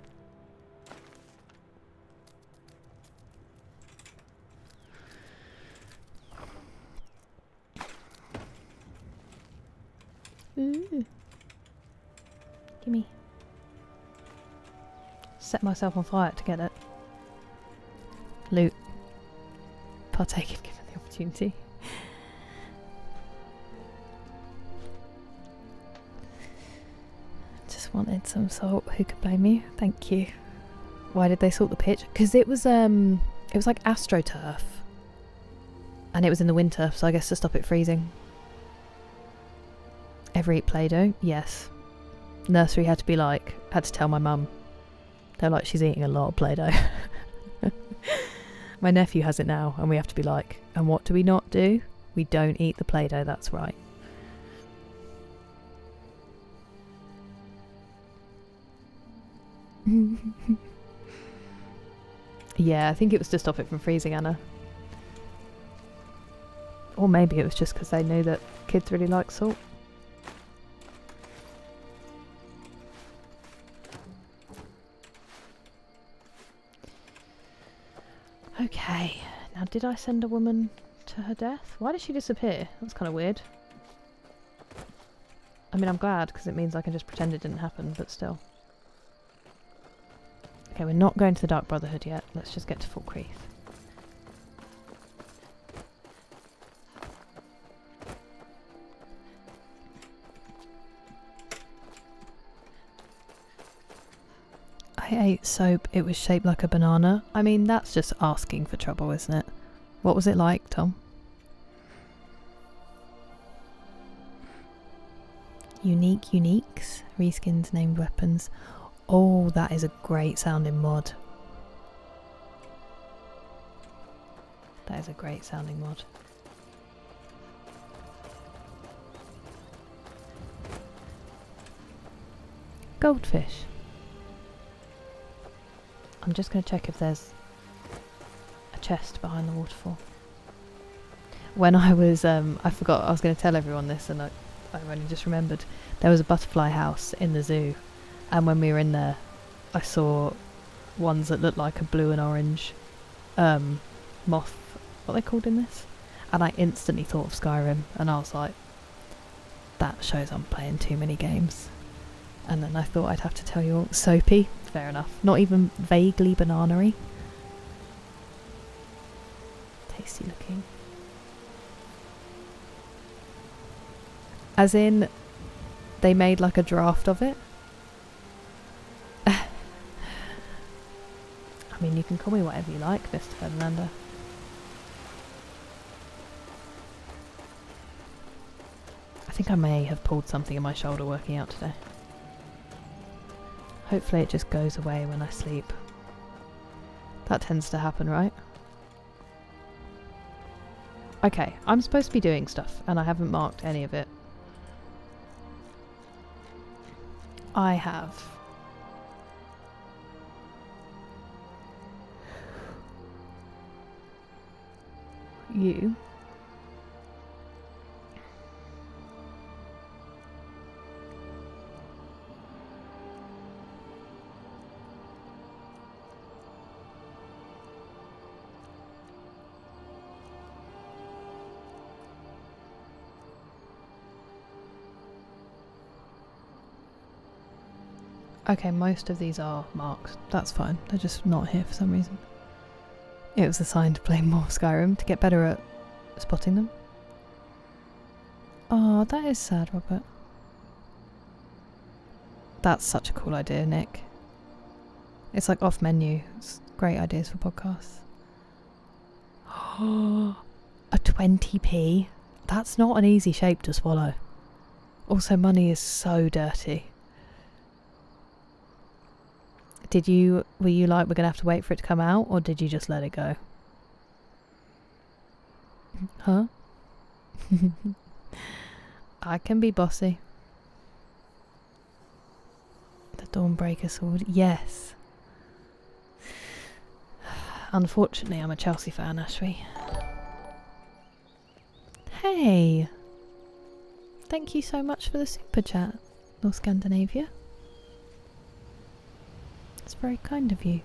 Ooh. Gimme. Set myself on fire to get it. Loot. Partake if given the opportunity. Just wanted some salt. Who could blame you? Thank you. Why did they salt the pitch? Because it was like AstroTurf. And it was in the winter, so I guess to stop it freezing. Ever eat Play-Doh? Yes. Nursery had to tell my mum. They're like, she's eating a lot of Play-Doh. My nephew has it now, and we have to be like, and what do we not do? We don't eat the Play-Doh, that's right. Yeah, I think it was to stop it from freezing, Anna. Or maybe it was just because they knew that kids really like salt. Okay, now did I send a woman to her death? Why did she disappear? That's kind of weird. I mean, I'm glad because it means I can just pretend it didn't happen, but still. Okay, we're not going to the Dark Brotherhood yet. Let's just get to Fort Creeth. I ate soap. It was shaped like a banana. I mean, that's just asking for trouble, isn't it? What was it like, Tom? Uniques. Reskins named weapons. Oh, that is a great sounding mod. That is a great sounding mod. Goldfish. I'm just going to check if there's a chest behind the waterfall. When I was, I forgot, I was going to tell everyone this and I only just remembered. There was a butterfly house in the zoo, and when we were in there I saw ones that looked like a blue and orange moth, what are they called in this? And I instantly thought of Skyrim, and I was like, that shows I'm playing too many games. And then I thought I'd have to tell you all. Soapy, fair enough. Not even vaguely banana-y. Tasty looking. As in, they made like a draft of it. I mean, you can call me whatever you like, Mr. Ferdinander. I think I may have pulled something in my shoulder working out today. Hopefully it just goes away when I sleep. That tends to happen, right? Okay, I'm supposed to be doing stuff, and I haven't marked any of it. I have you. Okay, most of these are marked. That's fine. They're just not here for some reason. It was assigned to play more Skyrim to get better at spotting them. Oh, that is sad, Robert. That's such a cool idea, Nick. It's like off menu. It's great ideas for podcasts. Oh, a 20p. That's not an easy shape to swallow. Also, money is so dirty. Were you like, we're gonna have to wait for it to come out, or did you just let it go? Huh? I can be bossy. The Dawnbreaker sword, yes. Unfortunately, I'm a Chelsea fan, Ashby. Hey! Thank you so much for the super chat, North Scandinavia. It's very kind of you.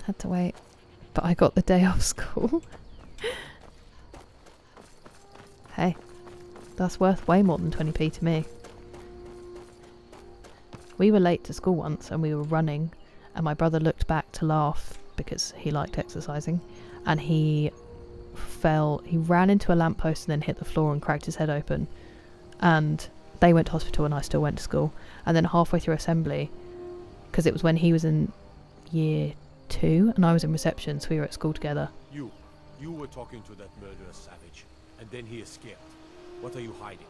Had to wait, but I got the day off school. Hey, that's worth way more than 20p to me. We were late to school once and we were running, and my brother looked back to laugh because he liked exercising, and he ran into a lamppost and then hit the floor and cracked his head open, and they went to hospital and I still went to school. And then halfway through assembly, because it was when he was in year 2 and I was in reception, so we were at school together. You were talking to that murderous savage, and then he escaped. What are you hiding?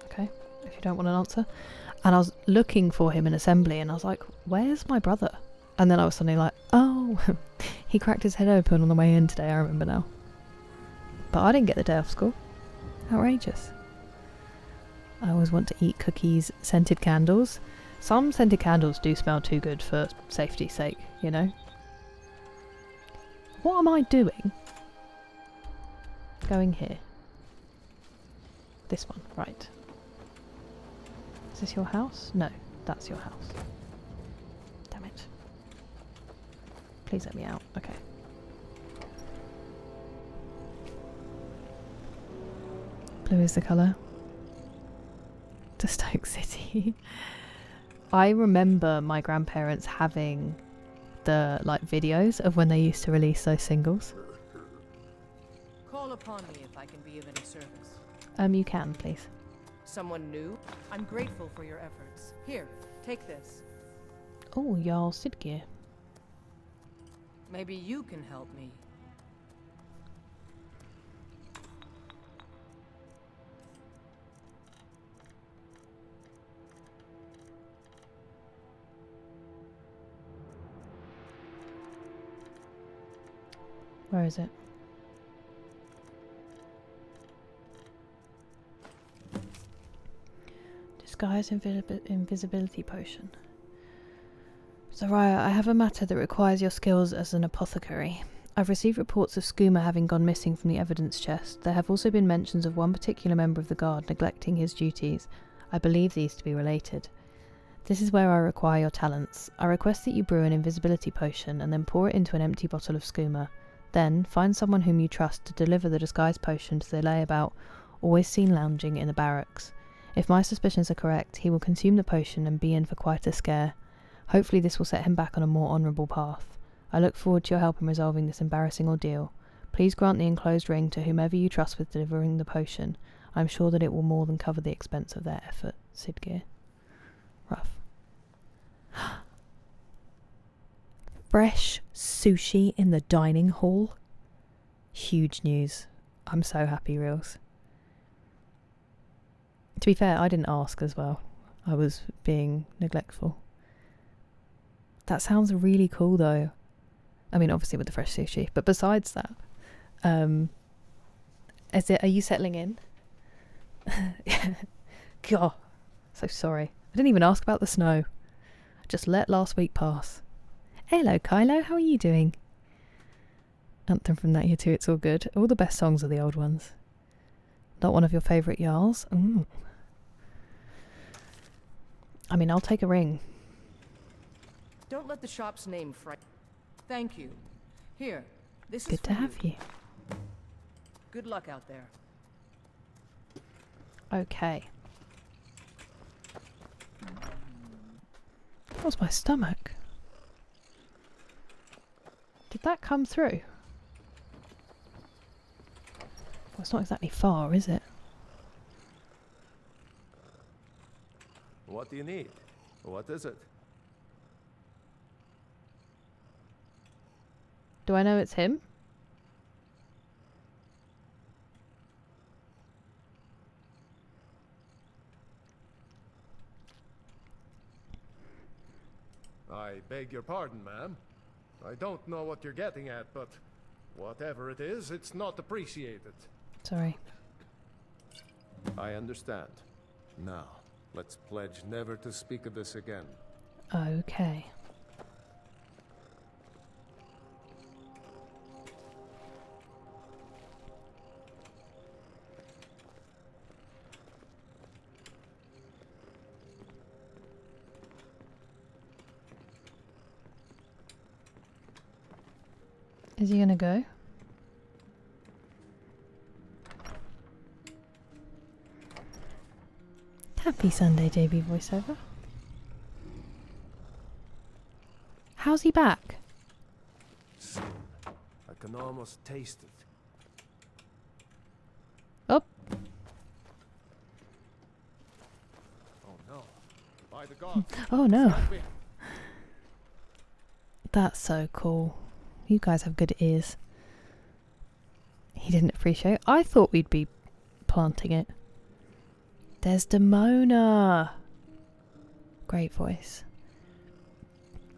Okay, if you don't want an answer. And I was looking for him in assembly and I was like, where's my brother? And then I was suddenly like, oh, he cracked his head open on the way in today, I remember now. But I didn't get the day off school. Outrageous. I always want to eat cookies, scented candles. Some scented candles do smell too good for safety's sake, you know? What am I doing? Going here. This one, right. Is this your house? No, that's your house. Damn it. Please let me out. Okay. Blue is the colour. to Stoke City. I remember my grandparents having the like videos of when they used to release those singles. Call upon me if I can be of any service. You can, please. Someone new? I'm grateful for your efforts. Here, take this. Oh, Jarl Sidgeir. Maybe you can help me. Where is it? Disguise invisibility potion. Zariah, I have a matter that requires your skills as an apothecary. I've received reports of Skooma having gone missing from the evidence chest. There have also been mentions of one particular member of the guard neglecting his duties. I believe these to be related. This is where I require your talents. I request that you brew an invisibility potion and then pour it into an empty bottle of Skooma. Then, find someone whom you trust to deliver the disguise potion to the layabout, always seen lounging in the barracks. If my suspicions are correct, he will consume the potion and be in for quite a scare. Hopefully this will set him back on a more honourable path. I look forward to your help in resolving this embarrassing ordeal. Please grant the enclosed ring to whomever you trust with delivering the potion. I am sure that it will more than cover the expense of their effort. Sidgeir. Rough. Fresh sushi in the dining hall. Huge news. I'm so happy, Reels. To be fair, I didn't ask as well. I was being neglectful. That sounds really cool though. I mean, obviously with the fresh sushi, but besides that, are you settling in? God, so sorry. I didn't even ask about the snow. I just let last week pass. Hello, Kylo. How are you doing? Anthem from That Year Too. It's all good. All the best songs are the old ones. Not one of your favourite Jarls? Ooh. I mean, I'll take a ring. Don't let the shop's name frighten. Thank you. Here, this is Good to have you. Good luck out there. Okay. That was my stomach. Did that come through? Well, it's not exactly far, is it? What do you need? What is it? Do I know it's him? I beg your pardon, ma'am. I don't know what you're getting at, but whatever it is, it's not appreciated. Sorry. I understand. Now, let's pledge never to speak of this again. Okay. Is he gonna go? Happy Sunday, JB voiceover. How's he back? Soon. I can almost taste it. Oh. Oh no. By the gods. Oh no. That's so cool. You guys have good ears. He didn't appreciate. I thought we'd be planting it. There's Demona. Great voice.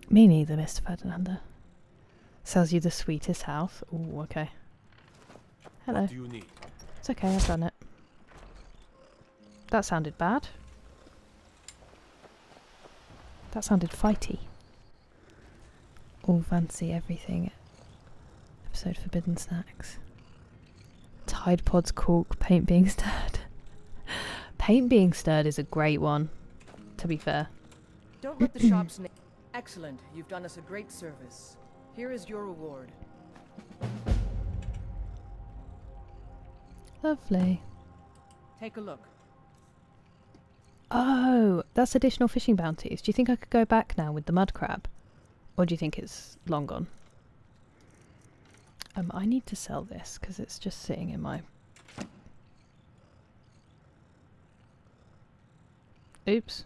Me neither, Mr. Ferdinando. Sells you the sweetest house. Ooh, okay. Hello. What do you need? It's okay, I've done it. That sounded bad. That sounded fighty. All fancy everything. Episode Forbidden Snacks. Tide Pods cork, paint being stirred. Paint being stirred is a great one, to be fair. Don't let the shop's name... Excellent. You've done us a great service. Here is your reward. Lovely. Take a look. Oh, that's additional fishing bounties. Do you think I could go back now with the mud crab? Or do you think it's long gone? I need to sell this because it's just sitting in my... Oops.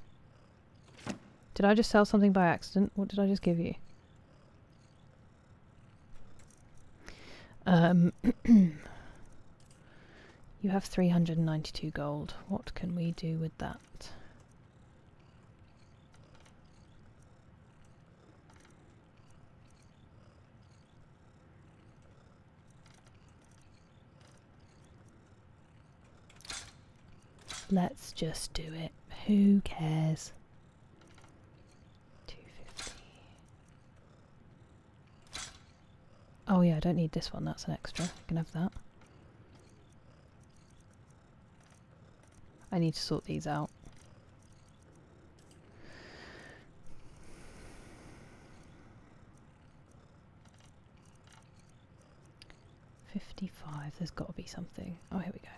Did I just sell something by accident? What did I just give you? You have 392 gold. What can we do with that? Let's just do it. Who cares? 250. Oh yeah, I don't need this one. That's an extra. You can have that. I need to sort these out. $55. There's got to be something. Oh, here we go.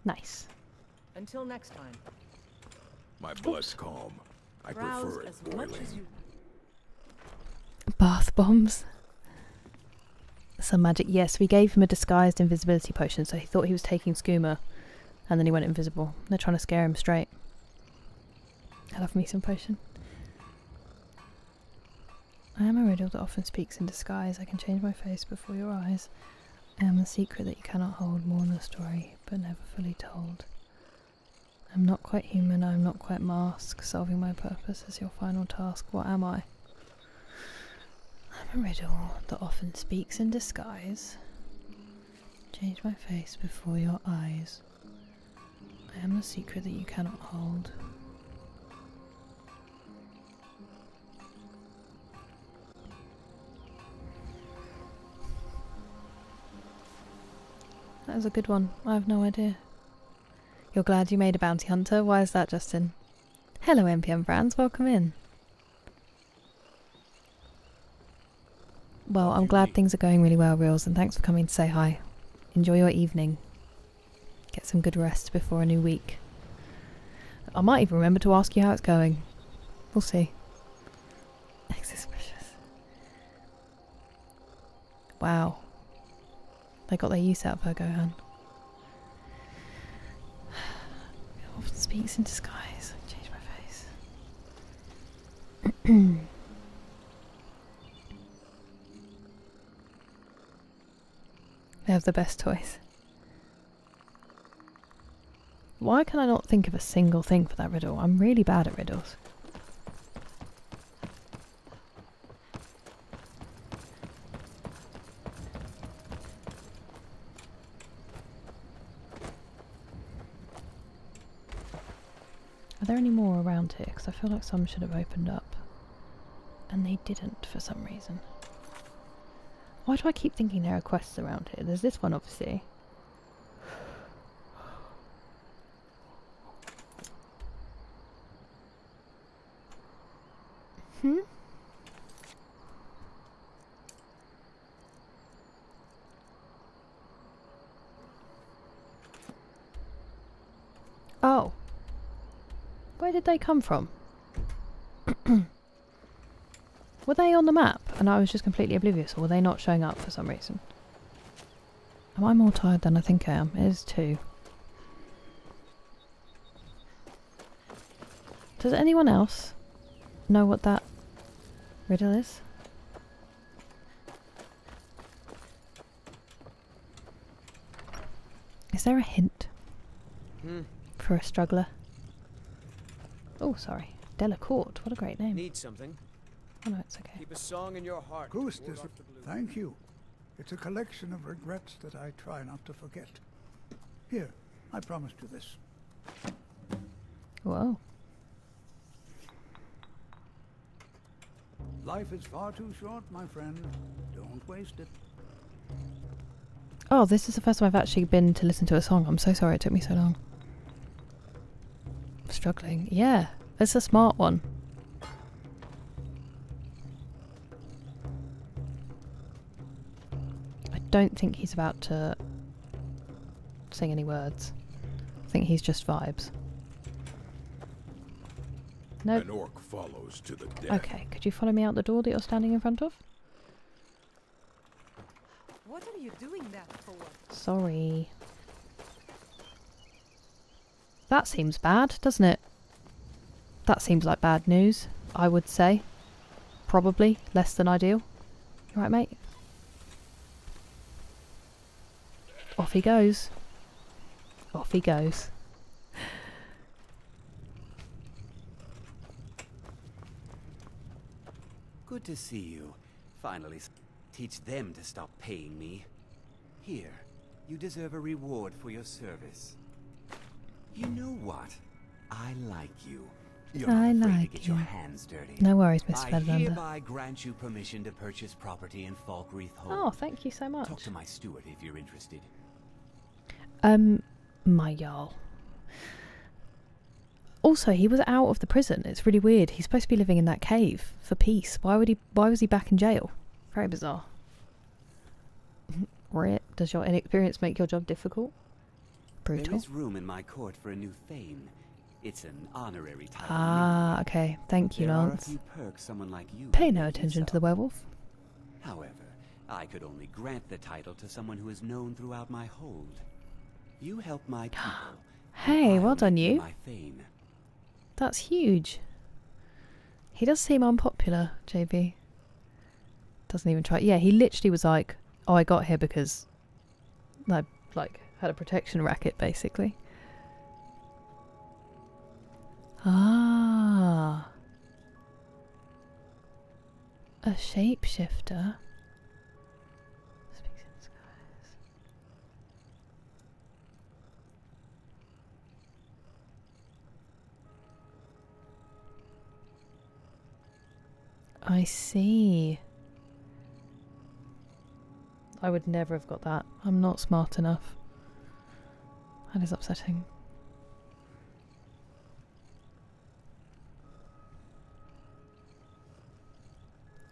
Nice. Until next time. My blood's calm. I prefer it boiling. Bath bombs. Some magic. Yes, we gave him a disguised invisibility potion, so he thought he was taking skooma, and then he went invisible. They're trying to scare him straight. I love me some potion. I am a riddle that often speaks in disguise. I can change my face before your eyes. I am the secret that you cannot hold, more than a story, but never fully told. I'm not quite human, I am not quite mask. Solving my purpose is your final task. What am I? I'm a riddle that often speaks in disguise. Change my face before your eyes. I am the secret that you cannot hold. That was a good one. I have no idea. You're glad you made a bounty hunter? Why is that, Justin? Hello, NPM friends. Welcome in. Well, I'm glad things are going really well, Reels, and thanks for coming to say hi. Enjoy your evening. Get some good rest before a new week. I might even remember to ask you how it's going. We'll see. Suspicious. Wow. They got their use out of her, Gohan. Often speaks in disguise. Change my face. They have the best toys. Why can I not think of a single thing for that riddle? I'm really bad at riddles. Are there any more around here? Because I feel like some should have opened up. And they didn't for some reason. Why do I keep thinking there are quests around here? There's this one, obviously. Oh. Where did they come from? Were they on the map and I was just completely oblivious, or were they not showing up for some reason? Am I more tired than I think I am? It is 2. Does anyone else know what that riddle is? Is there a hint for a struggler? Oh, sorry. Delacourt. What a great name. Need something? Oh no, it's okay. Keep a song in your heart. Thank you. It's a collection of regrets that I try not to forget. Here, I promised you this. Whoa. Life is far too short, my friend. Don't waste it. Oh, this is the first time I've actually been to listen to a song. I'm so sorry it took me so long. I'm struggling. Yeah, it's a smart one. I don't think he's about to saying any words. I think he's just vibes. No. An orc follows to the death. Okay, could you follow me out the door that you're standing in front of? What are you doing that for? Sorry. That seems bad, doesn't it? That seems like bad news, I would say. Probably less than ideal. You right, mate? Off he goes. Off he goes. Good to see you. Finally, teach them to stop paying me. Here, you deserve a reward for your service. You know what? I like you. You're not afraid to get your hands dirty. No worries, Miss I Fedlander. hereby grant you permission to purchase property in Falkreath Hall. Oh, thank you so much. Talk to my steward if you're interested. My Jarl. Also, he was out of the prison. It's really weird. He's supposed to be living in that cave for peace. Why was he back in jail? Very bizarre. Rip. Does your inexperience make your job difficult? Brutal. There is room in my court for a new Thane. It's an honorary title. Ah, okay. Thank you, There are a Lance. few perks someone like you Pay can no make attention use to the of. werewolf. However, I could only grant the title to someone who is known throughout my hold. You help my people. Hey, well done you. My Thane. That's huge. He does seem unpopular, JB. Doesn't even try. Yeah, he literally was like, oh, I got here because I, like, had a protection racket, basically. Ah. A shapeshifter. Speaks in skies. I see. I would never have got that. I'm not smart enough. That is upsetting.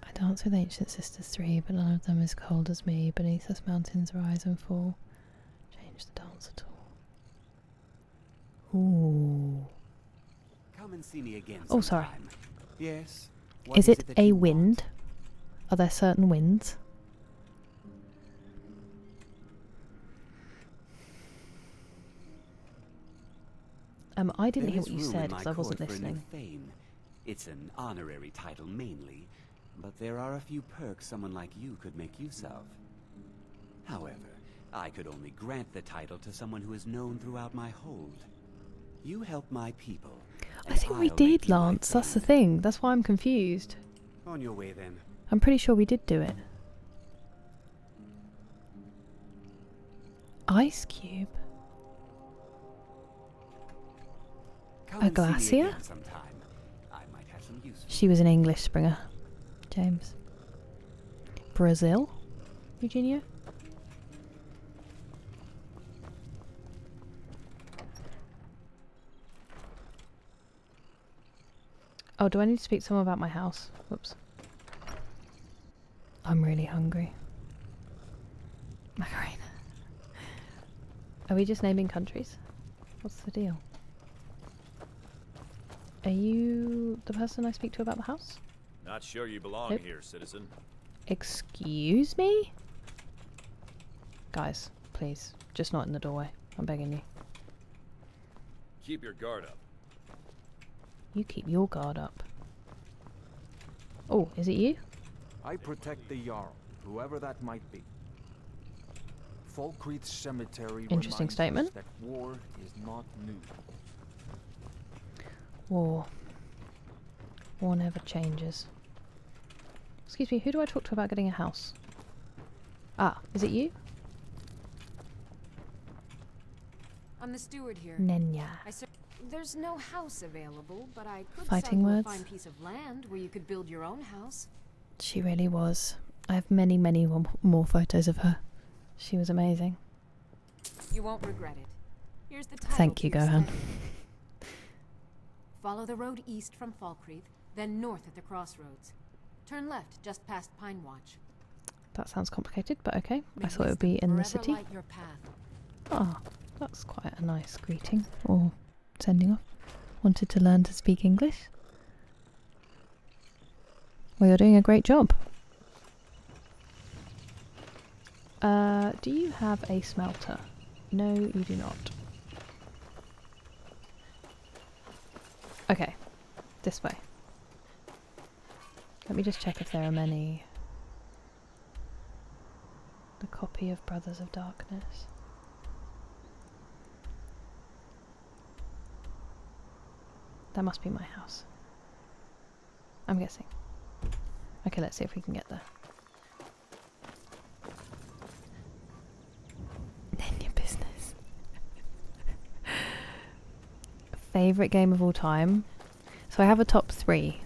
I dance with ancient sisters 3, but none of them as cold as me. Beneath us mountains rise and fall. Change the dance at all. Ooh. Come and see me again Oh, sorry. sometime. Yes. What Is it that a you want? wind? Are there certain winds? I didn't hear There what is you room in said my because I wasn't court for a new listening. Thane. It's an honorary title mainly, but there are a few perks someone like you could make use of. However, I could only grant the title to someone who is known throughout my hold. You help my people. I think we did, Lance. That's the thing. That's why I'm confused. On your way then. I'm pretty sure we did do it. Ice cube. Come A and see me glacier? again sometime. I might have some use for She was an English Springer. James. Brazil? Eugenia? Oh, do I need to speak to someone about my house? Whoops. I'm really hungry. Macarena. Are we just naming countries? What's the deal? Are you the person I speak to about the house? Not sure you belong Nope. here, citizen. Excuse me? Guys, please. Just not in the doorway. I'm begging you. Keep your guard up. You keep your guard up. Oh, is it you? I protect the Jarl, whoever that might be. Falkreath Cemetery Interesting reminds statement. us that war is not new. War. War never changes. Excuse me, who do I talk to about getting a house? Ah, is it you? I'm the steward here. Nenya. There's no house available, but I could Fighting sell you words? a fine piece of land where you could build your own house. She really was. I have many, many more photos of her. She was amazing. You won't regret it. Here's the title Thank to you, your Gohan. stead. Follow the road east from Falkreath, then north at the crossroads. Turn left just past Pine Watch. That sounds complicated, but okay. May I thought it would wisdom be in the forever city. light your path. Ah, That's quite a nice greeting, or sending off. Wanted to learn to speak English? Well, you're doing a great job. Do you have a smelter? No, you do not. Okay, this way. Let me just check if there are many. The copy of Brothers of Darkness. That must be my house. I'm guessing. Okay, let's see if we can get there. None your business. Favourite game of all time? So I have a top 3.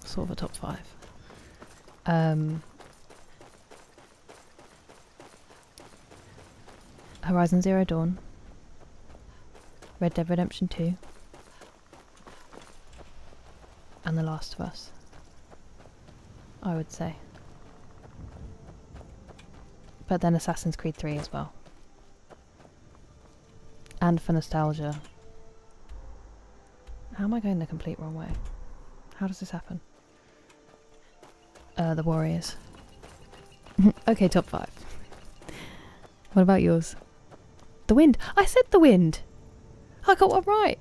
Sort of a top 5. Horizon Zero Dawn. Red Dead Redemption 2. And The Last of Us, I would say. But then Assassin's Creed 3 as well. And for nostalgia. How am I going the complete wrong way? How does this happen? The Warriors. Okay, top 5. What about yours? The Wind! I said The Wind! I got one right!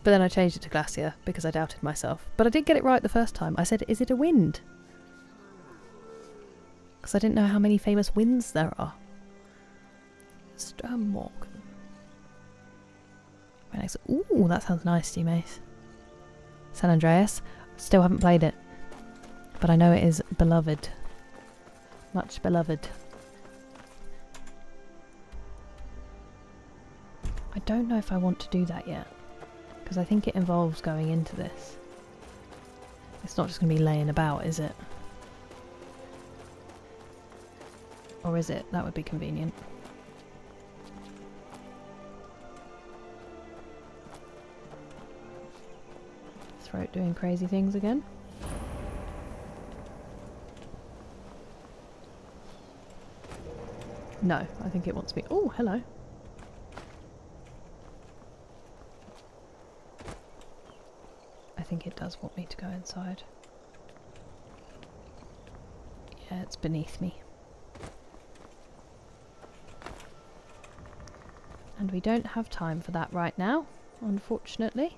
But then I changed it to Glacier because I doubted myself. But I did get it right the first time. I said, is it a wind? Because I didn't know how many famous winds there are. Stromorg. Very nice. Ooh, that sounds nice to you, Mace. San Andreas. Still haven't played it. But I know it is beloved. Much beloved. I don't know if I want to do that yet. Because I think it involves going into this. It's not just going to be laying about, is it? Or is it? That would be convenient. Throat doing crazy things again. No, I think it wants me. Oh, hello. I think it does want me to go inside. Yeah, it's beneath me. And we don't have time for that right now, unfortunately.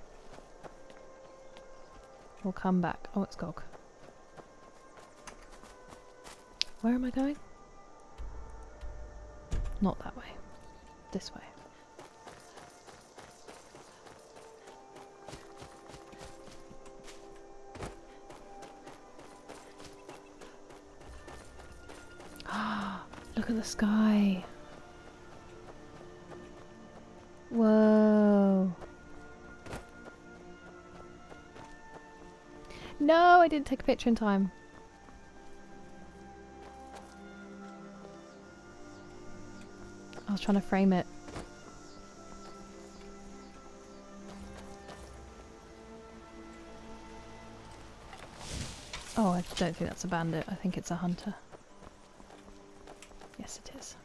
We'll come back. Oh, it's Gog. Where am I going? Not that way. This way. Look at the sky. Whoa. No, I didn't take a picture in time. I was trying to frame it. Oh, I don't think that's a bandit. I think it's a hunter. Yes, it is.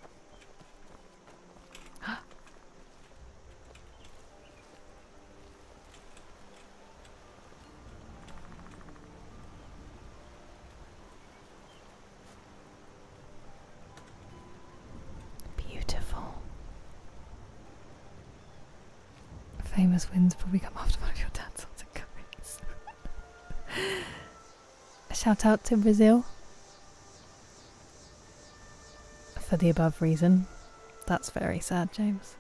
Beautiful. Famous winds probably come after one of your dad's songs and curries. Shout out to Brazil. For the above reason. That's very sad, James.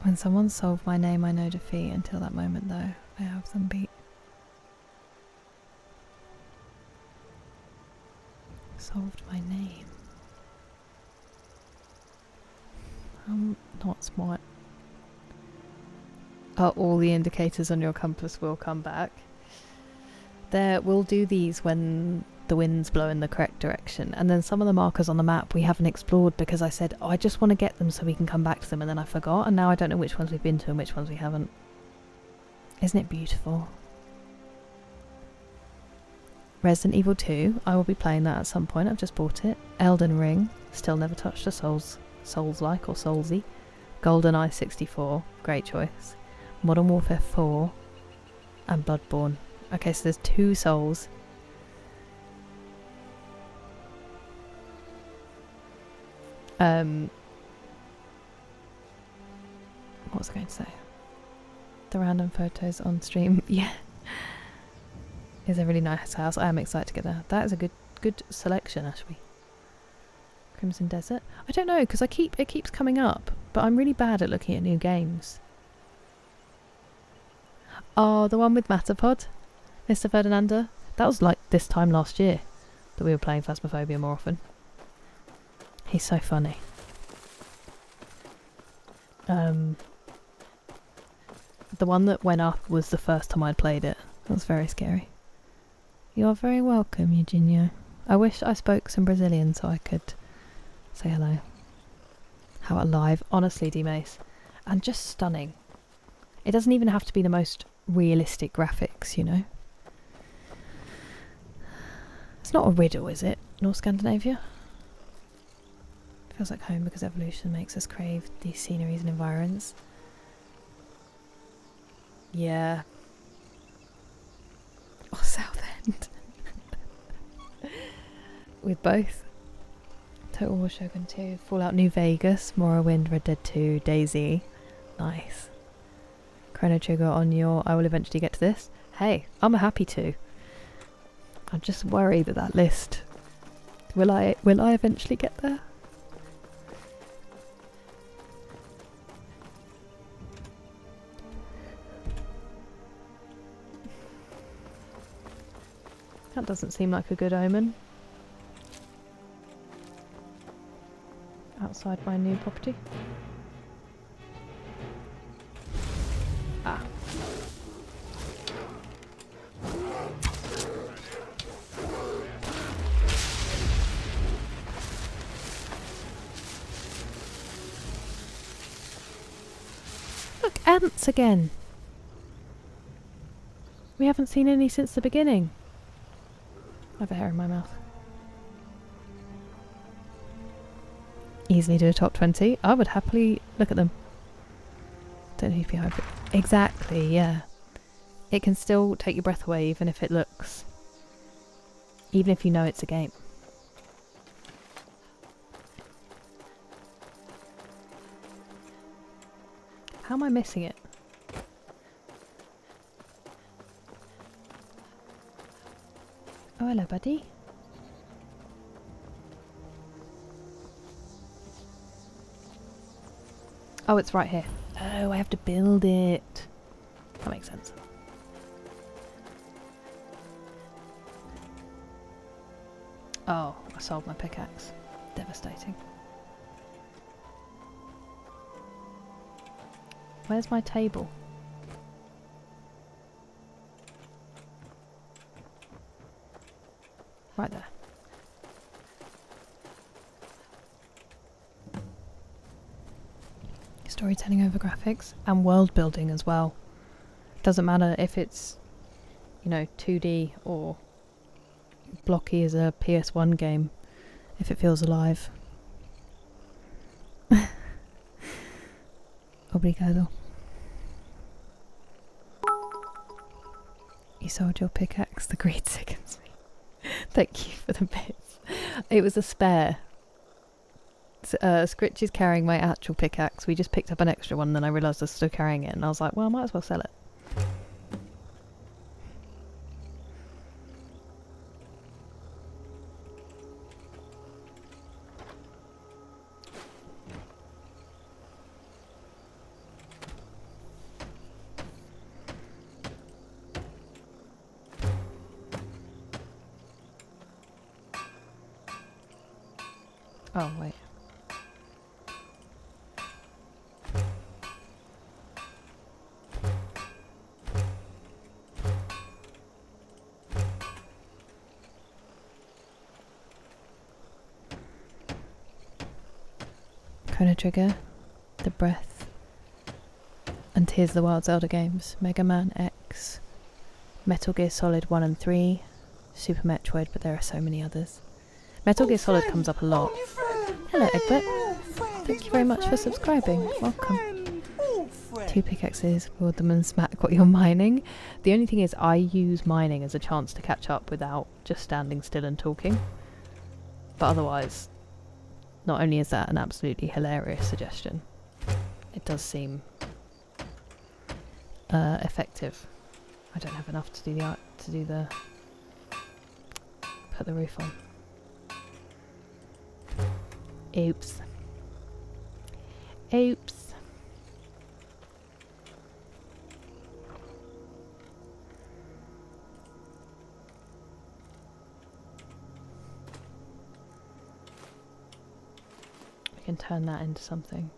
When someone solved my name, I know defeat. Until that moment, though, I have them beat. Solved my name. I'm not smart. All the indicators on your compass will come back. We'll do these when the winds blow in the correct direction, and then some of the markers on the map we haven't explored because I said, oh, I just want to get them so we can come back to them, and then I forgot, and now I don't know which ones we've been to and which ones we haven't. Isn't it beautiful? Resident Evil 2, I will be playing that at some point. I've just bought it. Elden Ring, still never touched a Souls-like or Soulsy. GoldenEye 64, great choice. Modern Warfare 4 and Bloodborne. Okay, so there's 2 Souls. What was I going to say? The random photos on stream. Yeah. Is a really nice house. I am excited to get there. That is a good selection, actually. Crimson Desert. I don't know, because it keeps coming up, but I'm really bad at looking at new games. Oh, the one with Matterpod, Mr. Ferdinando. That was like this time last year that we were playing Phasmophobia more often. He's so funny. The one that went up was the first time I'd played it. That was very scary. You're very welcome, Eugenio. I wish I spoke some Brazilian so I could say hello. How alive. Honestly, D-Mace. And just stunning. It doesn't even have to be the most realistic graphics, you know? It's not a riddle, is it? North Scandinavia? Feels like home because evolution makes us crave these sceneries and environs. Yeah. Or Southend. With both. Total War Shogun 2, Fallout New Vegas, Morrowind, Red Dead 2, DayZ. Nice. Chrono Trigger on your... I will eventually get to this. Hey, I'm happy to. I'm just worried that list... Will I eventually get there? That doesn't seem like a good omen. Outside my new property. Ah. Look, ants again. We haven't seen any since the beginning. I have a hair in my mouth. Easily do a top 20. I would happily look at them. Don't know if you have it. Exactly, yeah. It can still take your breath away even if it looks... Even if you know it's a game. How am I missing it? Oh, hello, buddy. Oh, it's right here. Oh, I have to build it. That makes sense. Oh, I sold my pickaxe. Devastating. Where's my table? Right there. Storytelling over graphics and world building as well. Doesn't matter if it's, you know, 2D or blocky as a PS1 game, if it feels alive. Obrigado. You sold your pickaxe, the greed sickens me. Thank you for the bits. It was a spare. Scritch is carrying my actual pickaxe. We just picked up an extra one, then I realised I was still carrying it, and I was like, well, I might as well sell it. Oh, wait. Chrono Trigger, The Breath, and Tears of the Wild Zelda games, Mega Man X, Metal Gear Solid 1 and 3, Super Metroid, but there are so many others. Metal Gear Solid comes up a lot. Hello, Egbert. Thank you very much for subscribing. Welcome. 2 pickaxes, wield them and smack what you're mining. The only thing is I use mining as a chance to catch up without just standing still and talking. But otherwise, not only is that an absolutely hilarious suggestion, it does seem effective. I don't have enough to do the put the roof on. Oops. Oops. We can turn that into something.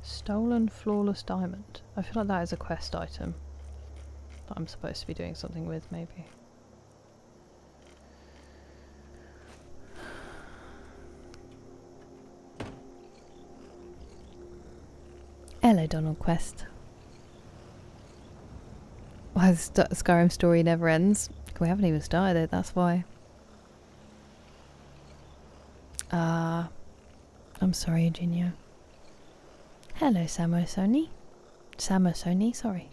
Stolen flawless diamond. I feel like that is a quest item that I'm supposed to be doing something with, maybe. Hello, Donald Quest. Why the Skyrim story never ends? We haven't even started it, that's why. I'm sorry, Eugenia. Hello, Samosoni. Samosoni, sorry.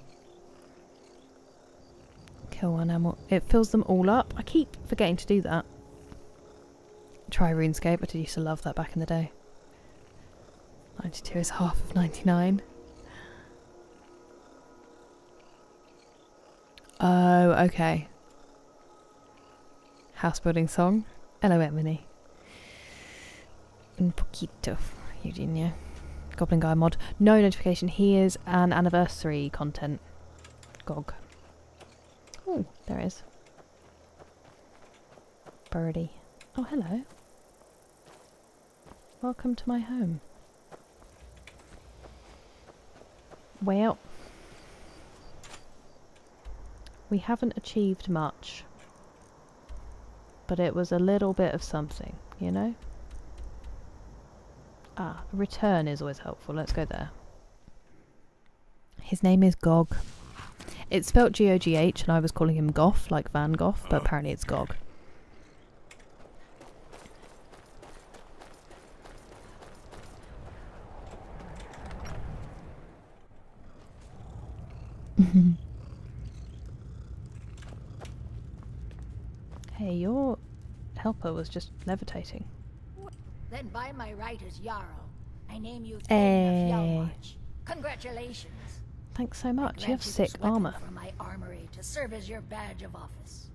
Kill one animal. It fills them all up. I keep forgetting to do that. Try RuneScape. I did used to love that back in the day. 92 is half of 99. Oh, okay. House building song. Hello, Emily. Un poquito, Eugenia. Goblin Guy mod. No notification. He is an anniversary content. GOG. Oh, there is. Birdie. Oh, hello. Welcome to my home. Well, we haven't achieved much, but it was a little bit of something, you know? Ah, return is always helpful. Let's go there. His name is Gog. It's spelt G-O-G-H, and I was calling him Goth, like Van Gogh, but apparently it's Gog. Hey, your helper was just levitating. Then by my right as Jarl, I name you Thieve of Hjalmarch. Congratulations. Thanks so much. You have sick armor. From my armory to serve as your badge of office.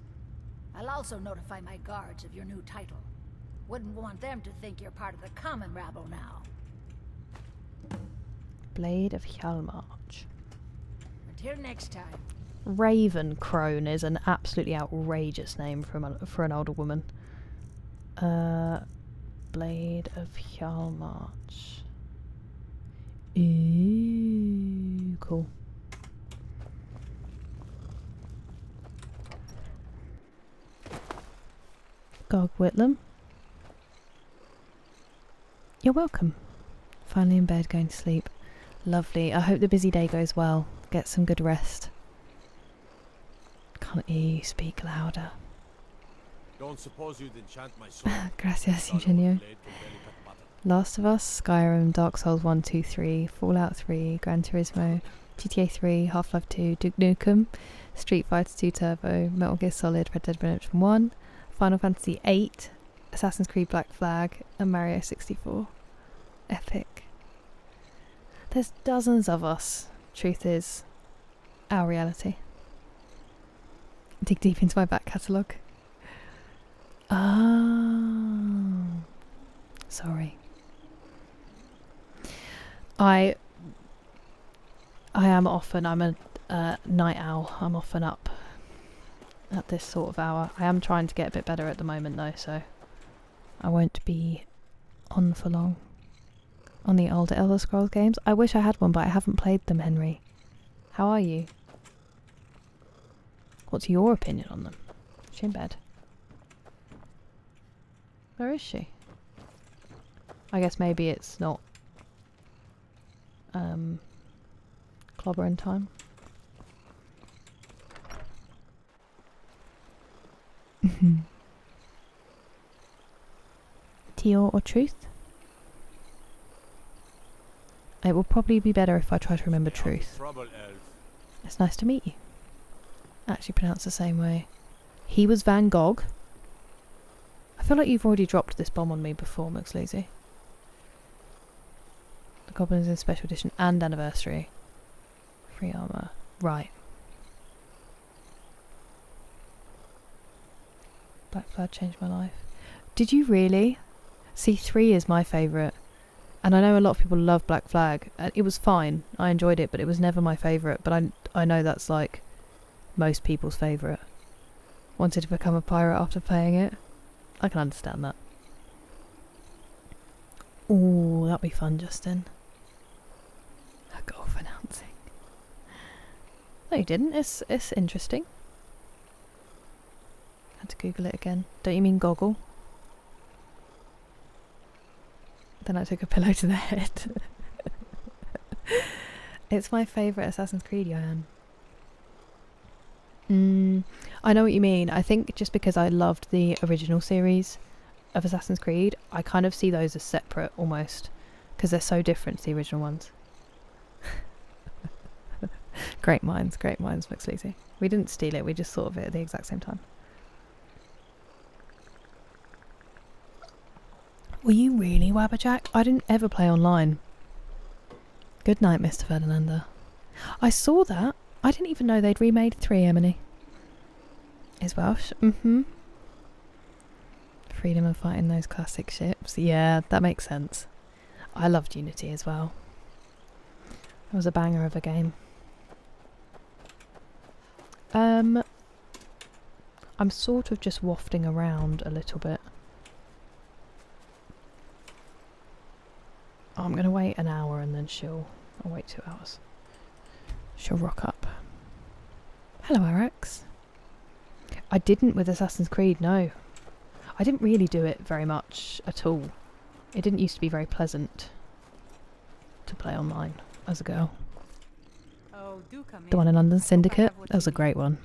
I'll also notify my guards of your new title. Wouldn't want them to think you're part of the common rabble now. Blade of Hjalmarch. Until next time. Raven Crone is an absolutely outrageous name for an older woman. Blade of Hjalmarch. Ooh, cool. Gog Whitlam. You're welcome. Finally in bed, going to sleep. Lovely. I hope the busy day goes well. Get some good rest. Can't you speak louder? Don't suppose you'd enchant my soul. Gracias, Eugenio. Last of Us, Skyrim, Dark Souls 1, 2, 3, Fallout 3, Gran Turismo, GTA 3, Half-Life 2, Duke Nukem, Street Fighter 2 Turbo, Metal Gear Solid, Red Dead Redemption 1, Final Fantasy 8, Assassin's Creed Black Flag, and Mario 64. Epic. There's dozens of us. Truth is, our reality. Dig deep into my back catalogue. Oh. Sorry. I am often, I'm a night owl. I'm often up at this sort of hour. I am trying to get a bit better at the moment though, so I won't be on for long. On the older Elder Scrolls games? I wish I had one, but I haven't played them, Henry. How are you? What's your opinion on them? Is she in bed? Where is she? I guess maybe it's not clobbering time. Teal or truth? It will probably be better if I try to remember truth. It's nice to meet you. Actually pronounced the same way. He was Van Gogh. I feel like you've already dropped this bomb on me before, McSleazy. The Goblins in Special Edition and Anniversary. Free armor. Right. Black Flag changed my life. Did you really? See, 3 is my favourite. And I know a lot of people love Black Flag. It was fine. I enjoyed it, but it was never my favourite. But I know that's like most people's favourite. Wanted to become a pirate after playing it. I can understand that. Ooh, that'd be fun, Justin. Golf announcing. No, you didn't. It's interesting. Had to Google it again. Don't you mean goggle? Then I took a pillow to the head. It's my favourite Assassin's Creed, Johan. I know what you mean. I think just because I loved the original series of Assassin's Creed, I kind of see those as separate almost, because they're so different to the original ones. Great minds, McSleazy. We didn't steal it, we just thought of it at the exact same time. Were you really Wabberjack? I didn't ever play online. Good night, Mr. Ferdinanda. I saw that. I didn't even know they'd remade 3, Emily. Is Welsh? Freedom of fighting those classic ships. Yeah, that makes sense. I loved Unity as well. It was a banger of a game. I'm sort of just wafting around a little bit. I'm going to wait an hour and then I'll wait 2 hours. She'll rock up. Hello, Arax. I didn't with Assassin's Creed, no. I didn't really do it very much at all. It didn't used to be very pleasant to play online as a girl. Oh, do come in. The one in London, Syndicate, that was a great one.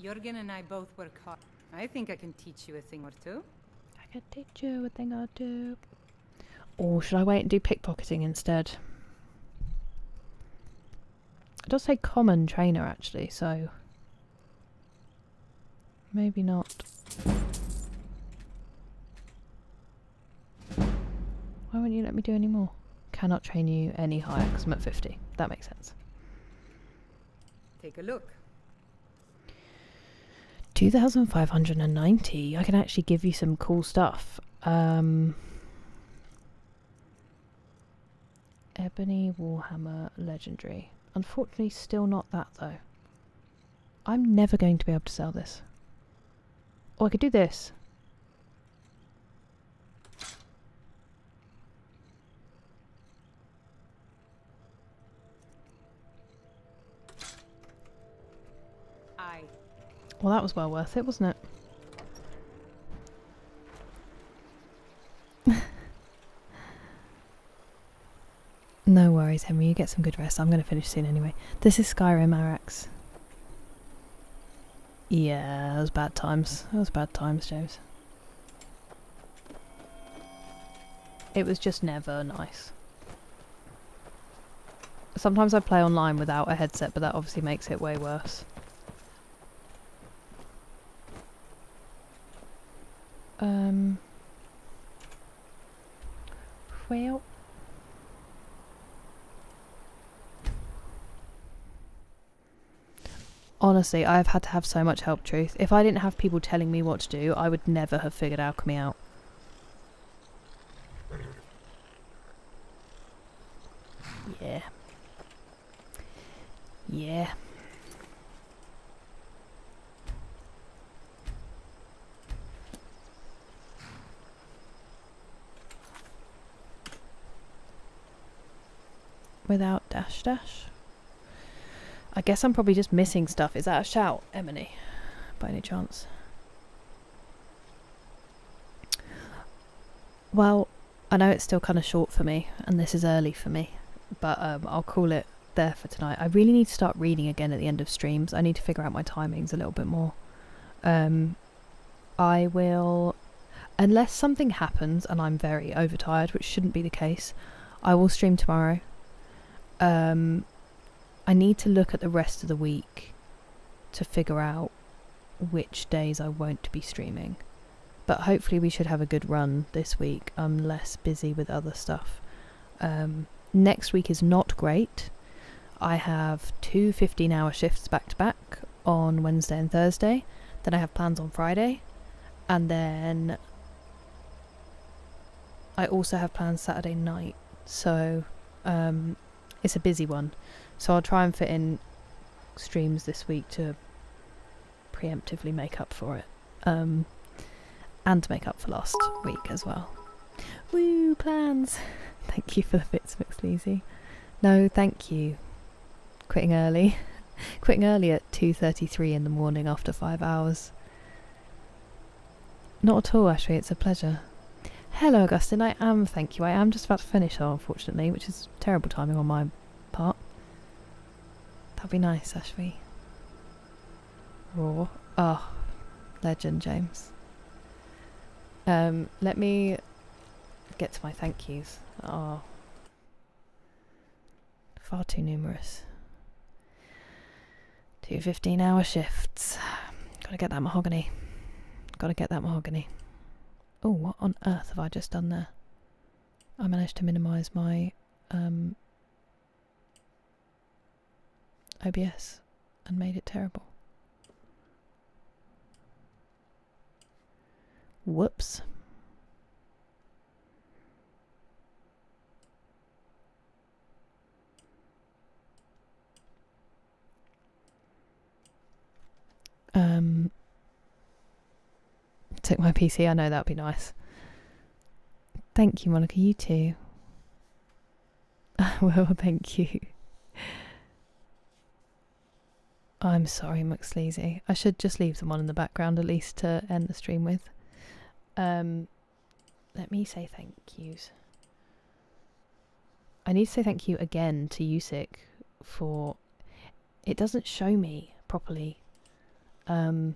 Jurgen and I both work hard. I think I can teach you a thing or two. I can teach you a thing or two. Or should I wait and do pickpocketing instead? It does say common trainer actually, so maybe not. Why won't you let me do any more? Cannot train you any higher because I'm at 50. That makes sense. Take a look. 2,590. I can actually give you some cool stuff. Ebony Warhammer Legendary. Unfortunately, still not that though. I'm never going to be able to sell this. Oh, I could do this. Well, that was well worth it, wasn't it? No worries, Henry. You get some good rest. I'm going to finish soon anyway. This is Skyrim, Arax. Yeah, that was bad times. That was bad times, James. It was just never nice. Sometimes I play online without a headset, but that obviously makes it way worse. Well. Honestly, I've had to have so much help, Truth. If I didn't have people telling me what to do, I would never have figured alchemy out. Yeah. Yeah. without dash dash. I guess I'm probably just missing stuff. Is that a shout, Emily? By any chance? Well, I know it's still kind of short for me, and this is early for me, but I'll call it there for tonight. I really need to start reading again at the end of streams. I need to figure out my timings a little bit more. I will, unless something happens and I'm very overtired, which shouldn't be the case, I will stream tomorrow. I need to look at the rest of the week to figure out which days I won't be streaming. But hopefully we should have a good run this week. I'm less busy with other stuff. Next week is not great. I have 2 15-hour shifts back to back on Wednesday and Thursday. Then I have plans on Friday. And then I also have plans Saturday night. So it's a busy one. So I'll try and fit in streams this week to preemptively make up for it. And to make up for last week as well. Woo, plans! Thank you for the bits, McSleazy. No, thank you. Quitting early. Quitting early at 2:33 in the morning after 5 hours. Not at all, Ashley, it's a pleasure. Hello, Augustine, I am, thank you. I am just about to finish, unfortunately, which is terrible timing on my part. That'd be nice, Ashley. Raw. Oh, legend, James. Let me get to my thank yous. Oh, far too numerous. 2 15-hour shifts. Gotta get that mahogany. Gotta get that mahogany. Oh, what on earth have I just done there? I managed to minimise my OBS and made it terrible. Whoops. Took my PC, I know that would be nice. Thank you, Monica, you too. Well, thank you. I'm sorry, McSleazy. I should just leave them on in the background at least to end the stream with. Let me say thank yous. I need to say thank you again to Usyk for... It doesn't show me properly for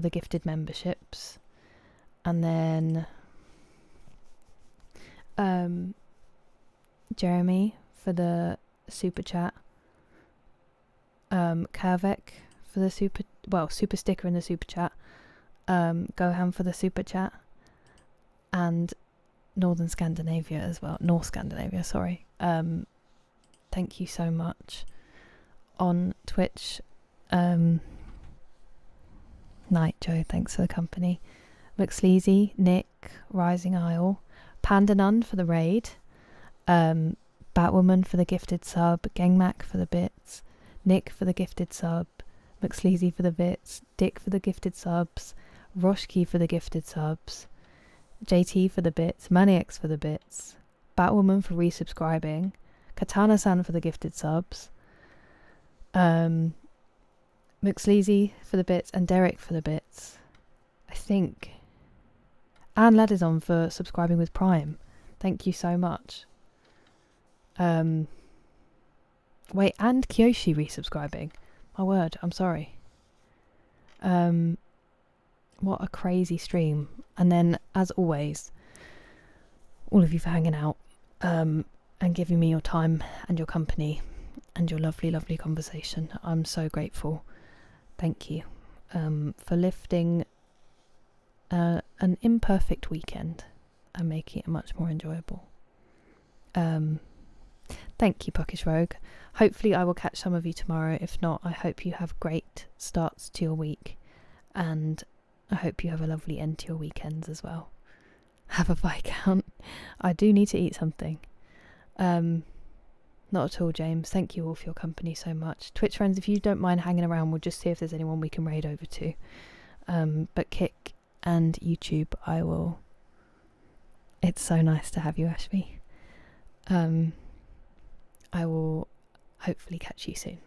the gifted memberships. And then Jeremy for the super chat. Kervek for the super sticker in the super chat. Gohan for the super chat. And Northern Scandinavia as well. North Scandinavia, sorry. Thank you so much. On Twitch, Night Joe, thanks for the company. McSleazy, Nick, Rising Isle, Panda Nun for the raid, Batwoman for the gifted sub, Gangmac for the bits, Nick for the gifted sub, McSleazy for the bits, Dick for the gifted subs, Roshki for the gifted subs, JT for the bits, Maniacs for the bits, Batwoman for resubscribing, Katana-san for the gifted subs, McSleazy for the bits, and Derek for the bits, I think. And Ladizon for subscribing with Prime. Thank you so much. Wait, and Kyoshi resubscribing. My word, I'm sorry. What a crazy stream. And then, as always, all of you for hanging out and giving me your time and your company and your lovely, lovely conversation. I'm so grateful. Thank you for lifting an imperfect weekend and making it much more enjoyable. Thank you, Puckish Rogue. Hopefully I will catch some of you tomorrow. If not, I hope you have great starts to your week, and I hope you have a lovely end to your weekends as well. Have a Viscount. I do need to eat something. Not at all, James. Thank you all for your company so much. Twitch friends, if you don't mind hanging around, we'll just see if there's anyone we can raid over to. But Kick and YouTube, I will... It's so nice to have you, Ashby. I will hopefully catch you soon.